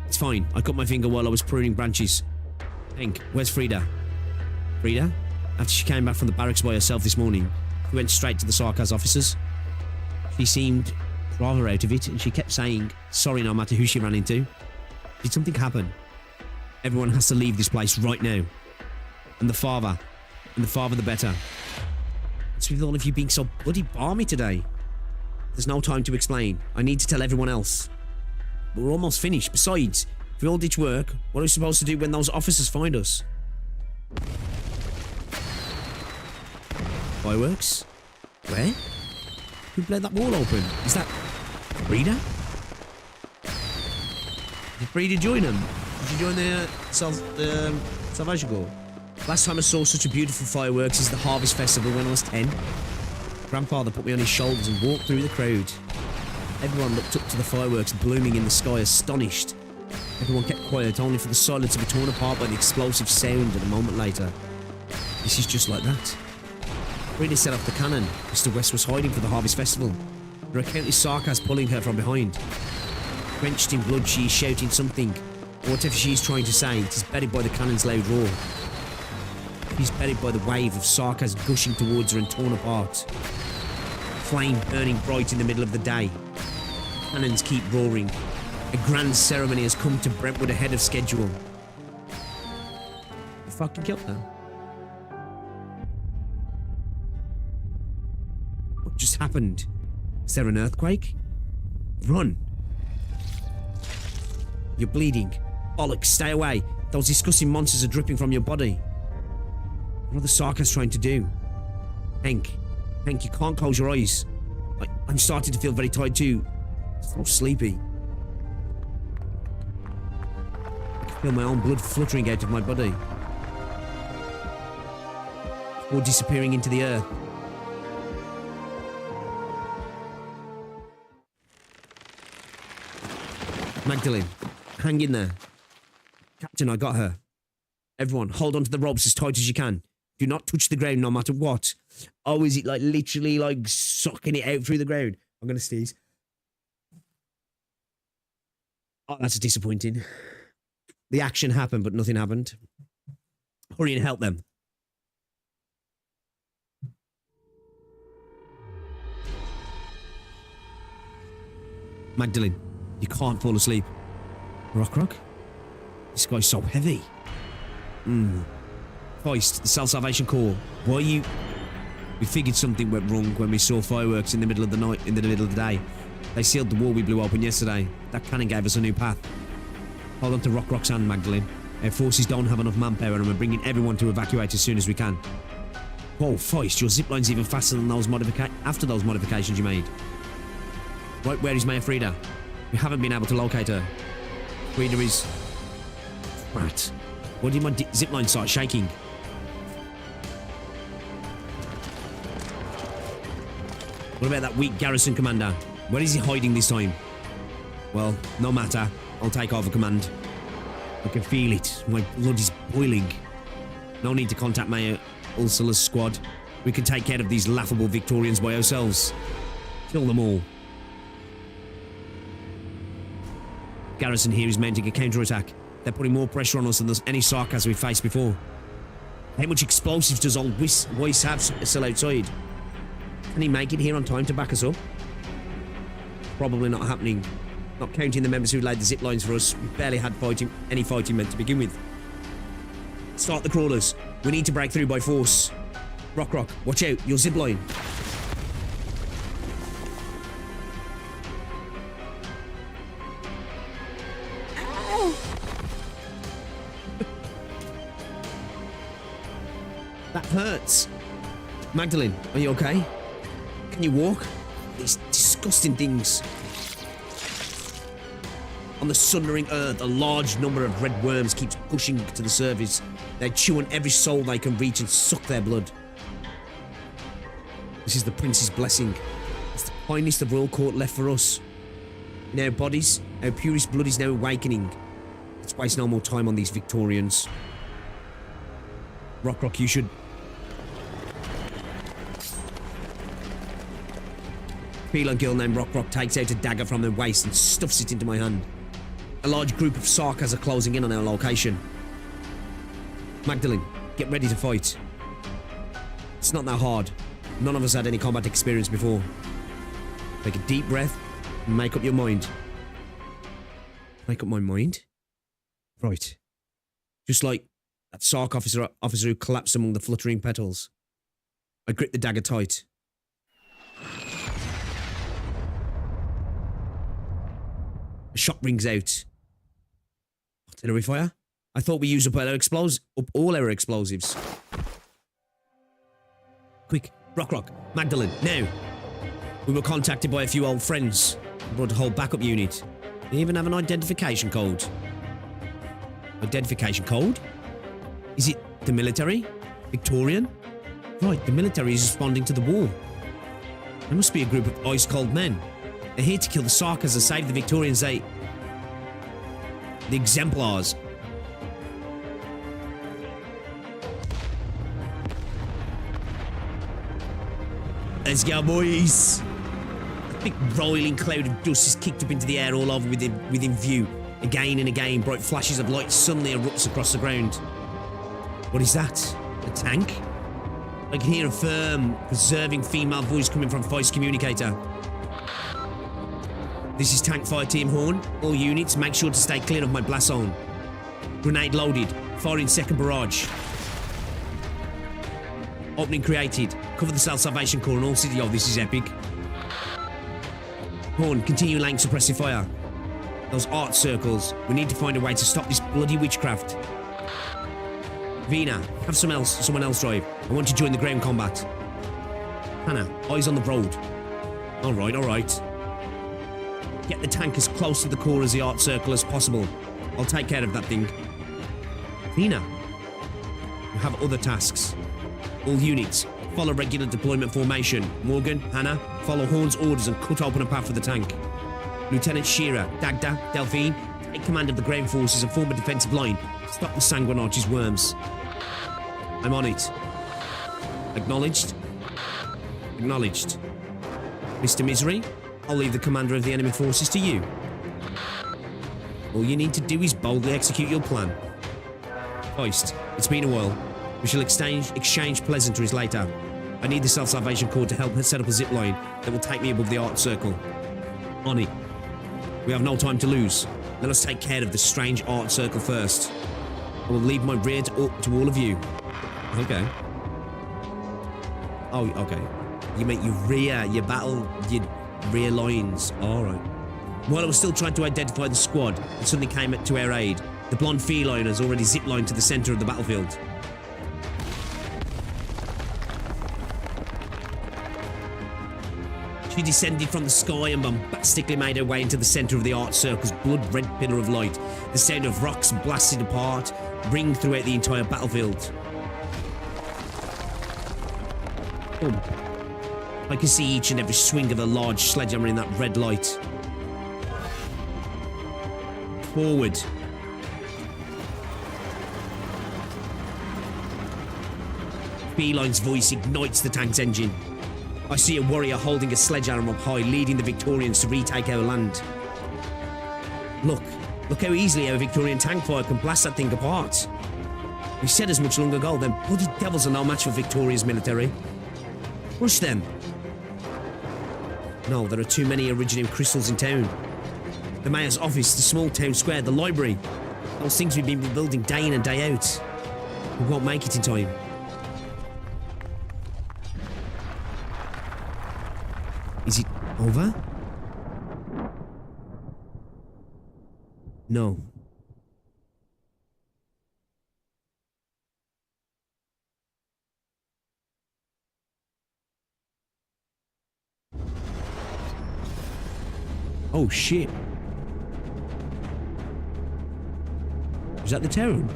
It's fine. I cut my finger while I was pruning branches. Hank, where's Frida? Frida? After she came back from the barracks by herself this morning, she went straight to the Sarkaz officers. She seemed rather out of it, and she kept saying sorry no matter who she ran into. Did something happen? Everyone has to leave this place right now. And the farther the better. What's with all of you being so bloody balmy today? There's no time to explain. I need to tell everyone else. But we're almost finished. Besides, if we all ditch work, what are we supposed to do when those officers find us? Fireworks? Where? Who bled that wall open? Is that Frida? Did Frida join them? Did you join the Salvation Corps? Last time I saw such a beautiful fireworks is the Harvest Festival when I was 10. Grandfather put me on his shoulders and walked through the crowd. Everyone looked up to the fireworks blooming in the sky, astonished. Everyone kept quiet, only for the silence to be torn apart by the explosive sound a moment later. This is just like that. Frida set off the cannon. Mr. West was hiding for the Harvest Festival. There are countless Sarkaz pulling her from behind. Drenched in blood, she is shouting something. Or whatever she is trying to say, it is buried by the cannon's loud roar. She's buried by the wave of Sarkaz gushing towards her and torn apart. Flame burning bright in the middle of the day. Cannons keep roaring. A grand ceremony has come to Brentwood ahead of schedule. You fucking killed her. What just happened? Is there an earthquake? Run. You're bleeding. Bollocks, stay away. Those disgusting monsters are dripping from your body. What are the Sarkaz trying to do? Hank, you can't close your eyes. I'm starting to feel very tired too. So sleepy. I can feel my own blood fluttering out of my body. Or disappearing into the earth. Magdalene, hang in there. Captain, I got her. Everyone, hold on to the ropes as tight as you can. Do not touch the ground no matter what. Oh, is it like literally like sucking it out through the ground? I'm going to sneeze. Oh, that's disappointing. The action happened, but nothing happened. Hurry and help them. Magdalene, you can't fall asleep. Rock? This guy's so heavy. Feist, the Salvation Corps. Why are you... We figured something went wrong when we saw fireworks in the middle of the night, in the middle of the day. They sealed the wall we blew open yesterday. That cannon gave us a new path. Hold on to Rock's hand, Magdalene. Our forces don't have enough manpower and we're bringing everyone to evacuate as soon as we can. Whoa, Feist, your zipline's even faster than those after those modifications you made. Right, where is Maya Frida? We haven't been able to locate her. Frida is... Right. Why did my zipline start shaking? What about that weak garrison commander? Where is he hiding this time? Well, no matter. I'll take over command. I can feel it. My blood is boiling. No need to contact Mayor Ursula's squad. We can take care of these laughable Victorians by ourselves. Kill them all. Garrison here is mounting a counterattack. They're putting more pressure on us than there's any sarcasm we've faced before. How much explosives does old Weiss have still outside? Can he make it here on time to back us up? Probably not happening. Not counting the members who laid the zip lines for us. We barely had any fighting meant to begin with. Start the crawlers. We need to break through by force. Rock, watch out. Your zip line. That hurts. Magdalene, are you okay? Can you walk? These disgusting things. On the sundering earth, a large number of red worms keeps pushing to the surface. They chew on every soul they can reach and suck their blood. This is the prince's blessing. It's the finest of royal court left for us. In our bodies, our purest blood is now awakening. Let's waste no more time on these Victorians. Rock, you should... Feline girl named Rock takes out a dagger from her waist and stuffs it into my hand. A large group of Sarkas are closing in on our location. Magdalene, get ready to fight. It's not that hard. None of us had any combat experience before. Take a deep breath and make up your mind. Make up my mind? Right. Just like that Sark officer who collapsed among the fluttering petals. I grip the dagger tight. A shot rings out. Artillery fire? I thought we used up all our explosives. Quick, Rock, Magdalene, now. We were contacted by a few old friends. We brought a whole backup unit. They even have an identification code. Identification code? Is it the military? Victorian? Right, the military is responding to the war. There must be a group of ice-cold men. They're here to kill the Sarkas and save the Victorians. The exemplars. Let's go, boys. A big rolling cloud of dust is kicked up into the air all over within view. Again and again, bright flashes of light suddenly erupts across the ground. What is that? A tank? I can hear a firm, preserving female voice coming from voice communicator. This is Tank Fire Team Horn. All units, make sure to stay clear of my blast zone. Grenade loaded. Firing second barrage. Opening created. Cover the Self-Salvation Corps and all city. Oh, this is epic. Horn, continue laying suppressive fire. Those art circles. We need to find a way to stop this bloody witchcraft. Vina, have someone else drive. I want to join the ground combat. Hannah, eyes on the road. All right. Get the tank as close to the core as the art circle as possible. I'll take care of that thing. Vina, you have other tasks. All units, follow regular deployment formation. Morgan, Hannah, follow Horn's orders and cut open a path for the tank. Lieutenant Shearer, Dagda, Delphine, take command of the ground forces and form a defensive line. Stop the Sanguine Arch's worms. I'm on it. Acknowledged. Mr. Misery, I'll leave the commander of the enemy forces to you. All you need to do is boldly execute your plan. Feist, it's been a while. We shall exchange pleasantries later. I need the Self-Salvation Corps to help set up a zip line that will take me above the art circle. On it. We have no time to lose. Let us take care of the strange art circle first. I will leave my rear to all of you. Okay. Oh, okay. You make your rear, your battle, your rear lines. Alright. While I was still trying to identify the squad, it suddenly came to our aid. The blonde feline has already ziplined to the center of the battlefield. She descended from the sky and bombastically made her way into the center of the art circle's blood-red pillar of light. The sound of rocks blasted apart ring throughout the entire battlefield. I can see each and every swing of a large sledgehammer in that red light. Forward. Feline's voice ignites the tank's engine. I see a warrior holding a sledgehammer up high, leading the Victorians to retake our land. Look how easily our Victorian tank fire can blast that thing apart. We said as much long ago, them bloody devils are no match for Victoria's military. Rush them. No, there are too many iridium crystals in town. The mayor's office, the small town square, the library. Those things we've been rebuilding day in and day out. We won't make it in time. Is it over? No. Oh shit. Is that the town?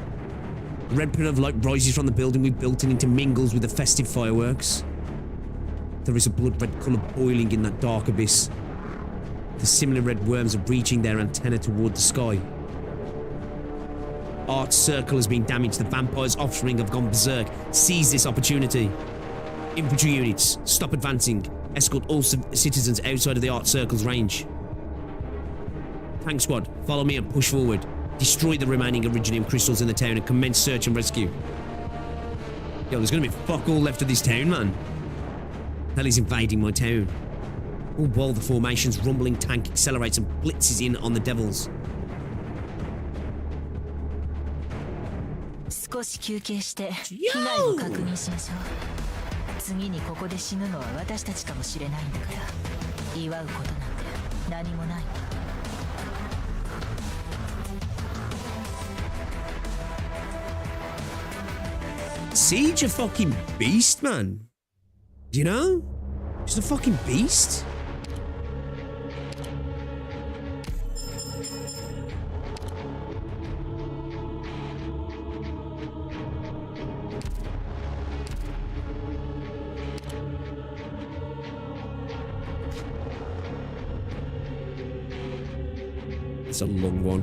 The red pillar of light rises from the building we built and intermingles with the festive fireworks. There is a blood-red colour boiling in that dark abyss. The similar red worms are breaching their antenna toward the sky. Art's circle has been damaged. The vampire's offspring have gone berserk. Seize this opportunity. Infantry units, stop advancing. Escort all citizens outside of the art circle's range. Tank squad, follow me and push forward. Destroy the remaining iridium crystals in the town and commence search and rescue. Yo, there's gonna be fuck all left of this town, man. Hell is invading my town. All while the formation's rumbling tank accelerates and blitzes in on the devils. 少し休憩して被害を確認しましょう。次にここで死ぬのは私たちかもしれないんだから祝うことなんて何もない。 Siege a fucking beast, man. You know? Just a fucking beast. It's a long one.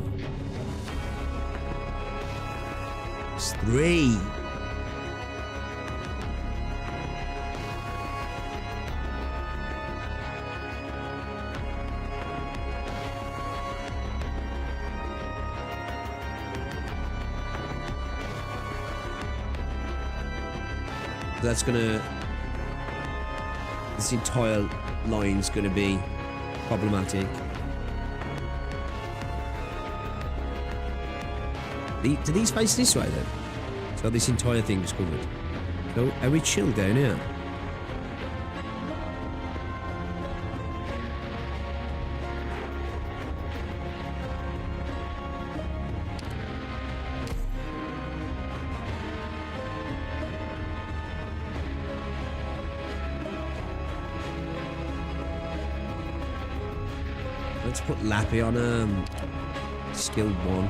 It's 3. That's gonna... This entire line's gonna be problematic. Do these face this way then? So this entire thing's covered. So are we chill down here? Let's put Lappy on skill 1.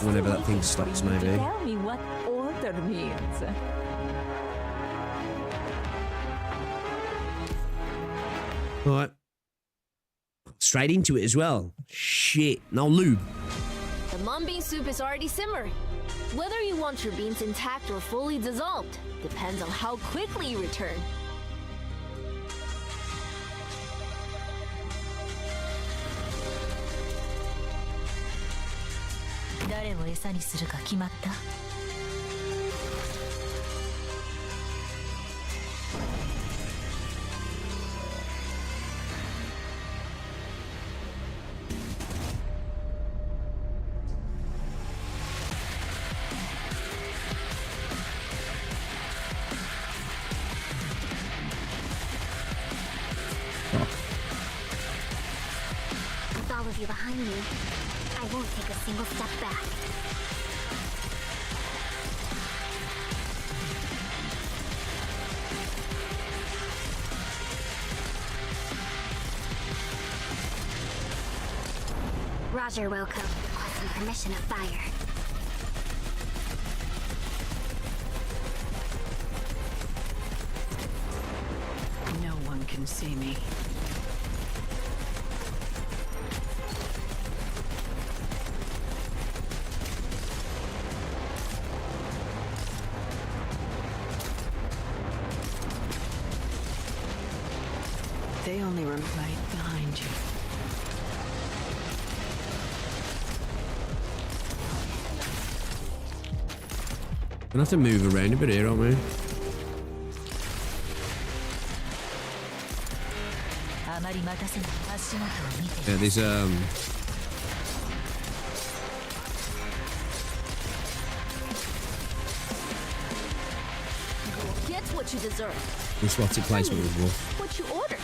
Whenever that thing stops, maybe. Tell me what order means. Alright. Straight into it as well. Shit. No lube. The mung bean soup is already simmering. Whether you want your beans intact or fully dissolved depends on how quickly you return. 誰を餌にするか決まった？ Fuck. you behind me, I won't take a single step back. Roger, Wilco. Requesting permission to fire. No one can see me. They only run right behind you. We're gonna have to move around a bit here, aren't we? Yeah, there's Get what you deserve. this what's it placement with Wolf. What you ordered.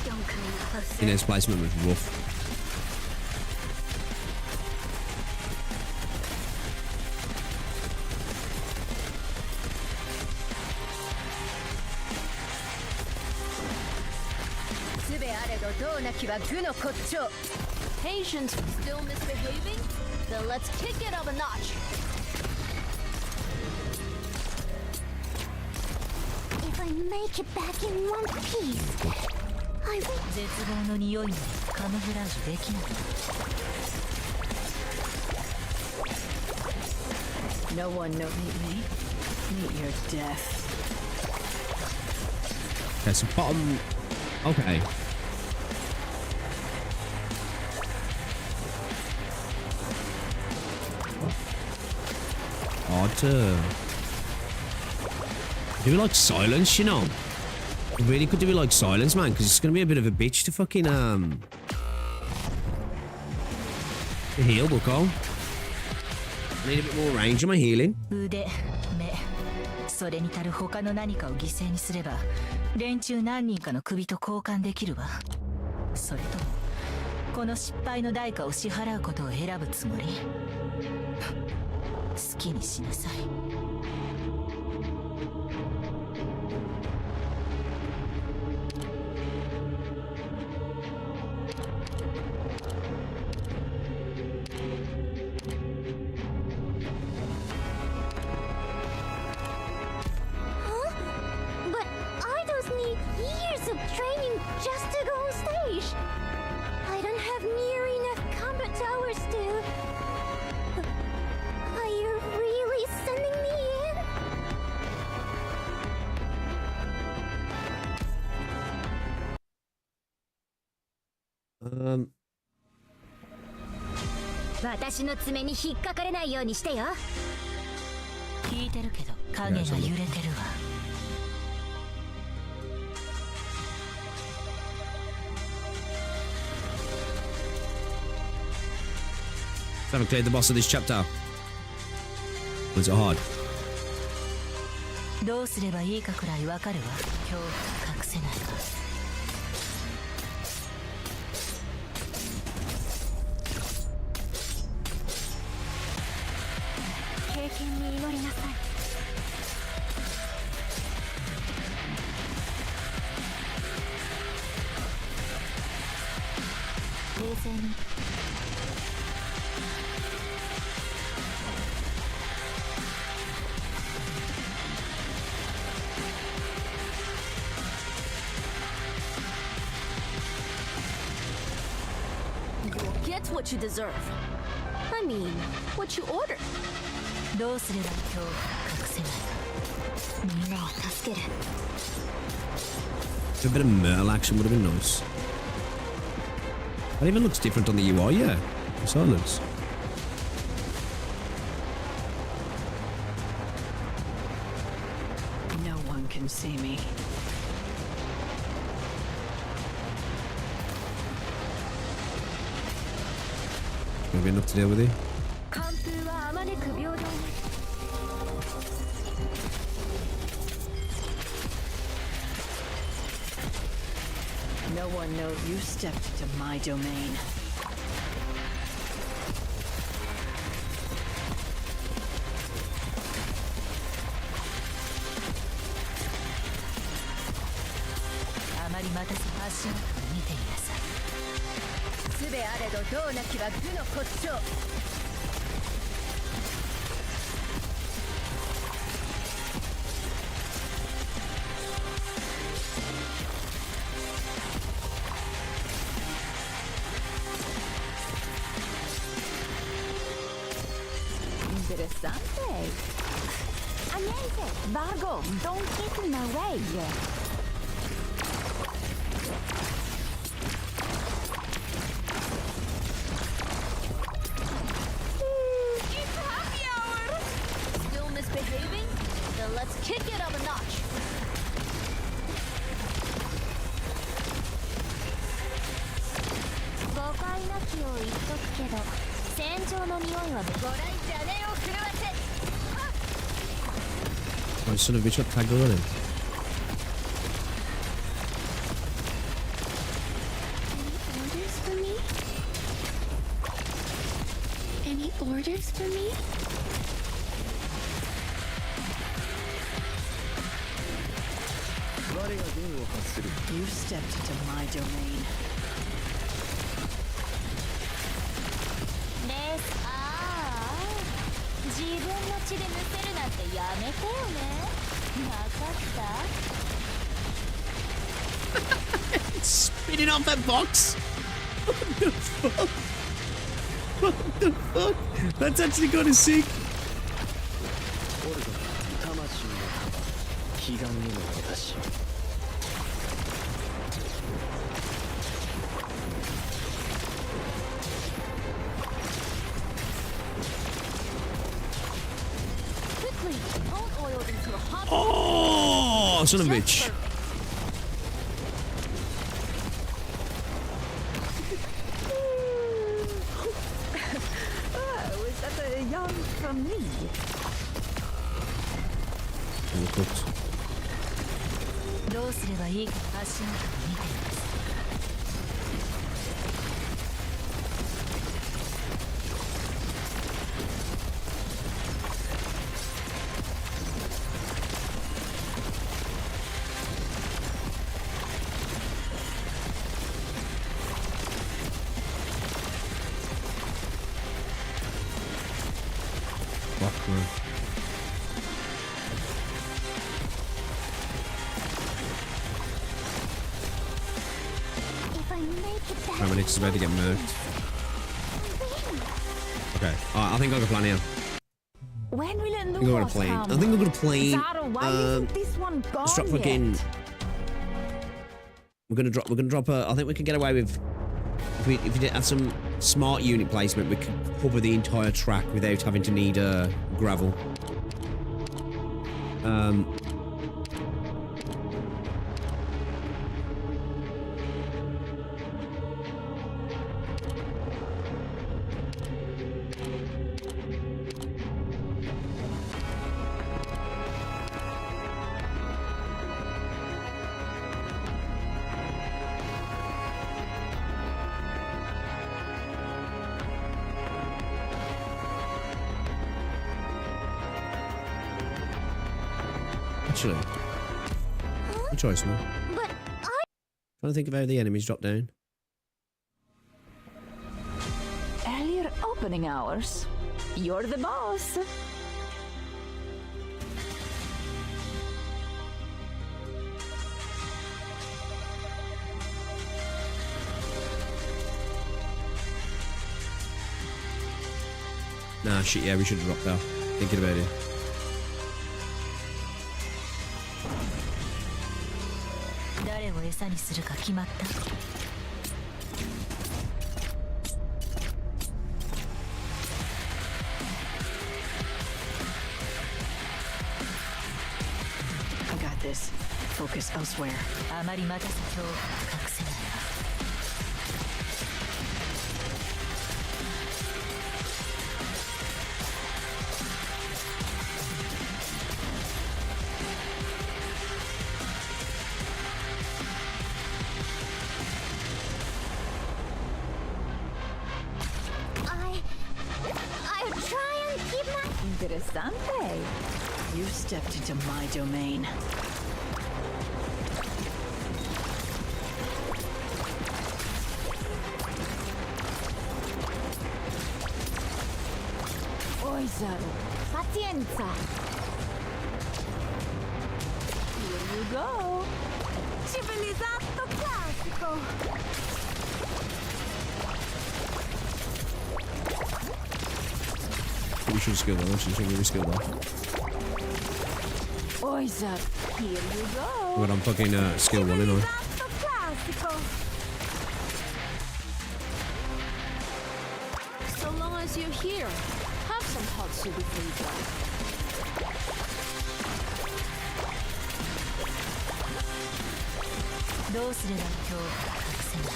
Don't come any closer. Inez placement with Wolf. Patient still misbehaving? Then let's kick it up a notch. If I make it back in one piece, I will. No one knows me. Meet your death. Okay, so bottom. Okay. Hard to do it like silence, you know. I really could do it like silence, man, because it's gonna be a bit of a bitch to fucking to heal, Bucko. I need a bit more range on my healing. それに足る他の何かを犠牲にすれば連中何人かの首と交換できるわ。それともこの失敗の代価を支払うことを選ぶつもり？好きにしなさい。私の爪に引っかかれないようにしてよ。聞いてるけど影が揺れてるわ。Haven't cleared the boss of this chapter. Was it hard? どうすればいいかくらいわかるわ。恐怖が隠せないわ。経験に祈りなさい。冷静に。Get what you deserve. I mean, what you ordered. どうすれば恐怖が隠せないか。みんなを助ける。A bit of Merle action would have been nice. That even looks different on the UI, yeah. So it looks. No one can see me. Maybe enough to deal with it. 寒風はあまねく平等に。No one knows you stepped into my domain. Interessante. Amazing. Vargo, don't get in my way. It's happy hour. Still misbehaving? Then let's kick it up a notch. 誤解なきを言っとくけど、戦場の匂いはご来邪念を震わせ。Oh, son of a bitch, what tag running? Any orders for me? You stepped into my domain. 自分の血でむせるなんてやめてよね。わかった？ Spinning off that box? What the fuck? What the fuck? That's actually kind of sick. Oh, son of a bitch. Was that a yawn from me? Cooked. どうすればいいか足元を見ています。It's about to get murked. Okay, I think I'll go plan here. When will I think I'm gonna plane. I think I'm gonna plane. Let's drop fucking. We're gonna drop a. I think we can get away with. If we did have some smart unit placement, we could cover the entire track without having to need gravel. Actually, good choice, man. But Trying to think of how the enemies drop down. Earlier opening hours. You're the boss. Nah, shit, yeah, we should have dropped out. Thinking about it. I got this. Focus elsewhere. Sanpei. You stepped into my domain. Oizo, pazienza. Here you go. Civilizzato classico. We should skill though. She should really skill though. Oizo, here you go. But I'm fucking skill one, you know. Civilizzato classico. So long as you're here, have some hot soup before you go. どうすれば恐怖が隠せるのか。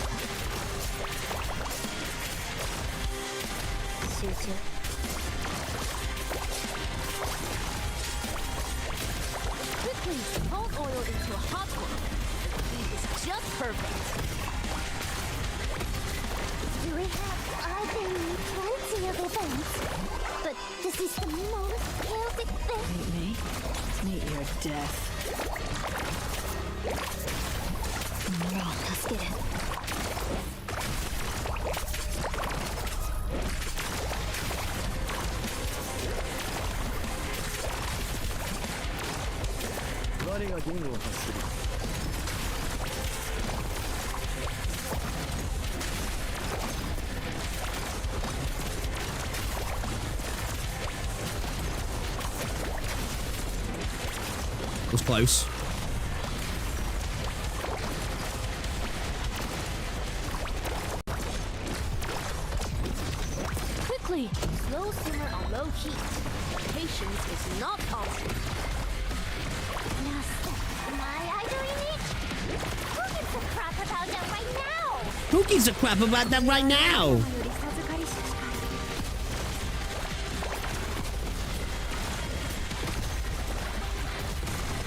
集中。Quickly, pump oil into a hot one. The heat is just perfect. We have plenty of events, but this is the most chaotic thing. Meet me. Meet your death. みんなを助ける。我が弦を発する。 Was close. Quickly, slow simmer on low heat. Patience is not optional. Am I doing it? Who gives a crap about that right now? Who gives a crap about that right now?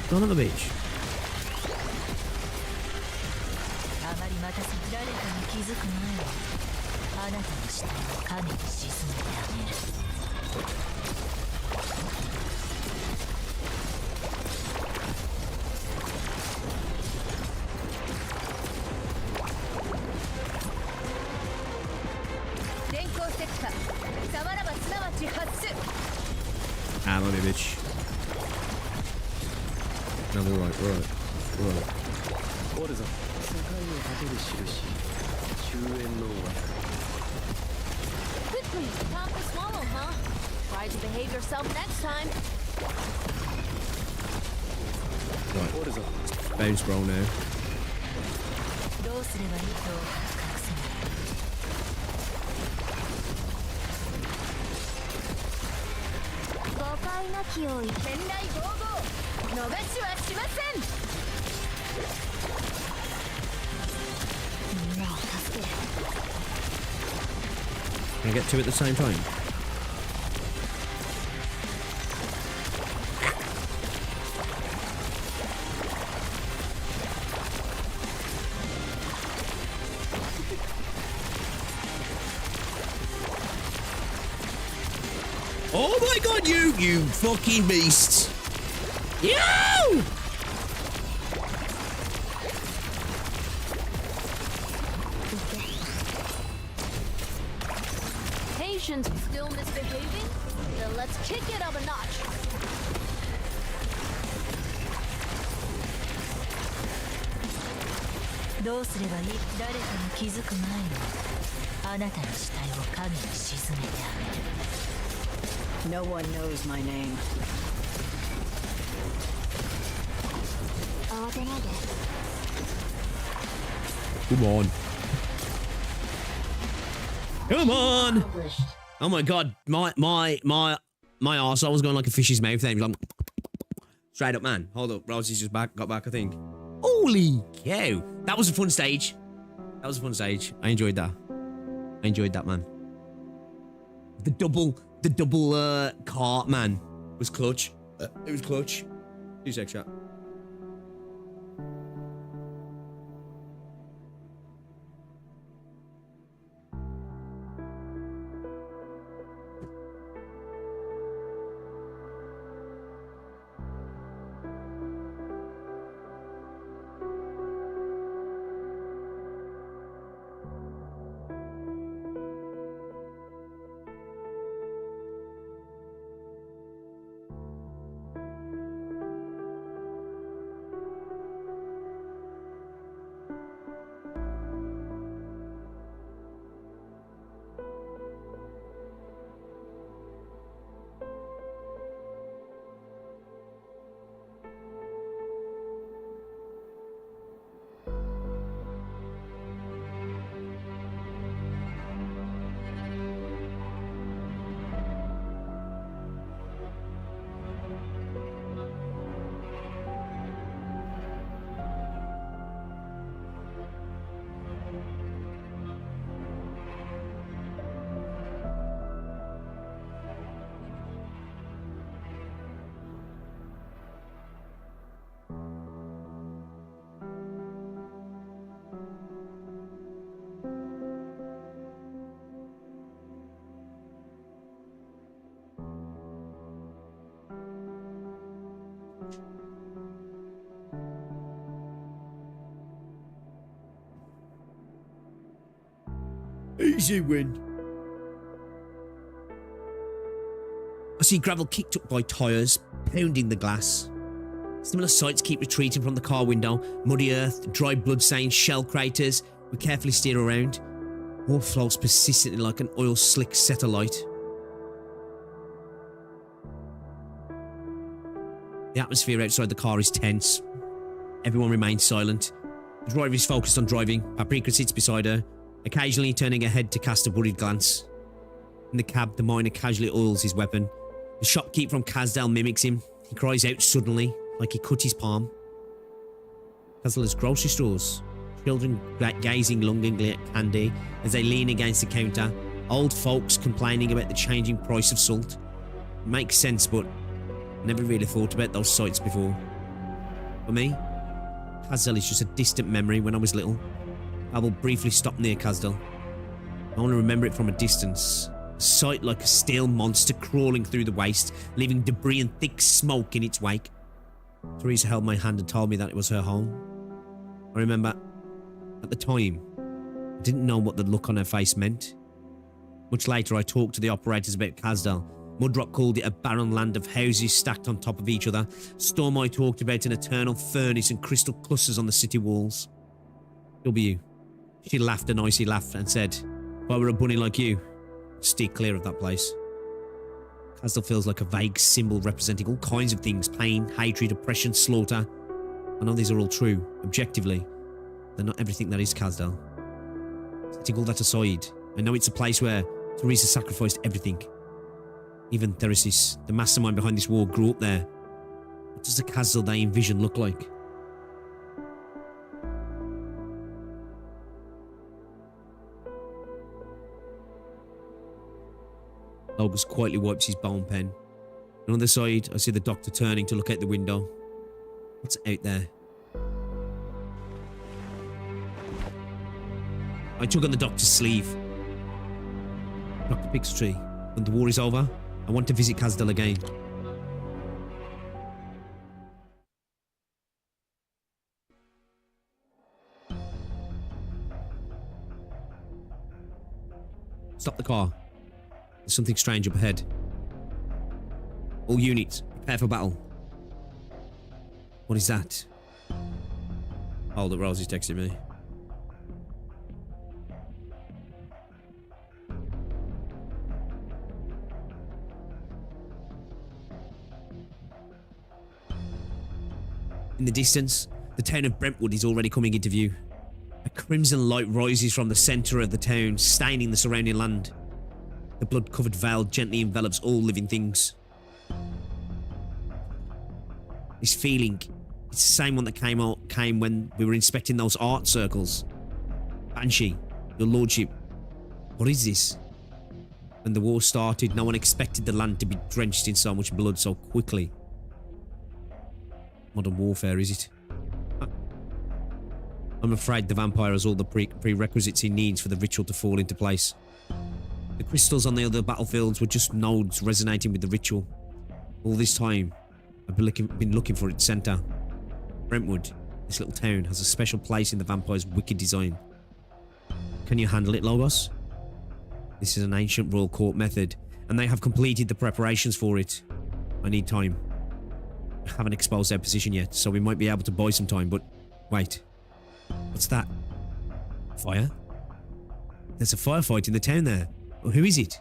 Son of a bitch. あまり待たせ誰かに気づく前にあなたの死体を影に沈めてあげる。電光石火。触らばすなわち発す。 Ah, love you, bitch. No, we're right, we're right. We're right. おるぞ。世界を立てる印。終焉の渡り。 Quickly, time to swallow, huh? Try to behave yourself next time. Right. おるぞ。 Bounce roll now. どうすればいいと隠せない。誤解なきを天来合合。逃しはしません。みんなを助ける。 Can I get two at the same time? Oh my god, you fucking beasts! You! Patience still misbehaving? Then let's kick it up a notch. どうすればいい誰かに気づく前にあなたの死体を影に沈めてあげる。 No one knows my name. 慌てないで。 Come on. Come on! Oh my god, my arsehole was going like a fish's mouth then. He was like, straight up, man. Hold up, Rosie's just got back, I think. Holy cow. That was a fun stage. That was a fun stage. I enjoyed that. I enjoyed that, man. The double cart, man, was clutch. It was clutch. 2 sec chat. Easy win. I see gravel kicked up by tyres, pounding the glass. Similar sights keep retreating from the car window. Muddy earth, dry blood-stained shell craters. We carefully steer around. Water flows persistently like an oil slick set alight. The atmosphere outside the car is tense. Everyone remains silent. The driver is focused on driving. Paprika sits beside her, occasionally turning her head to cast a worried glance. In the cab, the miner casually oils his weapon. The shopkeep from Kazdal mimics him. He cries out suddenly, like he cut his palm. Kazdal's grocery stores. Children gazing longingly at candy as they lean against the counter. Old folks complaining about the changing price of salt. It makes sense, but I never really thought about those sights before. For me, Kazdal is just a distant memory when I was little. I will briefly stop near Kazdal. I only remember it from a distance. A sight like a steel monster crawling through the waste, leaving debris and thick smoke in its wake. Teresa held my hand and told me that it was her home. I remember, at the time, I didn't know what the look on her face meant. Much later, I talked to the operators about Kazdal. Mudrock called it a barren land of houses stacked on top of each other. Stormeye talked about an eternal furnace and crystal clusters on the city walls. W. She laughed an icy laugh and said, if I were a bunny like you, I'd steer clear of that place. Kazdal feels like a vague symbol representing all kinds of things. Pain, hatred, oppression, slaughter. I know these are all true, objectively. They're not everything that is Kazdal. Setting all that aside, I know it's a place where Teresa sacrificed everything. Even Theresis, the mastermind behind this war, grew up there. What does the Kazdal they envision look like? Logus quietly wipes his bone pen. And on the side, I see the doctor turning to look out the window. What's out there? I tug on the doctor's sleeve. Dr. Pixtree, when the war is over, I want to visit Kazdal again. Stop the car. There's something strange up ahead. All units, prepare for battle. What is that? Hold up, Rosie's texting me. In the distance, the town of Brentwood is already coming into view. A crimson light rises from the centre of the town, staining the surrounding land. The blood-covered veil gently envelops all living things. This feeling, it's the same one that came when we were inspecting those art circles. Banshee, your lordship, what is this? When the war started, no one expected the land to be drenched in so much blood so quickly. Modern warfare, is it? I'm afraid the vampire has all the prerequisites he needs for the ritual to fall into place. The crystals on the other battlefields were just nodes resonating with the ritual. All this time, I've been looking for its centre. Brentwood, this little town, has a special place in the vampire's wicked design. Can you handle it, Logos? This is an ancient royal court method, and they have completed the preparations for it. I need time. I haven't exposed their position yet, so we might be able to buy some time, but wait. What's that? Fire? There's a firefight in the town there. Well, who is it?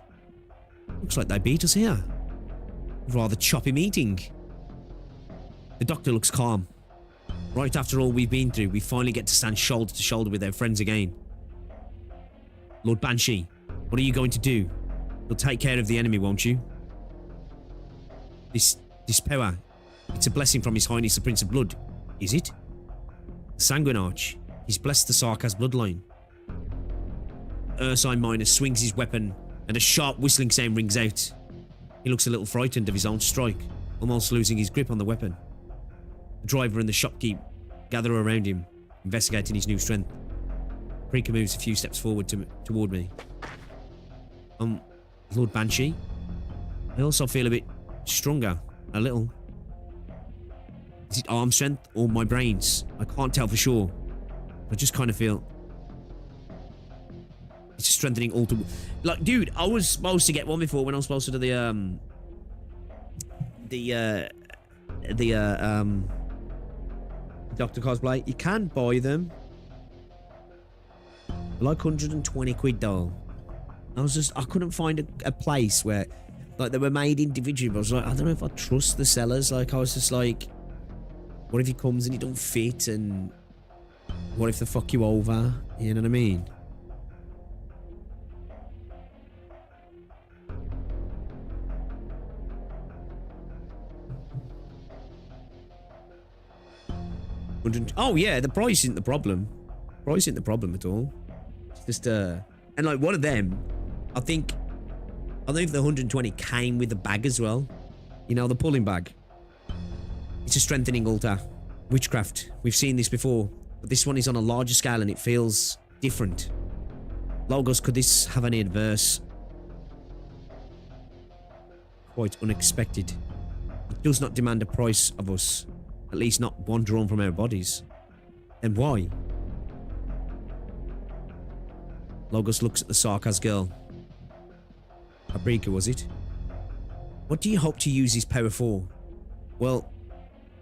Looks like they beat us here. Rather choppy meeting. The doctor looks calm. Right after all we've been through, we finally get to stand shoulder to shoulder with our friends again. Lord Banshee, what are you going to do? You'll take care of the enemy, won't you? This power, it's a blessing from His Highness the Prince of Blood, is it? The Sanguine Arch, he's blessed the Sarkaz bloodline. Ursine Miner swings his weapon and a sharp whistling sound rings out. He looks a little frightened of his own strike, almost losing his grip on the weapon. The driver and the shopkeep gather around him, investigating his new strength. Prika moves a few steps forward toward me. Lord Banshee? I also feel a bit stronger, a little. Is it arm strength or my brains? I can't tell for sure. I just kind of feel... It's a strengthening alter. Like, dude, I was supposed to get one before when I was supposed to do the Doctor cosplay. You can buy them. Like 120 quid though. I couldn't find a place where, like, they were made individually, but I was like, I don't know if I trust the sellers. Like, I was just like, what if he comes and he don't fit, and what if they fuck you over? You know what I mean? Oh yeah, the price isn't the problem. Price isn't the problem at all. It's just and like one of them, I think if the 120 came with the bag as well. You know, the pulling bag. It's a strengthening altar. Witchcraft. We've seen this before, but this one is on a larger scale and it feels different. Logos, could this have any adverse? Quite unexpected. It does not demand a price of us. At least not one drawn from our bodies. Then why? Logos looks at the Sarkaz girl. Paprika, was it? What do you hope to use his power for? Well,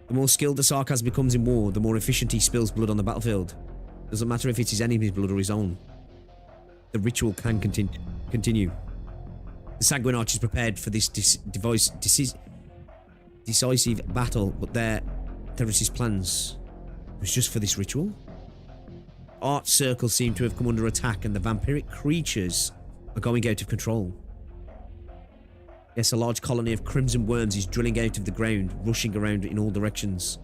the more skilled the Sarkaz becomes in war, the more efficient he spills blood on the battlefield. Doesn't matter if it's his enemy's blood or his own. The ritual can continue. The Sanguine Arch is prepared for this decisive battle, but there is his plans. It was just for this ritual? Art circles seem to have come under attack and the vampiric creatures are going out of control. Yes, a large colony of crimson worms is drilling out of the ground, rushing around in all directions.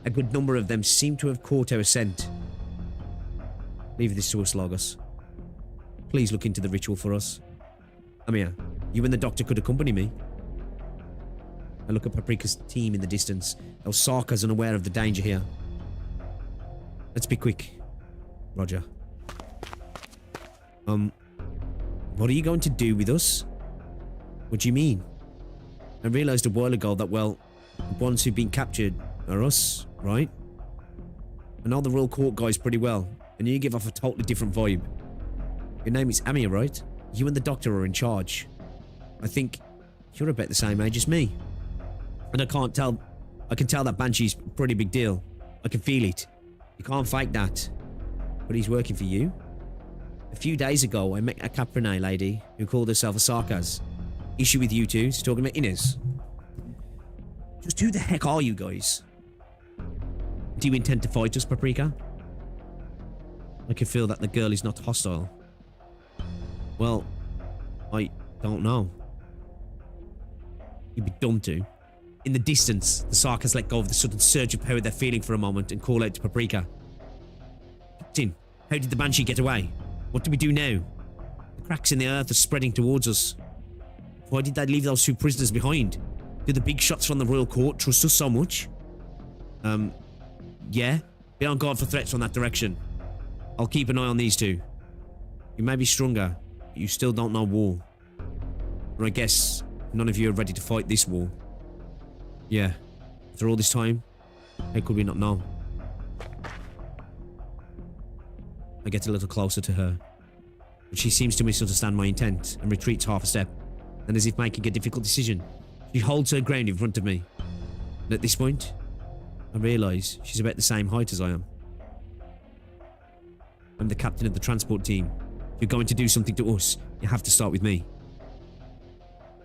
A good number of them seem to have caught our scent. Leave this to us, Logos. Please look into the ritual for us. Amir, you and the doctor could accompany me. I look at Paprika's team in the distance. Osaka's unaware of the danger here. Let's be quick. Roger. What are you going to do with us? What do you mean? I realized a while ago that, well, the ones who've been captured are us, right? I know the Royal Court guys pretty well, and you give off a totally different vibe. Your name is Amir, right? You and the doctor are in charge. I think you're about the same age as me. And I can tell that Banshee's a pretty big deal. I can feel it. You can't fake that. But he's working for you? A few days ago, I met a Caprine lady who called herself a Sarkaz. Issue with you two? She's talking about Inez. Just who the heck are you guys? Do you intend to fight us, Paprika? I can feel that the girl is not hostile. Well, I don't know. You'd be dumb to. In the distance, the Sarkaz let go of the sudden surge of power they're feeling for a moment and call out to Paprika. Captain, how did the Banshee get away? What do we do now? The cracks in the earth are spreading towards us. Why did they leave those two prisoners behind? Do the big shots from the Royal Court trust us so much? Yeah. Be on guard for threats from that direction. I'll keep an eye on these two. You may be stronger, but you still don't know war. Or I guess none of you are ready to fight this war. Yeah. After all this time, how could we not know? I get a little closer to her, but she seems to misunderstand my intent and retreats half a step, and as if making a difficult decision, she holds her ground in front of me. And at this point, I realise she's about the same height as I am. I'm the captain of the transport team. If you're going to do something to us, you have to start with me.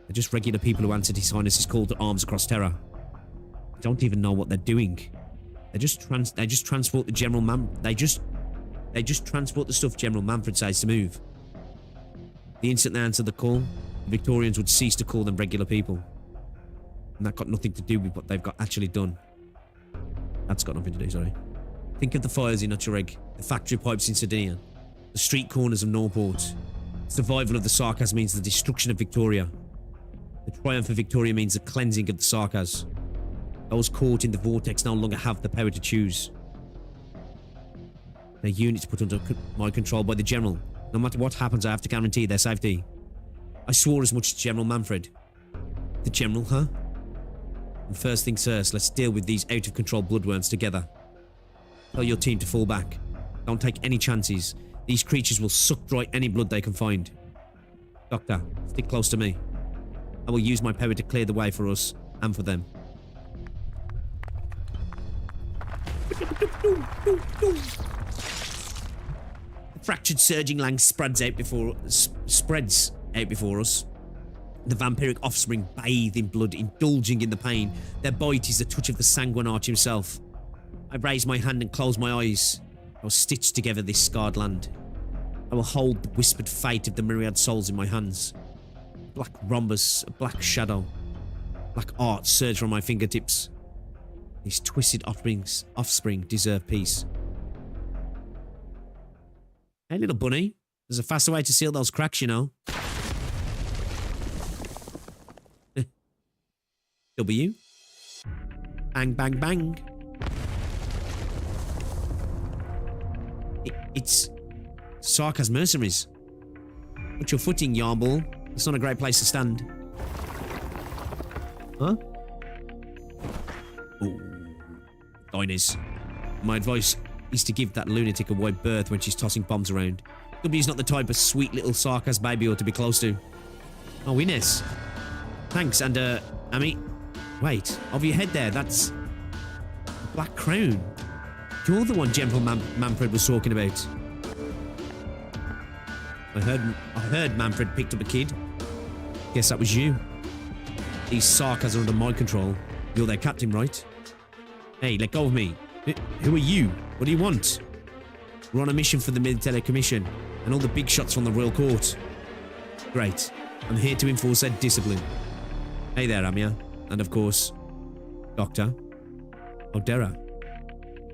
They're just regular people who answered His Highness's call to arms across Terra. I don't even know what they're doing. They just transport the General They just transport the stuff General Manfred says to move. The instant they answered the call, the Victorians would cease to call them regular people. And that got nothing to do with what they've actually done. That's got nothing to do, sorry. Think of the fires in Uttereg, the factory pipes in Sardinia, the street corners of Norport. Survival of the Sarkaz means the destruction of Victoria. The triumph of Victoria means the cleansing of the Sarkaz. Those caught in the vortex no longer have the power to choose. Their units put under my control by the General. No matter what happens, I have to guarantee their safety. I swore as much to General Manfred. The General, huh? And first things first, let's deal with these out-of-control bloodworms together. Tell your team to fall back. Don't take any chances. These creatures will suck dry any blood they can find. Doctor, stick close to me. I will use my power to clear the way for us and for them. The fractured surging lang spreads out before us. The vampiric offspring bathe in blood, indulging in the pain. Their bite is the touch of the sanguine arch himself. I raise my hand and close my eyes. I will stitch together this scarred land. I will hold the whispered fate of the myriad souls in my hands. Black rhombus, a black shadow. Black art surge from my fingertips. These twisted offspring deserve peace. Hey, little bunny. There's a faster way to seal those cracks, you know. W. Bang, bang, bang. It's Sarkaz mercenaries. What's your footing, Yarnball? It's not a great place to stand. Huh? Ooh. Diners. My advice is to give that lunatic a wide berth when she's tossing bombs around. W's not the type of sweet little Sarkaz baby ought to be close to. Oh, Ines. Thanks, and, Amy. Wait, over your head there, that's a black crown. You're the one General Manfred was talking about. I heard Manfred picked up a kid. Guess that was you. These Sarkaz are under my control. You're their captain, right? Hey, let go of me. Who are you? What do you want? We're on a mission for the Military Commission and all the big shots from the Royal Court. Great. I'm here to enforce their discipline. Hey there, Amia. And of course, Doctor. Odera.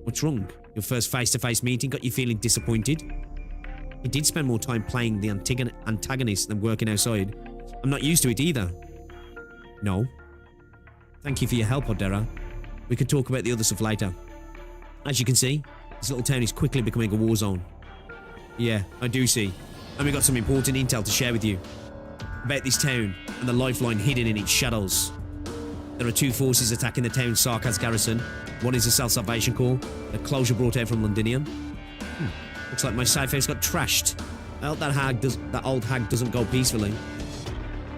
What's wrong? Your first face-to-face meeting got you feeling disappointed? You did spend more time playing the antagonist than working outside. I'm not used to it either. No. Thank you for your help, Odera. We could talk about the other stuff later. As you can see, this little town is quickly becoming a war zone. Yeah, I do see. And we got some important intel to share with you. About this town and the lifeline hidden in its shadows. There are two forces attacking the town's Sarkaz garrison. One is a self-salvation corps, a closure brought out from Londinium. Looks like my safe house got trashed. I hope that old hag doesn't go peacefully.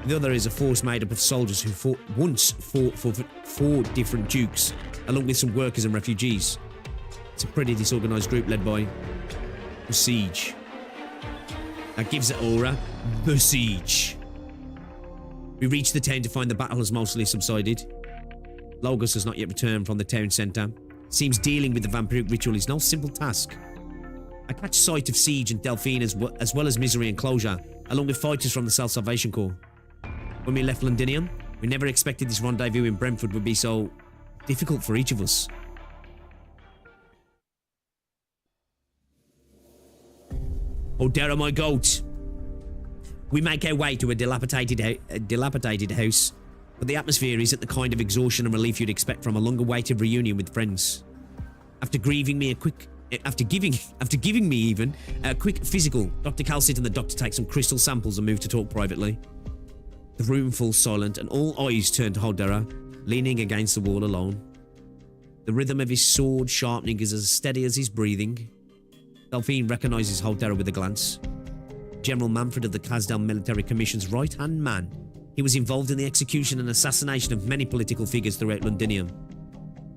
The other is a force made up of soldiers who once fought for 4 different dukes, along with some workers and refugees. It's a pretty disorganised group led by the Siege. That gives it aura. The Siege. We reached the town to find the battle has mostly subsided. Logos has not yet returned from the town centre. Seems dealing with the vampiric ritual is no simple task. I catch sight of Siege and Delphine as well as Misery and Closure, along with fighters from the Self-Salvation Corps. When we left Londinium, we never expected this rendezvous in Brentford would be so difficult for each of us. Odera, my goat! We make our way to a dilapidated house, but the atmosphere isn't the kind of exhaustion and relief you'd expect from a long-awaited reunion with friends. After giving me even a quick physical, Dr. Calcit and the doctor take some crystal samples and move to talk privately. The room falls silent and all eyes turn to Hodera, leaning against the wall alone. The rhythm of his sword sharpening is as steady as his breathing. Delphine recognises Hodera with a glance. General Manfred of the Kasdal Military Commission's right-hand man. He was involved in the execution and assassination of many political figures throughout Londinium.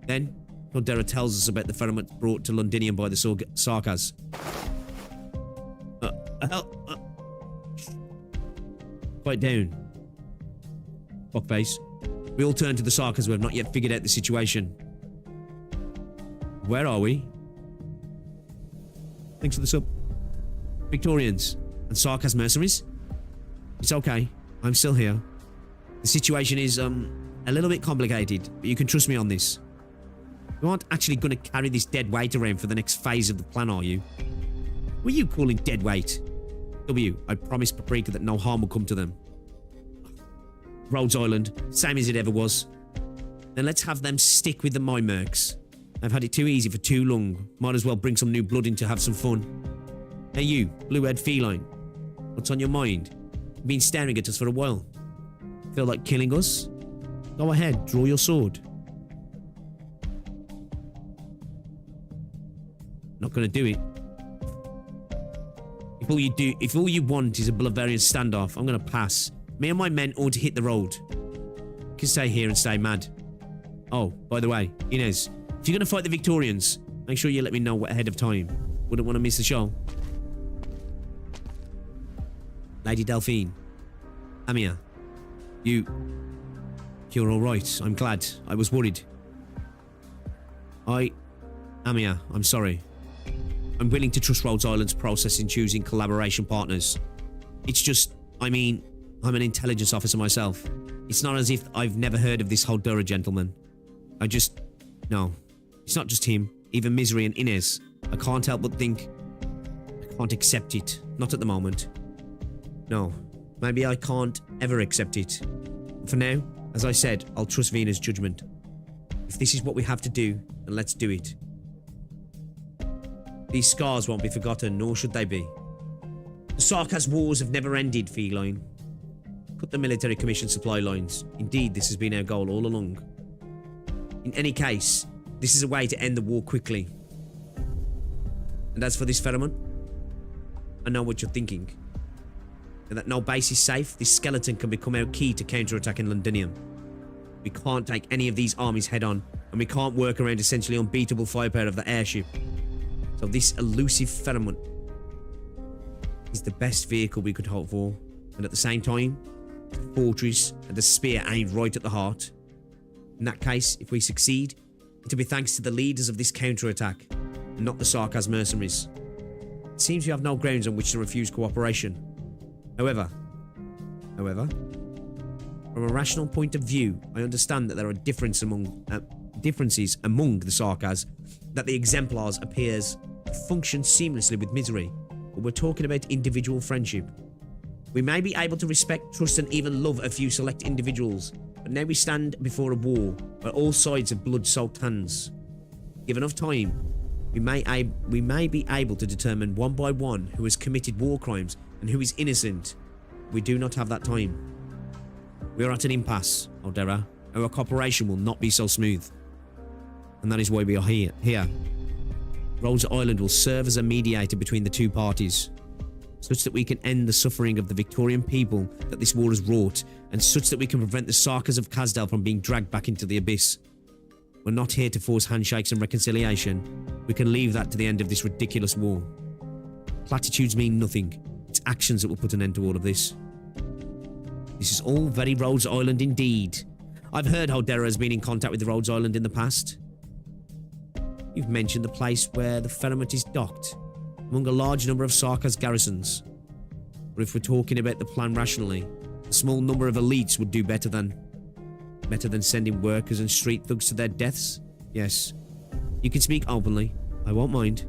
Then, Hodera tells us about the ferment brought to Londinium by the Sarkaz. Quiet down. Fuckface. We all turn to the Sarkaz who have not yet figured out the situation. Where are we? Thanks for the sub. Victorians and Sarkaz mercenaries? It's okay. I'm still here. The situation is, a little bit complicated, but you can trust me on this. You aren't actually going to carry this dead weight around for the next phase of the plan, are you? Were you calling dead weight? W, I promised Paprika that no harm will come to them. Rhodes Island, same as it ever was. Then let's have them stick with the Mercs. I've had it too easy for too long. Might as well bring some new blood in to have some fun. Hey you, blue-haired feline. What's on your mind? You've been staring at us for a while. Feel like killing us? Go ahead, draw your sword. Not gonna do it. If all you want is a Bavarian standoff, I'm gonna pass. Me and my men ought to hit the road. You can stay here and stay mad. Oh, by the way, Inez, if you're gonna fight the Victorians, make sure you let me know ahead of time. Wouldn't want to miss the show. Lady Delphine. Amia. You're alright. I'm glad. I was worried. Amia, I'm sorry. I'm willing to trust Rhodes Island's process in choosing collaboration partners. It's just, I'm an intelligence officer myself. It's not as if I've never heard of this Holdura gentleman. No. It's not just him. Even Misery and Inez. I can't help but think I can't accept it. Not at the moment. No. Maybe I can't ever accept it. For now, as I said, I'll trust Vena's judgment. If this is what we have to do, then let's do it. These scars won't be forgotten, nor should they be. The Sarkaz wars have never ended, Feline. Cut the military commission supply lines. Indeed, this has been our goal all along. In any case, this is a way to end the war quickly. And as for this pheromone, I know what you're thinking. And that no base is safe, this skeleton can become our key to counterattacking Londinium. We can't take any of these armies head on, and we can't work around essentially unbeatable firepower of the airship. So this elusive pheromone is the best vehicle we could hope for, and at the same time, a fortress and a spear aimed right at the heart. In that case, if we succeed, it'll be thanks to the leaders of this counterattack, and not the Sarkaz mercenaries. It seems you have no grounds on which to refuse cooperation. However, from a rational point of view, I understand that there are differences among the Sarkaz, that the exemplars appears to function seamlessly with Misery, but we're talking about individual friendship. We may be able to respect, trust and even love a few select individuals, but now we stand before a war where all sides have blood-soaked hands. Given enough time, we may be able to determine one by one who has committed war crimes and who is innocent. We do not have that time. We are at an impasse, Aldera. Our cooperation will not be so smooth. And that is why we are here. Rhodes Island will serve as a mediator between the two parties, such that we can end the suffering of the Victorian people that this war has wrought, and such that we can prevent the Sarkaz of Kazdal from being dragged back into the abyss. We're not here to force handshakes and reconciliation. We can leave that to the end of this ridiculous war. Platitudes mean nothing. It's actions that will put an end to all of this. This is all very Rhodes Island indeed. I've heard Holdera has been in contact with the Rhodes Island in the past. You've mentioned the place where the pheromone is docked, among a large number of Sarkaz garrisons. But if we're talking about the plan rationally, a small number of elites would do better than sending workers and street thugs to their deaths. Yes, you can speak openly. I won't mind.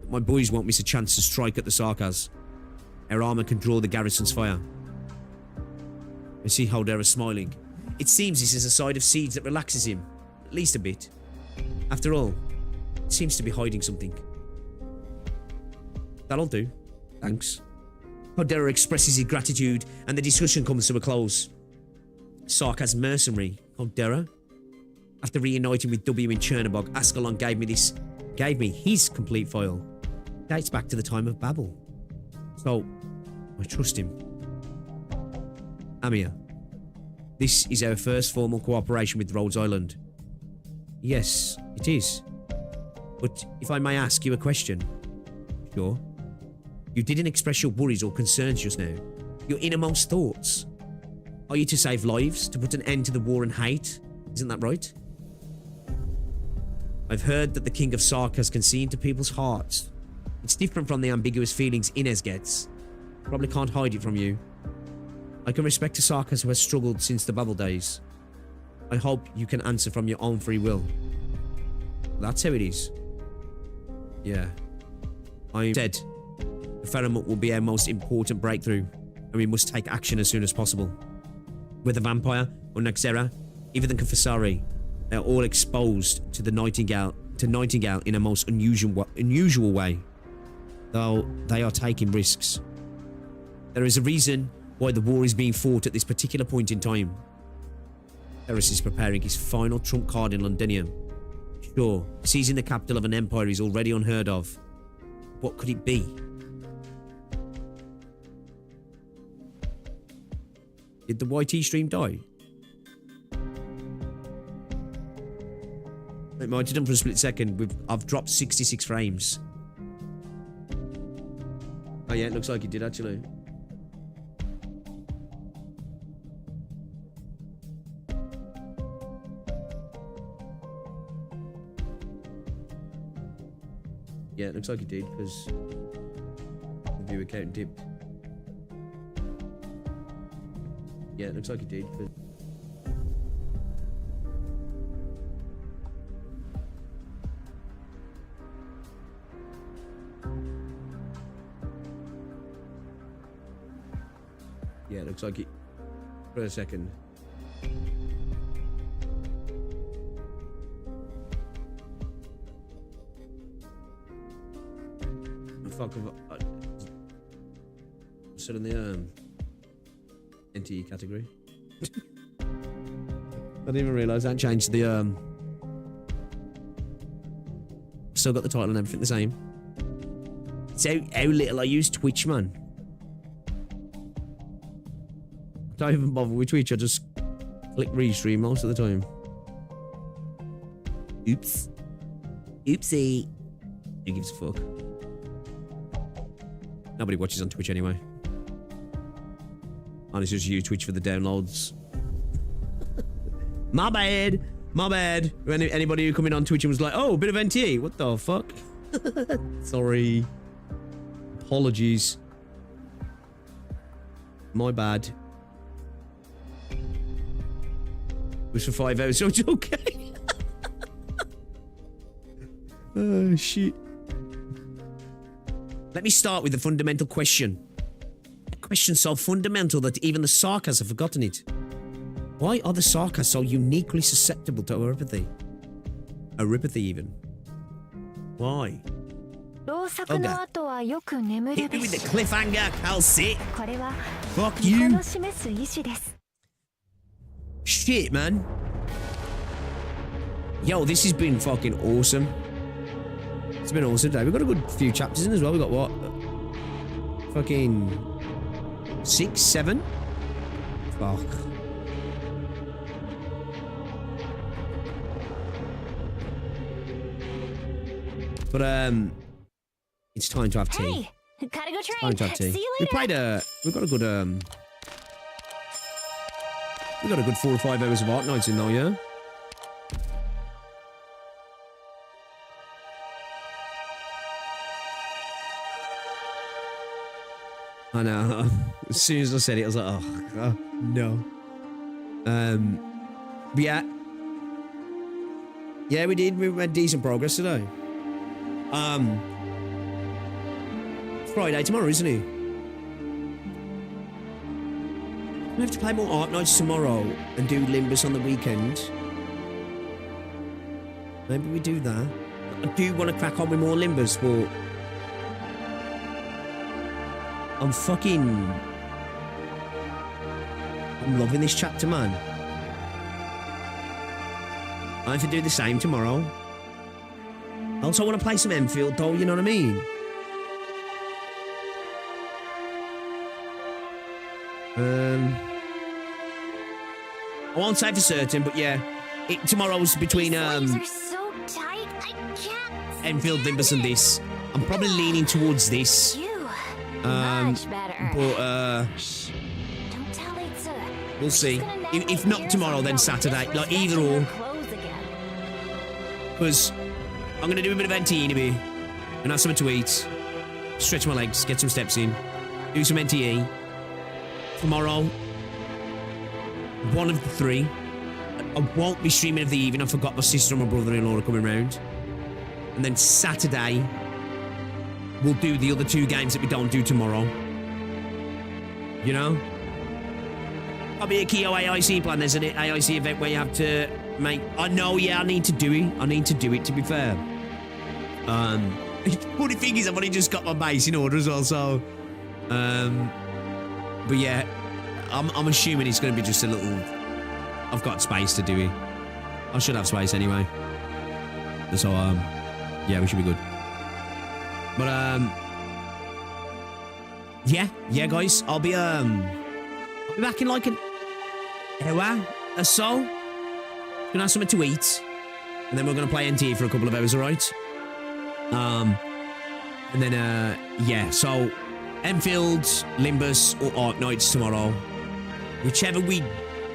But my boys won't miss a chance to strike at the Sarkaz. Our armor can draw the garrison's fire. I see Holdera smiling. It seems this is a side of Siege that relaxes him, at least a bit. After all, it seems to be hiding something. That'll do. Thanks. Holdera expresses his gratitude, and the discussion comes to a close. Sarkaz mercenary, Holdera. After reuniting with W in Chernobog, Ascalon gave me his complete file. Dates back to the time of Babel. So, I trust him. Amir, this is our first formal cooperation with Rhodes Island. Yes, it is. But if I may ask you a question. Sure. You didn't express your worries or concerns just now. Your innermost thoughts. Are you to save lives, to put an end to the war and hate? Isn't that right? I've heard that the King of Sarkaz can see into people's hearts. It's different from the ambiguous feelings Inez gets. Probably can't hide it from you. I can respect a Sarkaz who has struggled since the Babel days. I hope you can answer from your own free will. That's how it is. Yeah. I said the pheromone will be our most important breakthrough, and we must take action as soon as possible. Whether Vampire or Naxera, even the Confessari, they are all exposed to the Nightingale in a most unusual way, though they are taking risks. There is a reason why the war is being fought at this particular point in time. Eris is preparing his final trump card in Londinium. Sure, seizing the capital of an empire is already unheard of. What could it be? Did the YT stream die? It might have done for a split second. I've dropped 66 frames. Oh yeah, it looks like it did actually. Yeah, it looks like it did because the viewer count dipped. Yeah, it looks like it did. Yeah, it looks like it. For a second. Fuck, still in the NTE category. I didn't even realise that changed the still got the title and everything the same. It's how little I use Twitch, man. I don't even bother with Twitch, I just click restream most of the time. Oops. Oopsie. Who gives a fuck? Nobody watches on Twitch anyway. And it's just you Twitch for the downloads. My bad. My bad. Anybody who come in on Twitch and was like, oh, a bit of NTE. What the fuck? Sorry. Apologies. My bad. It was for 5 hours, so it's okay. Oh, shit. Let me start with the fundamental question. A question so fundamental that even the sarcas have forgotten it. Why are the sarcas so uniquely susceptible to oripathy? Oripathy even. Why? Okay. Hit me with the cliffhanger, Kelsey. Fuck you. Shit, man. Yo, this has been fucking awesome. It's been awesome today. We've got a good few chapters in as well. We've got what? Fucking 6, 7? Fuck. But it's time to have tea. Hey, gotta go train. Time to have tea. See you We later. played we've got a good we've got a good 4 or 5 hours of Arknights in there, yeah? I know. As soon as I said it, I was like, oh, God, no. But yeah. Yeah, we did. We made decent progress today. It's Friday tomorrow, isn't it? We have to play more Arknights tomorrow and do Limbus on the weekend. Maybe we do that. I do want to crack on with more Limbus, but I'm loving this chapter, man. I have to do the same tomorrow. I also want to play some Enfield, though, you know what I mean? I won't say for certain, but yeah. Tomorrow's between These are so tight, I can't Enfield, Limbus and this. I'm probably leaning towards this. much better. But Shh. Don't tell Lisa. we'll see. If not tomorrow, then Saturday. Like either or. Because I'm going to do a bit of NTE in a bit. And have something to eat. Stretch my legs, get some steps in. Do some NTE. Tomorrow, one of the 3. I won't be streaming of the evening. I forgot my sister and my brother-in-law are coming round. And then Saturday, we'll do the other 2 games that we don't do tomorrow. You know? Probably a Kyo AIC plan. There's an AIC event where you have to make... I know, yeah, I need to do it. I need to do it, to be fair. Funny thing is, I've only just got my base in order as well, so... but yeah, I'm assuming it's going to be just a little... I've got space to do it. I should have space anyway. So, yeah, we should be good. But, yeah, guys, I'll be back in like hour or so. Gonna have something to eat. And then we're gonna play NT for a couple of hours, alright? And then, yeah, so Enfield, Limbus, or Arknights tomorrow. Whichever we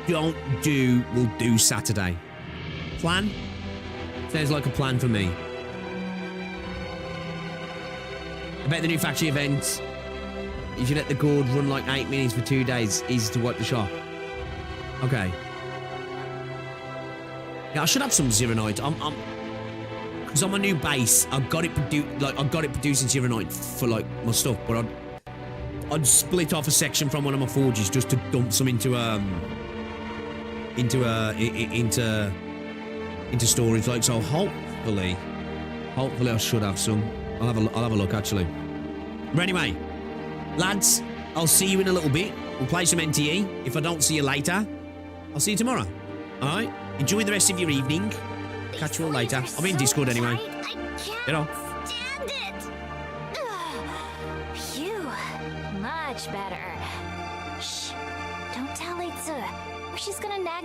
don't do, we'll do Saturday. Plan? Sounds like a plan for me. I bet the new factory event, if you let the gourd run like 8 minutes for 2 days, easy to wipe the shop. Okay. Yeah, I should have some Zeronite. Because on my new base, I've got it producing Zeronite for like my stuff, but I'd split off a section from one of my forges just to dump some into storage. Like, so hopefully I should have some. I'll have a look actually. But anyway, lads, I'll see you in a little bit. We'll play some NTE. If I don't see you later, I'll see you tomorrow. All right. Enjoy the rest of your evening. Catch you all later. I'll be in Discord anyway. You know. Stand it! Phew. Much better. Shh. Don't tell Eitsu, or she's gonna nag me.